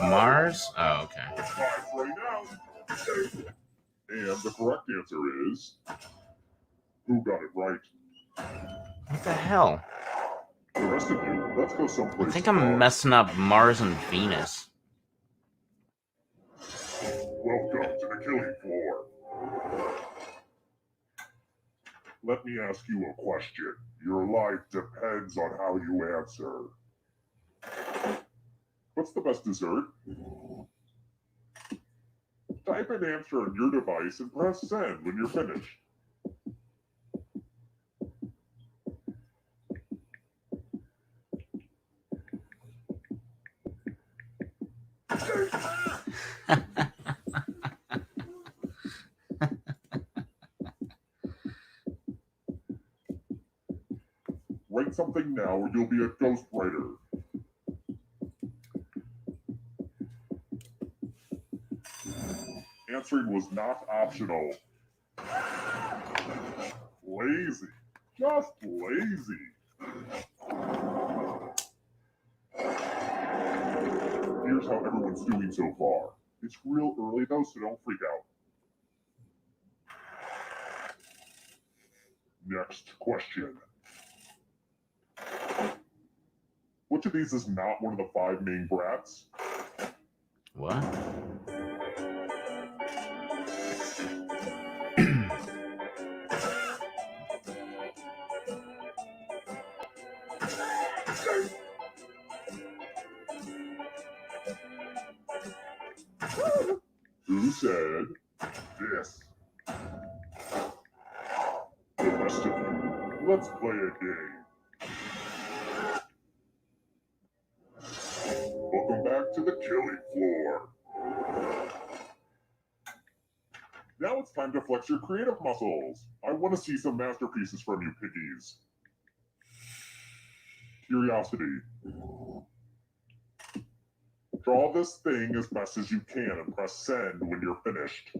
Mars? Oh, okay. It's 5 right now. And the correct answer is... Who got it right? What the hell? The rest of you, let's go someplace. I think I'm messing up Mars and Venus. Welcome to the killing floor. Let me ask you a question. Your life depends on how you answer. What's the best dessert? Type an answer on your device and press send when you're finished. Right Write something now or you'll be a ghostwriter. Answering was not optional. Lazy. Just lazy. Here's how everyone's doing so far. It's real early though, so don't freak out. Next question. Which of these is not one of the 5 main brats? What? Who said this? The rest of you, let's play a game. Welcome back to the killing floor. Now it's time to flex your creative muscles. I want to see some masterpieces from you, piggies. Curiosity. Draw this thing as best as you can and press send when you're finished.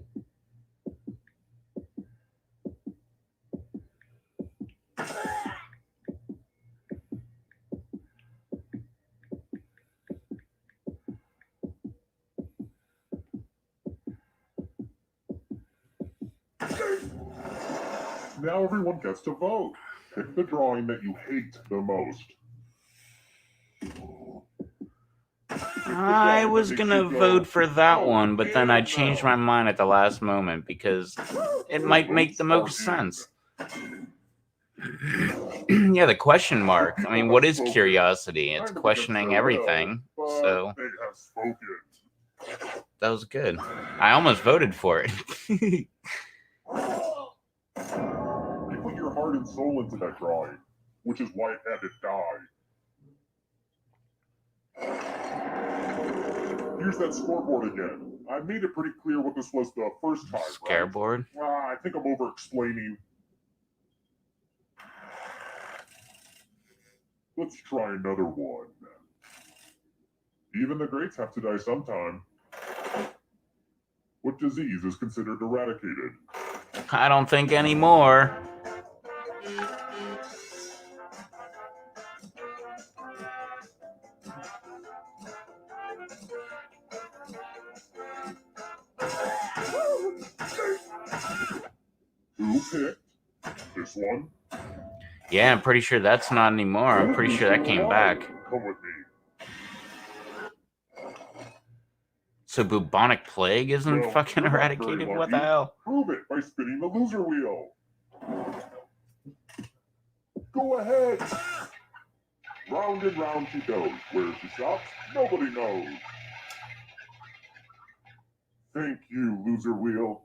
Now everyone gets to vote. Pick the drawing that you hate the most. I was gonna vote for that one, but then I changed my mind at the last moment because it might make the most sense. Yeah, the question mark. I mean, what is curiosity? It's questioning everything. So They have spoken. that was good. I almost voted for it. You put your heart and soul into that drawing, which is why it had to die. Here's that scoreboard again. I made it pretty clear what this was the first time, right? Scareboard? I think I'm over-explaining. Let's try another one. Even the greats have to die sometime. What disease is considered eradicated? I don't think anymore. Who picked this one? Yeah, I'm pretty sure that's not anymore. I'm pretty sure that came back. Come with me. So bubonic plague isn't Well, fucking you're not very eradicated? What the lucky. hell? Prove it by spinning the loser wheel. Go ahead. Round and round she goes. Where she stops, nobody knows. Thank you, loser wheel.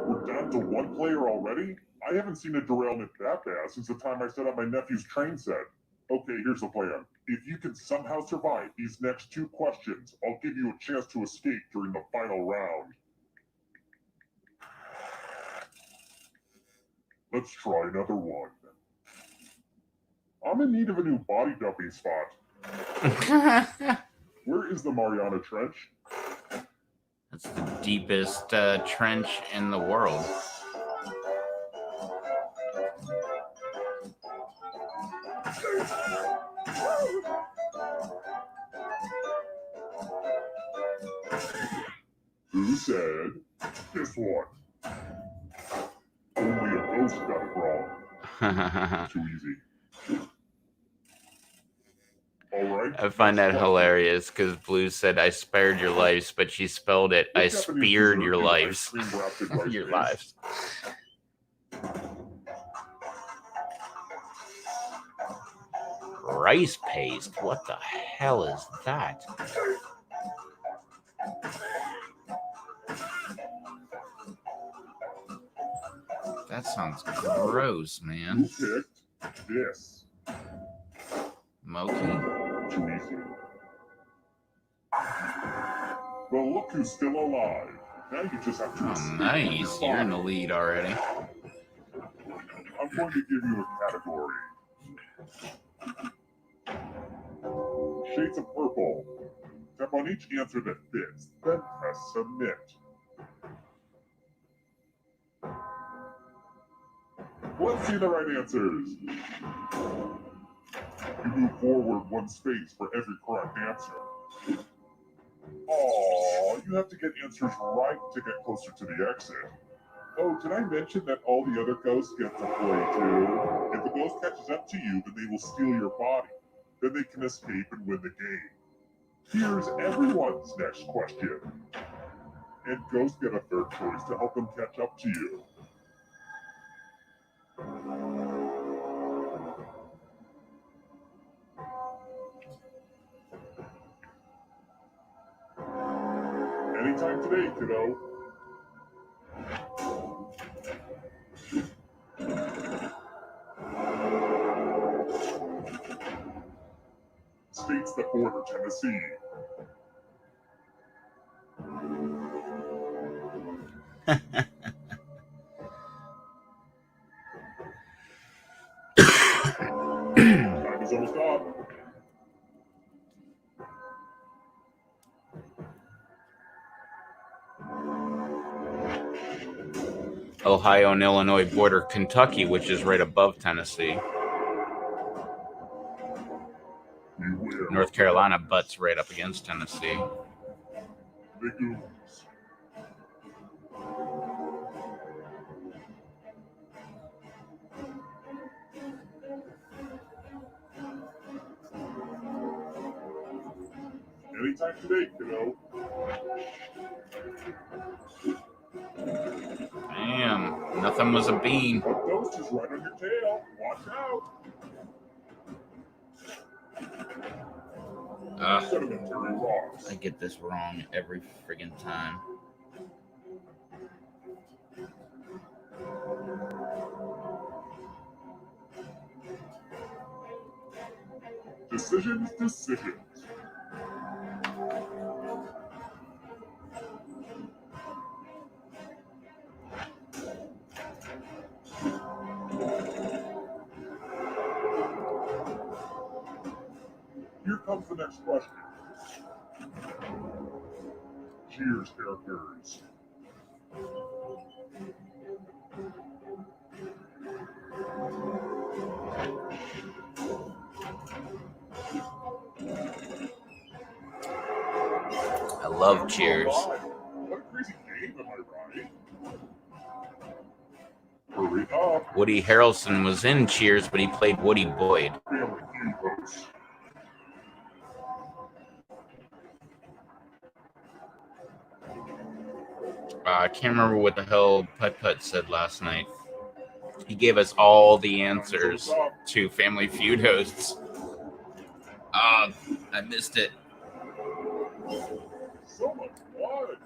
We're down to one player already? I haven't seen a derailment that bad since the time I set up my nephew's train set. Okay, here's the plan. If you can somehow survive these next 2 questions, I'll give you a chance to escape during the final round. Let's try another one. I'm in need of a new body dumping spot. Where is the Mariana Trench? That's the deepest trench in the world. Who said this one? Only a ghost got it wrong. Too easy. Alright. I find that hilarious because Blue said, I spared your lives, but she spelled it, I speared your lives. Your lives. Rice paste? What the hell is that? That sounds gross, man. Who picked this? Moki? Too easy. Well, look who's still alive. Now you just have to Oh, escape nice. your You're in the body. lead already. I'm going to give you a category. Shades of purple. Tap on each answer that fits, then press submit. Let's see the right answers. You move forward one space for every correct answer. Aww, you have to get answers right to get closer to the exit. Oh, did I mention that all the other ghosts get to play too? If the ghost catches up to you, then they will steal your body. Then they can escape and win the game. Here's everyone's next question. And ghosts get a third choice to help them catch up to you. Anytime today, kiddo. States that border Tennessee. Time is almost up. Ohio and Illinois border Kentucky, which is right above Tennessee. Beware. North Carolina butts right up against Tennessee. The goons. Anytime today, kiddo. Damn, nothing was a bean. A ghost is right on your tail. Watch out. Sedimentary rocks. I get this wrong every friggin' time. Decisions. Here comes the next question. Cheers, characters. I love Cheers. What a crazy game, am I right? Hurry up. Woody Harrelson was in Cheers, but he played Woody Boyd. Family heroes. I can't remember what the hell Putt said last night. He gave us all the answers to Family Feud hosts. I missed it. So much blood.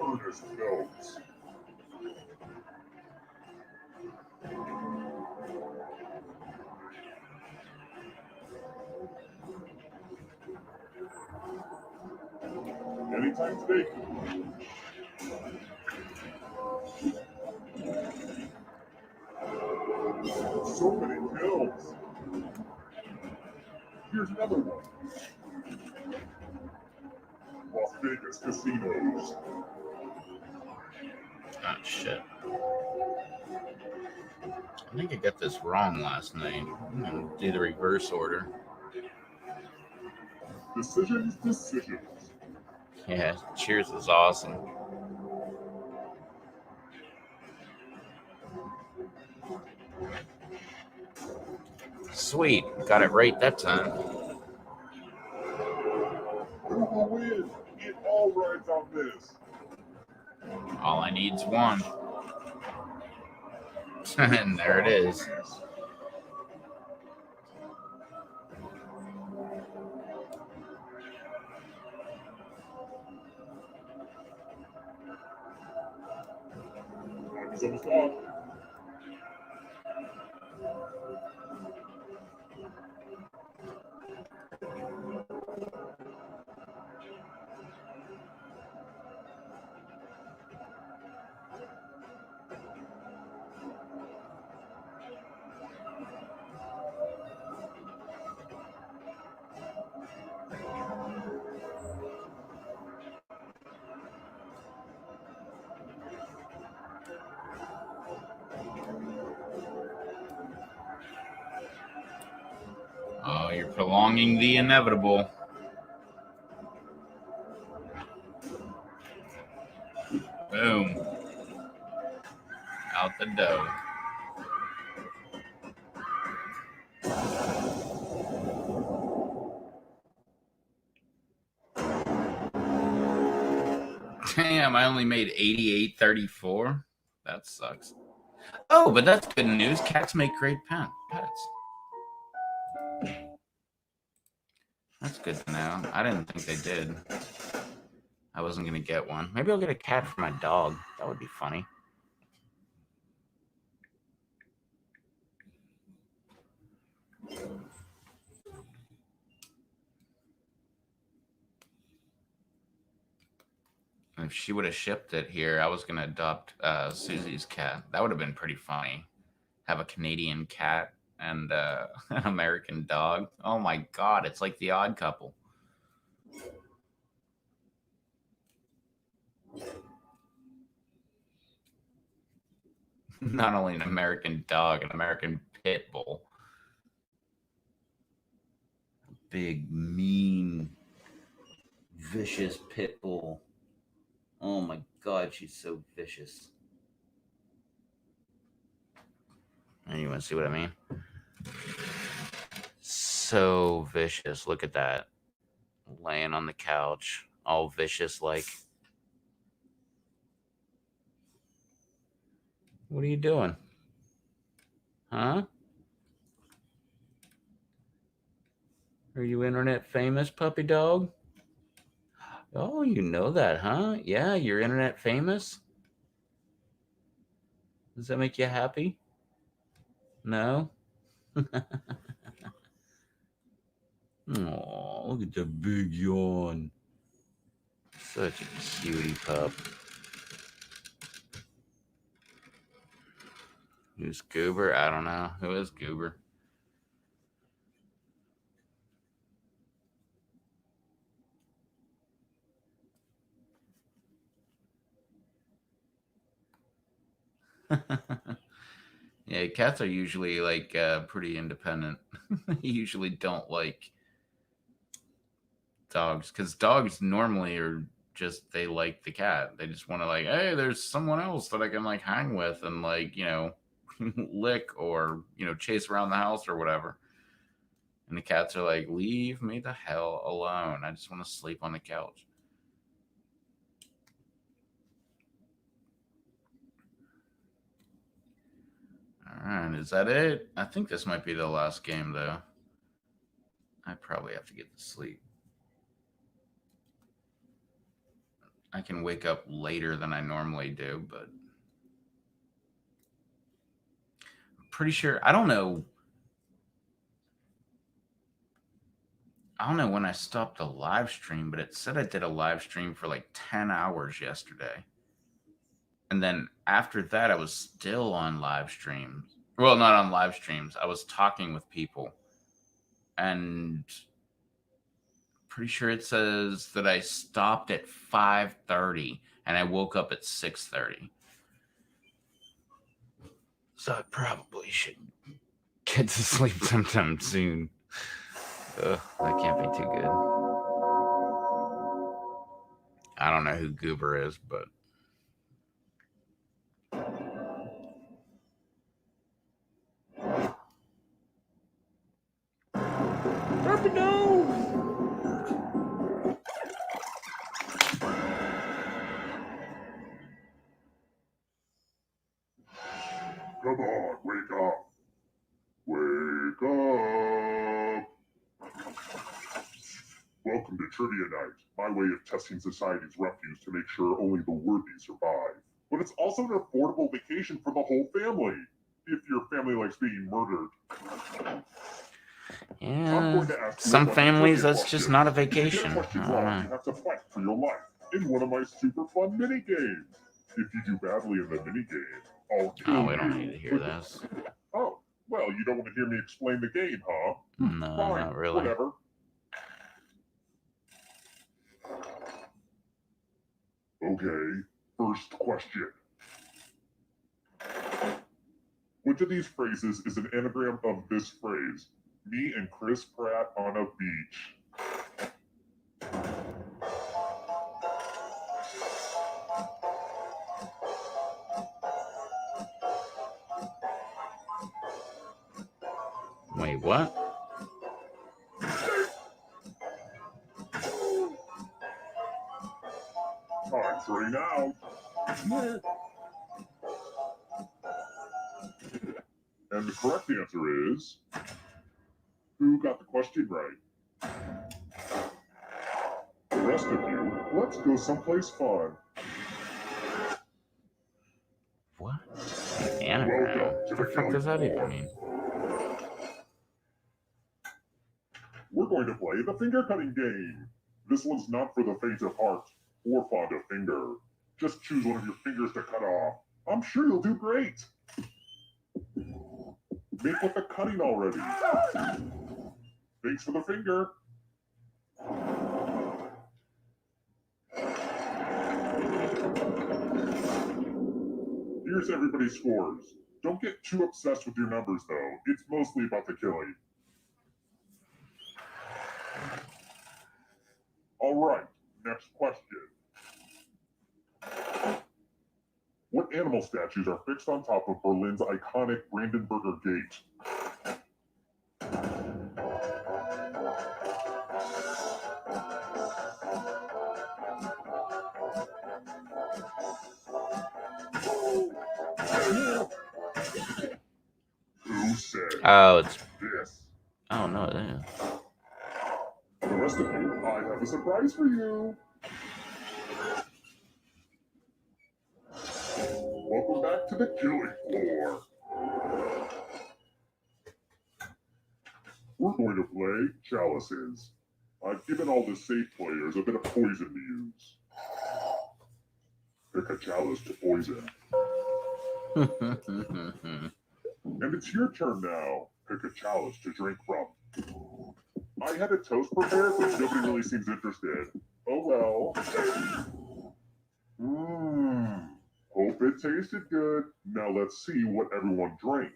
Ernest Phelps. Anytime today. So many kills. Here's another one. Las Vegas casinos. Ah, shit. I think I got this wrong last night. I'm gonna do the reverse order. Decisions. Yeah, Cheers was awesome. Sweet, got it right that time. Who will win? It all rides on this. All I need's one. And there it is. Time is almost up. Oh, you're prolonging the inevitable. Boom. Out the dough. Damn, I only made 88.34. That sucks. Oh, but that's good news. Cats make great pets. That's good to know. I didn't think they did. I wasn't going to get one. Maybe I'll get a cat for my dog. That would be funny. If she would have shipped it here, I was going to adopt Susie's cat. That would have been pretty funny. Have a Canadian cat and an American dog. Oh my God, it's like The Odd Couple. Not only an American dog, an American pit bull. Big, mean, vicious pit bull. Oh my God, she's so vicious. And you want to see what I mean? So vicious. Look at that. Laying on the couch, all vicious like. What are you doing? Huh? Are you internet famous, puppy dog? Oh, you know that, huh? Yeah, you're internet famous? Does that make you happy? No? Oh, look at the big yawn. Such a cutie pup. Who's Goober? I don't know. Who is Goober? Yeah, cats are usually like pretty independent. They usually don't like dogs because dogs normally are just, they like the cat. They just want to like, hey, there's someone else that I can like hang with and like, you know, lick or, you know, chase around the house or whatever. And the cats are like, leave me the hell alone. I just want to sleep on the couch. All right, is that it? I think this might be the last game, though. I probably have to get to sleep. I can wake up later than I normally do, but I'm pretty sure, I don't know when I stopped the live stream, but it said I did a live stream for like 10 hours yesterday. And then after that, I was still on live streams. Well, not on live streams. I was talking with people. And pretty sure it says that I stopped at 5:30 and I woke up at 6:30. So I probably should get to sleep sometime soon. Ugh, that can't be too good. I don't know who Goober is, but Come on, wake up. Wake up. Welcome to Trivia Night, my way of testing society's refuse to make sure only the worthy survive. But it's also an affordable vacation for the whole family, if your family likes being murdered. yeah, some families, that's just not a vacation. You have to fight for your life in one of my super fun mini games. If you do badly in the mini game, I'll kill you. Oh, we don't need to hear this. Oh, well, you don't want to hear me explain the game, huh? No, Fine, not really. whatever. Okay, first question. Which of these phrases is an anagram of this phrase? Me and Chris Pratt on a beach. Wait, what? Time's running out. And the correct answer is, who got the question right? The rest of you, let's go someplace fun. What? Anagram? What the fuck does that even mean? We're going to play the finger cutting game. This one's not for the faint of heart or fond of finger. Just choose one of your fingers to cut off. I'm sure you'll do great. Make with the cutting already. Thanks for the finger. Here's everybody's scores. Don't get too obsessed with your numbers, though. It's mostly about the killing. All right, next question. What animal statues are fixed on top of Berlin's iconic Brandenburger Gate? Who said Oh, it's. this? Oh, no, it is. The rest of you, I have a surprise for you. Welcome back to the killing floor. We're going to play chalices. I've given all the safe players a bit of poison to use. Pick a chalice to poison. And it's your turn now. Pick a chalice to drink from. I had a toast prepared, but nobody really seems interested. Oh well. Hope it tasted good. Now let's see what everyone drank.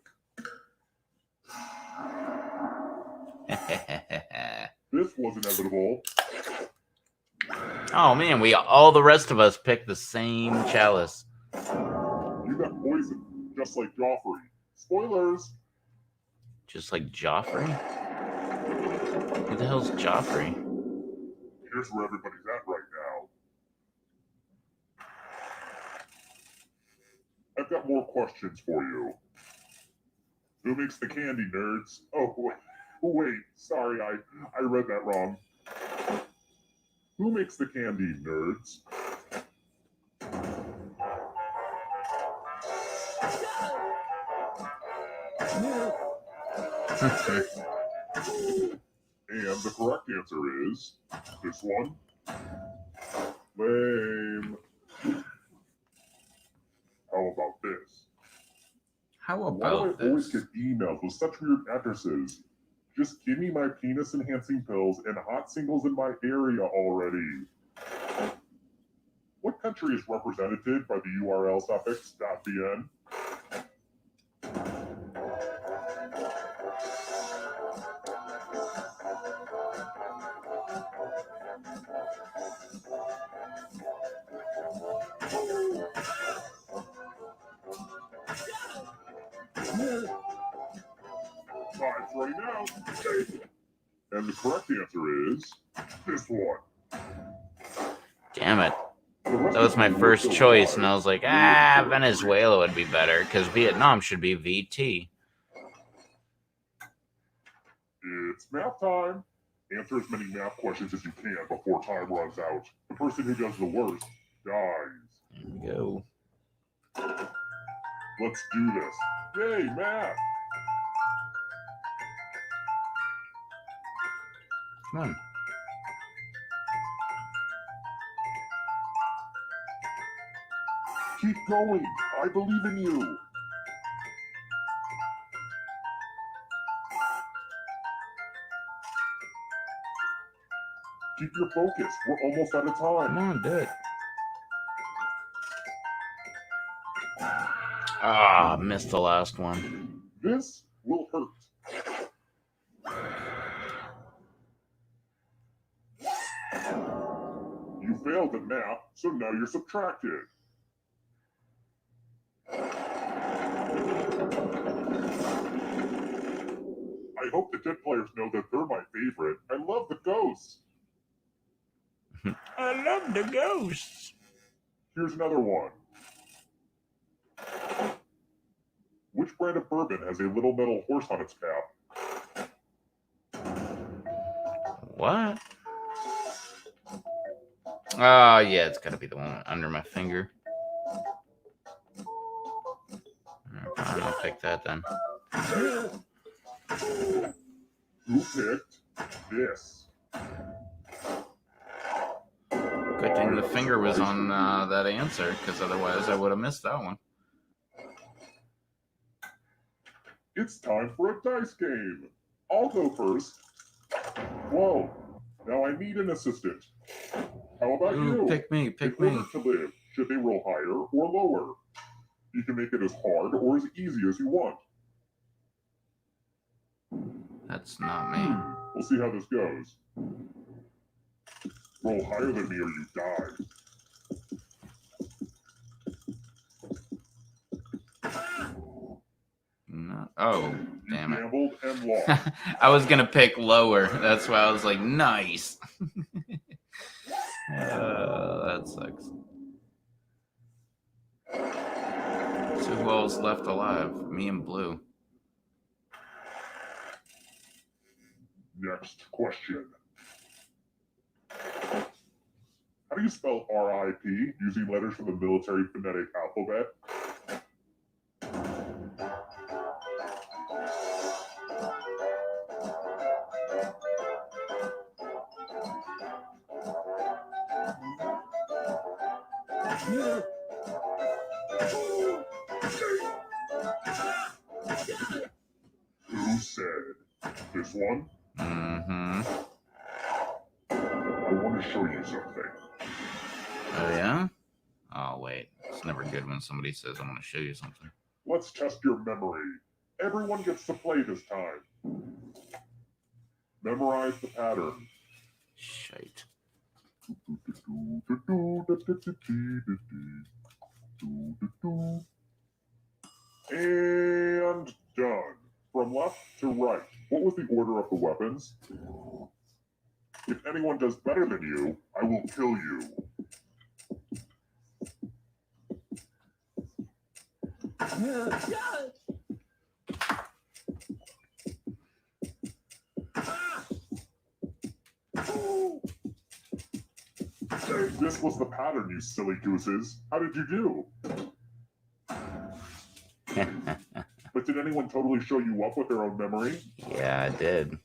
This was inevitable. Oh man, all the rest of us picked the same chalice. You got poison, just like Joffrey. Spoilers. Just like Joffrey? Who the hell's Joffrey? Here's where everybody's at right now. I've got more questions for you. Who makes the candy, nerds? Oh, wait, sorry, I read that wrong. Who makes the candy, nerds? And the correct answer is this one. Lame. How about this? How Why do about I always this? get emails with such weird addresses? Just give me my penis-enhancing pills and hot singles in my area already. What country is represented by the URL suffix .bn? Time's running out. And the correct answer is this one. Damn it. That was my first choice, and I was like, Venezuela would be better, because Vietnam should be VT. It's math time. Answer as many math questions as you can before time runs out. The person who does the worst dies. There we go. Let's do this. Yay, math! Come on. Keep going. I believe in you. Keep your focus. We're almost out of Come time. on, do it. Ah, missed the last one. This will hurt. failed at math, so now you're subtracted. I hope the Dead players know that they're my favorite. I love the ghosts. I love the ghosts. Here's another one. Which brand of bourbon has a little metal horse on its cap? What? Oh, yeah, it's gotta be the one under my finger. Fine, I'll pick that then. Who picked this? Good thing the finger was on that answer, because otherwise I would have missed that one. It's time for a dice game. I'll go first. Whoa, now I need an assistant. How about Ooh, you? pick me, pick In me. order to live, should they roll higher or lower? You can make it as hard or as easy as you want. That's not me. We'll see how this goes. Roll higher than me or you die. No. Oh, You damn it. gambled and lost. I was gonna pick lower. That's why I was like, nice. That sucks. So who else left alive? Me and Blue. Next question. How do you spell RIP using letters from the military phonetic alphabet? Who said this one? Mm-hmm. I want to show you something. Oh, yeah? Oh, wait. It's never good when somebody says, I want to show you something. Let's test your memory. Everyone gets to play this time. Memorize the pattern. Shite. And done. From left to right, what was the order of the weapons? If anyone does better than you, I will kill you. This was the pattern, you silly gooses. How did you do? But did anyone totally show you up with their own memory? Yeah, I did.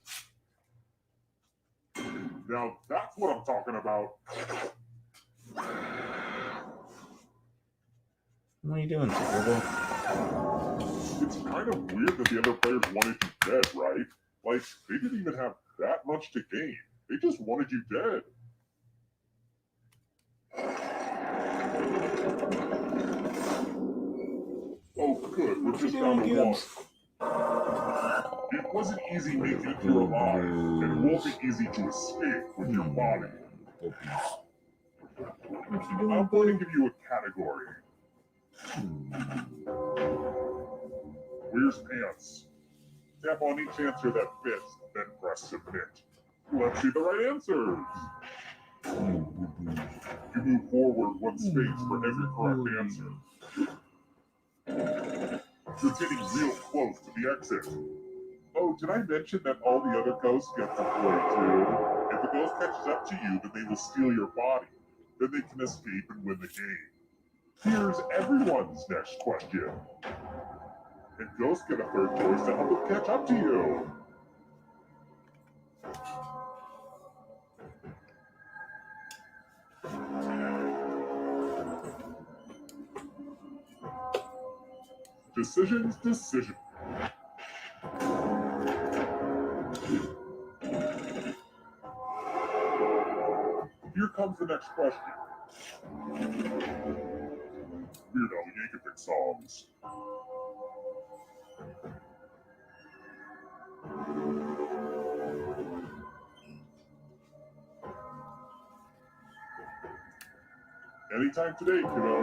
Now that's what I'm talking about. What are you doing, Superboy? It's kind of weird that the other players wanted you dead, right? Like, they didn't even have that much to gain. They just wanted you dead. Oh, good. We're just down to one. It wasn't easy making it through alive, and it won't be easy to escape with your body. I'm going to give you a category. Where's pants? Tap on each answer that fits, then press submit. Let's see the right answers. You move forward one space for every correct answer. You're getting real close to the exit. Oh, did I mention that all the other ghosts get to play too? If the ghost catches up to you, then they will steal your body. Then they can escape and win the game. Here's everyone's next question. And ghosts get a third choice to help them catch up to you. Decisions. Here comes the next question. Weirdo Yankovic songs. Anytime today, kiddo.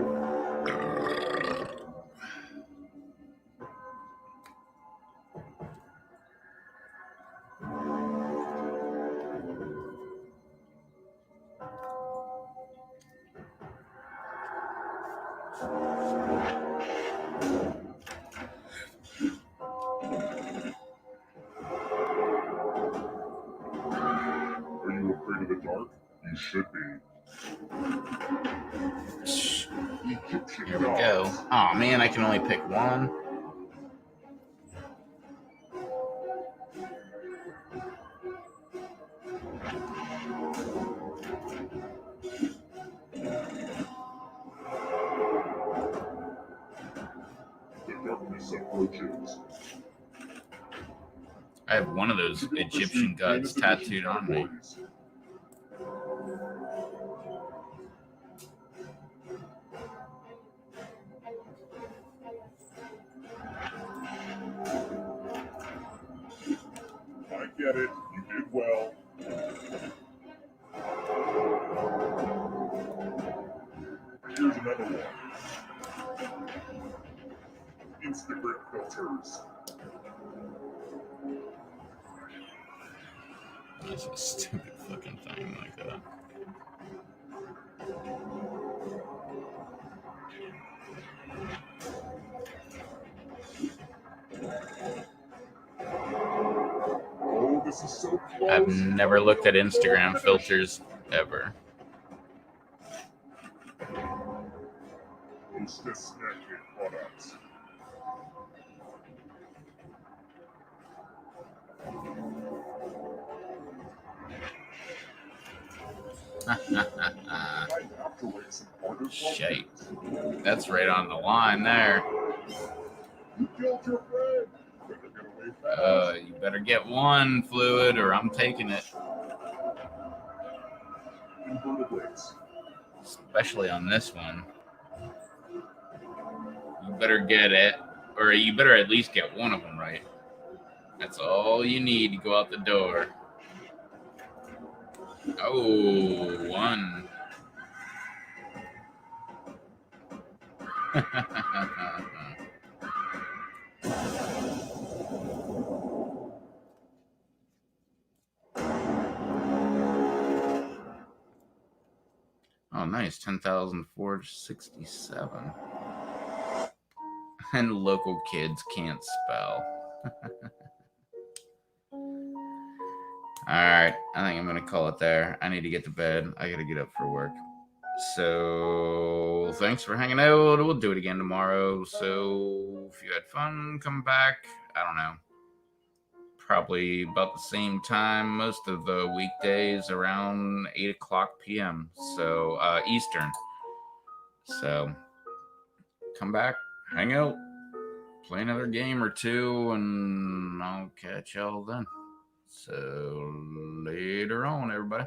Are you afraid of the dark? You should be. Egyptian Here we gods. go. Oh man, I can only pick one. The darkness approaches. I have one of those Egyptian gods tattooed on me. I get it. You did well. Here's another one. Instagram filters. That's a stupid fucking thing like that. Oh, this is so close. I've never looked at Instagram filters ever. Hostess snacking products. I have to wait some harder Shite. That's right on the line there. You killed your friend. Better get away fast. You better get one fluid or I'm taking it. Invertebrates. Especially on this one. You better get it, or you better at least get one of them right. That's all you need to go out the door. Oh, one. Oh, nice. 10,467. And local kids can't spell. All right. I think I'm going to call it there. I need to get to bed. I got to get up for work. So thanks for hanging out. We'll do it again tomorrow. So if you had fun, come back. I don't know. Probably about the same time most of the weekdays, around 8 o'clock p.m. So Eastern. So come back, hang out, play another game or two, and I'll catch y'all then. So later on, everybody.